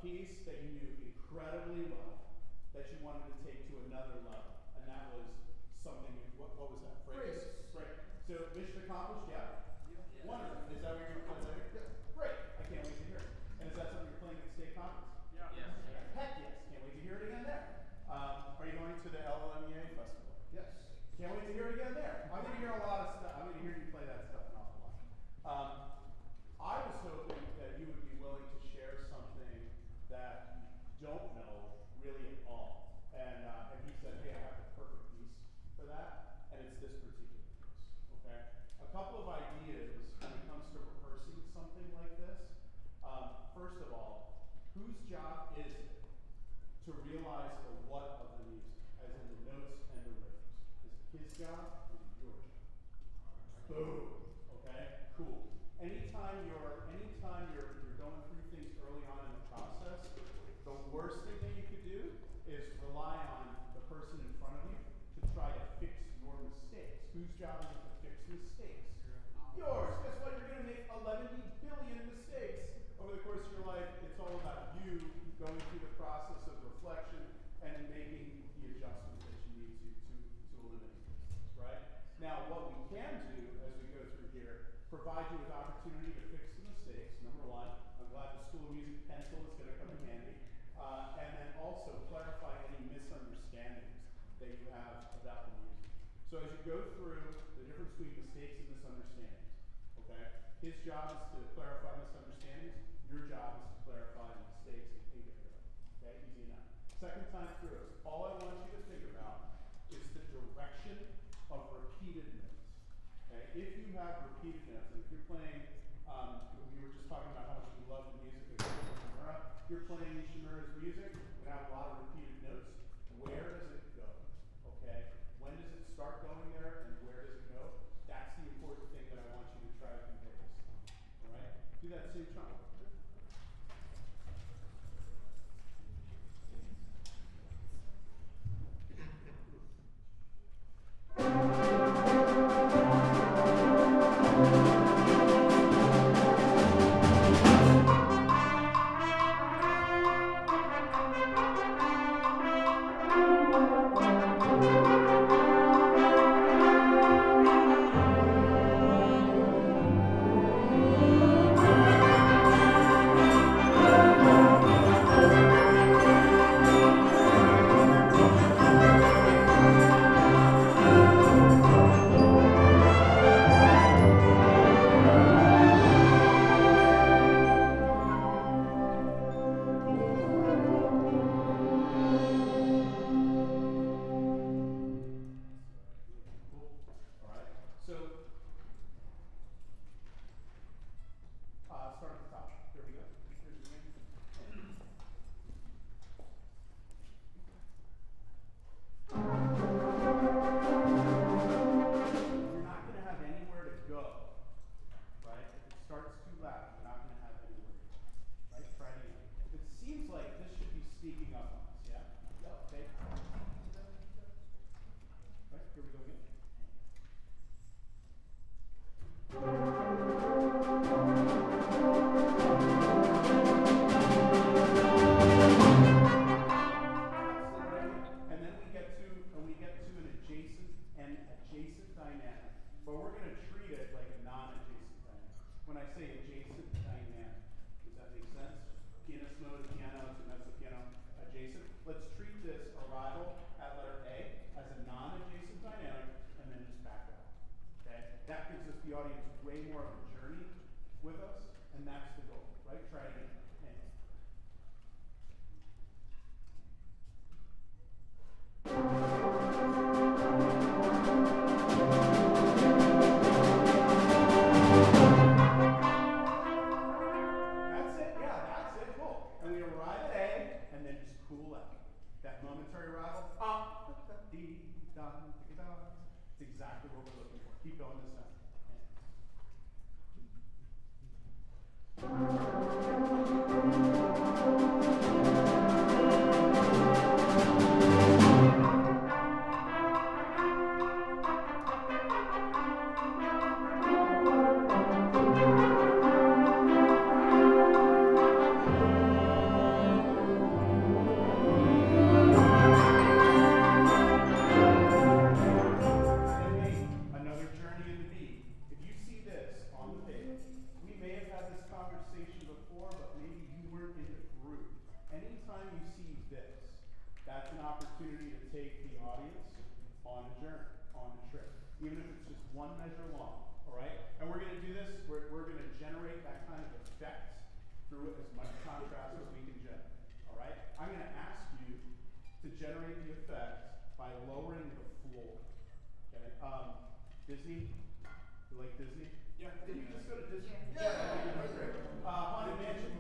piece that you knew incredibly well that you wanted to take to another level, and that was something. What was that? Phrase. Great. So mission accomplished. Yeah. Wonderful. Is that what you're going to play later? Yeah. Great. I can't wait to hear it. And is that something you're playing at the state conference? Yeah. Yes. Heck yes. Can't wait to hear it again there. Are you going to the LLMEA festival? Yes. Can't wait to hear it again there. I'm going to hear a lot of stuff. I'm going to hear you play that stuff an awful lot. I was hoping that you would be willing to share something that you don't know really at all. And he said, hey, I have the perfect piece for that, and it's this particular piece, okay? A couple of ideas when it comes to rehearsing something like this. First of all, whose job is it to realize the what of the music, as in the notes and the rhythms? Is it his job or is it your job? Boom. Okay, cool. Anytime you're going through things early on in the process, the worst thing that you could do is rely on the person in front of you to try to fix your mistakes. Whose job is it to fix mistakes? Yours. Guess what? You're going to make 11 billion mistakes over the course of your life. It's all about you going through the process of reflection and making the adjustments that you need to eliminate mistakes, right? Now, what we can do as we go through here, provide you with opportunity to fix the mistakes, number one. I'm glad the School of Music pencil is going to come in handy. And then also clarify any misunderstandings that you have about the music. So as you go through the difference between mistakes and misunderstandings, okay? His job is to clarify misunderstandings. Your job is to clarify the mistakes and get rid of them. Okay, easy enough. Second time through, all I want you to think about is the direction of repeated notes. Okay? If you have repeated notes, and if you're playing, we were just talking about how much we love the music of Shimura. You're playing Shimura's music, you have a lot of repeated notes. Where does it go? Okay? When does it start going there, and where does it go? That's the important thing that I want you to try to convey this time. All right? Do that same chunk. Keep going this time. through as much contrast as we can generate. All right? I'm going to ask you to generate the effect by lowering the floor. Okay? Disney? You like Disney? Yeah. Did you just go to Disney? Yeah. Haunted Mansion?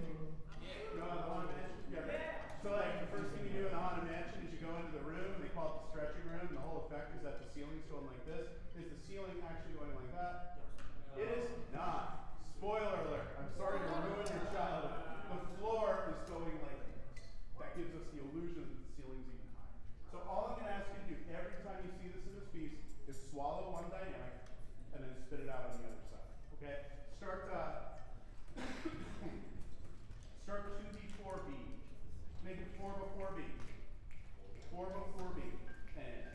Yeah. You know the Haunted Mansion? Yeah. So like the first thing you do in the Haunted Mansion is you go into the room, and they call it the stretching room, and the whole effect is that the ceiling's going like this. Is the ceiling actually going like that? It is not. Spoiler alert. I'm sorry to ruin your childhood. The floor is going like this. That gives us the illusion that the ceiling's even higher. So all I'm going to ask you to do every time you see this in this piece is swallow one dynamic and then spit it out on the other side. Okay? Start 2B4B. Make it 4 before B. 4 before B. And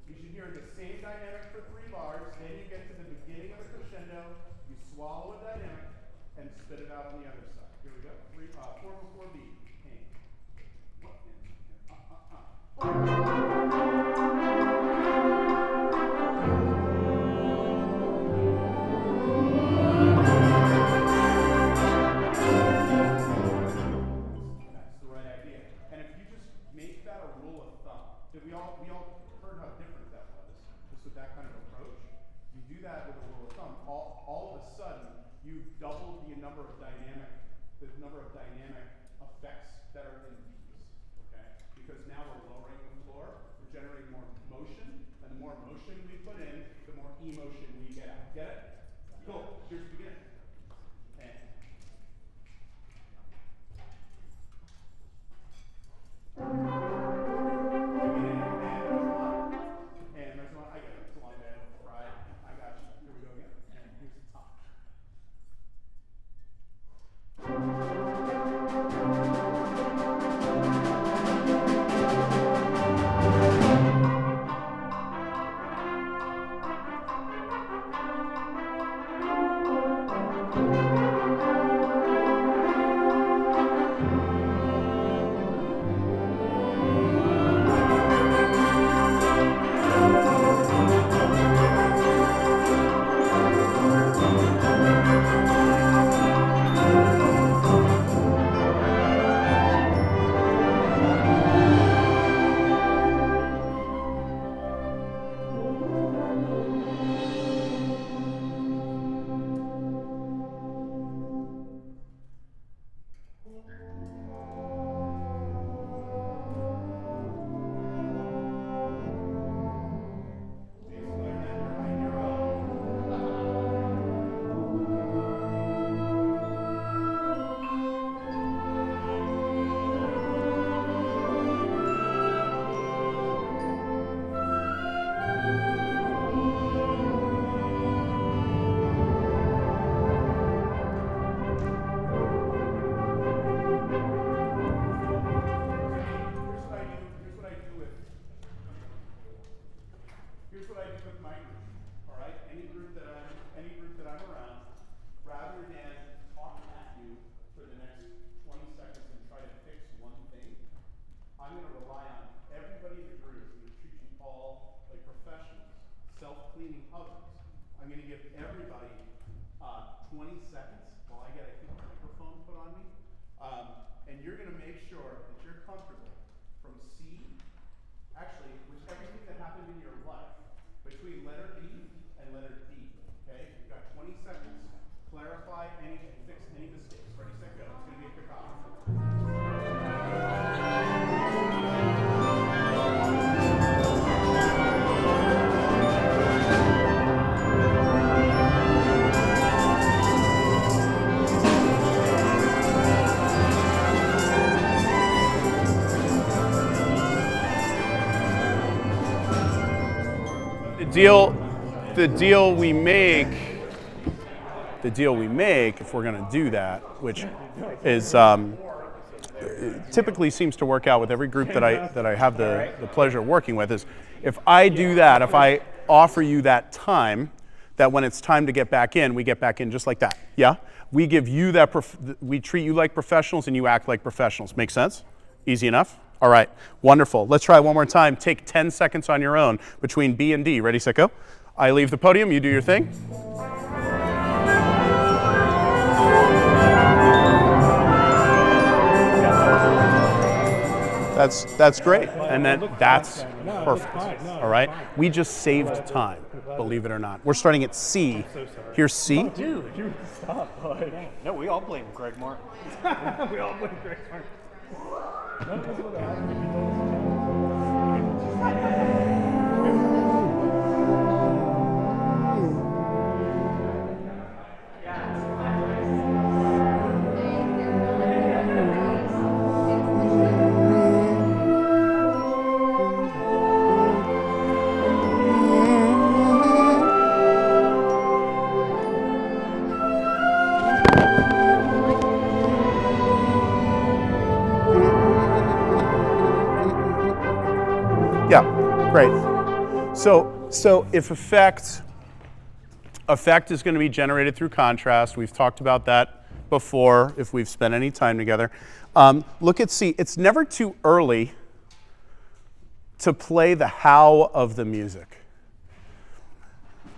you should hear the same dynamic for 3 bars. Then you get to the beginning of the crescendo. You swallow a dynamic and spit it out on the other side. Here we go. 4 before B. And. That's the right idea. And if you just make that a rule of thumb, we all heard how different that was, just with that kind of approach. You do that with a rule of thumb, all of a sudden you've doubled the number of dynamic effects that are in these. Okay? Because now we're lowering the floor, we're generating more motion, and the more motion we put in, the more emotion we get out. Get it? Cool. Here's the beginning. And. And there's one. I get it. It's a long day. Right. I got you. Here we go again. And here's the top. Here's what I do with my group. All right, any group that I'm around, rather than talk at you for the next 20 seconds and try to fix one thing, I'm going to rely on everybody in the group and treat you all like professionals, self-cleaning ovens. I'm going to give everybody 20 seconds while I get a microphone put on me, and you're going to make sure that you're comfortable from C, actually, with everything that happened in your life, between letter B and letter D. Okay? You've got 20 seconds. Clarify any and fix any mistakes. Ready, set, go. It's going to be a kickoff. The deal we make, if we're going to do that, which is typically seems to work out with every group that I have the pleasure of working with, is if I do that, if I offer you that time, that when it's time to get back in, we get back in just like that. Yeah, we give you that. We treat you like professionals, and you act like professionals. Make sense? Easy enough. All right, wonderful. Let's try it one more time. Take 10 seconds on your own between B and D. Ready, set, go. I leave the podium, you do your thing. That's great, and that's perfect. All right, we just saved time, believe it or not. We're starting at C. Here's C. Dude, you stop. No, we all blame Greg Martin. We all blame Greg Martin. Yeah, great. So if effect is going to be generated through contrast, we've talked about that before if we've spent any time together. Look at C. It's never too early to play the how of the music.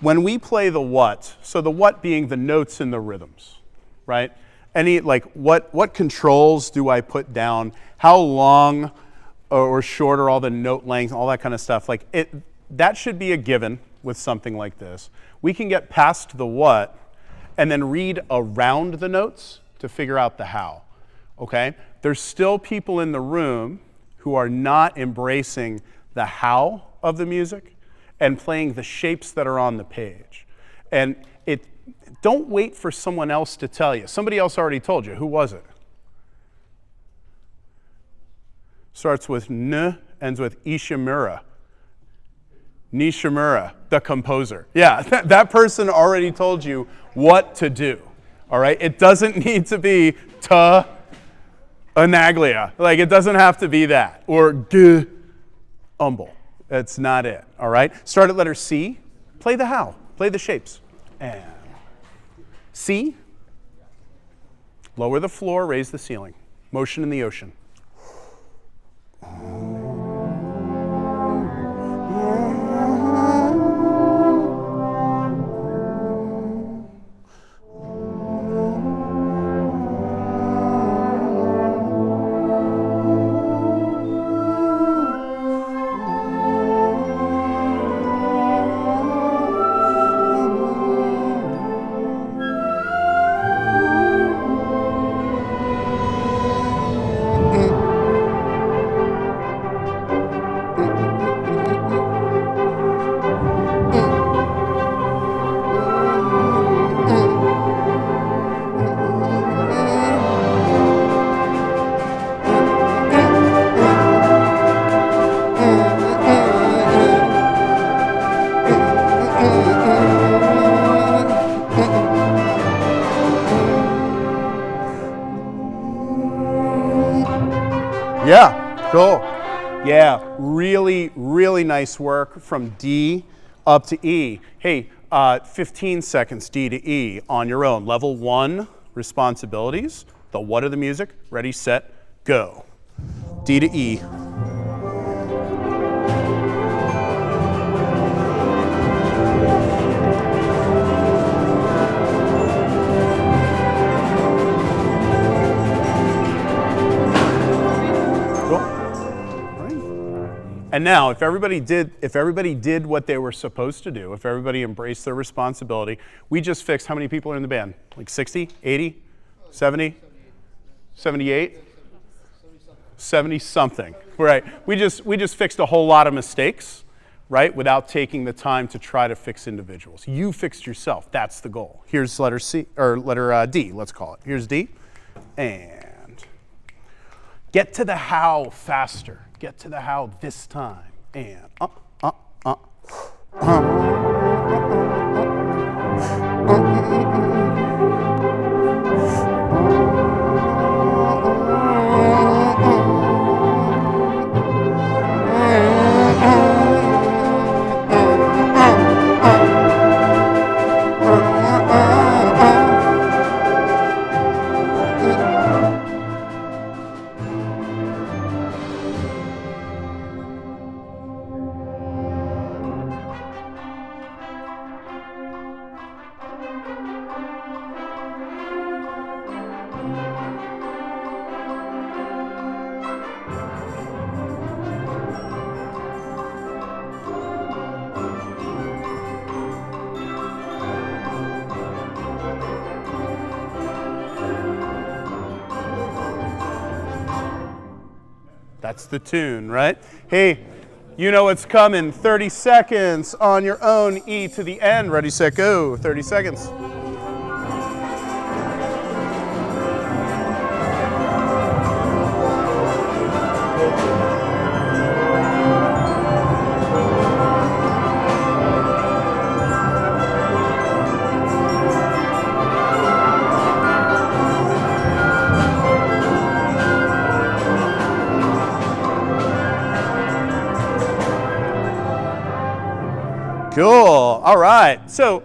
When we play the what, so the what being the notes and the rhythms, right? Any, like, what controls do I put down? How long or short are all the note lengths, all that kind of stuff? Like, that should be a given with something like this. We can get past the what and then read around the notes to figure out the how, okay? There's still people in the room who are not embracing the how of the music and playing the shapes that are on the page. And don't wait for someone else to tell you. Somebody else already told you. Who was it? Starts with N, ends with Ishimura. Nishimura, the composer. Yeah, that person already told you what to do, all right? It doesn't need to be ta anaglia. Like, it doesn't have to be that. Or g umble. That's not it, all right? Start at letter C. Play the how. Play the shapes. And C. Lower the floor, raise the ceiling. Motion in the ocean. Yeah, cool. Yeah, really, really nice work from D up to E. Hey, 15 seconds D to E on your own. Level 1 responsibilities. The what of the music. Ready, set, go. D to E. And now, if everybody did what they were supposed to do, if everybody embraced their responsibility, we just fixed how many people are in the band? Like 60, 80, 70, 78, 70 something, right? We just fixed a whole lot of mistakes, right? Without taking the time to try to fix individuals. You fixed yourself. That's the goal. Here's letter C, or letter D, let's call it. Here's D, and get to the how faster. Get to the how this time. And That's the tune, right? Hey, you know what's coming. 30 seconds on your own. E to the end. Ready, set, go. 30 seconds. Cool. All right. So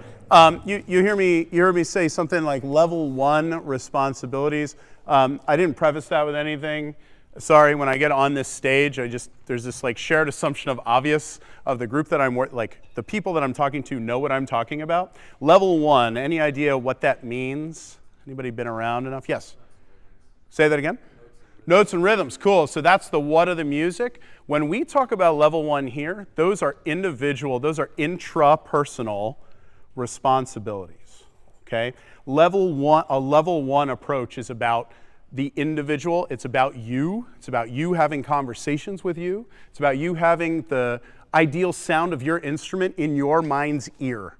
you hear me say something like level 1 responsibilities. I didn't preface that with anything. Sorry, when I get on this stage, there's this like shared assumption of obvious of the group that the people that I'm talking to know what I'm talking about. Level 1. Any idea what that means? Anybody been around enough? Yes. Say that again. Notes and rhythms, cool. So that's the what of the music. When we talk about level 1 here, those are individual, those are intrapersonal responsibilities, okay? A level 1 approach is about the individual. It's about you. It's about you having conversations with you. It's about you having the ideal sound of your instrument in your mind's ear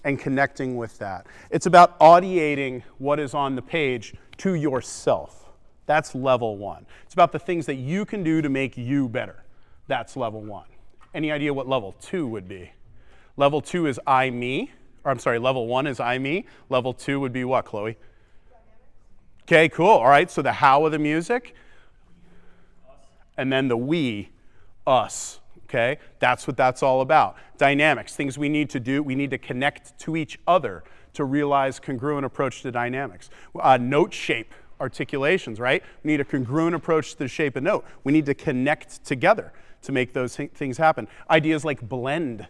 and connecting with that. It's about audiating what is on the page to yourself. That's level 1. It's about the things that you can do to make you better. That's level 1. Any idea what level 2 would be? Level 2 is I, me. Or I'm sorry, level 1 is I, me. Level 2 would be what, Chloe? Okay, cool. All right, so the how of the music. And then the we, us. Okay, that's what that's all about. Dynamics, things we need to do. We need to connect to each other to realize congruent approach to dynamics. Note shape. Articulations, right? We need a congruent approach to the shape of note. We need to connect together to make those things happen. Ideas like blend,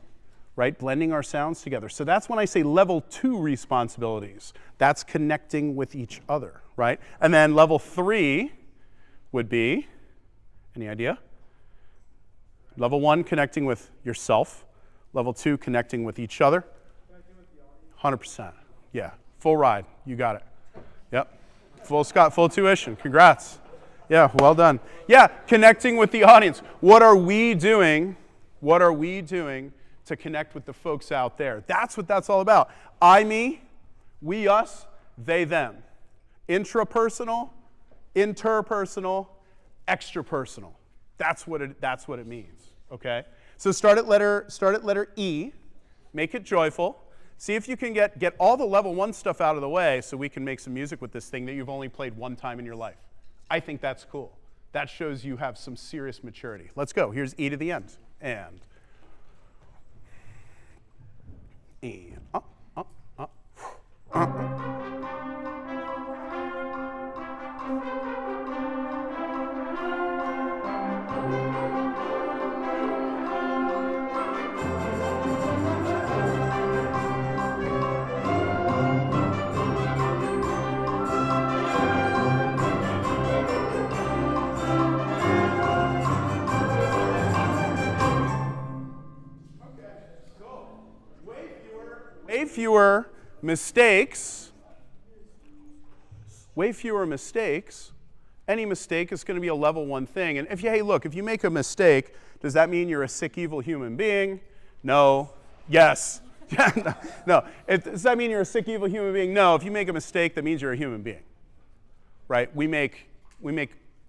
right? Blending our sounds together. So that's when I say level 2 responsibilities. That's connecting with each other, right? And then level 3 would be, any idea? Level 1, connecting with yourself. Level 2, connecting with each other. 100%. Yeah, full ride. You got it. Yep. Full tuition. Congrats. Yeah, well done. Yeah, connecting with the audience. What are we doing? What are we doing to connect with the folks out there? That's what that's all about. I, me, we, us, they, them. Intrapersonal, interpersonal, extrapersonal. That's what it means. Okay? So start at letter E, make it joyful. See if you can get all the level 1 stuff out of the way so we can make some music with this thing that you've only played one time in your life. I think that's cool. That shows you have some serious maturity. Let's go. Here's E to the end. And E. Fewer mistakes. Way fewer mistakes. Any mistake is going to be a level 1 thing. And if you make a mistake, does that mean you're a sick, evil human being? No. Yes. No. Does that mean you're a sick, evil human being? No. If you make a mistake, that means you're a human being. Right? We make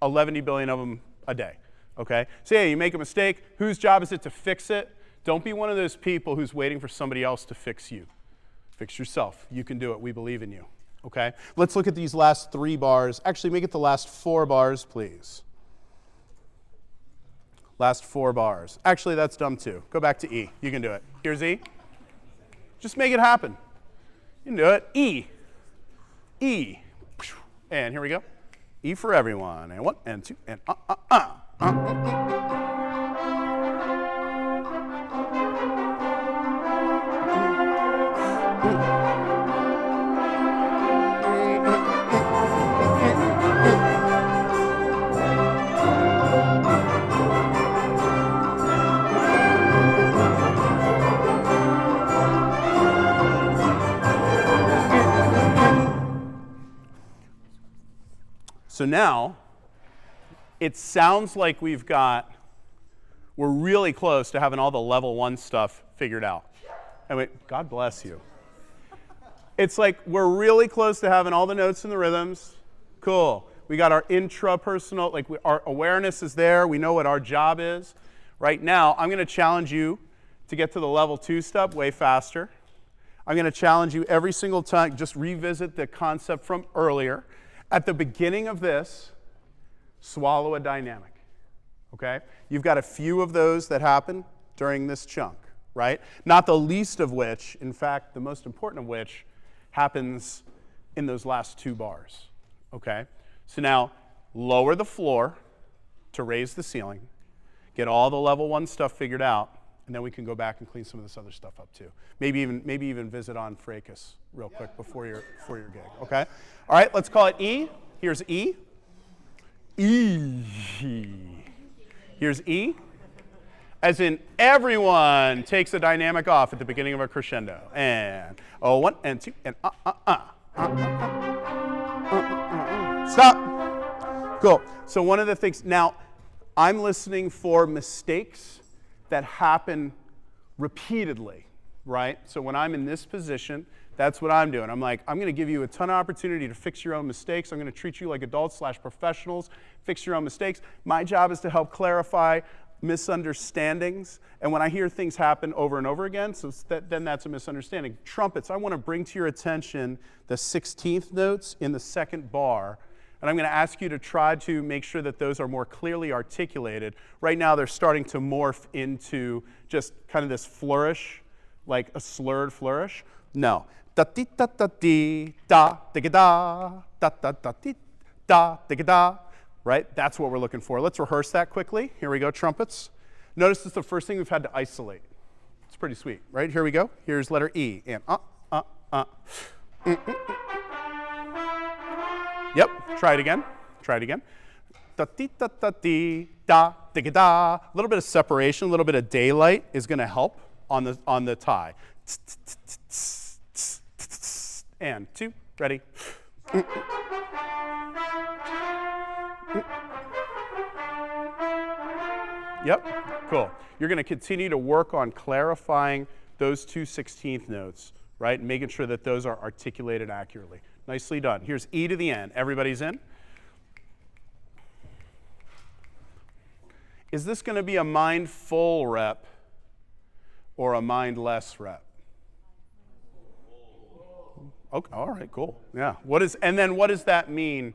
11 billion of them a day. Okay? So you make a mistake. Whose job is it to fix it? Don't be one of those people who's waiting for somebody else to fix you. Fix yourself. You can do it. We believe in you. Okay? Let's look at these last 3 bars. Actually, make it the last 4 bars, please. Last 4 bars. Actually, that's dumb too. Go back to E. You can do it. Here's E. Just make it happen. You can do it. E. E. And here we go. E for everyone. And 1 and 2 and So now, it sounds like we're really close to having all the level 1 stuff figured out. And wait, God bless you. It's like we're really close to having all the notes and the rhythms. Cool. We got our intrapersonal, like our awareness is there. We know what our job is. Right now, I'm going to challenge you to get to the level 2 stuff way faster. I'm going to challenge you every single time, just revisit the concept from earlier. At the beginning of this, swallow a dynamic, okay? You've got a few of those that happen during this chunk, right? Not the least of which, in fact, the most important of which, happens in those last 2 bars, okay? So now, lower the floor to raise the ceiling, get all the level 1 stuff figured out, and then we can go back and clean some of this other stuff up too. Maybe even visit on fracas real quick before your gig, okay? All right, let's call it E. Here's E. E. Here's E. As in everyone takes a dynamic off at the beginning of a crescendo. And 1 and 2 and Stop. Cool. So one of the things, now I'm listening for mistakes that happen repeatedly, right? So when I'm in this position, that's what I'm doing. I'm like, I'm going to give you a ton of opportunity to fix your own mistakes. I'm going to treat you like adults/professionals. Fix your own mistakes. My job is to help clarify misunderstandings. And when I hear things happen over and over again, then that's a misunderstanding. Trumpets, I want to bring to your attention the 16th notes in the 2nd bar. And I'm going to ask you to try to make sure that those are more clearly articulated. Right now, they're starting to morph into just kind of this flourish, like a slurred flourish. No. Da-dee-da-da-dee, da-da-da-da, da-da-da-dee, da-da-da-da. Right? That's what we're looking for. Let's rehearse that quickly. Here we go, trumpets. Notice it's the first thing we've had to isolate. It's pretty sweet, right? Here we go. Here's letter E. And Yep, try it again. Try it again. Da-dee-da-da-dee, da-da-da-da. A little bit of separation, a little bit of daylight is going to help on the tie. And 2, ready. Yep, cool. You're going to continue to work on clarifying those 2 16th notes, right? And making sure that those are articulated accurately. Nicely done. Here's E to the N. Everybody's in? Is this going to be a mind full rep or a mind less rep? Okay, all right, cool. Yeah. And then what does that mean?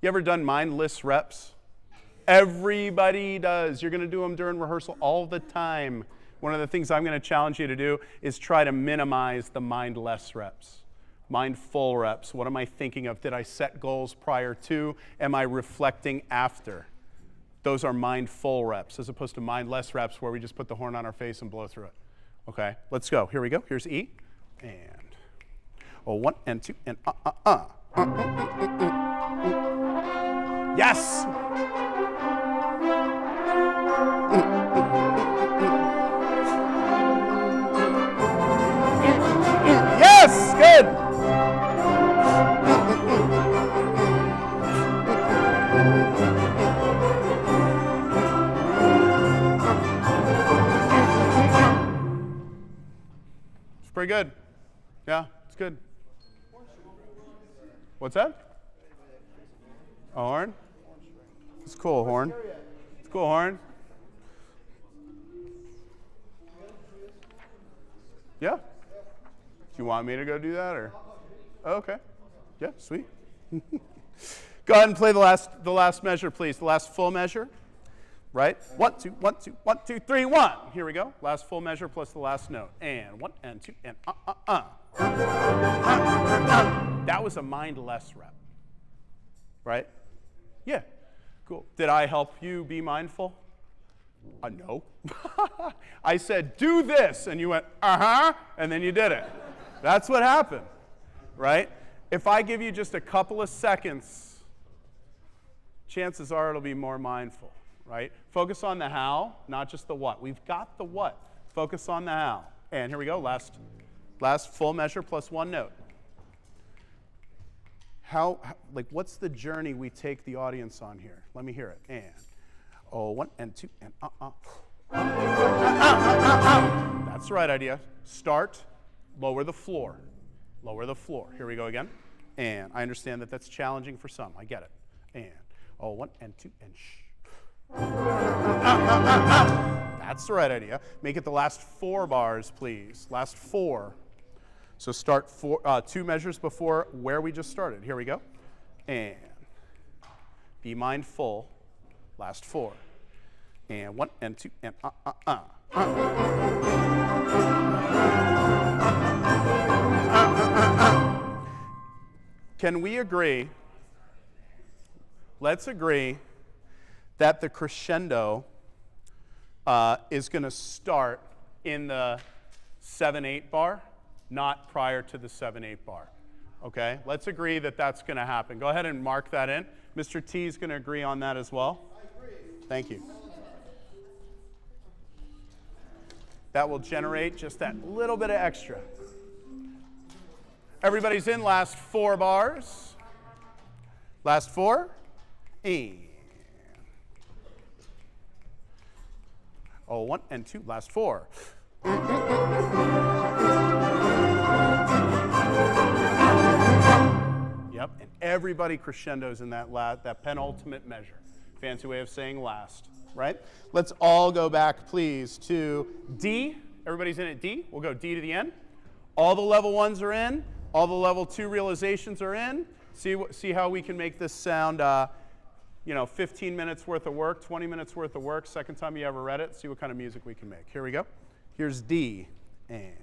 You ever done mindless reps? Everybody does. You're going to do them during rehearsal all the time. One of the things I'm going to challenge you to do is try to minimize the mindless reps. Mindful reps. What am I thinking of? Did I set goals prior to? Am I reflecting after? Those are mindful reps as opposed to mindless reps where we just put the horn on our face and blow through it. Okay, let's go. Here we go. Here's E. And 1 and 2 and Yes! Yes! Good! It's pretty good. Yeah, it's good. What's that? A horn? It's cool, horn. It's cool, horn. Yeah. Do you want me to go do that, or? Oh, okay. Yeah, sweet. Go ahead and play the last measure, please. The last full measure. Right? 1, 2, 1, 2, 1, 2, 3, 1. Here we go. Last full measure plus the last note. And 1 and 2 and That was a mindless rep. Right? Yeah. Cool. Did I help you be mindful? No. I said, do this, and you went, and then you did it. That's what happened, right? If I give you just a couple of seconds, chances are it'll be more mindful, right? Focus on the how, not just the what. We've got the what. Focus on the how. And here we go, last full measure plus one note. like, what's the journey we take the audience on here? Let me hear it. And, oh, 1 and 2 and That's the right idea. Start, lower the floor. Lower the floor. Here we go again. And I understand that that's challenging for some. I get it. And, oh, 1 and 2 and That's the right idea. Make it the last 4 bars, please. Last 4. So start 2 measures before where we just started. Here we go. And be mindful. Last 4. And 1 and 2 and Can we agree? Let's agree that the crescendo is going to start in the 7/8 bar, not prior to the 7/8 bar. Okay? Let's agree that that's going to happen. Go ahead and mark that in. Mr. T is going to agree on that as well. I agree. Thank you. That will generate just that little bit of extra. Everybody's in. Last 4 bars. Last 4. And. Oh, 1 and 2. Last 4. Yep, and everybody crescendos in that penultimate measure. Fancy way of saying last, right? Let's all go back, please, to D. Everybody's in at D. We'll go D to the end. All the level 1s are in. All the level 2 realizations are in. See how we can make this sound, 15 minutes worth of work, 20 minutes worth of work. Second time you ever read it. See what kind of music we can make. Here we go. Here's D. And.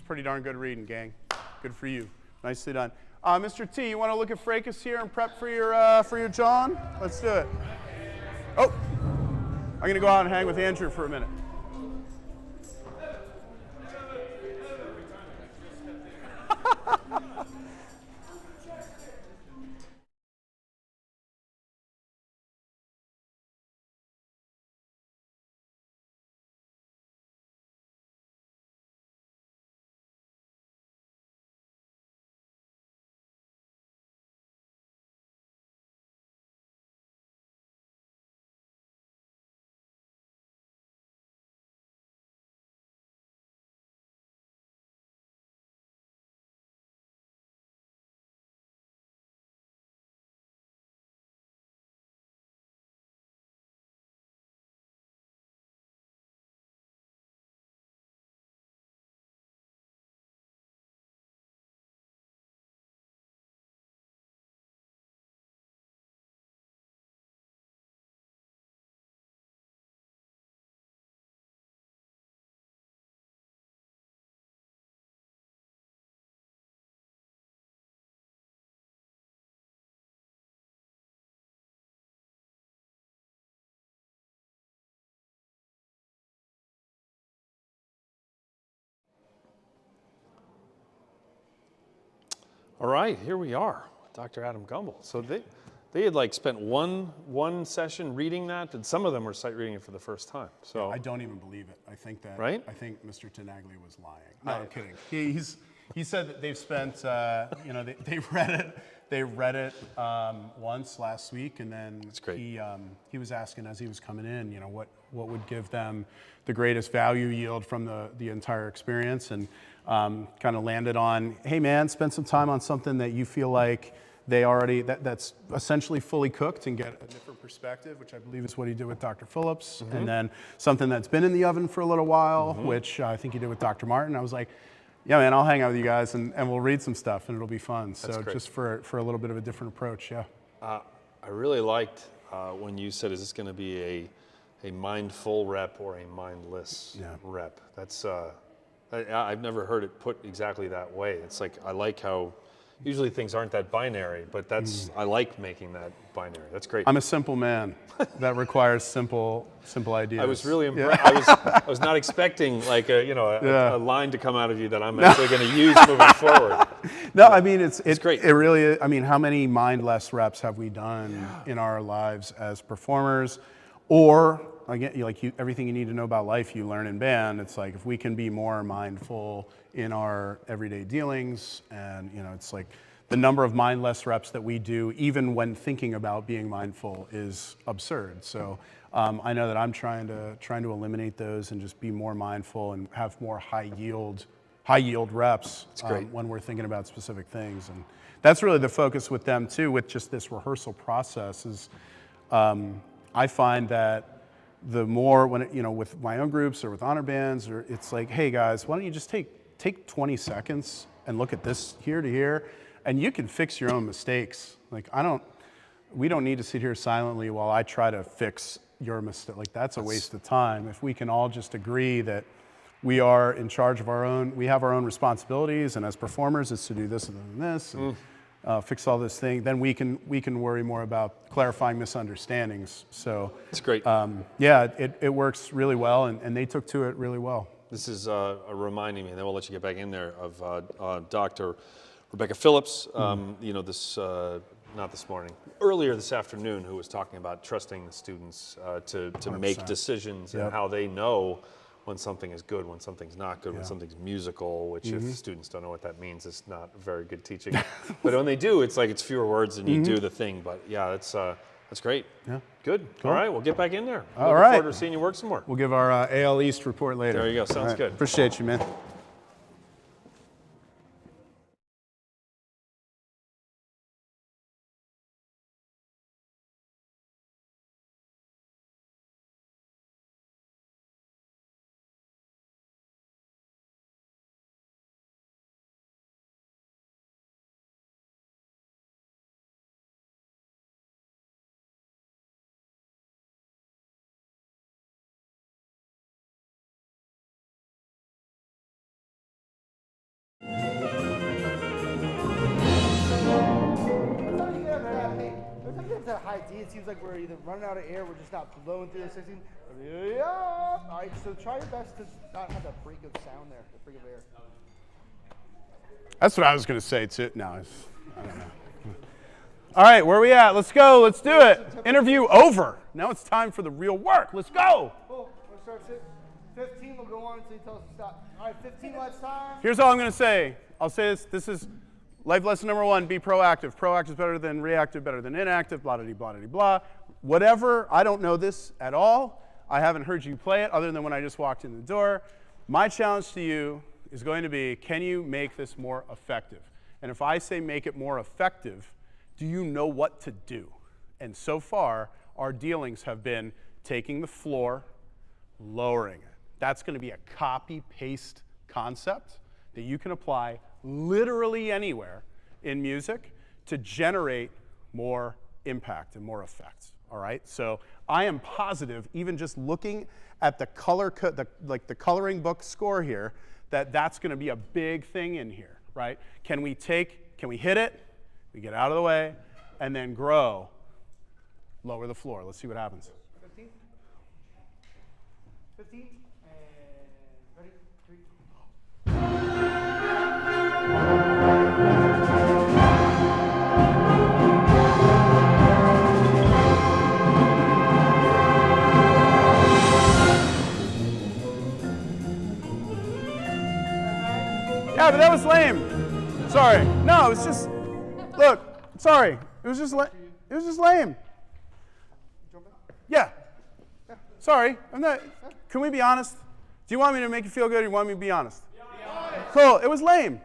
Pretty darn good reading, gang. Good for you. Nicely done. Mr. T, you want to look at fracas here and prep for your John? Let's do it. Oh, I'm going to go out and hang with Andrew for a minute. All right, here we are, Dr. Adam Gumbel. So they had like spent one session reading that, and some of them were sight reading it for the first time. So I don't even believe it. I think that right? I think Mr. Tenaglia was lying. No, I'm kidding. He said that they've spent they read it once last week, and then that's great. He was asking as he was coming in, what would give them the greatest value yield from the entire experience, and kind of landed on, hey man, spend some time on something that you feel like they already, that's essentially fully cooked and get a different perspective, which I believe is what he did with Dr. Phillips. And then something that's been in the oven for a little while, which I think he did with Dr. Martin. I was like, yeah, man, I'll hang out with you guys and we'll read some stuff and it'll be fun. So great. just for a little bit of a different approach, yeah. I really liked when you said, is this going to be a mindful rep or a mindless rep? That's, I've never heard it put exactly that way. It's like, I like how usually things aren't that binary, but that's, I like making that binary. That's great. I'm a simple man that requires simple ideas. I was really impressed. I was not expecting like a line to come out of you that I'm actually going to use moving forward. No, I mean it's great. It really is. I mean, how many mindless reps have we done in our lives as performers? Or again, everything you need to know about life you learn in band. It's like if we can be more mindful in our everyday dealings, and it's like the number of mindless reps that we do, even when thinking about being mindful, is absurd. So I know that I'm trying to eliminate those and just be more mindful and have more high yield reps when we're thinking about specific things. And that's really the focus with them too, with just this rehearsal process is I find that the more with my own groups or with honor bands, or it's like, hey guys, why don't you just take 20 seconds and look at this here to here, and you can fix your own mistakes. Like we don't need to sit here silently while I try to fix your mistake. Like that's a waste of time. If we can all just agree that we are in charge of we have our own responsibilities, and as performers, it's to do this and this, and fix all this thing. Then we can worry more about clarifying misunderstandings. So it's great. Yeah, it works really well, and they took to it really well. This is reminding me, and then we'll let you get back in there, of Dr. Rebecca Phillips. Not this morning, earlier this afternoon, who was talking about trusting the students to make decisions and how they know when something is good, when something's not good, when something's musical, which if students don't know what that means, it's not very good teaching. But when they do, it's like it's fewer words and you do the thing. But yeah, that's great. Yeah. Good. Cool. All right, we'll get back in there. All right. Looking forward to seeing you work some more. We'll give our AL East report later. There you go. Sounds good. Appreciate you, man. That high D, it seems like we're either running out of air, we're just not blowing through the 16. Yeah. All right, so try your best to not have that break of sound there, the break of air. That's what I was going to say too. No, I don't know. All right, where are we at? Let's go. Let's do it. Interview over. Now it's time for the real work. Let's go. Cool. We'll start 15. We'll go on until you tell us to stop. All right, 15 last time. Here's all I'm going to say. I'll say this. This is life lesson number 1, be proactive. Proactive is better than reactive, better than inactive, blah, blah, blah, blah, blah. Whatever, I don't know this at all. I haven't heard you play it other than when I just walked in the door. My challenge to you is going to be, can you make this more effective? And if I say make it more effective, do you know what to do? And so far, our dealings have been taking the floor, lowering it. That's going to be a copy-paste concept that you can apply literally anywhere in music to generate more impact and more effects. All right, so I am positive, even just looking at the the coloring book score here, that's going to be a big thing in here, right? Can we hit it? We get out of the way, and then grow, lower the floor. Let's see what happens. 15. 15. And ready? 3. Yeah, but that was lame. Sorry. No, it was just, look, sorry. It was just lame. Yeah. Sorry. I'm not, can we be honest? Do you want me to make you feel good or do you want me to be honest? Cool. It was lame.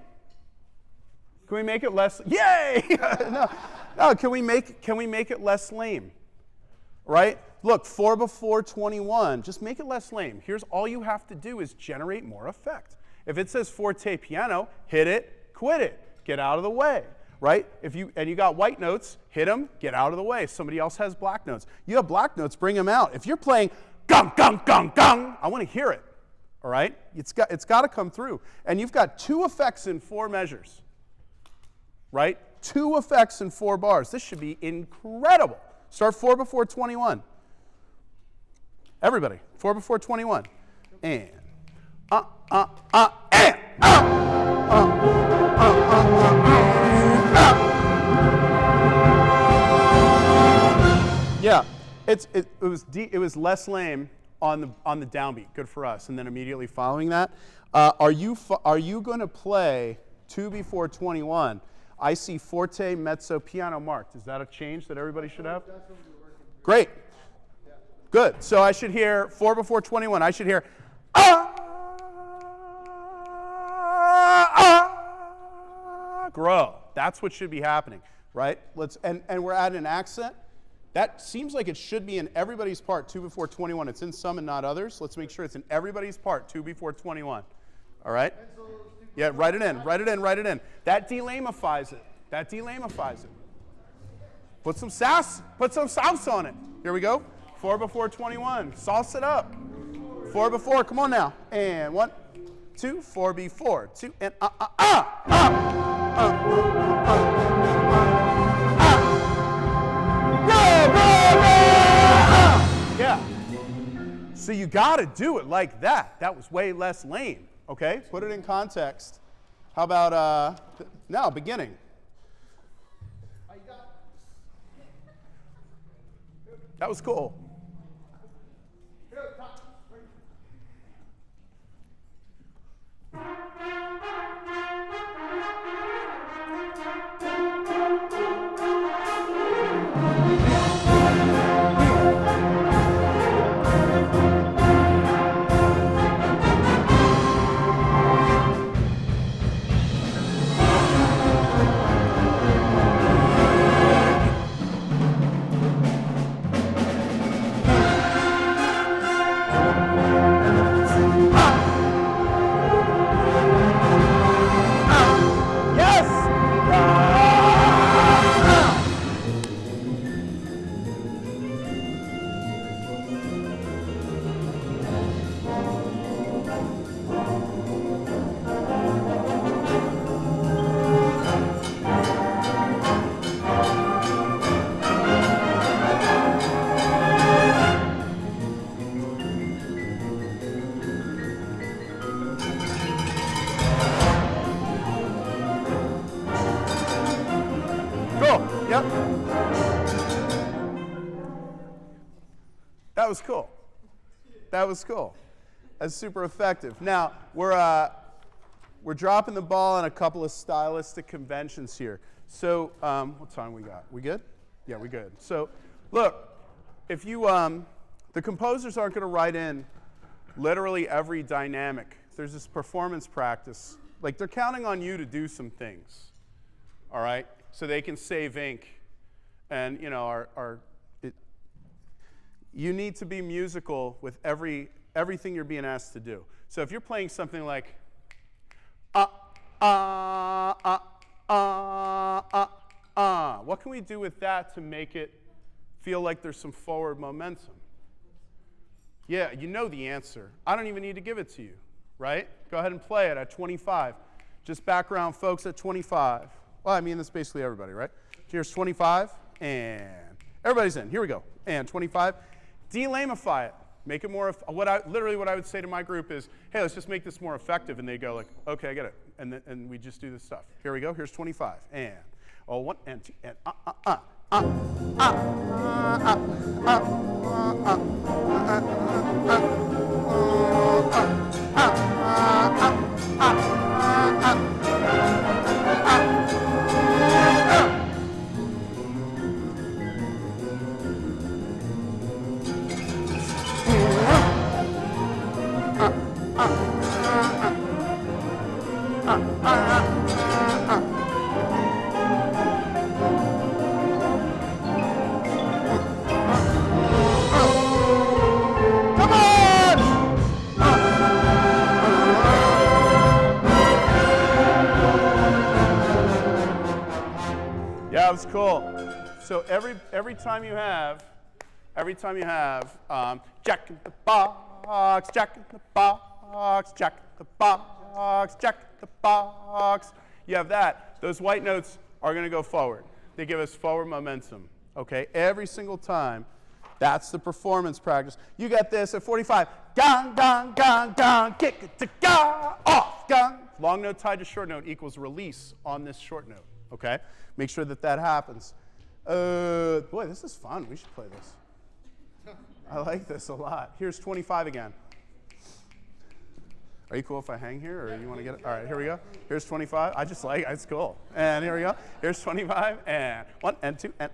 Can we make it less? Yay! No. Can we make it less lame? Right? Look, 4 before 21. Just make it less lame. Here's all you have to do is generate more effect. If it says forte piano, hit it, quit it, get out of the way. Right? You got white notes, hit them, get out of the way. Somebody else has black notes. You have black notes, bring them out. If you're playing gong, gong, gong, gong, I want to hear it. All right? It's got to come through. And you've got 2 effects in 4 measures. Right? 2 effects in 4 bars. This should be incredible. Start 4 before 21. Everybody, 4 before 21. And yeah, it was less lame on the downbeat. Good for us. And then immediately following that, are you going to play 2 before 21? I see forte, mezzo, piano marked. Is that a change that everybody should have? Great. Good. So I should hear 4 before 21. I should hear grow. That's what should be happening, right? And we're adding an accent. That seems like it should be in everybody's part 2 before 21. It's in some and not others. Let's make sure it's in everybody's part 2 before 21. All right? Yeah, write it in. Write it in. Write it in. That delamifies it. That delamifies it. Put some sass. Put some sauce on it. Here we go. 4 before 21. Sauce it up. 4 before. Come on now. And 1, 2, 4 before. 2 and Yeah. So you got to do it like that. That was way less lame. Okay? Put it in context. How about now, beginning? That was cool. Yep. That was cool. That was cool. That's super effective. Now, we're dropping the ball on a couple of stylistic conventions here. So, what time we got? We good? Yeah, we good. So, look, if you, the composers aren't going to write in literally every dynamic. There's this performance practice. Like, they're counting on you to do some things, all right? So they can save ink. And, you know, you need to be musical with everything you're being asked to do. So if you're playing something like, what can we do with that to make it feel like there's some forward momentum? Yeah, you know the answer. I don't even need to give it to you, right? Go ahead and play it at 25. Just background folks at 25. Well, I mean, that's basically everybody, right? Here's 25, and everybody's in. Here we go. And 25. Delamify it. Make it more, literally what I would say to my group is, hey, let's just make this more effective. And they go like, okay, I get it. And we just do this stuff. Here we go. Here's 25. And, 1 and 2, and Cool. So every time you have, Jack in the box, Jack in the box, Jack in the box, Jack in the box. You have that. Those white notes are going to go forward. They give us forward momentum. Okay, every single time. That's the performance practice. You got this at 45. Gong, gong, gong, gong, kick it to ga, off, gong. Long note tied to short note equals release on this short note. Okay, make sure that that happens. Boy, this is fun. We should play this. I like this a lot. Here's 25 again. Are you cool if I hang here, or you want to get it? All right, here we go. Here's 25. I just like it. It's cool. And here we go. Here's 25, and 1 and 2 and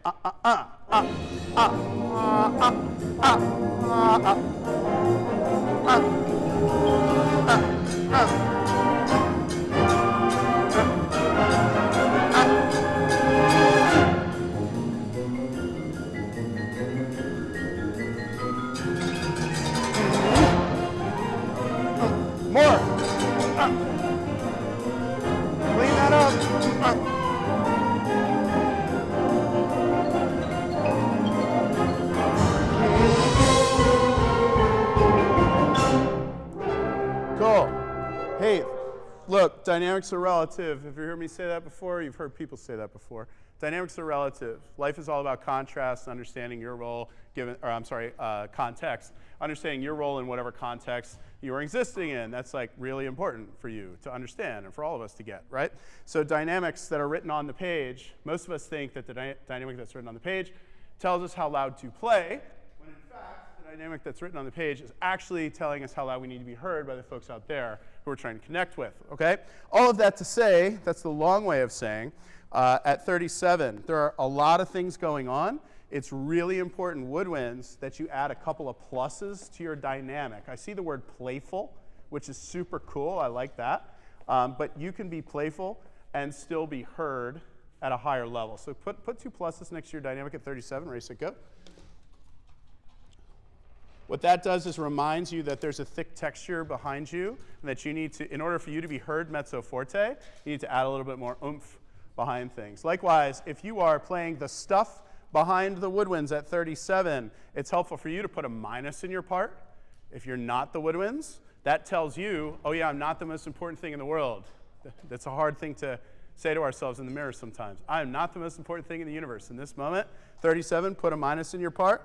More. Clean that up. Cool. Hey, look, dynamics are relative. If you heard me say that before, you've heard people say that before. Dynamics are relative. Life is all about contrast, understanding your role, context. Understanding your role in whatever context you are existing in. That's like really important for you to understand and for all of us to get, right? So dynamics that are written on the page, most of us think that the dynamic that's written on the page tells us how loud to play, when in fact, the dynamic that's written on the page is actually telling us how loud we need to be heard by the folks out there who we're trying to connect with, okay? All of that to say, that's the long way of saying, at 37, there are a lot of things going on. It's really important, woodwinds, that you add a couple of pluses to your dynamic. I see the word playful, which is super cool. I like that. But you can be playful and still be heard at a higher level. So put 2 pluses next to your dynamic at 37. Ready, set, go. What that does is reminds you that there's a thick texture behind you, and that you need to, in order for you to be heard mezzo forte, you need to add a little bit more oomph behind things. Likewise, if you are playing the stuff behind the woodwinds at 37, it's helpful for you to put a minus in your part. If you're not the woodwinds, that tells you, oh yeah, I'm not the most important thing in the world. That's a hard thing to say to ourselves in the mirror sometimes. I am not the most important thing in the universe. In this moment, 37, put a minus in your part,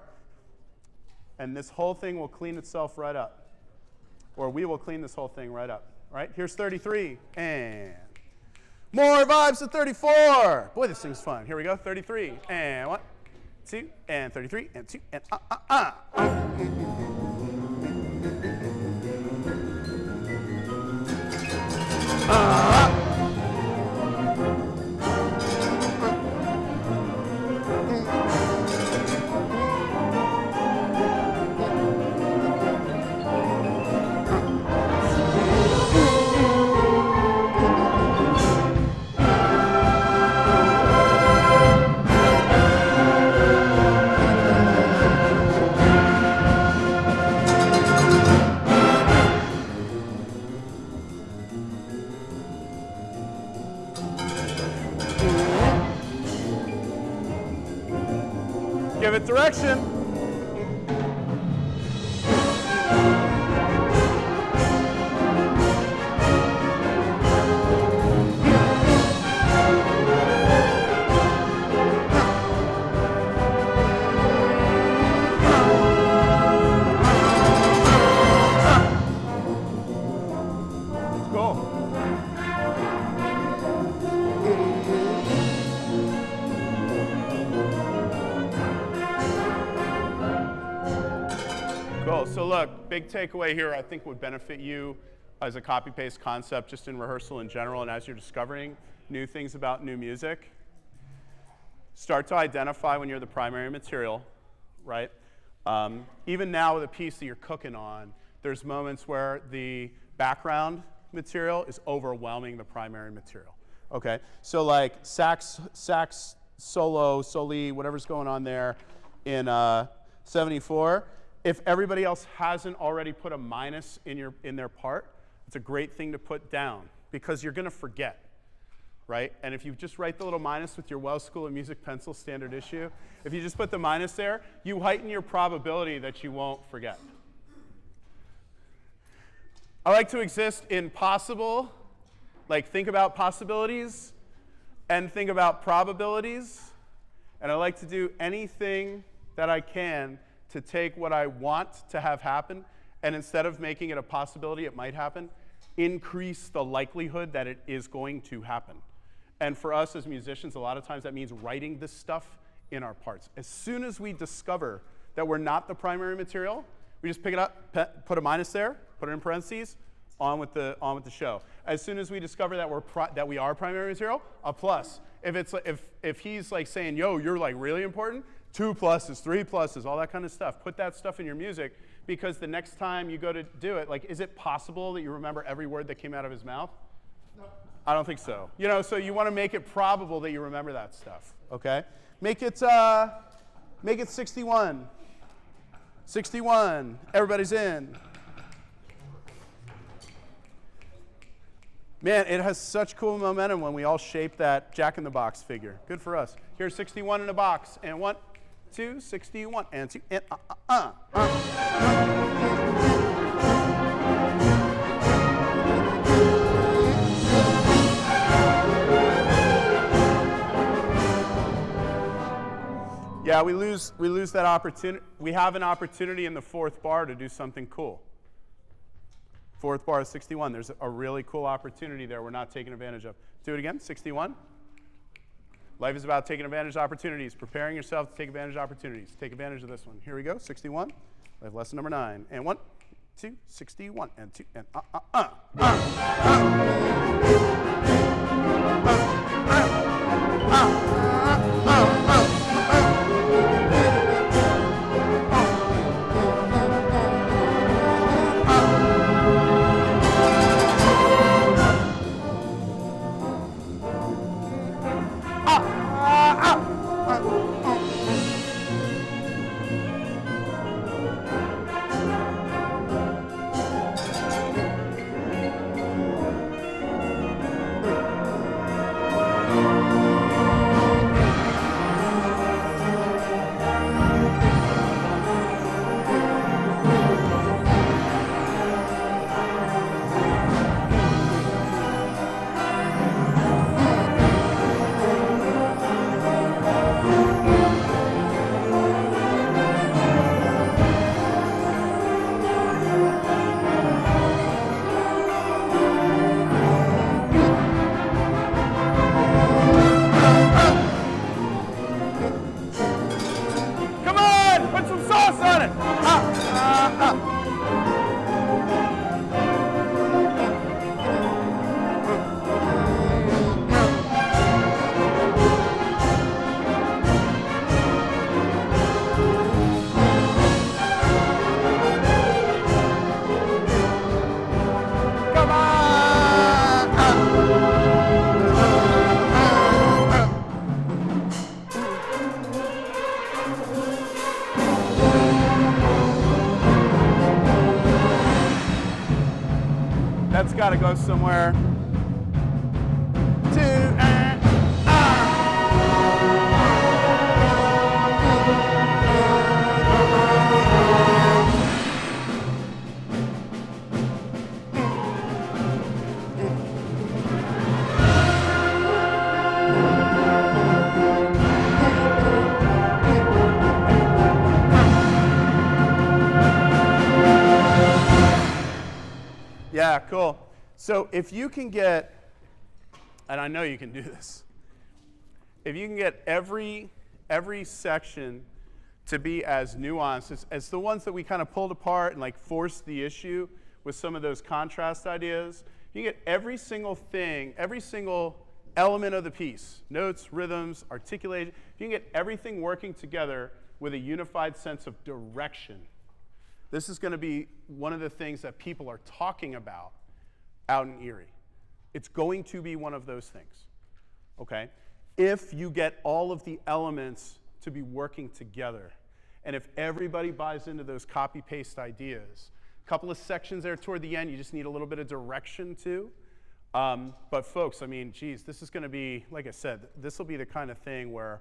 and this whole thing will clean itself right up. Or we will clean this whole thing right up. Right? Here's 33, and more vibes to 34. Boy, this thing's fun. Here we go, 33, and 1, 2, and 33, and 2, and give it direction. So look, big takeaway here I think would benefit you as a copy-paste concept just in rehearsal in general and as you're discovering new things about new music. Start to identify when you're the primary material, right? Even now with a piece that you're cooking on, there's moments where the background material is overwhelming the primary material, okay? So like sax solo, soli, whatever's going on there in 74, if everybody else hasn't already put a minus in their part, it's a great thing to put down because you're going to forget. right? And if you just write the little minus with your Wells School of Music pencil standard issue, if you just put the minus there, you heighten your probability that you won't forget. I like to exist in possible, like think about possibilities and think about probabilities. And I like to do anything that I can to take what I want to have happen, and instead of making it a possibility it might happen, increase the likelihood that it is going to happen. And for us as musicians, a lot of times that means writing this stuff in our parts. As soon as we discover that we're not the primary material, we just pick it up, put a minus there, put it in parentheses, on with the show. As soon as we discover that we are primary material, a plus. If he's like saying, yo, you're like really important, 2 pluses, 3 pluses, all that kind of stuff. Put that stuff in your music, because the next time you go to do it, like, is it possible that you remember every word that came out of his mouth? No. I don't think so. You know, so you want to make it probable that you remember that stuff, okay? Make it 61. 61, everybody's in. Man, it has such cool momentum when we all shape that Jack-in-the-Box figure. Good for us. Here's 61 in a box, and 1, 2, 61, and 2, and Yeah, we lose that opportunity. We have an opportunity in the 4th bar to do something cool. 4th bar is 61. There's a really cool opportunity there we're not taking advantage of. Do it again, 61. Life is about taking advantage of opportunities, preparing yourself to take advantage of opportunities. Take advantage of this one. Here we go, 61. Life lesson number 9. And 1, 2, 61, and 2, and That's got to go somewhere. 2 and Yeah, cool. So if you can get, and I know you can do this, if you can get every section to be as nuanced as the ones that we kind of pulled apart and like forced the issue with some of those contrast ideas, you get every single thing, every single element of the piece, notes, rhythms, articulation, if you can get everything working together with a unified sense of direction, this is going to be one of the things that people are talking about out in Erie. It's going to be one of those things, okay? If you get all of the elements to be working together, and if everybody buys into those copy-paste ideas, a couple of sections there toward the end, you just need a little bit of direction to. But folks, I mean, geez, this is going to be, like I said, this will be the kind of thing where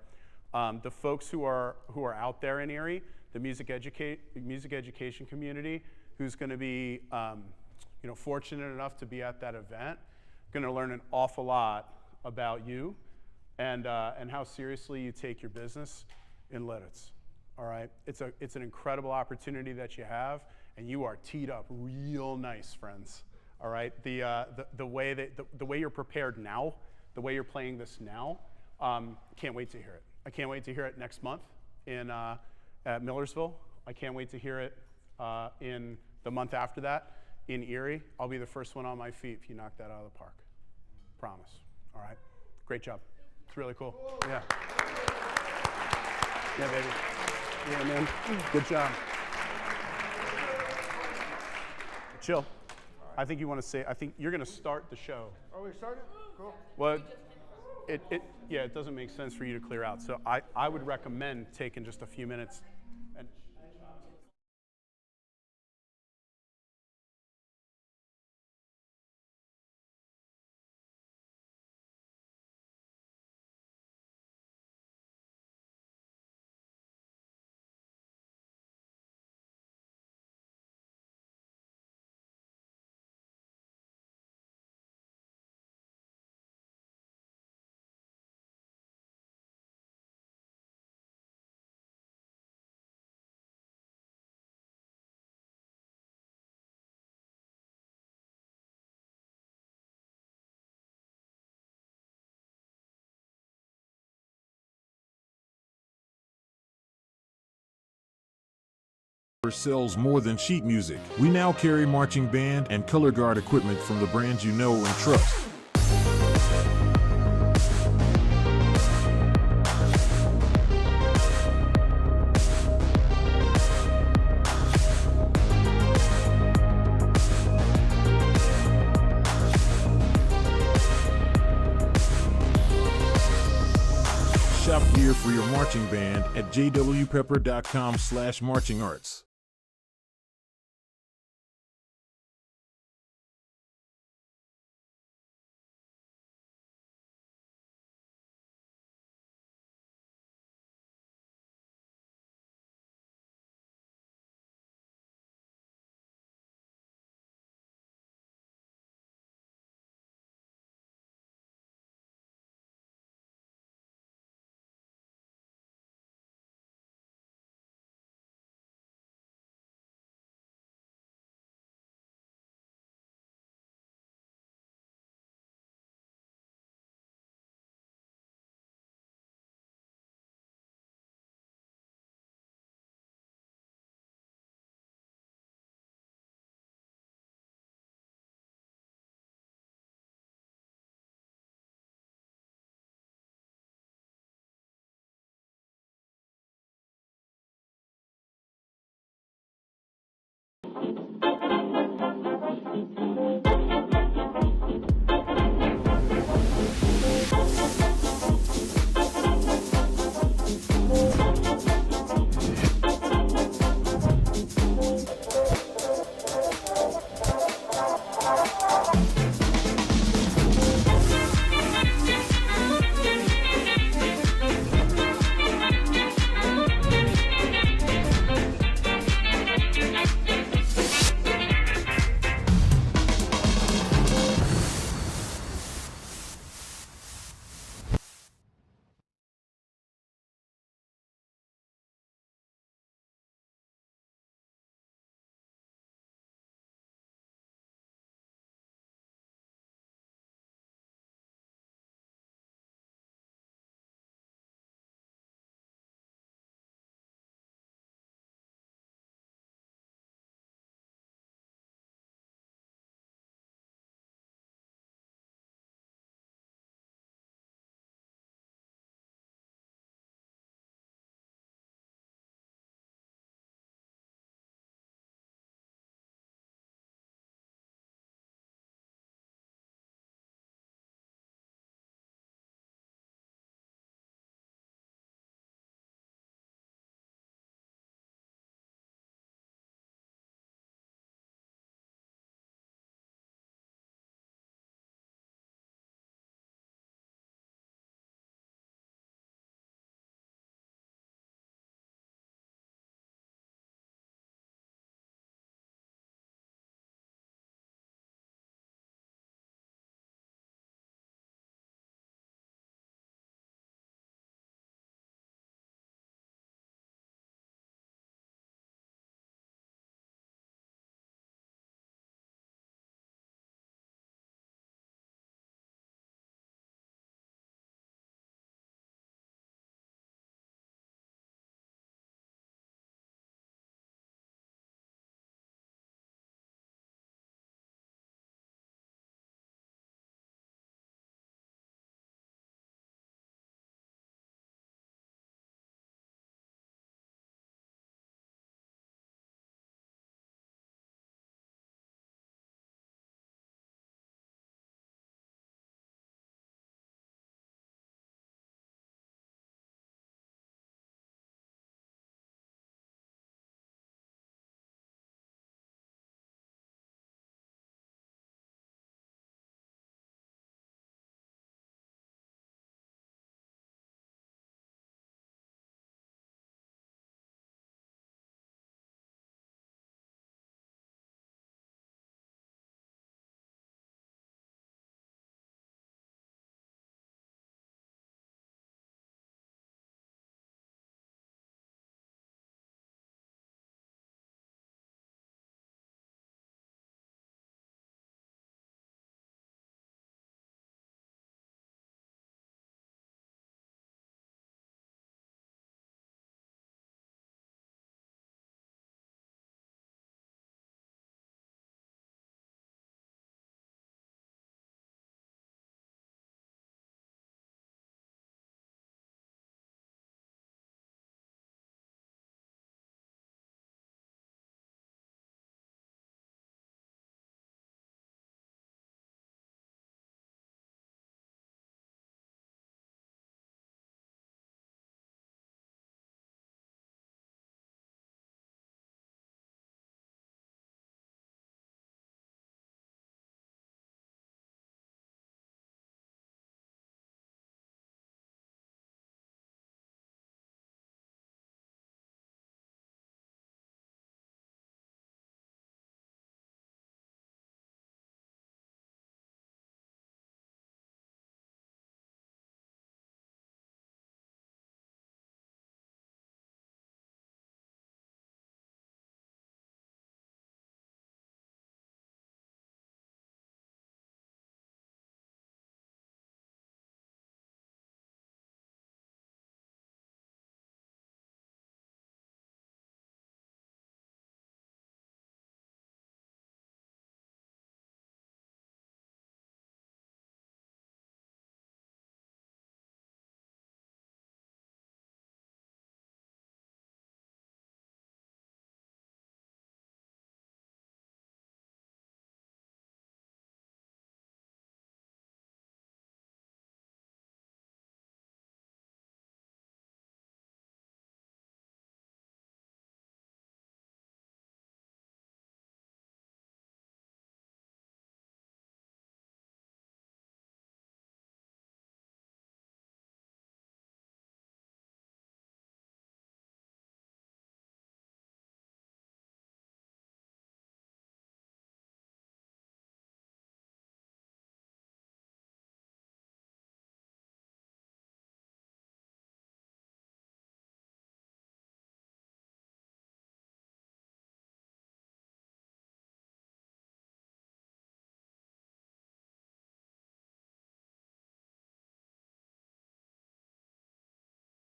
the folks who are out there in Erie, the music education community, who's going to be fortunate enough to be at that event, going to learn an awful lot about you and how seriously you take your business in Lidditz. All right, it's an incredible opportunity that you have, and you are teed up real nice, friends. All right, the way you're prepared now, the way you're playing this now, can't wait to hear it. I can't wait to hear it next month at Millersville. I can't wait to hear it in the month after that in Erie. I'll be the first one on my feet if you knock that out of the park. Promise. All right, great job. It's really cool. Yeah. Yeah, baby. Yeah, man. Good job. Chill. I think you want to say, I think you're going to start the show. Are we starting? Cool. Well, it doesn't make sense for you to clear out. So I would recommend taking just a few minutes. And sells more than sheet music. We now carry marching band and color guard equipment from the brands you know and trust. Shop gear for your marching band at jwpepper.com/marchingarts.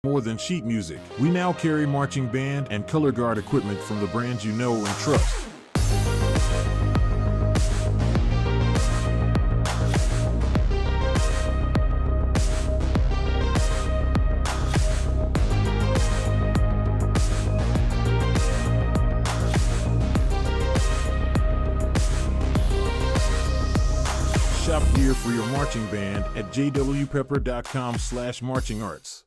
More than sheet music, we now carry marching band and color guard equipment from the brands you know and trust. Shop gear for your marching band at jwpepper.com/marchingarts.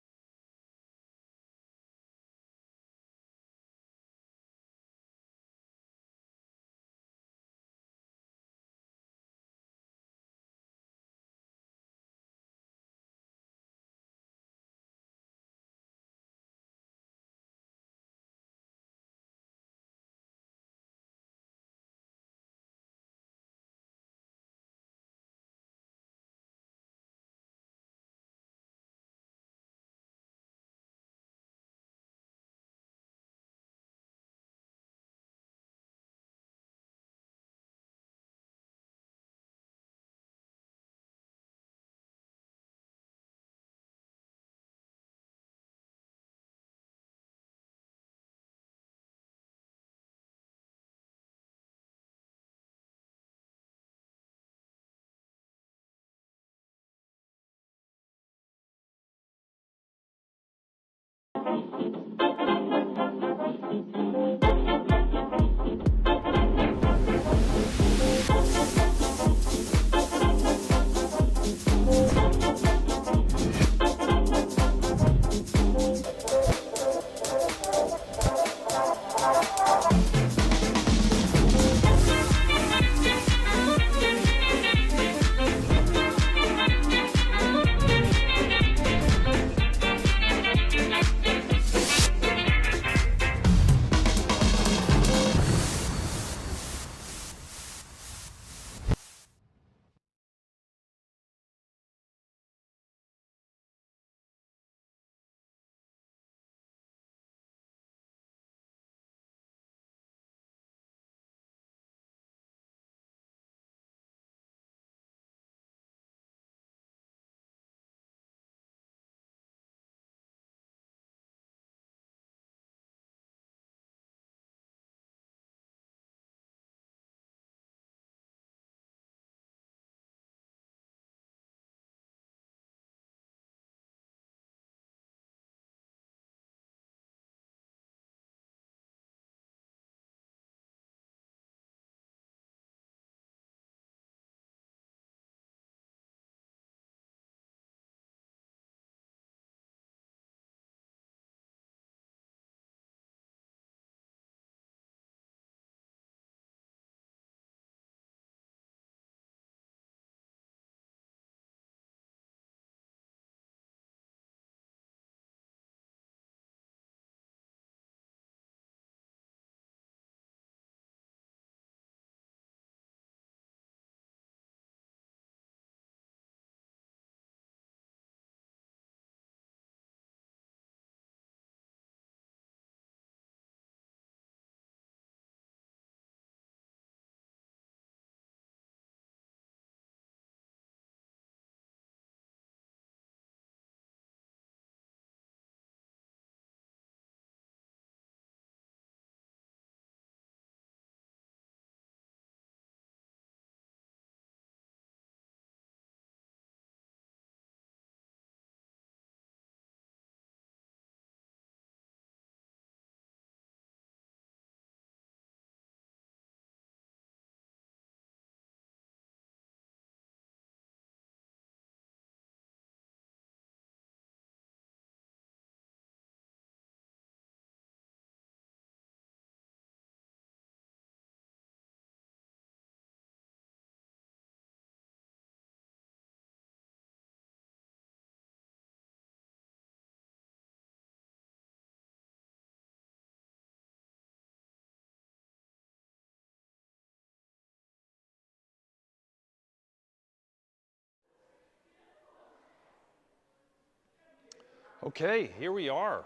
Okay, here we are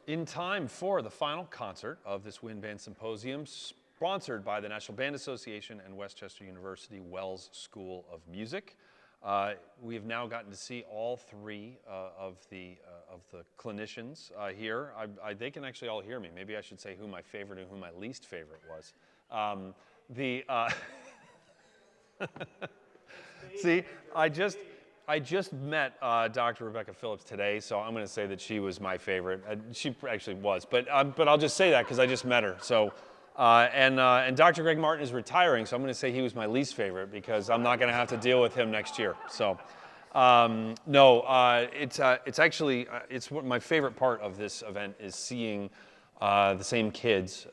in time for the final concert of this Wind Band Symposium, sponsored by the National Band Association and Westchester University Wells School of Music. We have now gotten to see all three of the clinicians here. They can actually all hear me. Maybe I should say who my favorite and who my least favorite was. See, I just met Dr. Rebecca Phillips today, so I'm going to say that she was my favorite. She actually was, but I'll just say that because I just met her. So, and Dr. Greg Martin is retiring, so I'm going to say he was my least favorite because I'm not going to have to deal with him next year. So, no, it's actually my favorite part of this event is seeing the same kids,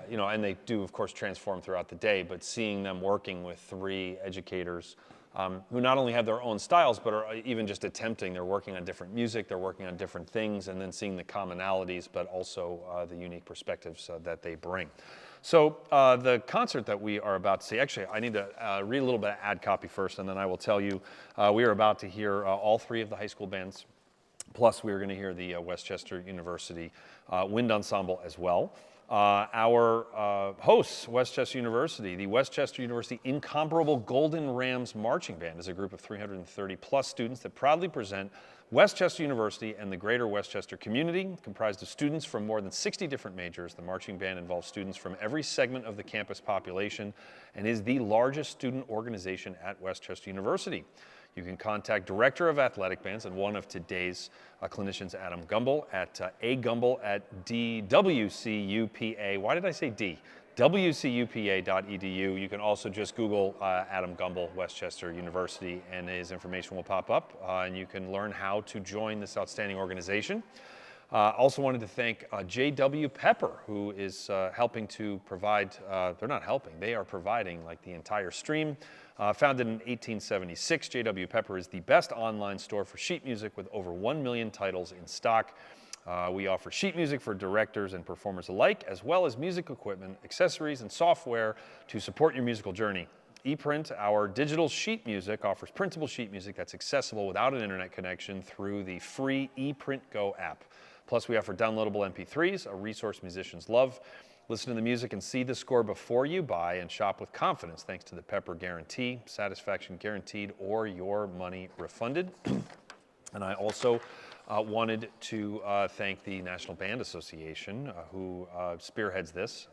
you know, and they do, of course, transform throughout the day, but seeing them working with three educators who not only have their own styles, but are even just attempting. They're working on different music, they're working on different things, and then seeing the commonalities, but also the unique perspectives that they bring. So the concert that we are about to see, actually, I need to read a little bit of ad copy first, and then I will tell you we are about to hear all three of the high school bands. Plus, we are going to hear the Westchester University Wind Ensemble as well. Our hosts, Westchester University, the Westchester University Incomparable Golden Rams Marching Band is a group of 330 plus students that proudly present Westchester University and the greater Westchester community. Comprised of students from more than 60 different majors, the marching band involves students from every segment of the campus population and is the largest student organization at Westchester University. You can contact Director of Athletic Bands and one of today's clinicians, Adam Gumbel, at DWCUPA. Why did I say D? WCUPA.edu. You can also just Google Adam Gumbel, Westchester University, and his information will pop up, and you can learn how to join this outstanding organization. Also wanted to thank J.W. Pepper, who is helping to provide, they're not helping, they are providing like the entire stream. Founded in 1876, J.W. Pepper is the best online store for sheet music with over 1 million titles in stock. We offer sheet music for directors and performers alike, as well as music equipment, accessories, and software to support your musical journey. ePrint, our digital sheet music, offers printable sheet music that's accessible without an internet connection through the free ePrint Go app. Plus, we offer downloadable MP3s, a resource musicians love. Listen to the music and see the score before you buy and shop with confidence thanks to the Pepper Guarantee, satisfaction guaranteed or your money refunded. And I also wanted to thank the National Band Association who spearheads this.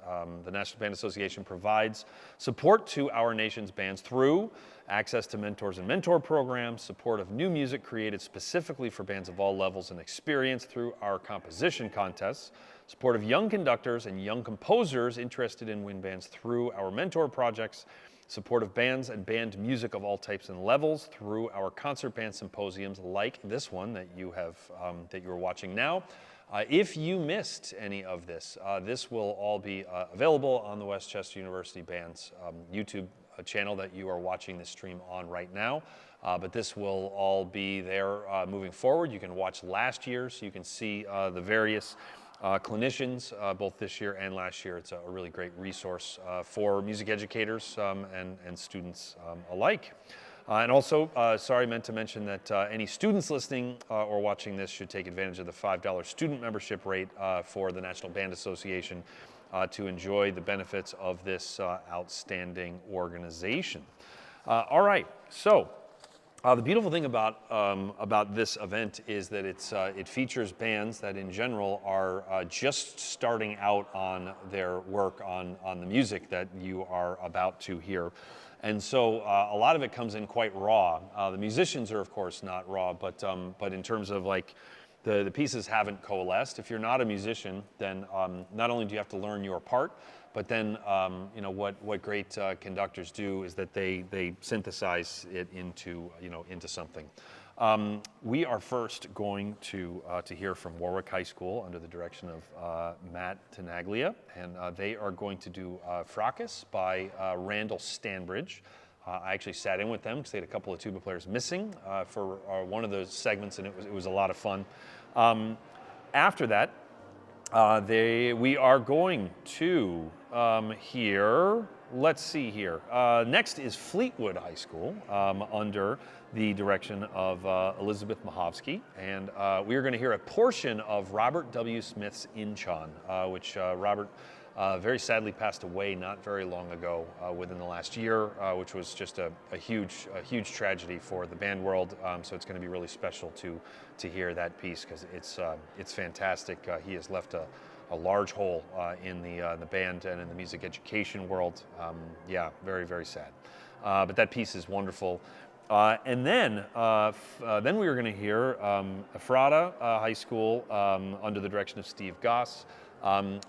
The National Band Association provides support to our nation's bands through access to mentors and mentor programs, support of new music created specifically for bands of all levels and experience through our composition contests, support of young conductors and young composers interested in wind bands through our mentor projects, support of bands and band music of all types and levels through our concert band symposiums like this one that you have that you are watching now. If you missed any of this, this will all be available on the Westchester University Band's YouTube channel that you are watching this stream on right now. But this will all be there moving forward. You can watch last year, so you can see the various clinicians, both this year and last year. It's a really great resource for music educators and students alike. And also, sorry, I meant to mention that any students listening or watching this should take advantage of the $5 student membership rate for the National Band Association to enjoy the benefits of this outstanding organization. All right, so the beautiful thing about this event is that it features bands that in general are just starting out on their work on the music that you are about to hear. And so a lot of it comes in quite raw. The musicians are of course not raw, but in terms of like the pieces haven't coalesced. If you're not a musician, then not only do you have to learn your part, but then you know what great conductors do is that they synthesize it into into something. We are first going to hear from Warwick High School under the direction of Matt Tenaglia, and they are going to do Fracas by Randall Stanbridge. I actually sat in with them because they had a couple of tuba players missing for one of those segments, and it was a lot of fun. After that, we are going to hear, let's see here. Next is Fleetwood High School under the direction of Elizabeth Mahovsky, and we are going to hear a portion of Robert W. Smith's Inchon, which Robert very sadly passed away not very long ago, within the last year, which was just a huge tragedy for the band world. So it's going to be really special to hear that piece, because it's fantastic. He has left a large hole in the band and in the music education world. Yeah, very sad. But that piece is wonderful. And then we were going to hear Ephrata High School under the direction of Steve Goss,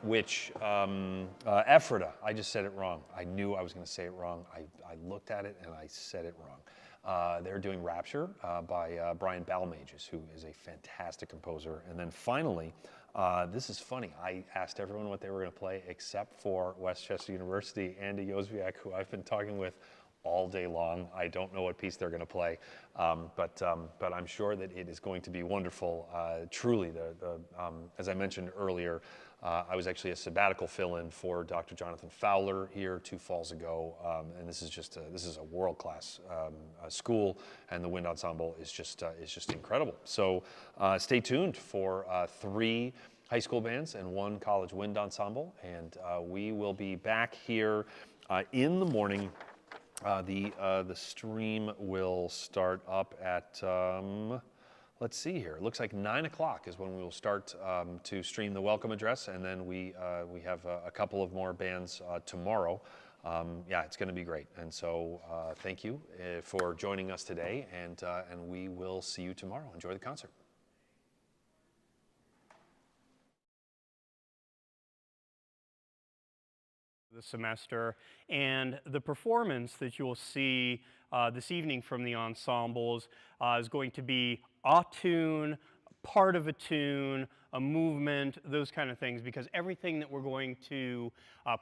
which Ephrata, I just said it wrong. I knew I was going to say it wrong. I looked at it and I said it wrong. They're doing Rapture by Brian Balmages, who is a fantastic composer. And then finally, this is funny. I asked everyone what they were going to play except for Westchester University, Andy Jozwiak, who I've been talking with all day long. I don't know what piece they're going to play, but I'm sure that it is going to be wonderful. Truly, as I mentioned earlier, I was actually a sabbatical fill-in for Dr. Jonathan Fowler here 2 falls ago, and this is a world-class school, and the wind ensemble is just incredible. So stay tuned for 3 high school bands and 1 college wind ensemble, and we will be back here in the morning. The stream will start up at, let's see here, it looks like 9 o'clock is when we will start to stream the welcome address, and then we have a couple of more bands tomorrow. Yeah, it's going to be great, and so thank you for joining us today, and we will see you tomorrow. Enjoy the concert. The semester, and the performance that you will see this evening from the ensembles is going to be a tune, part of a tune, a movement, those kind of things, because everything that we're going to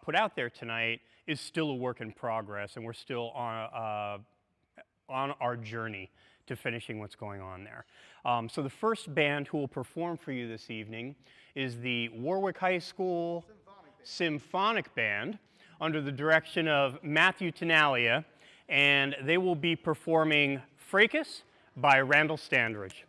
put out there tonight is still a work in progress, and we're still on our journey to finishing what's going on there. So the first band who will perform for you this evening is the Warwick High School Symphonic Band under the direction of Matthew Tenalia, and they will be performing Fracas by Randall Standridge.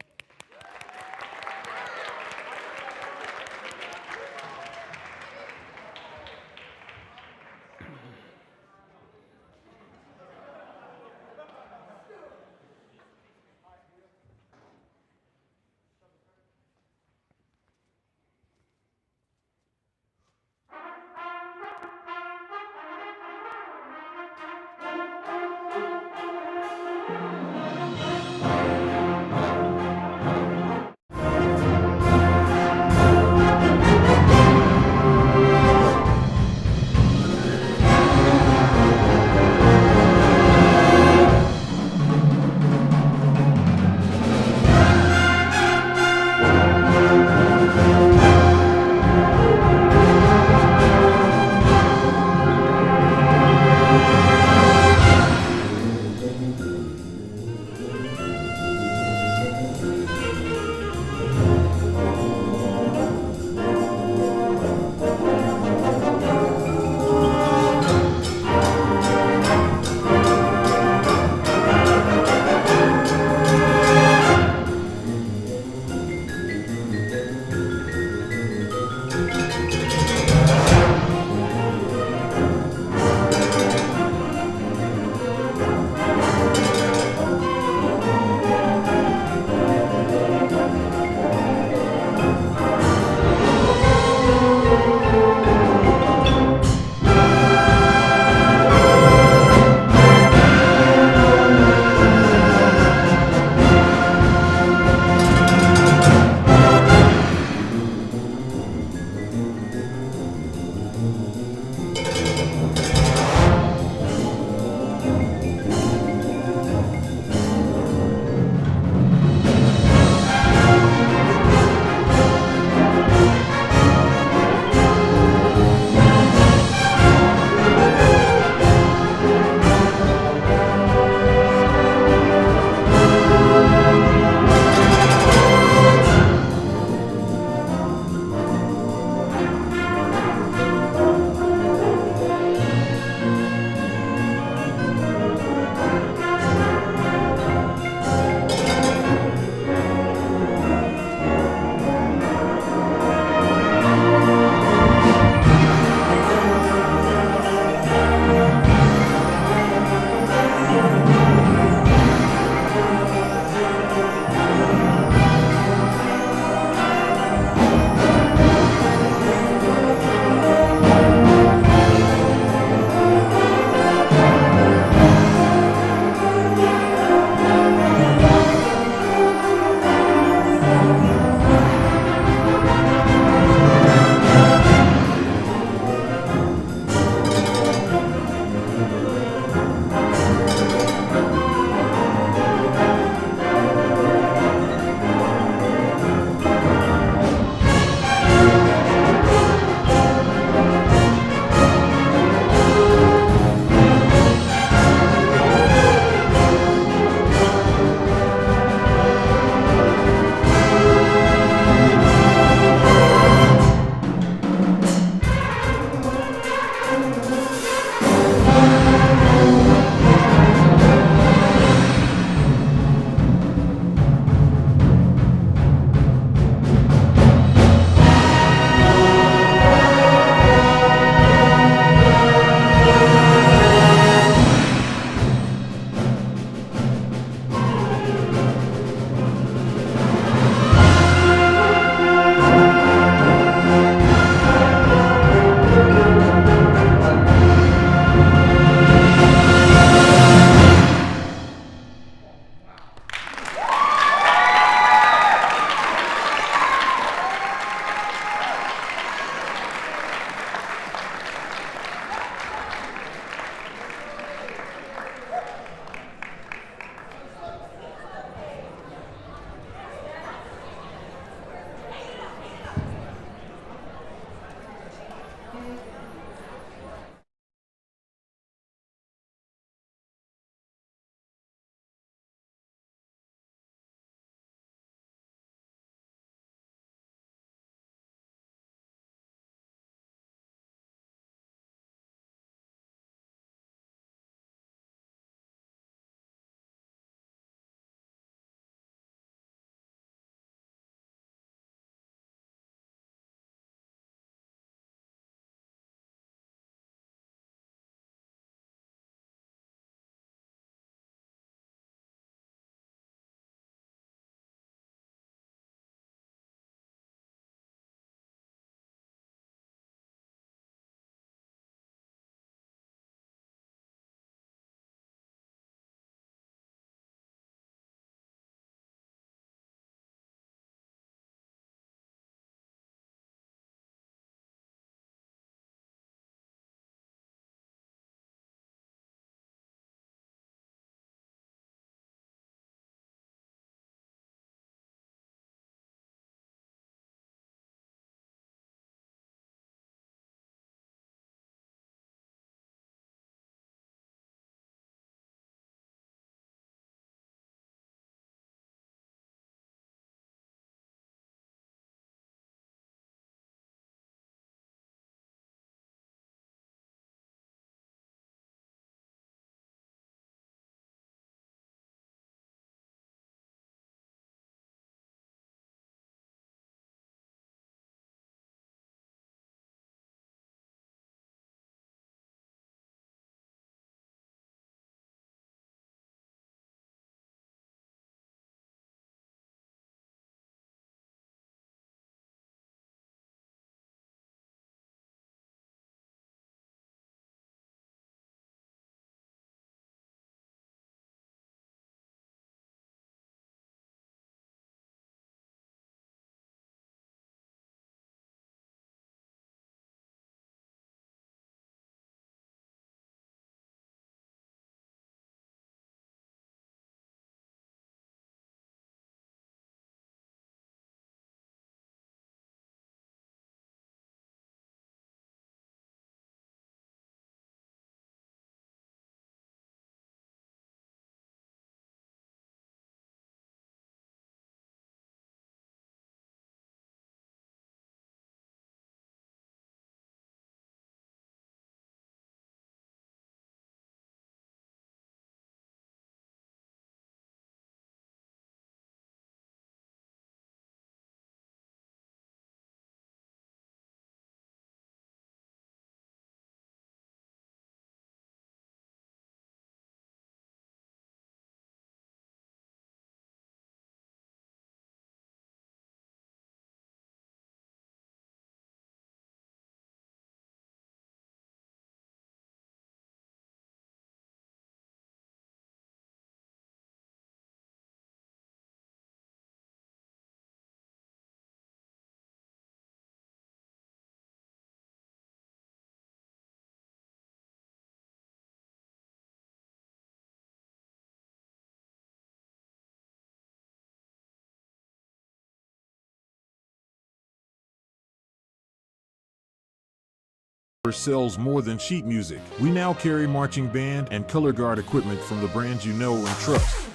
sells more than sheet music. We now carry marching band and color guard equipment from the brands you know and trust.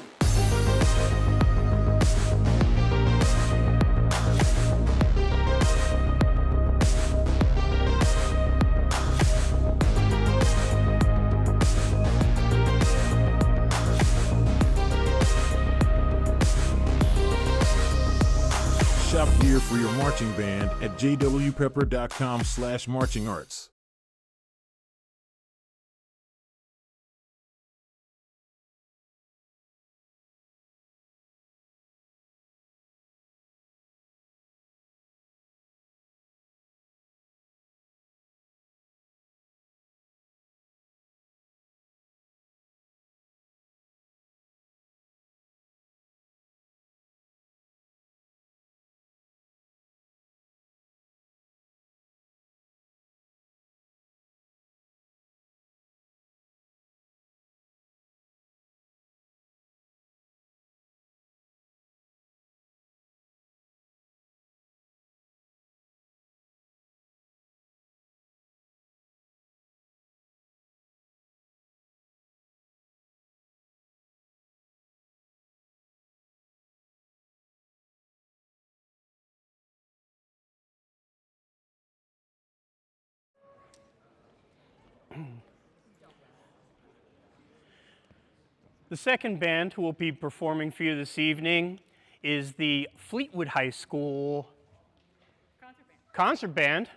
Shop gear for your marching band at jwpepper.com/marchingarts. The second band who will be performing for you this evening is the Fleetwood High School concert band.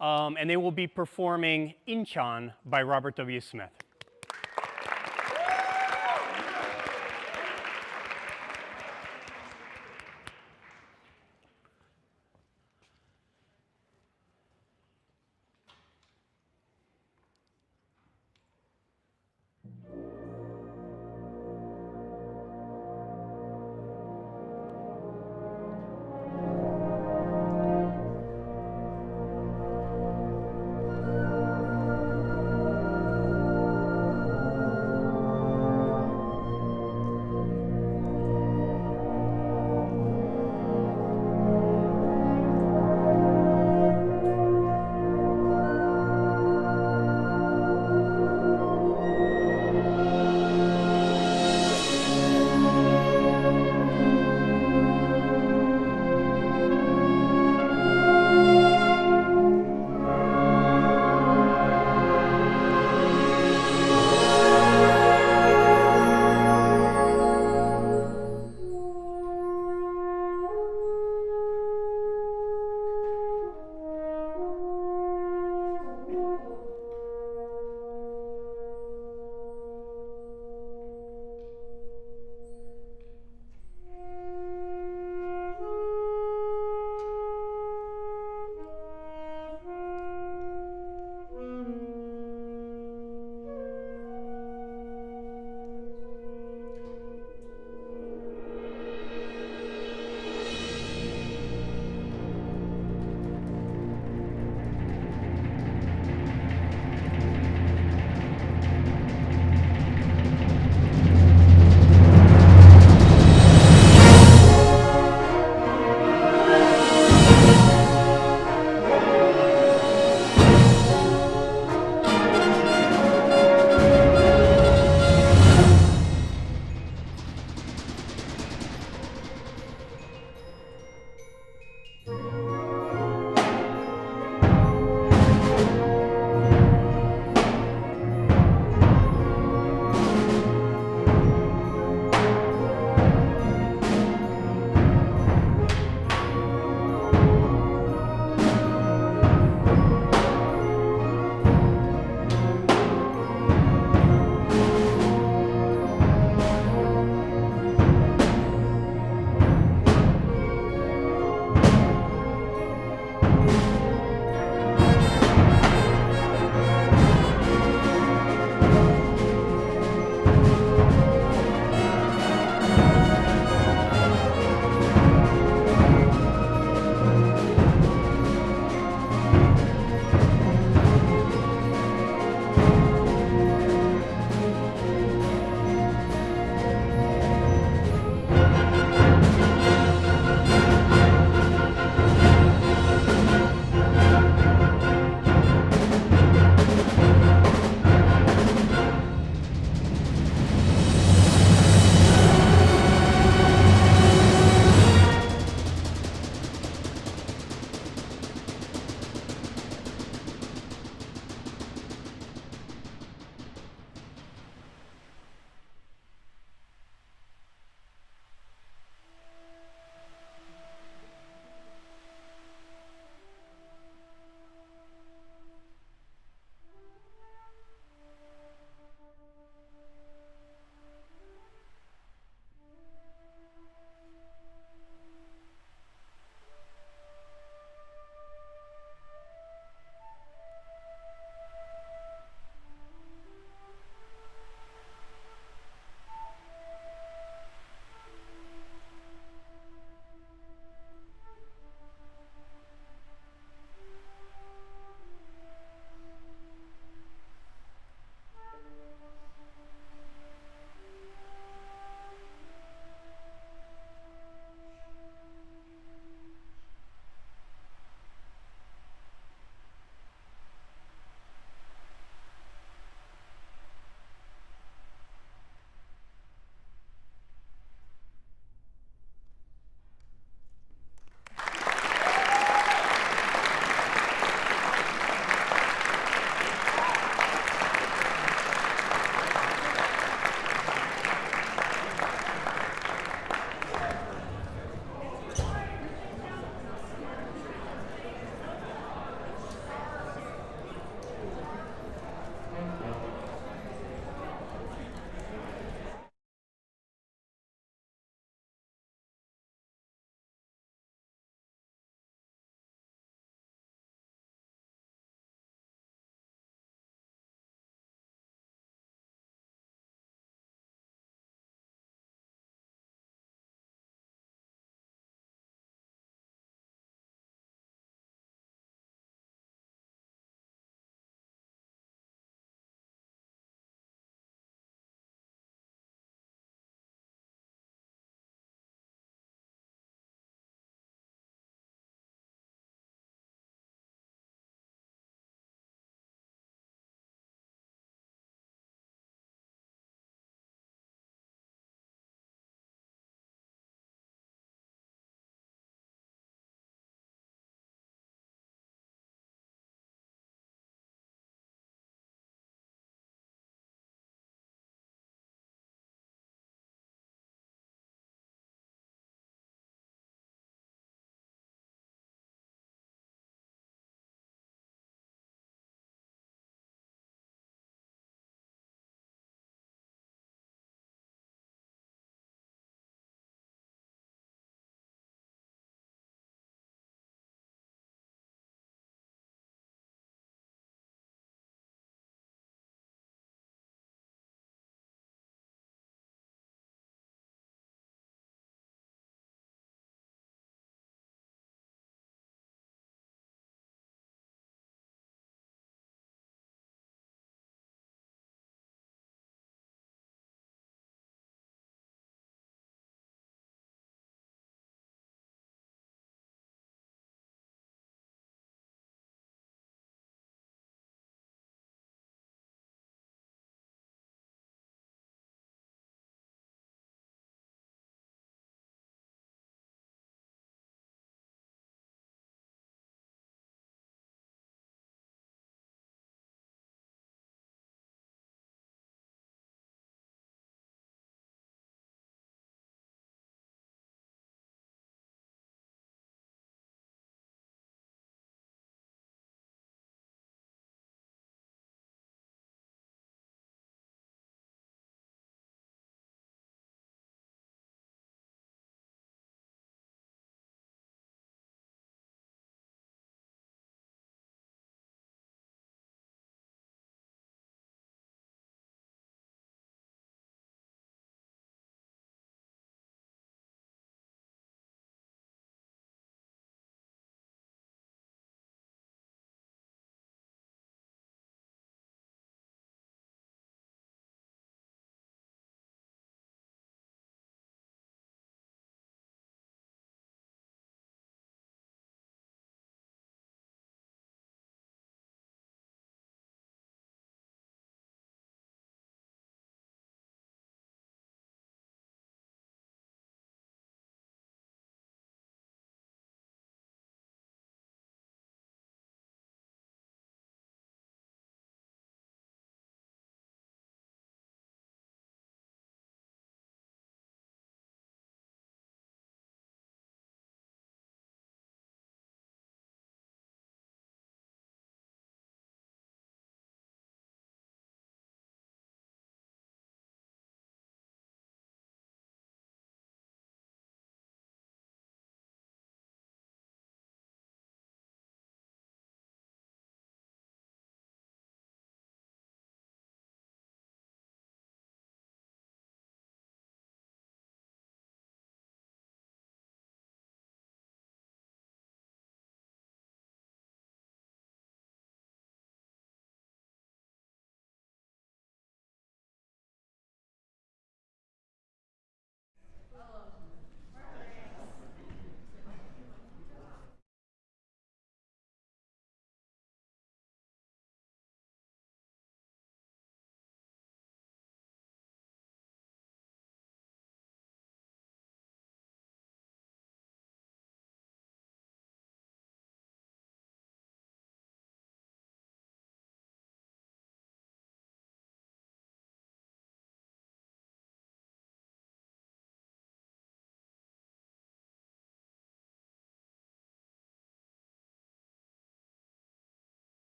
And they will be performing Inchan by Robert W. Smith.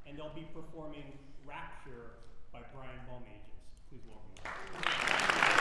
and they'll be performing Rapture by Brian Balmages. Please welcome them.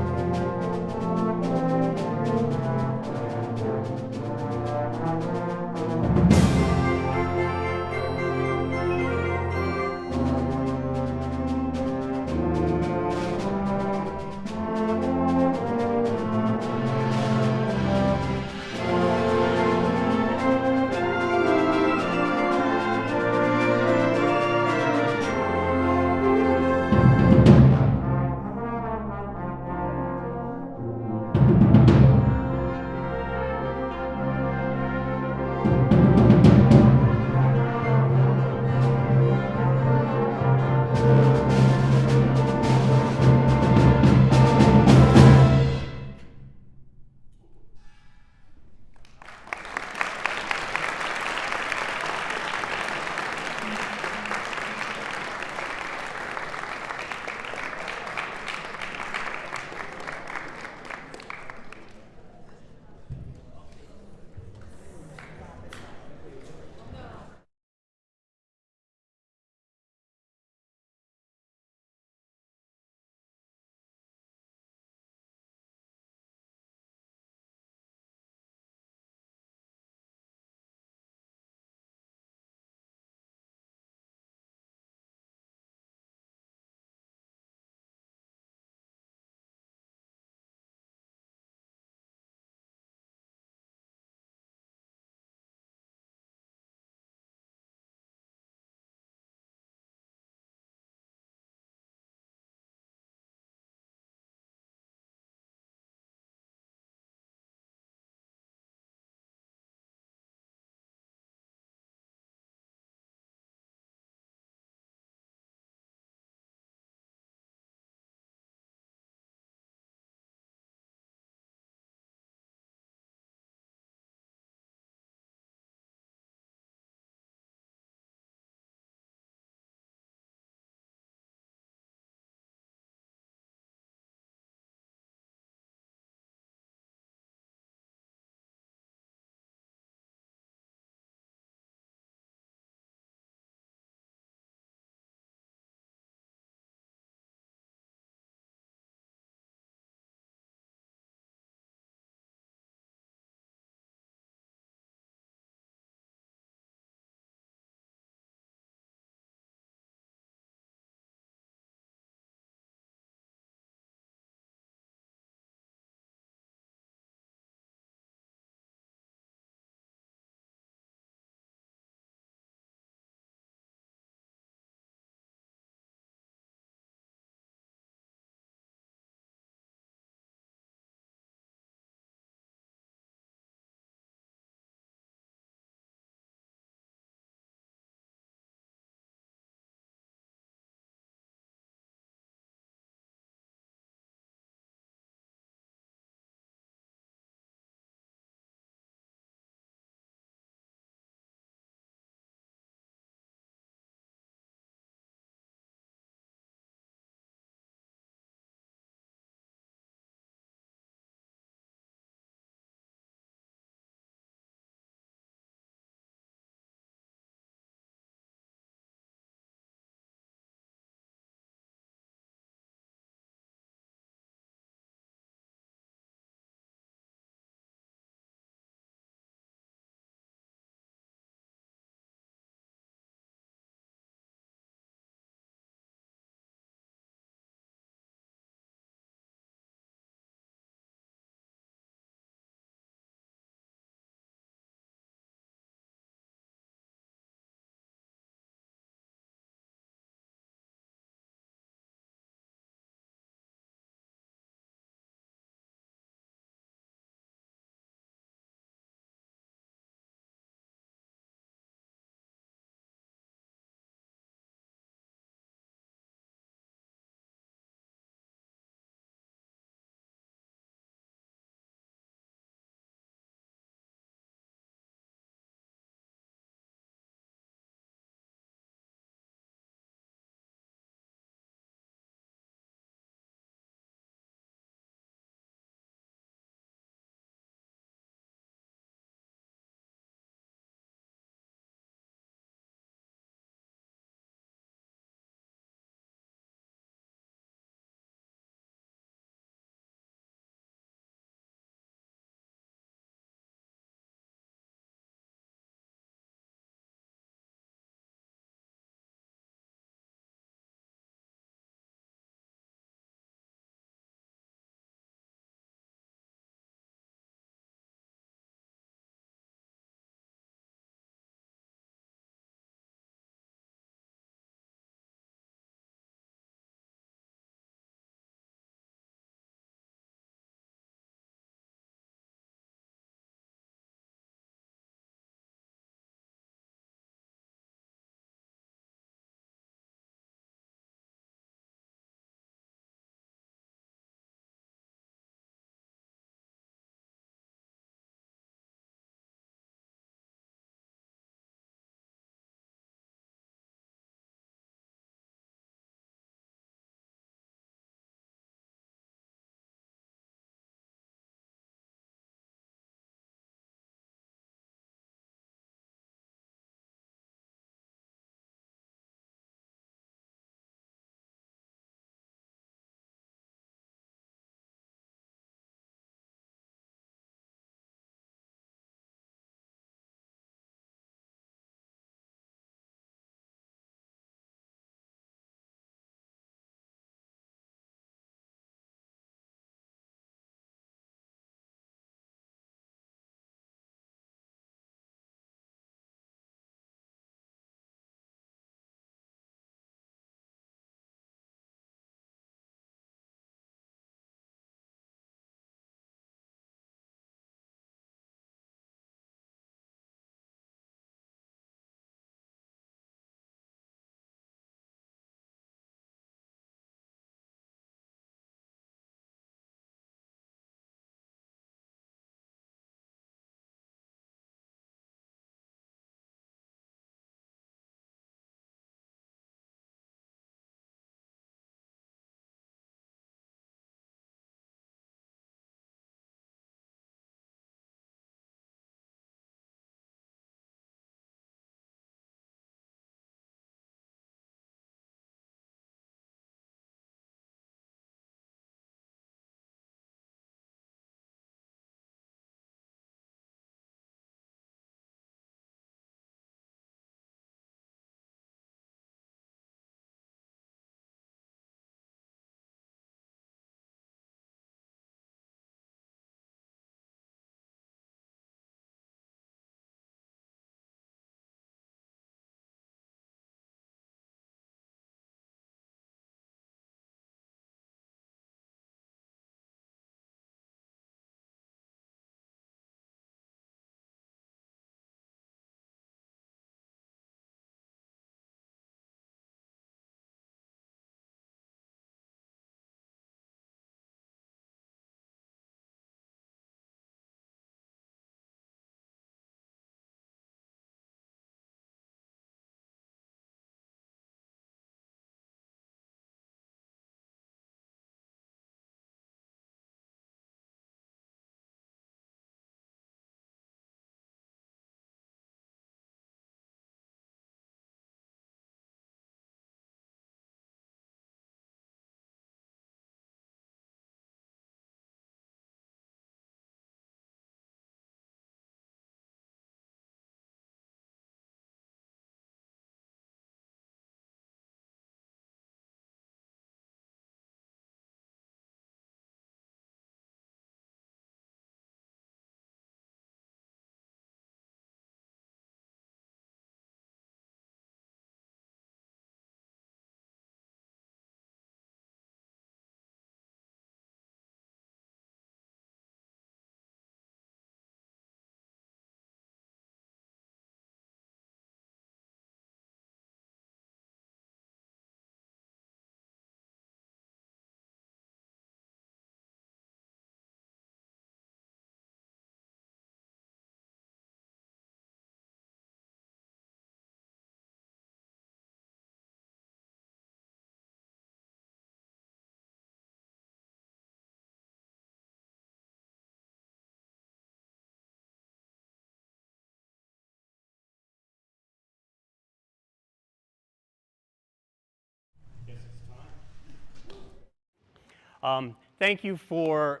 Thank you for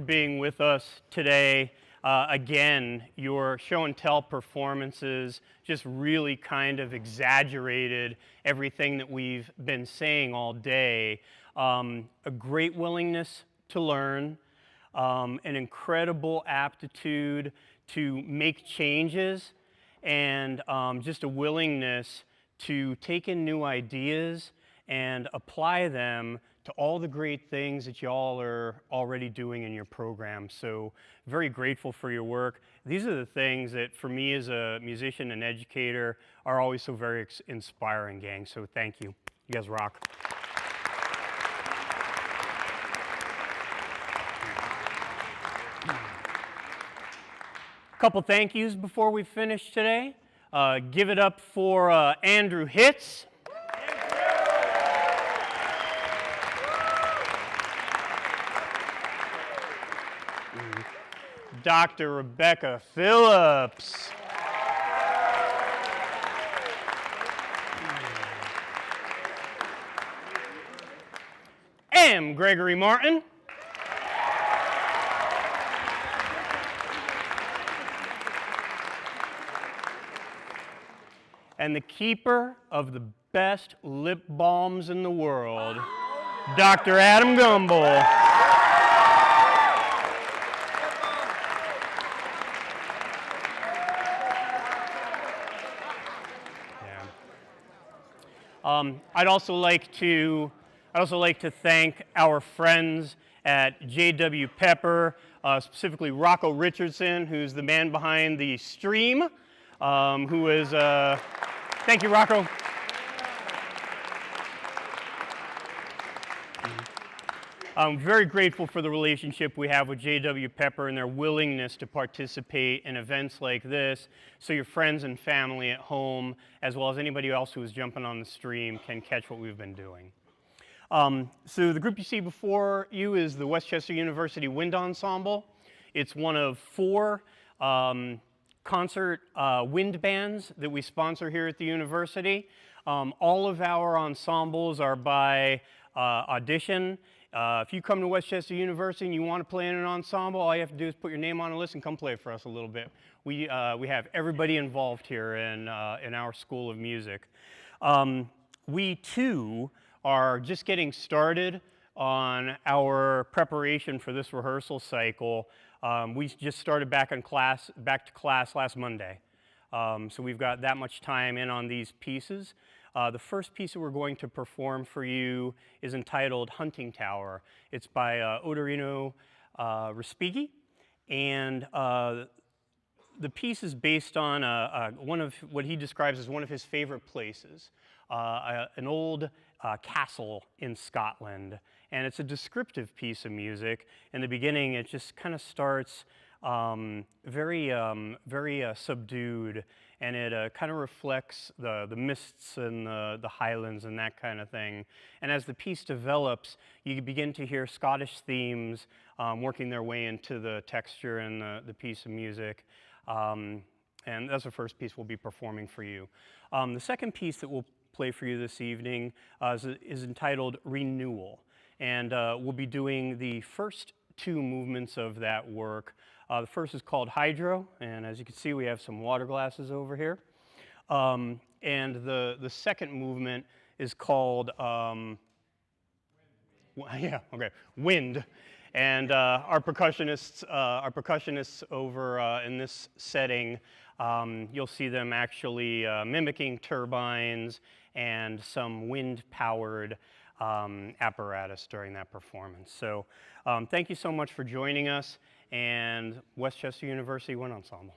being with us today. Again, your show and tell performances just really kind of exaggerated everything that we've been saying all day. A great willingness to learn, an incredible aptitude to make changes, and just a willingness to take in new ideas and apply them to all the great things that y'all are already doing in your program. So very grateful for your work. These are the things that for me as a musician and educator are always so very inspiring, gang. So thank you. You guys rock. Couple thank yous before we finish today. Give it up for Andrew Hitz. Dr. Rebecca Phillips. M. Gregory Martin. And the keeper of the best lip balms in the world, Dr. Adam Gumbel. I'd also like to thank our friends at J.W. Pepper, specifically Rocco Richardson, who's the man behind the stream, who is, thank you, Rocco. I'm very grateful for the relationship we have with J.W. Pepper and their willingness to participate in events like this so your friends and family at home, as well as anybody else who is jumping on the stream, can catch what we've been doing. So the group you see before you is the Westchester University Wind Ensemble. It's one of 4 concert wind bands that we sponsor here at the university. All of our ensembles are by audition. If you come to Westchester University and you want to play in an ensemble, all you have to do is put your name on a list and come play for us a little bit. We have everybody involved here in our School of Music. We too are just getting started on our preparation for this rehearsal cycle. We just started back to class last Monday. So we've got that much time in on these pieces. The first piece that we're going to perform for you is entitled Hunting Tower. It's by Odorino Respighi, and the piece is based on one of what he describes as one of his favorite places, an old castle in Scotland. And it's a descriptive piece of music. In the beginning, it just kind of starts very subdued, and it kind of reflects the mists and the highlands and that kind of thing. And as the piece develops, you begin to hear Scottish themes working their way into the texture and the piece of music. And that's the first piece we'll be performing for you. The second piece that we'll play for you this evening is entitled Renewal. And we'll be doing the first 2 movements of that work. The first is called Hydro, and as you can see, we have some water glasses over here. And the second movement is called Wind. And our percussionists over in this setting, you'll see them actually mimicking turbines and some wind-powered apparatus during that performance. So thank you so much for joining us, and Westchester University Wind Ensemble.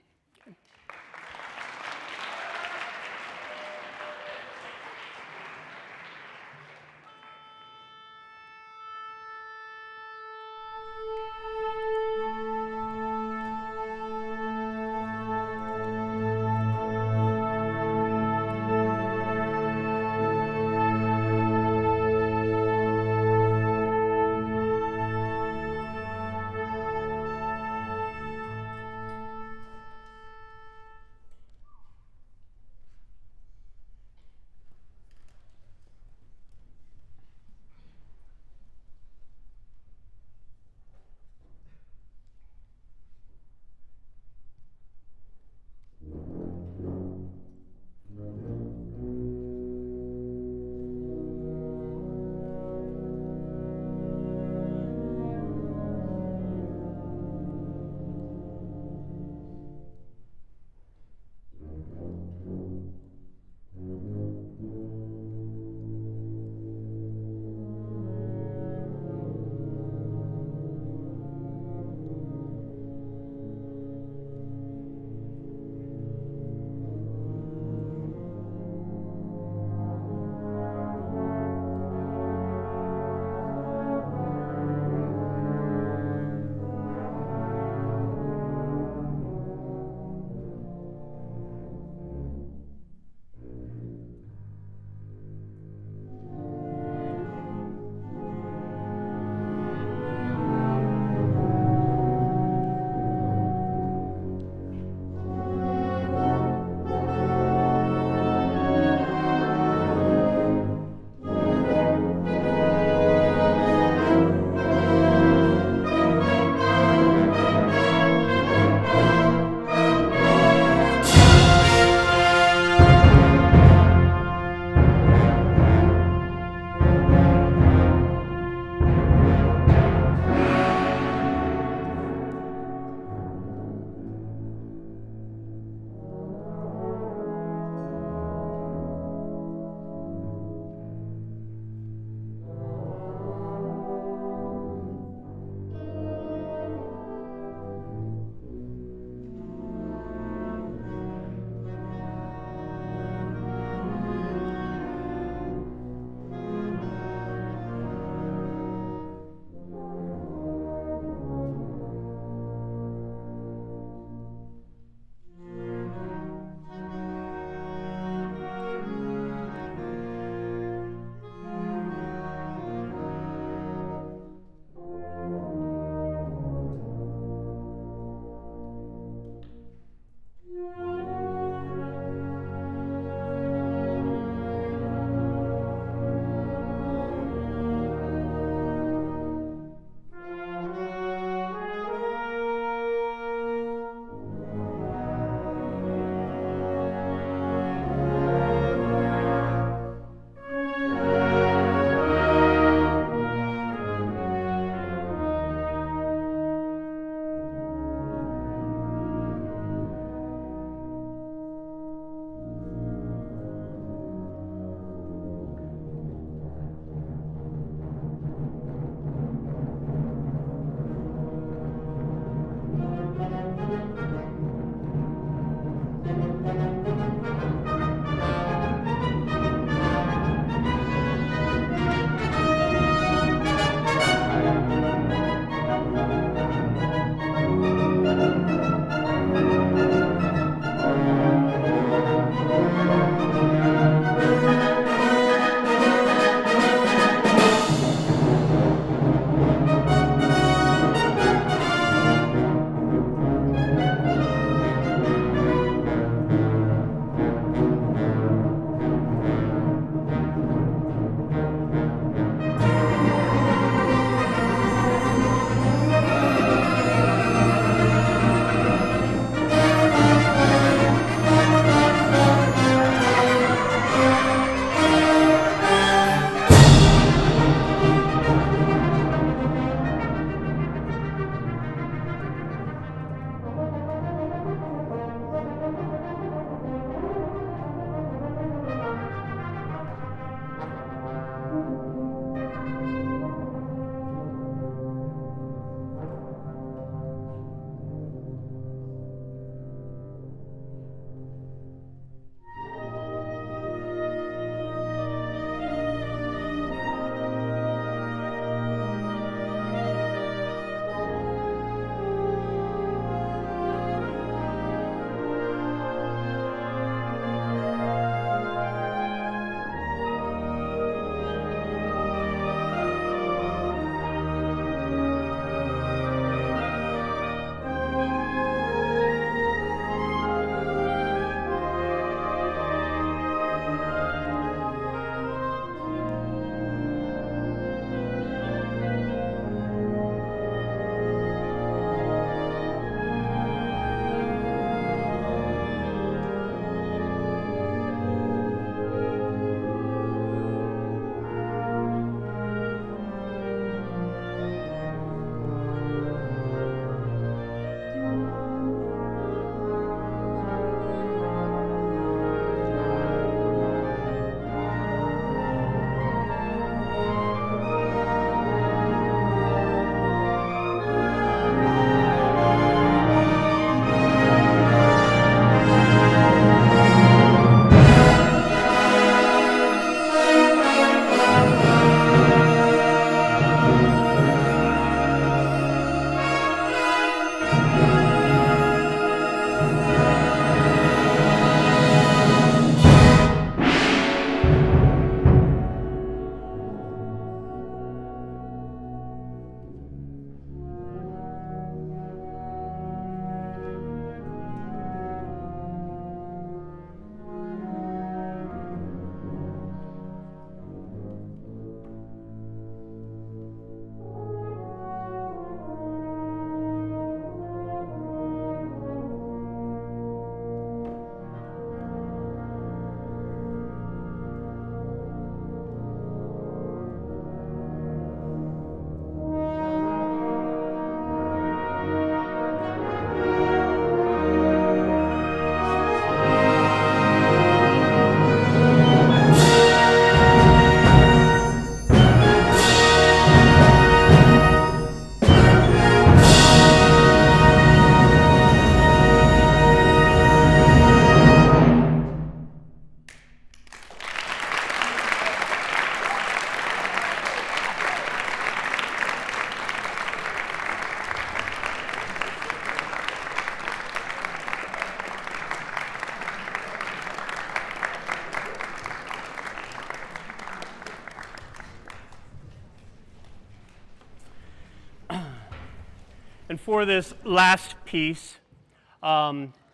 And for this last piece,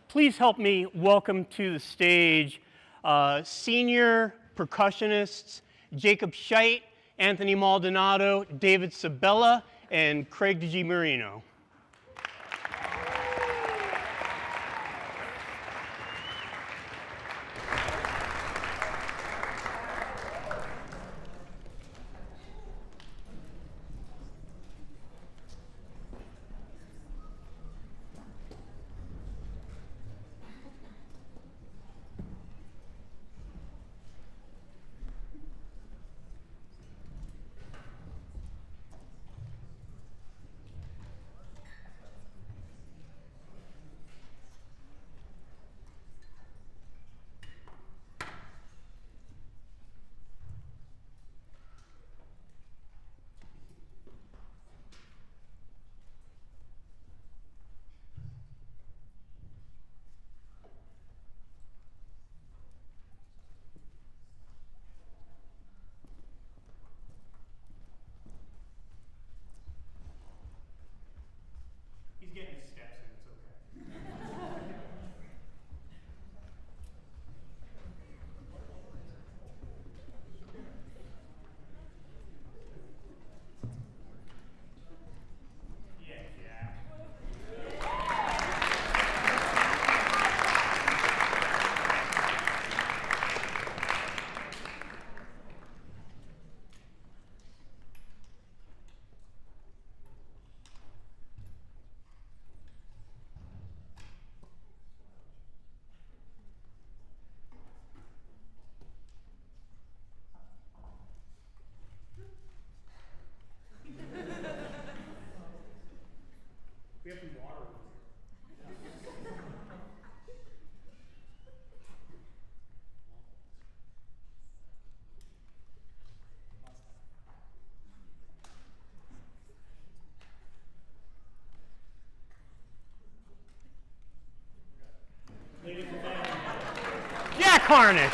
please help me welcome to the stage senior percussionists Jacob Scheidt, Anthony Maldonado, David Sabella, and Craig DiGimarino. He's getting his steps in, it's okay. We have some water over here. Jack Harnish.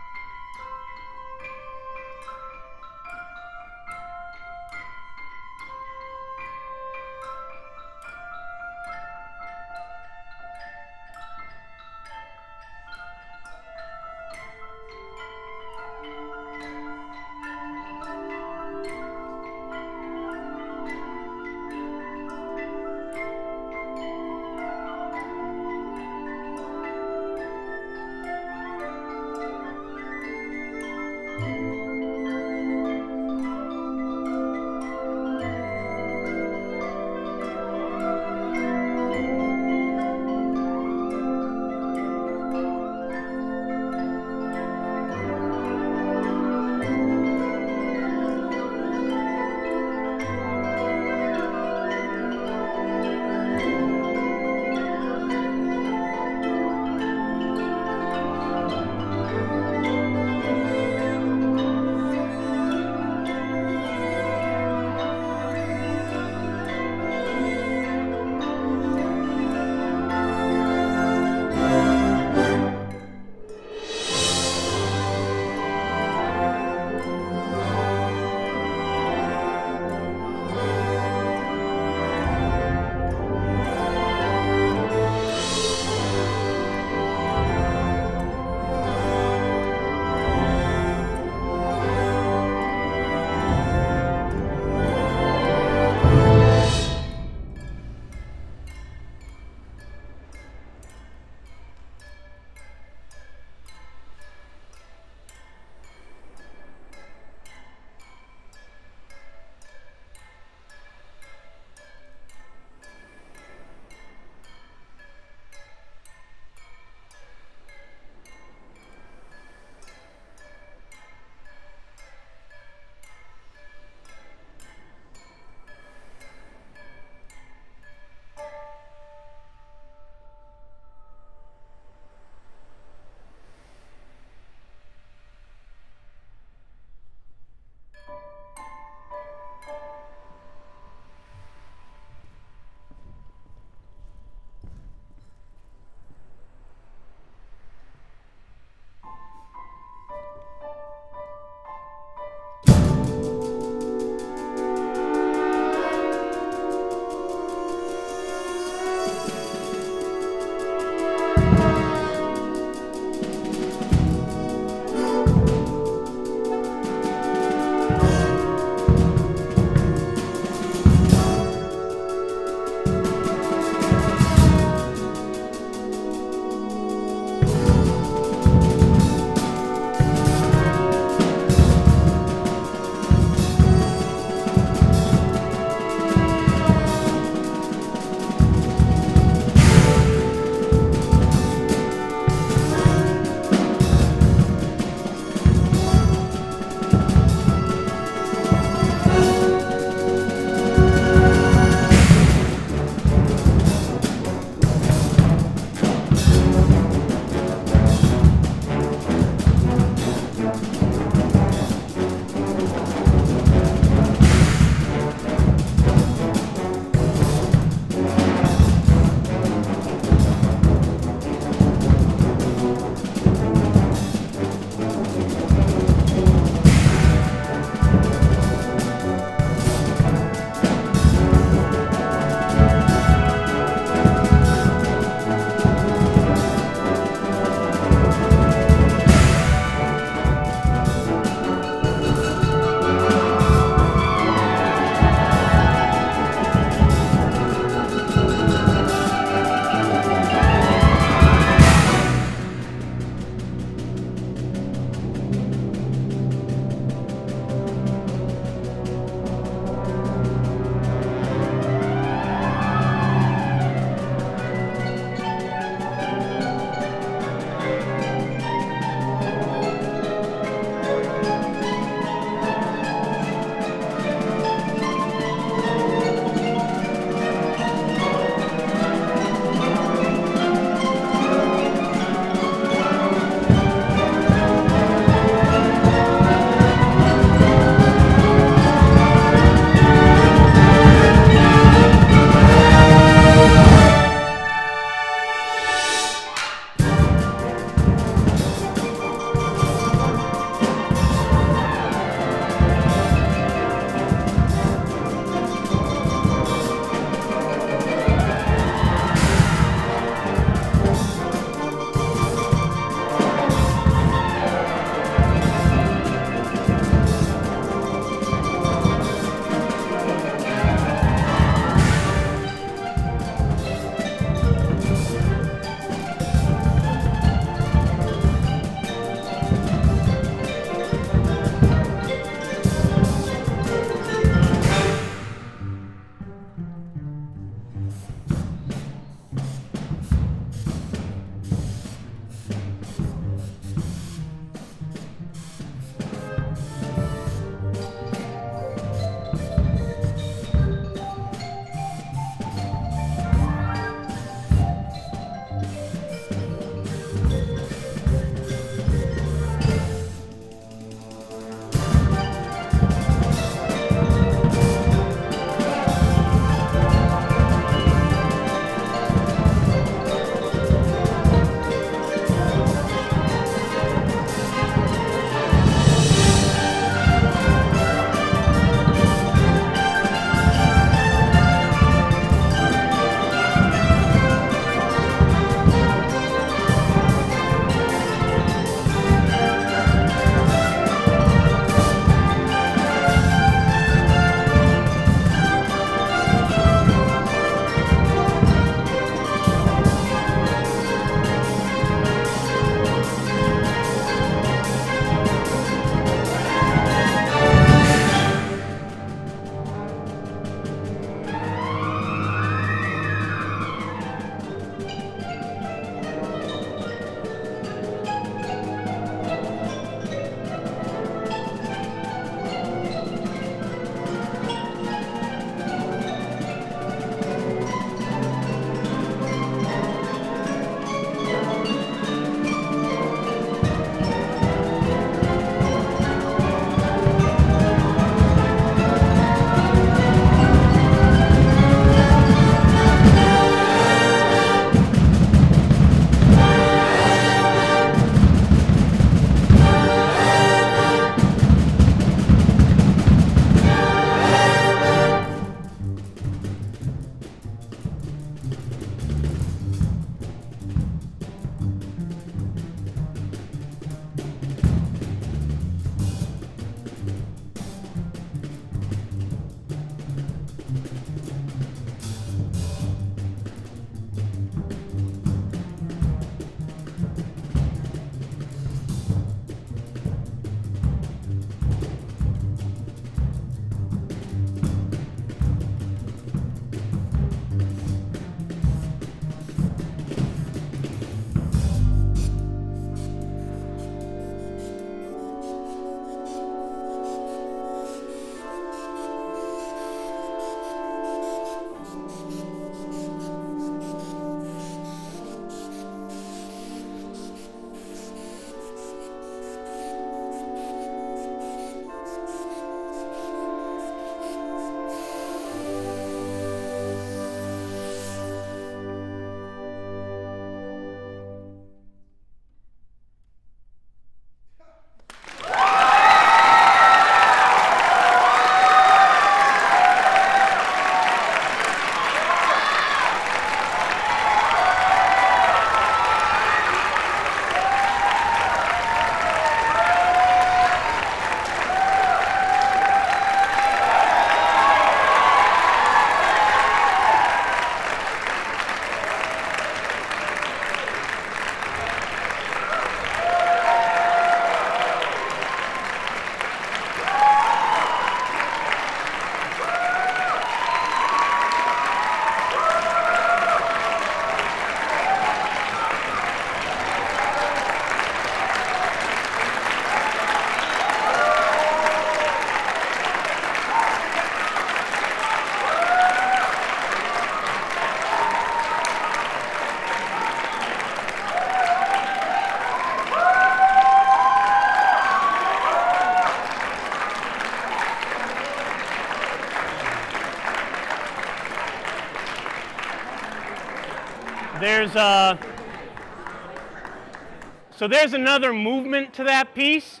there's another movement to that piece.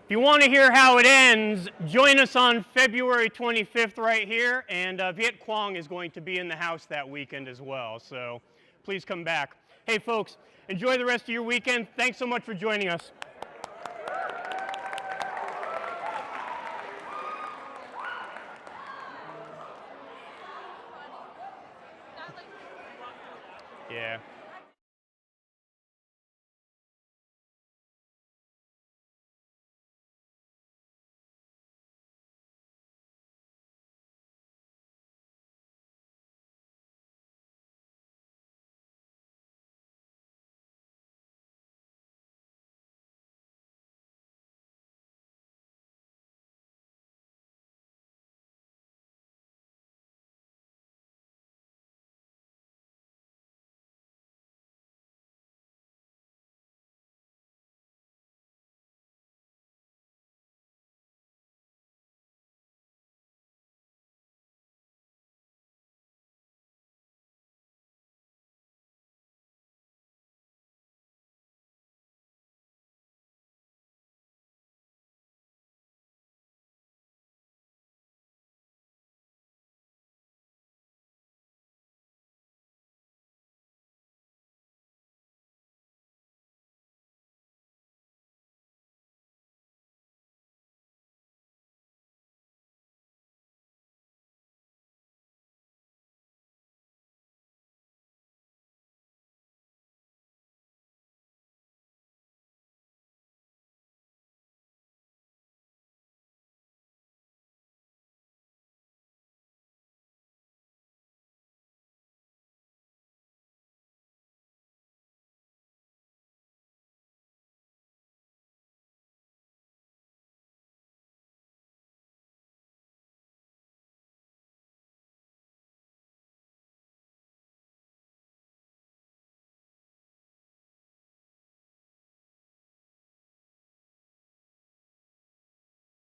If you want to hear how it ends, join us on February 25th right here, and Viet Quang is going to be in the house that weekend as well, so please come back. Hey folks, enjoy the rest of your weekend. Thanks so much for joining us.